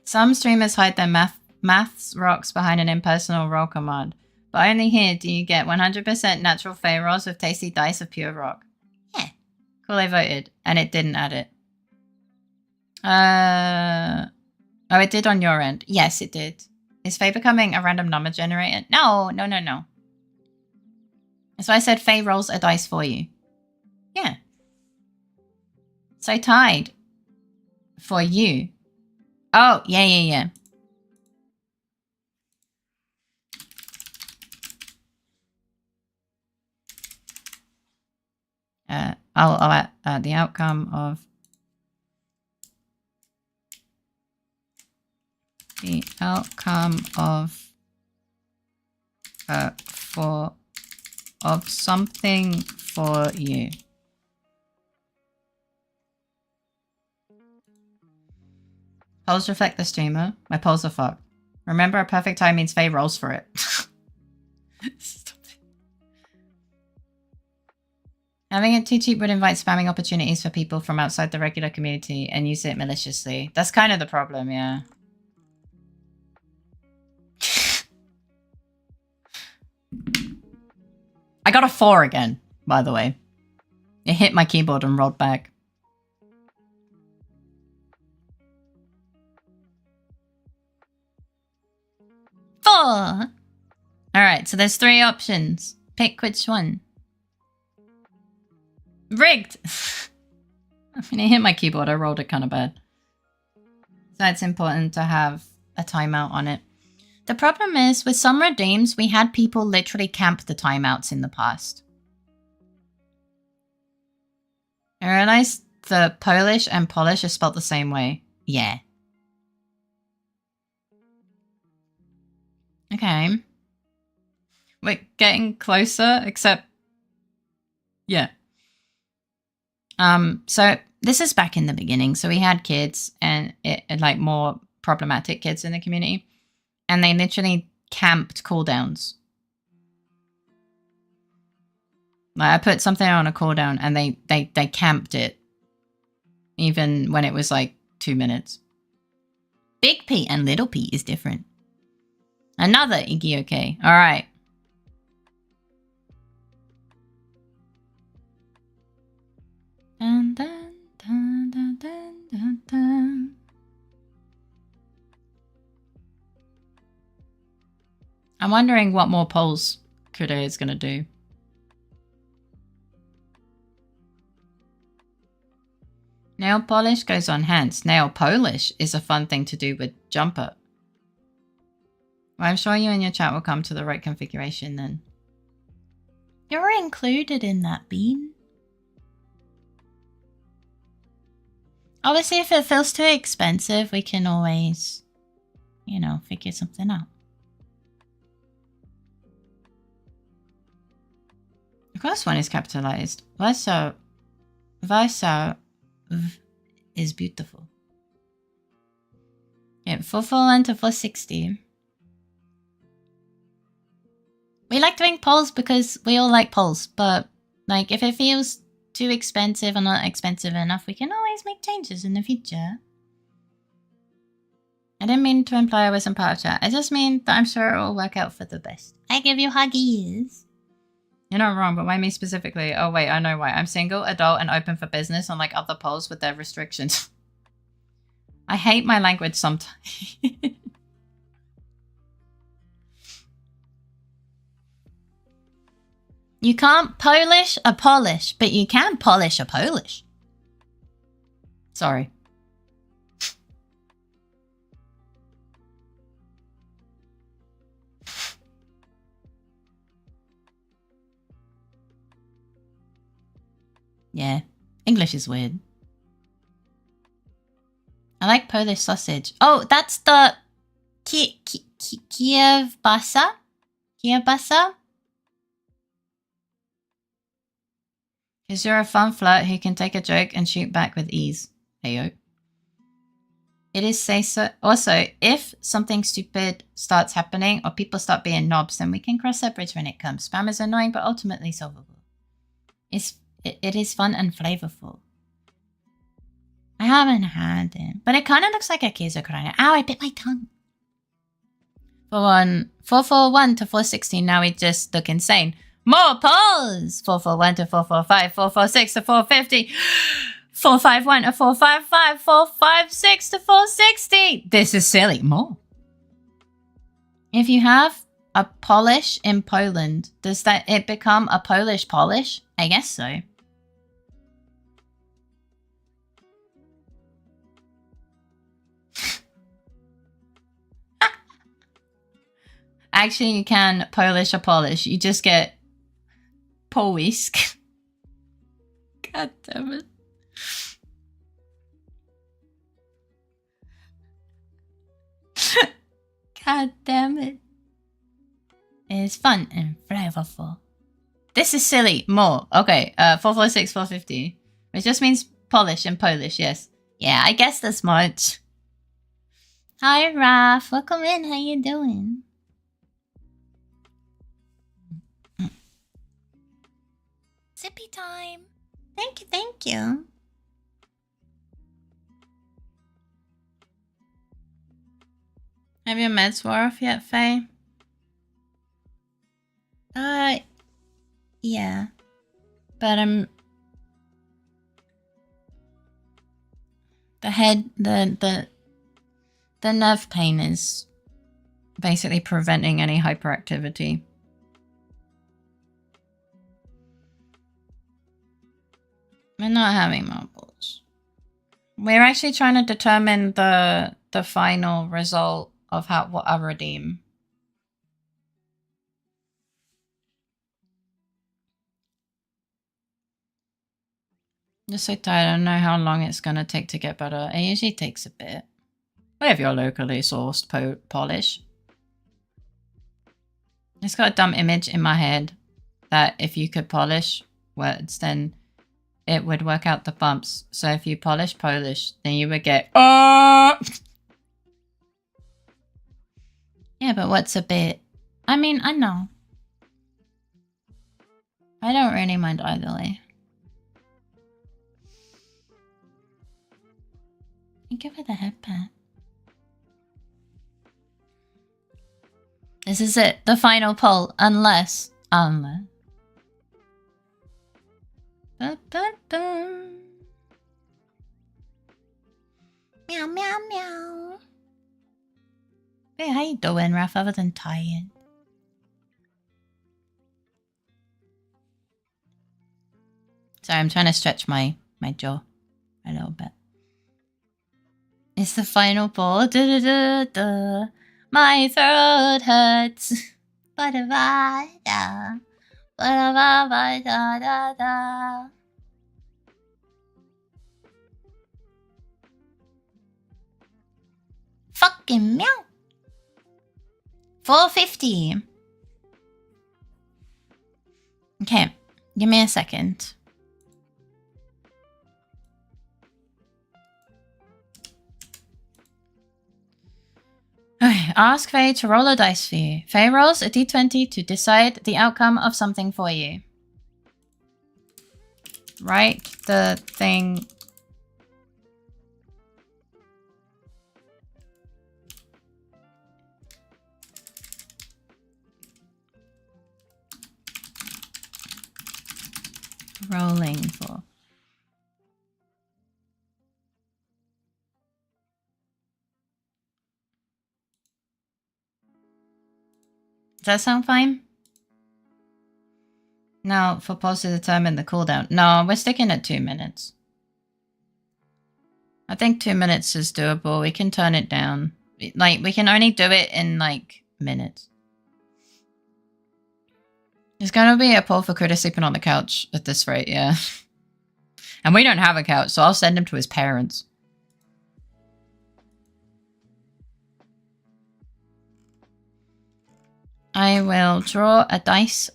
Some streamers hide their maths rocks behind an impersonal roll command. But only here do you get 100% natural Fae rolls with tasty dice of pure rock. Yeah. Cool, I voted. And it didn't add it. Oh, it did on your end. Yes, it did. Is Fae becoming a random number generator? No. That's why I said Fae rolls a dice for you. Yeah. So tied. For you. Oh, yeah. I'll add the outcome of something for you. Polls reflect the streamer. My polls are fucked. Remember, a perfect tie means Faye rolls for it. Stop it. Having it too cheap would invite spamming opportunities for people from outside the regular community and use it maliciously. That's kind of the problem, yeah. I got a 4 again, by the way. It hit my keyboard and rolled back. Alright, so there's 3 options. Pick which one. Rigged! I mean, it hit my keyboard. I rolled it kind of bad. So it's important to have a timeout on it. The problem is, with some redeems, we had people literally camp the timeouts in the past. I realized the Polish and Polish are spelled the same way. Yeah. Okay. We're getting closer, except... yeah. So this is back in the beginning. So we had kids and like more problematic kids in the community. And they literally camped cooldowns. Like I put something on a cooldown and they camped it. Even when it was like 2 minutes. Big P and Little P is different. Another Iggy okay. Alright. Dun, dun, dun, dun, dun, dun, dun. I'm wondering what more polls Kude is going to do. Nail polish goes on hands. Nail polish is a fun thing to do with jumper. Well, I'm sure you and your chat will come to the right configuration then. You're included in that, Bean. Obviously, if it feels too expensive, we can always, you know, figure something out. The first one is capitalized. Vasa is beautiful. Yeah, 441 to 460. We like doing polls because we all like polls, but like if it feels too expensive or not expensive enough, we can always make changes in the future. I didn't mean to imply I wasn't part of chat. I just mean that I'm sure it will work out for the best. I give you huggies. You're not wrong, but why me specifically? Oh wait, I know why. I'm single, adult, and open for business, unlike other polls with their restrictions. I hate my language sometimes. You can't polish a Polish, but you can polish a Polish. Sorry. Yeah, English is weird. I like Polish sausage. Oh, that's the kielbasa? Kielbasa? Because you're a fun flirt who can take a joke and shoot back with ease. Heyo. It is say so. Also, if something stupid starts happening or people start being knobs, then we can cross that bridge when it comes. Spam is annoying but ultimately solvable. It is fun and flavorful. I haven't had it, but it kind of looks like a queso crunch. Ow, I bit my tongue. 441 to 416, now we just look insane. More polls! 441 to 445, 446 to 450, 451 to 455, 456 to 460. This is silly. More. If you have a Polish in Poland, does it become a Polish Polish? I guess so. Actually, you can Polish a Polish. You just get Polisk. God damn it. God damn it. It is fun and flavorful. This is silly. More. Okay, 446, 450. Which just means Polish in Polish, yes. Yeah, I guess this much. Hi, Raph. Welcome in. How you doing? Sippy time. Thank you, thank you. Have your meds wore off yet, Faye? Yeah. But the nerve pain is basically preventing any hyperactivity. We're not having marbles. We're actually trying to determine the final result of what I redeem. I'm just so tired. I don't know how long it's gonna take to get better. It usually takes a bit. We have your locally sourced polish. It's got a dumb image in my head that if you could polish words, then it would work out the bumps. So if you polish Polish, then you would get Yeah, but what's a bit? I mean, I know. I don't really mind either way. Thank you for the headband. This is it. The final poll. Unless. Da, da, da. Meow, meow, meow. Hey, how you doing, Raph? Other than tired. Sorry, I'm trying to stretch my jaw a little bit. It's the final poll. Da, da, da, da. My throat hurts. Ba-da-ba-da. Ba-da-ba-ba-da-da-da. Fucking meow. 450. Okay, give me a second. Okay, ask Faye to roll a dice for you. Faye rolls a d20 to decide the outcome of something for you. Write the thing. Rolling for. Does that sound fine? Now, for pause to determine the cooldown. No, we're sticking at 2 minutes. I think 2 minutes is doable. We can turn it down. Like, we can only do it in, like, minutes. There's gonna be a poll for Critter sleeping on the couch at this rate, yeah. And we don't have a couch, so I'll send him to his parents. I will draw a dice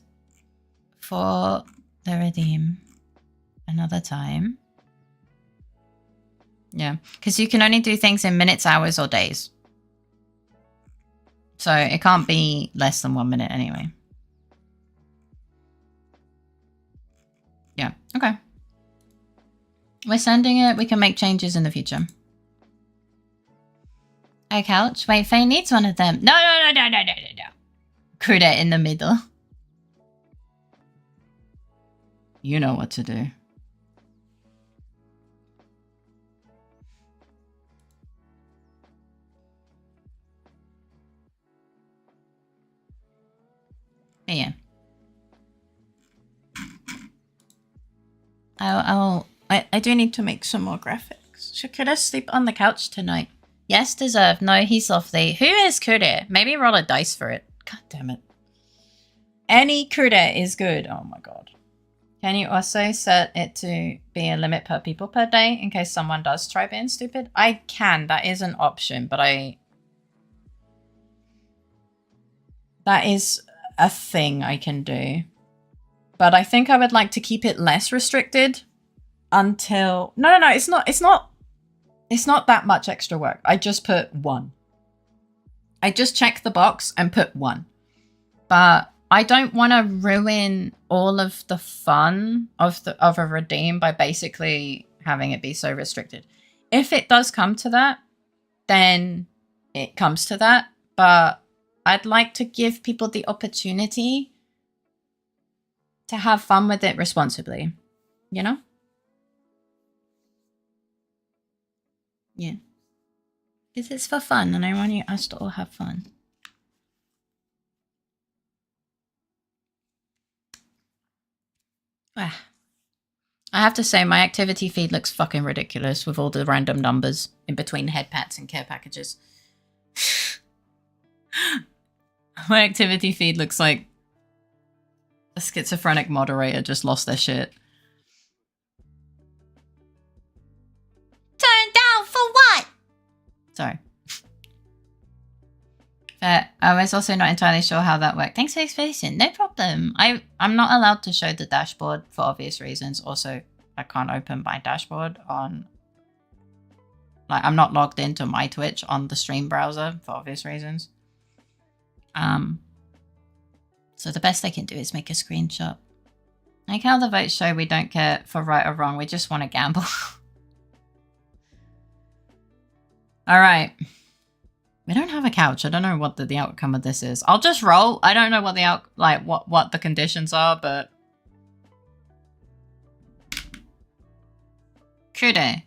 for the redeem another time. Yeah, because you can only do things in minutes, hours, or days. So it can't be less than 1 minute anyway. Yeah, okay. We're sending it. We can make changes in the future. A couch? Wait, Faye needs one of them. No. Critter in the middle. You know what to do. But yeah. I do need to make some more graphics. Should Critter sleep on the couch tonight? Yes, deserved. No, he's lovely. Who is Critter? Maybe roll a dice for it. God damn it. Any Critter is good. Oh my god. Can you also set it to be a limit per people per day in case someone does try being stupid? I can. That is an option, but that is a thing I can do. But I think I would like to keep it less restricted until... No, it's not that much extra work. I just put 1. I just check the box and put 1. But I don't want to ruin all of the fun of a redeem by basically having it be so restricted. If it does come to that, then it comes to that. But I'd like to give people the opportunity to have fun with it responsibly, you know? Yeah. Because it's for fun and I want us to all have fun. Ah. I have to say, my activity feed looks fucking ridiculous with all the random numbers in between head pats and care packages. My activity feed looks like a schizophrenic moderator just lost their shit. Turn down for what? Sorry. I was also not entirely sure how that worked. Thanks for explaining. No problem. I'm not allowed to show the dashboard for obvious reasons. Also, I can't open my dashboard on... Like, I'm not logged into my Twitch on the stream browser for obvious reasons. So the best I can do is make a screenshot. Like how the votes show we don't care for right or wrong. We just want to gamble. All right. We don't have a couch. I don't know what the outcome of this is. I'll just roll. I don't know what the what the conditions are, but Kude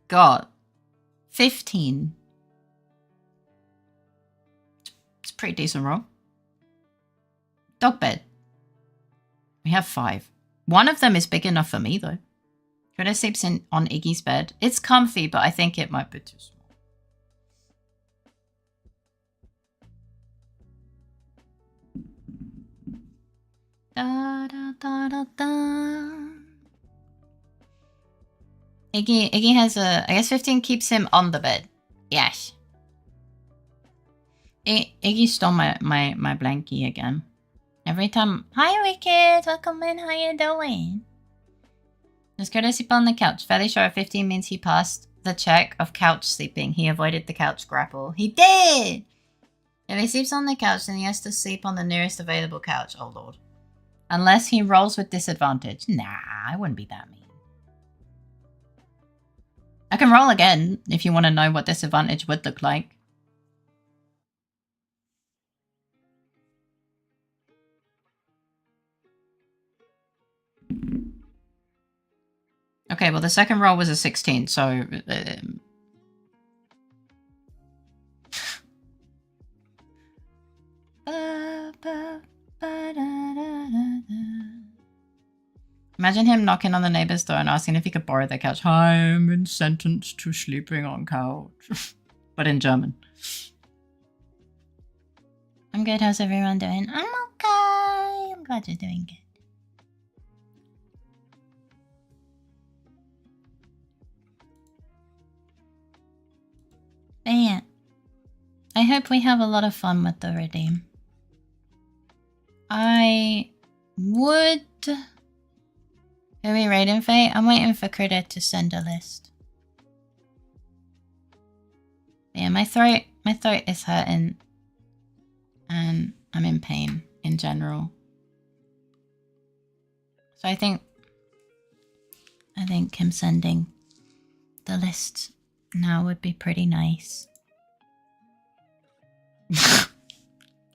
got 15. It's a pretty decent roll. Dog bed. We have 5. One of them is big enough for me though. Kude sleeps on Iggy's bed. It's comfy, but I think it might be too small. Da, da, da, da, da. Iggy has I guess 15 keeps him on the bed. Yes. Iggy stole my blankie again. Every time. Hi, Wicked. Welcome in. How you doing? Let's go to sleep on the couch. Fairly sure at 15 means he passed the check of couch sleeping. He avoided the couch grapple. He did! If he sleeps on the couch, then he has to sleep on the nearest available couch. Oh, Lord. Unless he rolls with disadvantage. Nah, I wouldn't be that mean. I can roll again if you want to know what disadvantage would look like. Okay, well the second roll was a 16, so... Imagine him knocking on the neighbor's door and asking if he could borrow their couch. Hi, I'm been sentenced to sleeping on couch. But in German. I'm good, how's everyone doing? I'm okay. I'm glad you're doing good. But yeah. I hope we have a lot of fun with the redeem. I would... Are we raiding Faye? I'm waiting for Critter to send a list. But yeah, my throat is hurting. And I'm in pain in general. So I think him sending the list now would be pretty nice.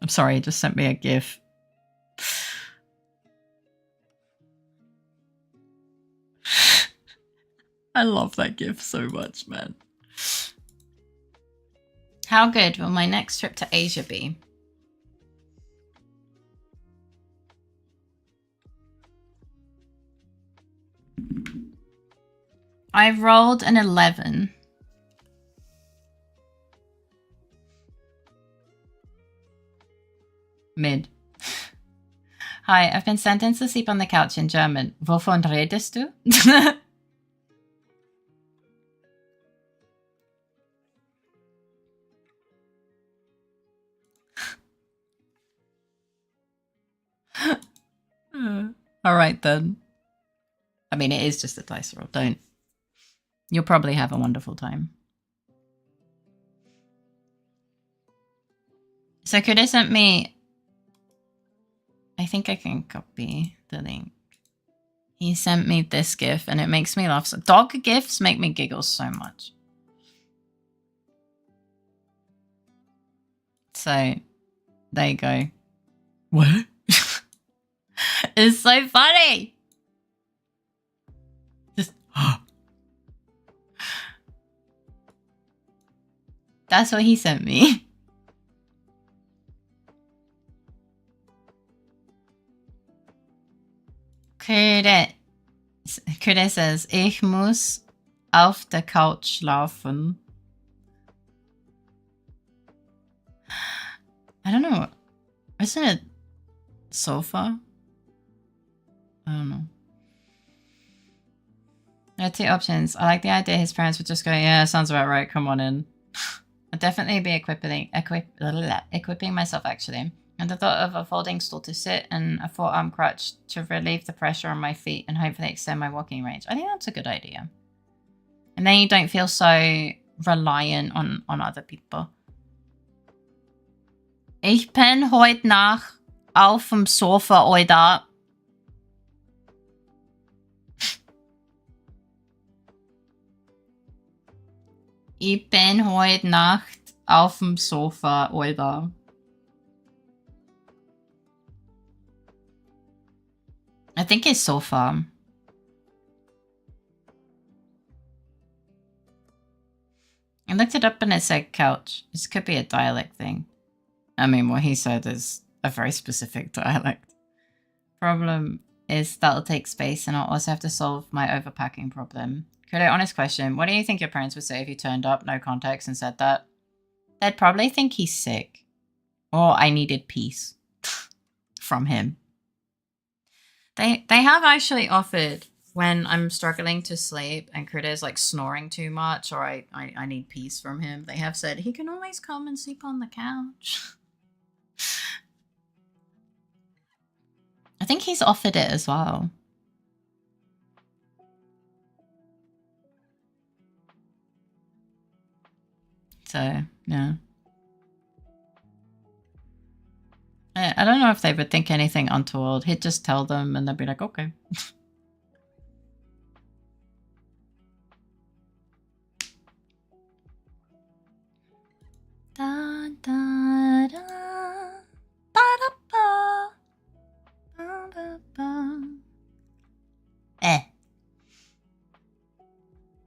I'm sorry, he just sent me a GIF. I love that GIF so much, man. How good will my next trip to Asia be? I rolled an 11. Mid. Hi, I've been sentenced to sleep on the couch in German. Wovon redest du? All right, then. I mean, it is just a dice roll. Don't. You'll probably have a wonderful time. So Kuda sent me... I think I can copy the link. He sent me this GIF, and it makes me laugh. So dog GIFs make me giggle so much. So, there you go. What? It's so funny! Just... That's what he sent me. Kude says, ich muss auf der Couch schlafen. I don't know. Isn't it sofa? I don't know. There are two options. I like the idea his parents would just go, yeah, sounds about right, come on in. I'd definitely be equipping myself, actually. And the thought of a folding stool to sit and a forearm crutch to relieve the pressure on my feet and hopefully extend my walking range. I think that's a good idea. And then you don't feel so reliant on other people. Ich bin heute Nacht auf dem Sofa, oder? Ich bin heute Nacht auf dem Sofa, oder? I think it's sofa. I looked it up and it said couch. This could be a dialect thing. I mean, what he said is a very specific dialect. Problem is that'll take space and I'll also have to solve my overpacking problem. Kudo, honest question. What do you think your parents would say if you turned up, no context, and said that? They'd probably think he's sick. Or I needed peace from him. They have actually offered when I'm struggling to sleep and Kudo's like snoring too much or I need peace from him. They have said he can always come and sleep on the couch. I think he's offered it as well. So, yeah. I don't know if they would think anything untoward. He'd just tell them and they'd be like, okay. Da, da, da, ba, da, ba, ba, ba, ba.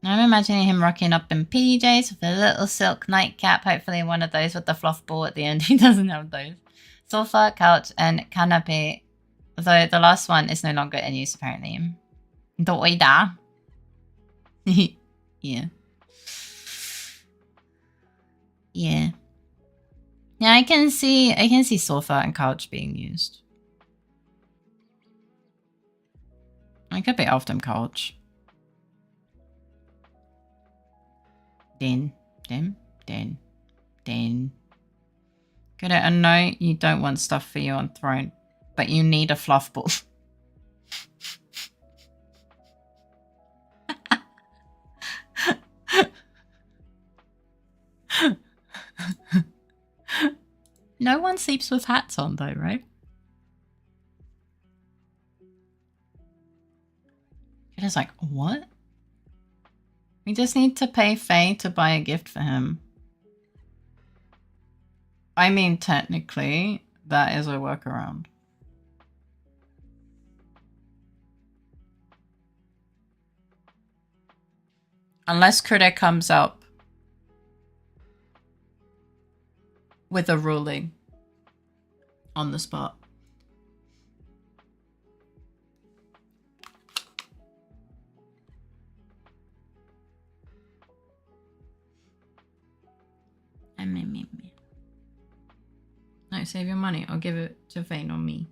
I'm imagining him rocking up in PJs with a little silk nightcap, hopefully one of those with the fluff ball at the end. He doesn't have those. Sofa, couch, and canapé. Although the last one is no longer in use, apparently. Doida. Yeah. Yeah. Yeah, I can see sofa and couch being used. I could be auf dem Couch. Den. Good. I know you don't want stuff for you on throne, but you need a fluff ball. No one sleeps with hats on though, right? It is like, what? We just need to pay Faye to buy a gift for him. I mean, technically, that is a workaround. Unless Kude comes up with a ruling on the spot. No, save your money. I'll give it to Vane or me.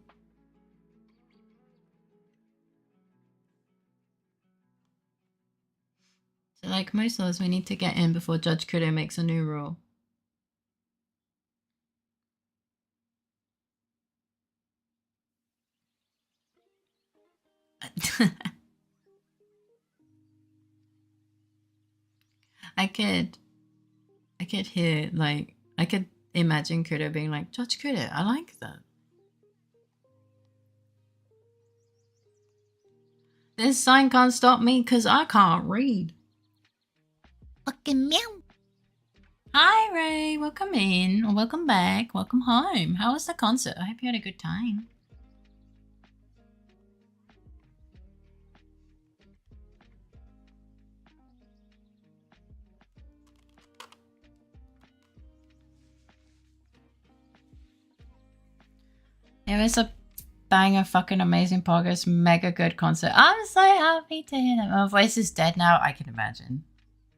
like most laws, we need to get in before Judge Kudo makes a new rule. I could hear, like, I could imagine Kudo being like, Judge Kudo, I like that. This sign can't stop me because I can't read. Fucking meow. Hi, Ray. Welcome in. Or welcome back. Welcome home. How was the concert? I hope you had a good time. It was a banger, fucking amazing progress, mega good concert. I'm so happy to hear that. My voice is dead now, I can imagine.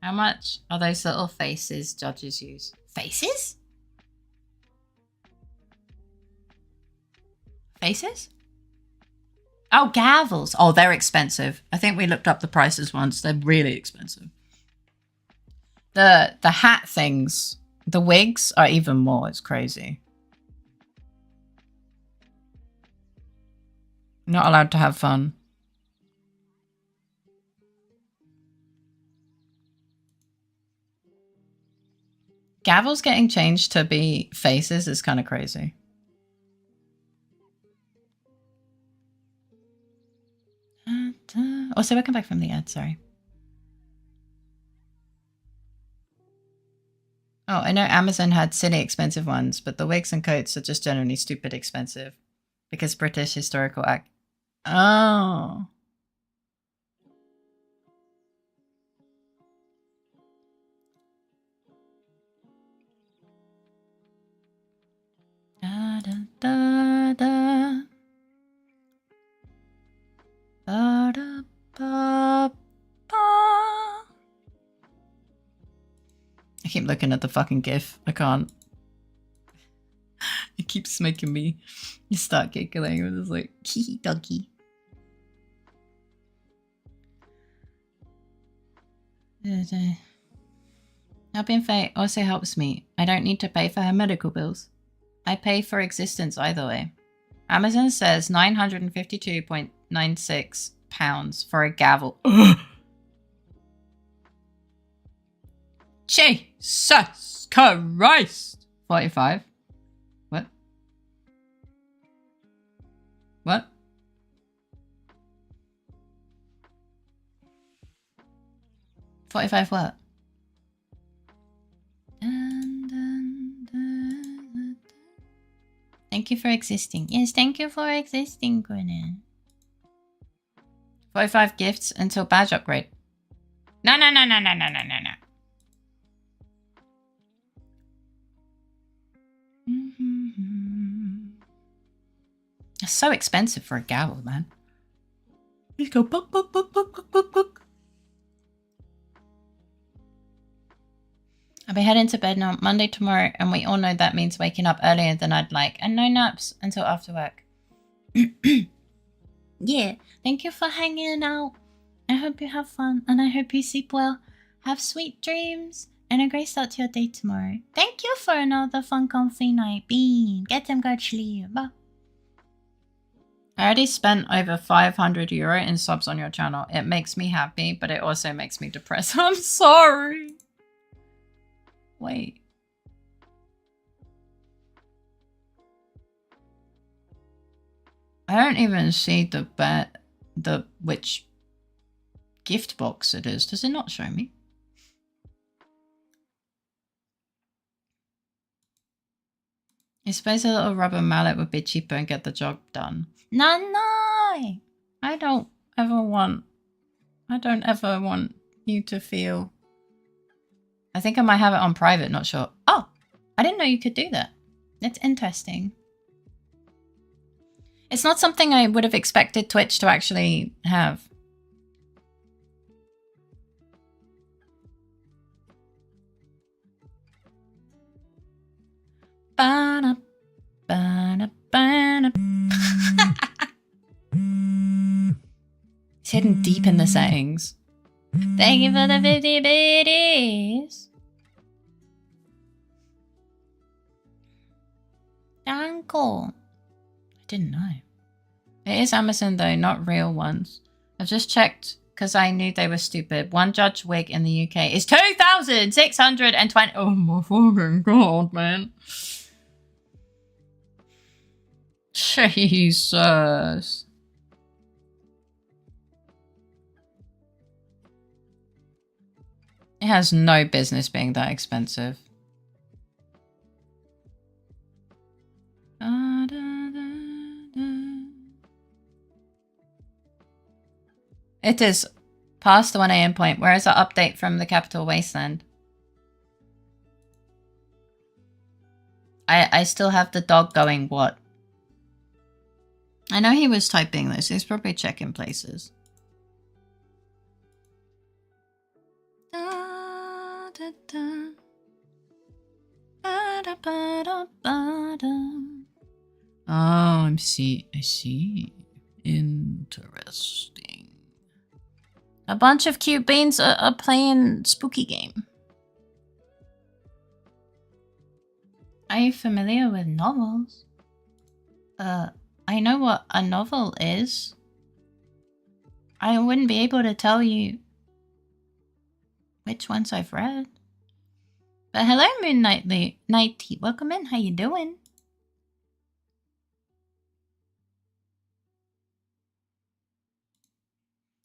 How much are those little faces judges use? Faces? Faces? Oh, gavels. Oh, they're expensive. I think we looked up the prices once. They're really expensive. The hat things, the wigs are even more. It's crazy. Not allowed to have fun. Gavels getting changed to be faces is kind of crazy. Also, welcome back from the ad, sorry. Oh, I know Amazon had silly expensive ones, but the wigs and coats are just generally stupid expensive. Because British historical act. Oh. Da, da, da, da. Ba, da, ba, ba. I keep looking at the fucking GIF. I can't. It keeps making me start giggling. It was like, hee doggy. Helping Faye also helps me. I don't need to pay for her medical bills. I pay for existence either way. Amazon says £952.96 for a gavel. Jesus Christ! 45. What? What? $45 what? Dun, dun, dun, dun. Thank you for existing. Yes, thank you for existing, Gwyneth. 45 gifts until badge upgrade. No. It's so expensive for a gavel, man. Just go book, book, book, book, book, book, book. I'll be heading to bed now Monday tomorrow, and we all know that means waking up earlier than I'd like, and no naps until after work. Yeah, thank you for hanging out. I hope you have fun, and I hope you sleep well. Have sweet dreams, and a great start to your day tomorrow. Thank you for another fun, comfy night. Bean, get some good sleep. Bye. I already spent over €500 in subs on your channel. It makes me happy, but it also makes me depressed. I'm sorry. Wait. I don't even see the which gift box it is. Does it not show me? I suppose a little rubber mallet would be cheaper and get the job done. No. I don't ever want you to feel. I think I might have it on private, not sure. Oh, I didn't know you could do that. It's interesting. It's not something I would have expected Twitch to actually have. Ba-da, ba-da, ba-da. It's hidden deep in the settings. Thank you for the 50 biddies. Danko. I didn't know. It is Amazon though, not real ones. I've just checked because I knew they were stupid. One judge wig in the UK is 2,620. Oh my fucking god, man. Jesus. It has no business being that expensive. Da, da, da, da. It is past the 1 AM point. Where is the update from the Capital Wasteland? I still have the dog going, what? I know he was typing this. He's probably checking places. Da, da, da. Ba, da, ba, da, ba, da. Oh, I see. Interesting. A bunch of cute beans are playing spooky game. Are you familiar with novels? I know what a novel is. I wouldn't be able to tell you which ones I've read. But hello, Moon Nighty. Welcome in. How you doing?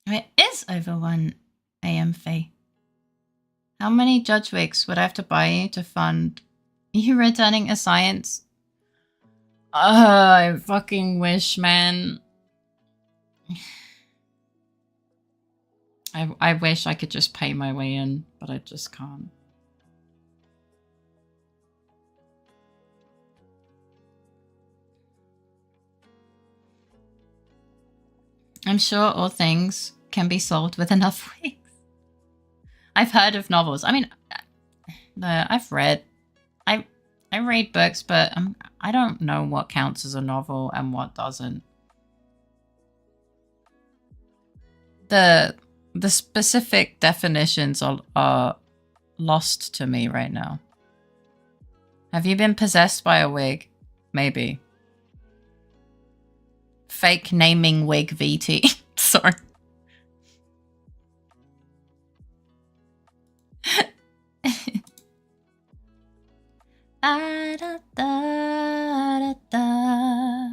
It is over 1 AM, Faye. How many judge wigs would I have to buy you to fund you returning a science? I fucking wish, man. I wish I could just pay my way in, but I just can't. I'm sure all things can be solved with enough wigs. I've heard of novels. I mean, I've read. I read books, but I don't know what counts as a novel and what doesn't. The specific definitions are lost to me right now. Have you been possessed by a wig? Maybe. Fake naming wig VT. Sorry. Da, da, da, da, da.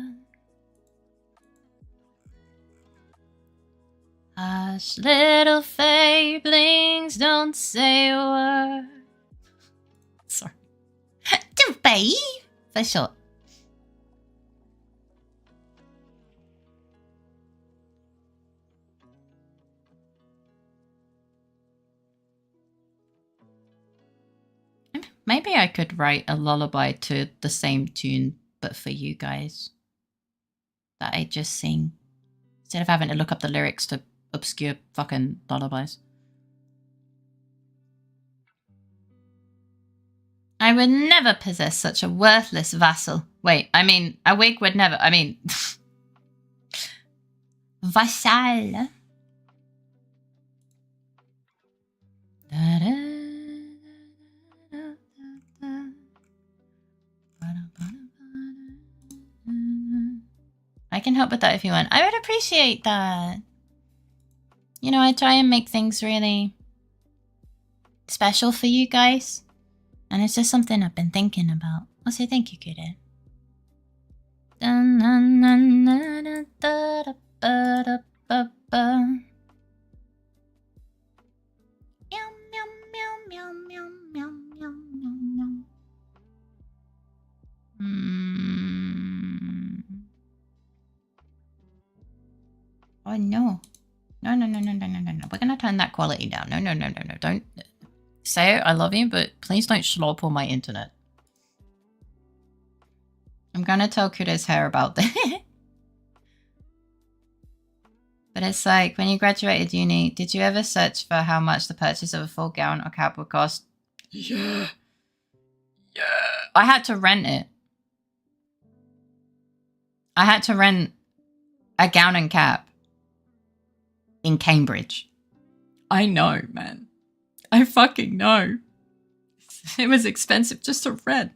Hush, little fablings, don't say a word. Sorry. To babe, for short. Maybe I could write a lullaby to the same tune, but for you guys. That I just sing. Instead of having to look up the lyrics to obscure fucking lullabies. I would never possess such a worthless vassal. Wait, I mean, a wig would never, I mean... Vassal. Da-da. I can help with that if you want. I would appreciate that. You know, I try and make things really special for you guys. And it's just something I've been thinking about. I'll say thank you, Kid. Oh no. No. We're gonna turn that quality down. No. Don't say it, I love you, but please don't slop on my internet. I'm gonna tell Kuda's hair about this. But it's like, when you graduated uni, did you ever search for how much the purchase of a full gown or cap would cost? Yeah. I had to rent it. I had to rent a gown and cap in Cambridge. I know, man. I fucking know. It was expensive just to rent.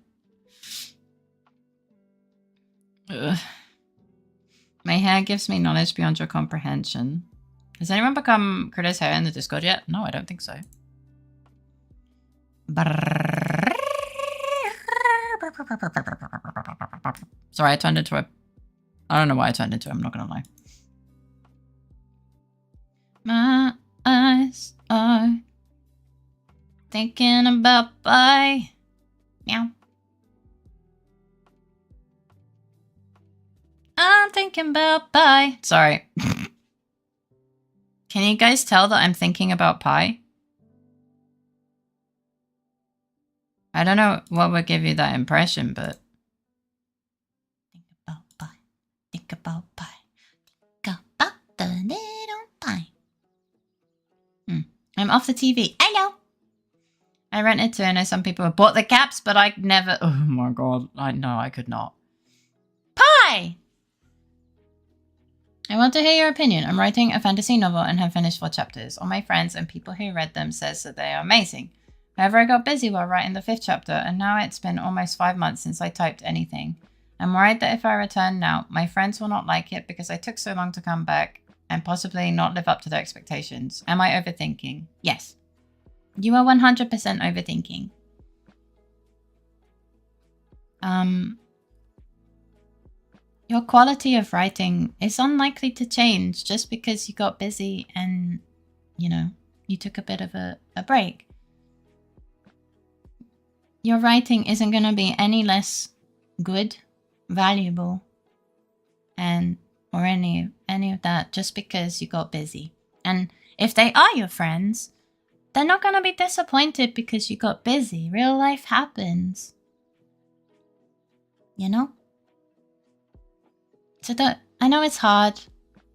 Ugh. My hair gives me knowledge beyond your comprehension. Has anyone become Critter's hair in the Discord yet? No, I don't think so. Sorry, I turned into a... I don't know why I turned into it, I'm not gonna lie. My eyes are thinking about bye. Meow. I'm thinking about pie. Sorry. Can you guys tell that I'm thinking about pie? I don't know what would give you that impression, but... Think about pie. Think about pie. Think about the little pie. I'm off the TV. I know. I rented to, I know some people have bought the caps, but I never... Oh my god. I know I could not. Pie! I want to hear your opinion. I'm writing a fantasy novel and have finished 4 chapters. All my friends and people who read them says that they are amazing. However, I got busy while writing the 5th chapter, and now it's been almost 5 months since I typed anything. I'm worried that if I return now, my friends will not like it because I took so long to come back and possibly not live up to their expectations. Am I overthinking? Yes. You are 100% overthinking. Your quality of writing is unlikely to change just because you got busy and, you know, you took a bit of a break. Your writing isn't going to be any less good, valuable, or any of that just because you got busy. And if they are your friends, they're not going to be disappointed because you got busy. Real life happens. You know? So I know it's hard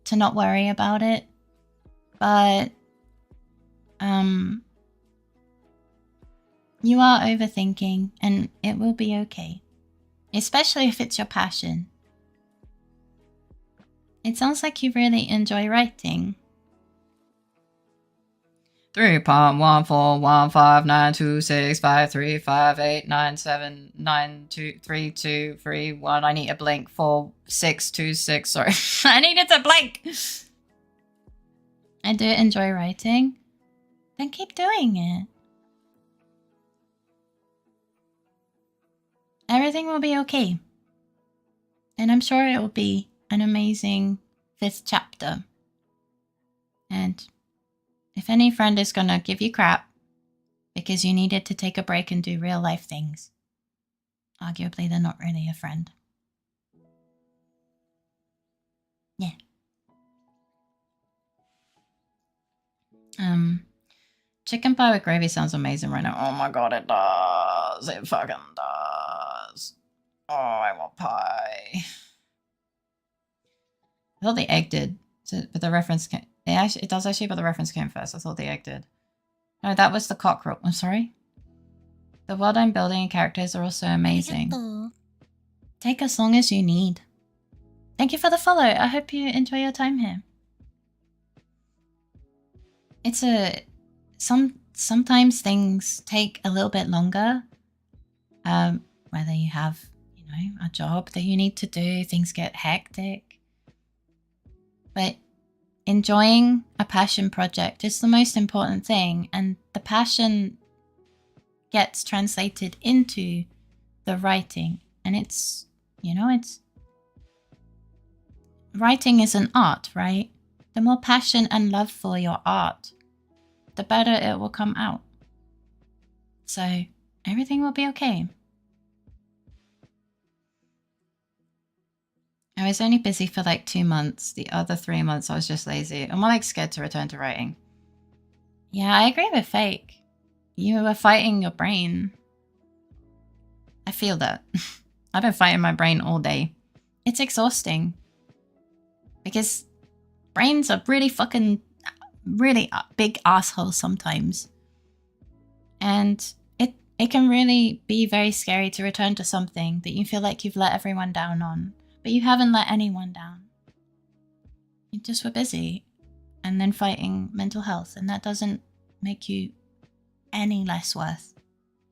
to not worry about it, but you are overthinking and it will be okay. Especially if it's your passion. It sounds like you really enjoy writing. 3.1415926535897923231. I need a blink. 4626. Sorry, I needed to blink. I do enjoy writing. Then keep doing it. Everything will be okay. And I'm sure it will be an amazing 5th chapter. And if any friend is gonna give you crap because you needed to take a break and do real life things, arguably they're not really a friend. Yeah. Chicken pie with gravy sounds amazing right now. Oh my god, it does. It fucking does. Oh, I want pie. I thought the egg did, but the reference came. It does actually, but the reference came first. I thought the egg did. No, that was the cockerel. I'm sorry. The world I'm building and characters are also amazing. Take as long as you need. Thank you for the follow. I hope you enjoy your time here. It's sometimes things take a little bit longer. Whether you have, you know, a job that you need to do, things get hectic. But enjoying a passion project is the most important thing, and the passion gets translated into the writing. And it's, you know, writing is an art, right? The more passion and love for your art, the better it will come out. So everything will be okay. I was only busy for like 2 months. The other 3 months I was just lazy. I'm more like scared to return to writing. Yeah, I agree with Fake. You were fighting your brain. I feel that. I've been fighting my brain all day. It's exhausting. Because brains are really big assholes sometimes. And it can really be very scary to return to something that you feel like you've let everyone down on. But you haven't let anyone down. You just were busy. and then fighting mental health, and that doesn't make you any less worth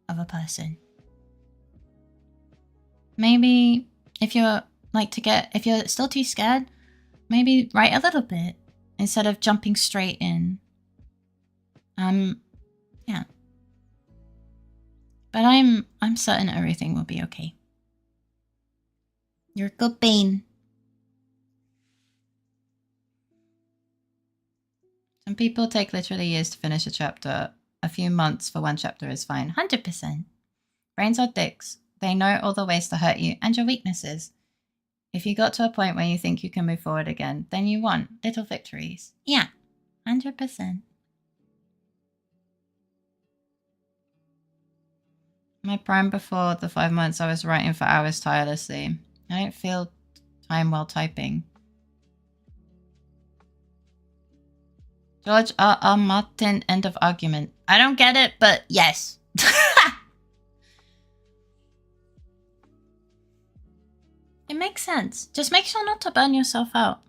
of a person. Maybe if you're if you're still too scared, maybe write a little bit instead of jumping straight in. Yeah. But I'm certain everything will be okay. You're a good bean. Some people take literally years to finish a chapter. A few months for one chapter is fine. 100%. Brains are dicks. They know all the ways to hurt you and your weaknesses. If you got to a point where you think you can move forward again, then you won. Little victories. Yeah, 100%. My prime before the 5 months, I was writing for hours tirelessly. I don't feel time while typing. George R. Martin, end of argument. I don't get it, but yes. It makes sense. Just make sure not to burn yourself out.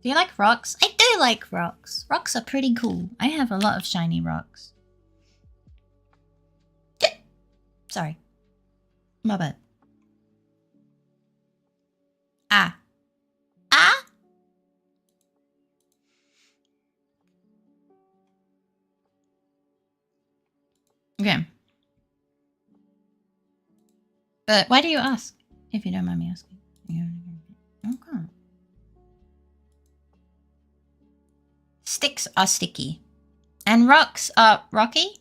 Do you like rocks? I do like rocks. Rocks are pretty cool. I have a lot of shiny rocks. Sorry. My bad. Ah. Ah? Okay. But why do you ask? If you don't mind me asking. Okay. Sticks are sticky. And rocks are rocky.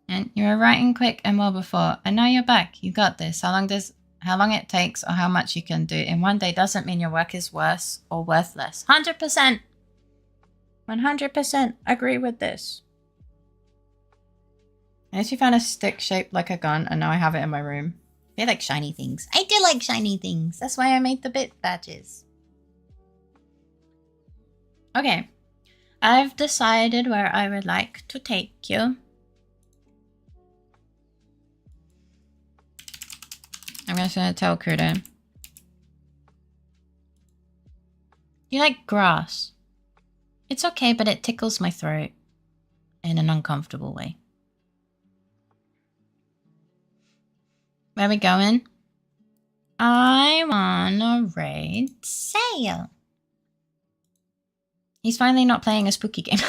And you were writing quick and well before. And now you're back. You got this. How long it takes or how much you can do in one day doesn't mean your work is worse or worth less. 100%. 100% agree with this. I actually found a stick shaped like a gun and now I have it in my room. They like shiny things. I do like shiny things. That's why I made the bit badges. Okay. I've decided where I would like to take you. I'm just gonna tell Kuda. You like grass. It's okay, but it tickles my throat in an uncomfortable way. Where are we going? I wanna raid Sail. He's finally not playing a spooky game.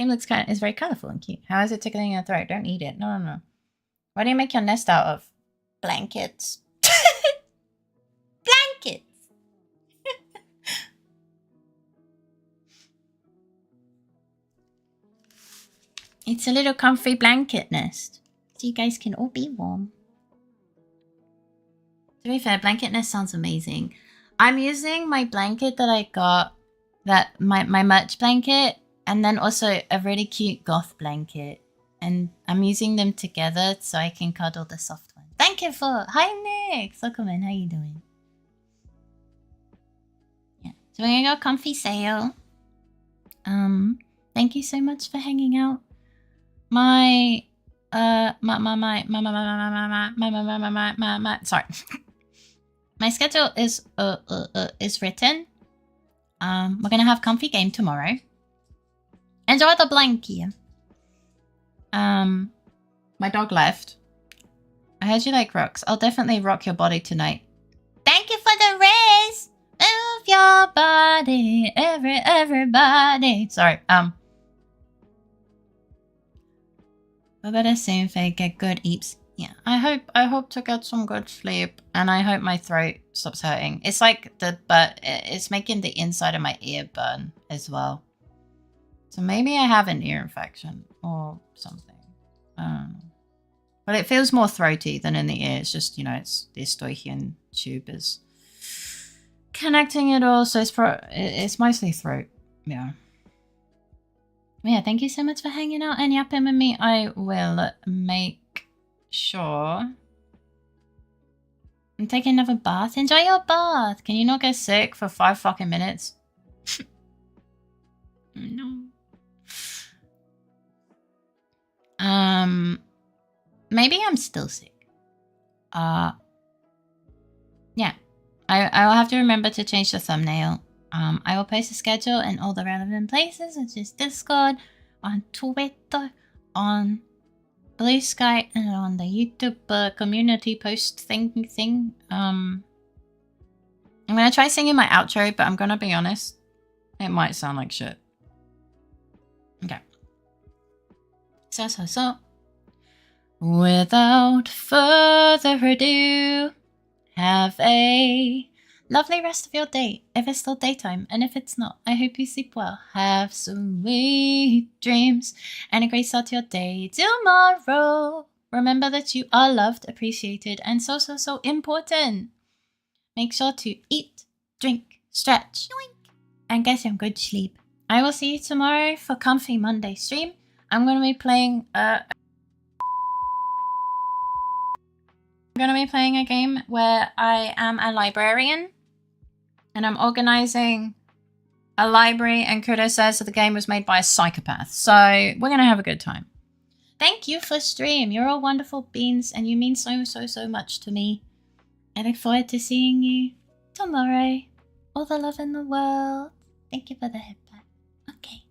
This game is very colorful and cute. How is it tickling your throat? Don't eat it. No. What do you make your nest out of? Blankets. Blankets. It's a little comfy blanket nest. So you guys can all be warm. To be fair, blanket nest sounds amazing. I'm using my blanket that I got, my merch blanket, and then also a really cute goth blanket. And I'm using them together so I can cuddle the soft one. Thank you for... Hi, Nick! Welcome in. How you doing? Yeah. So we're gonna go comfy Sail. Thank you so much for hanging out. Sorry. My schedule is written. We're gonna have comfy game tomorrow. Enjoy the blankie. My dog left. I heard you like rocks. I'll definitely rock your body tonight. Thank you for the raise. Move your body, everybody. Sorry. We better soon get good eeps. Yeah, I hope to get some good sleep, and I hope my throat stops hurting. It's like it's making the inside of my ear burn as well. So maybe I have an ear infection or something. But it feels more throaty than in the ear. It's just, it's the Eustachian tube is connecting it all. So it's mostly throat. Yeah. Yeah, thank you so much for hanging out and yapping with me. I will make sure I'm taking another bath. Enjoy your bath. Can you not get sick for 5 fucking minutes? No. Maybe I'm still sick. Yeah. I will have to remember to change the thumbnail. I will post a schedule in all the relevant places, which is Discord, on Twitter, on Blue Sky, and on the YouTube community post thing. I'm gonna try singing my outro, but I'm gonna be honest, it might sound like shit. Okay. So. Without further ado, have a lovely rest of your day, if it's still daytime, and if it's not, I hope you sleep well. Have sweet dreams and a great start to your day tomorrow. Remember that you are loved, appreciated, and so important. Make sure to eat, drink, stretch, and get some good sleep. I will see you tomorrow for Comfy Monday stream. I'm going to be playing a game where I am a librarian and I'm organizing a library, and Kudo says that the game was made by a psychopath. So we're going to have a good time. Thank you for stream. You're all wonderful beans and you mean so much to me. I look forward to seeing you tomorrow. All the love in the world. Thank you for the headband. Okay.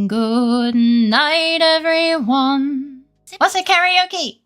Good night, everyone. What's a karaoke?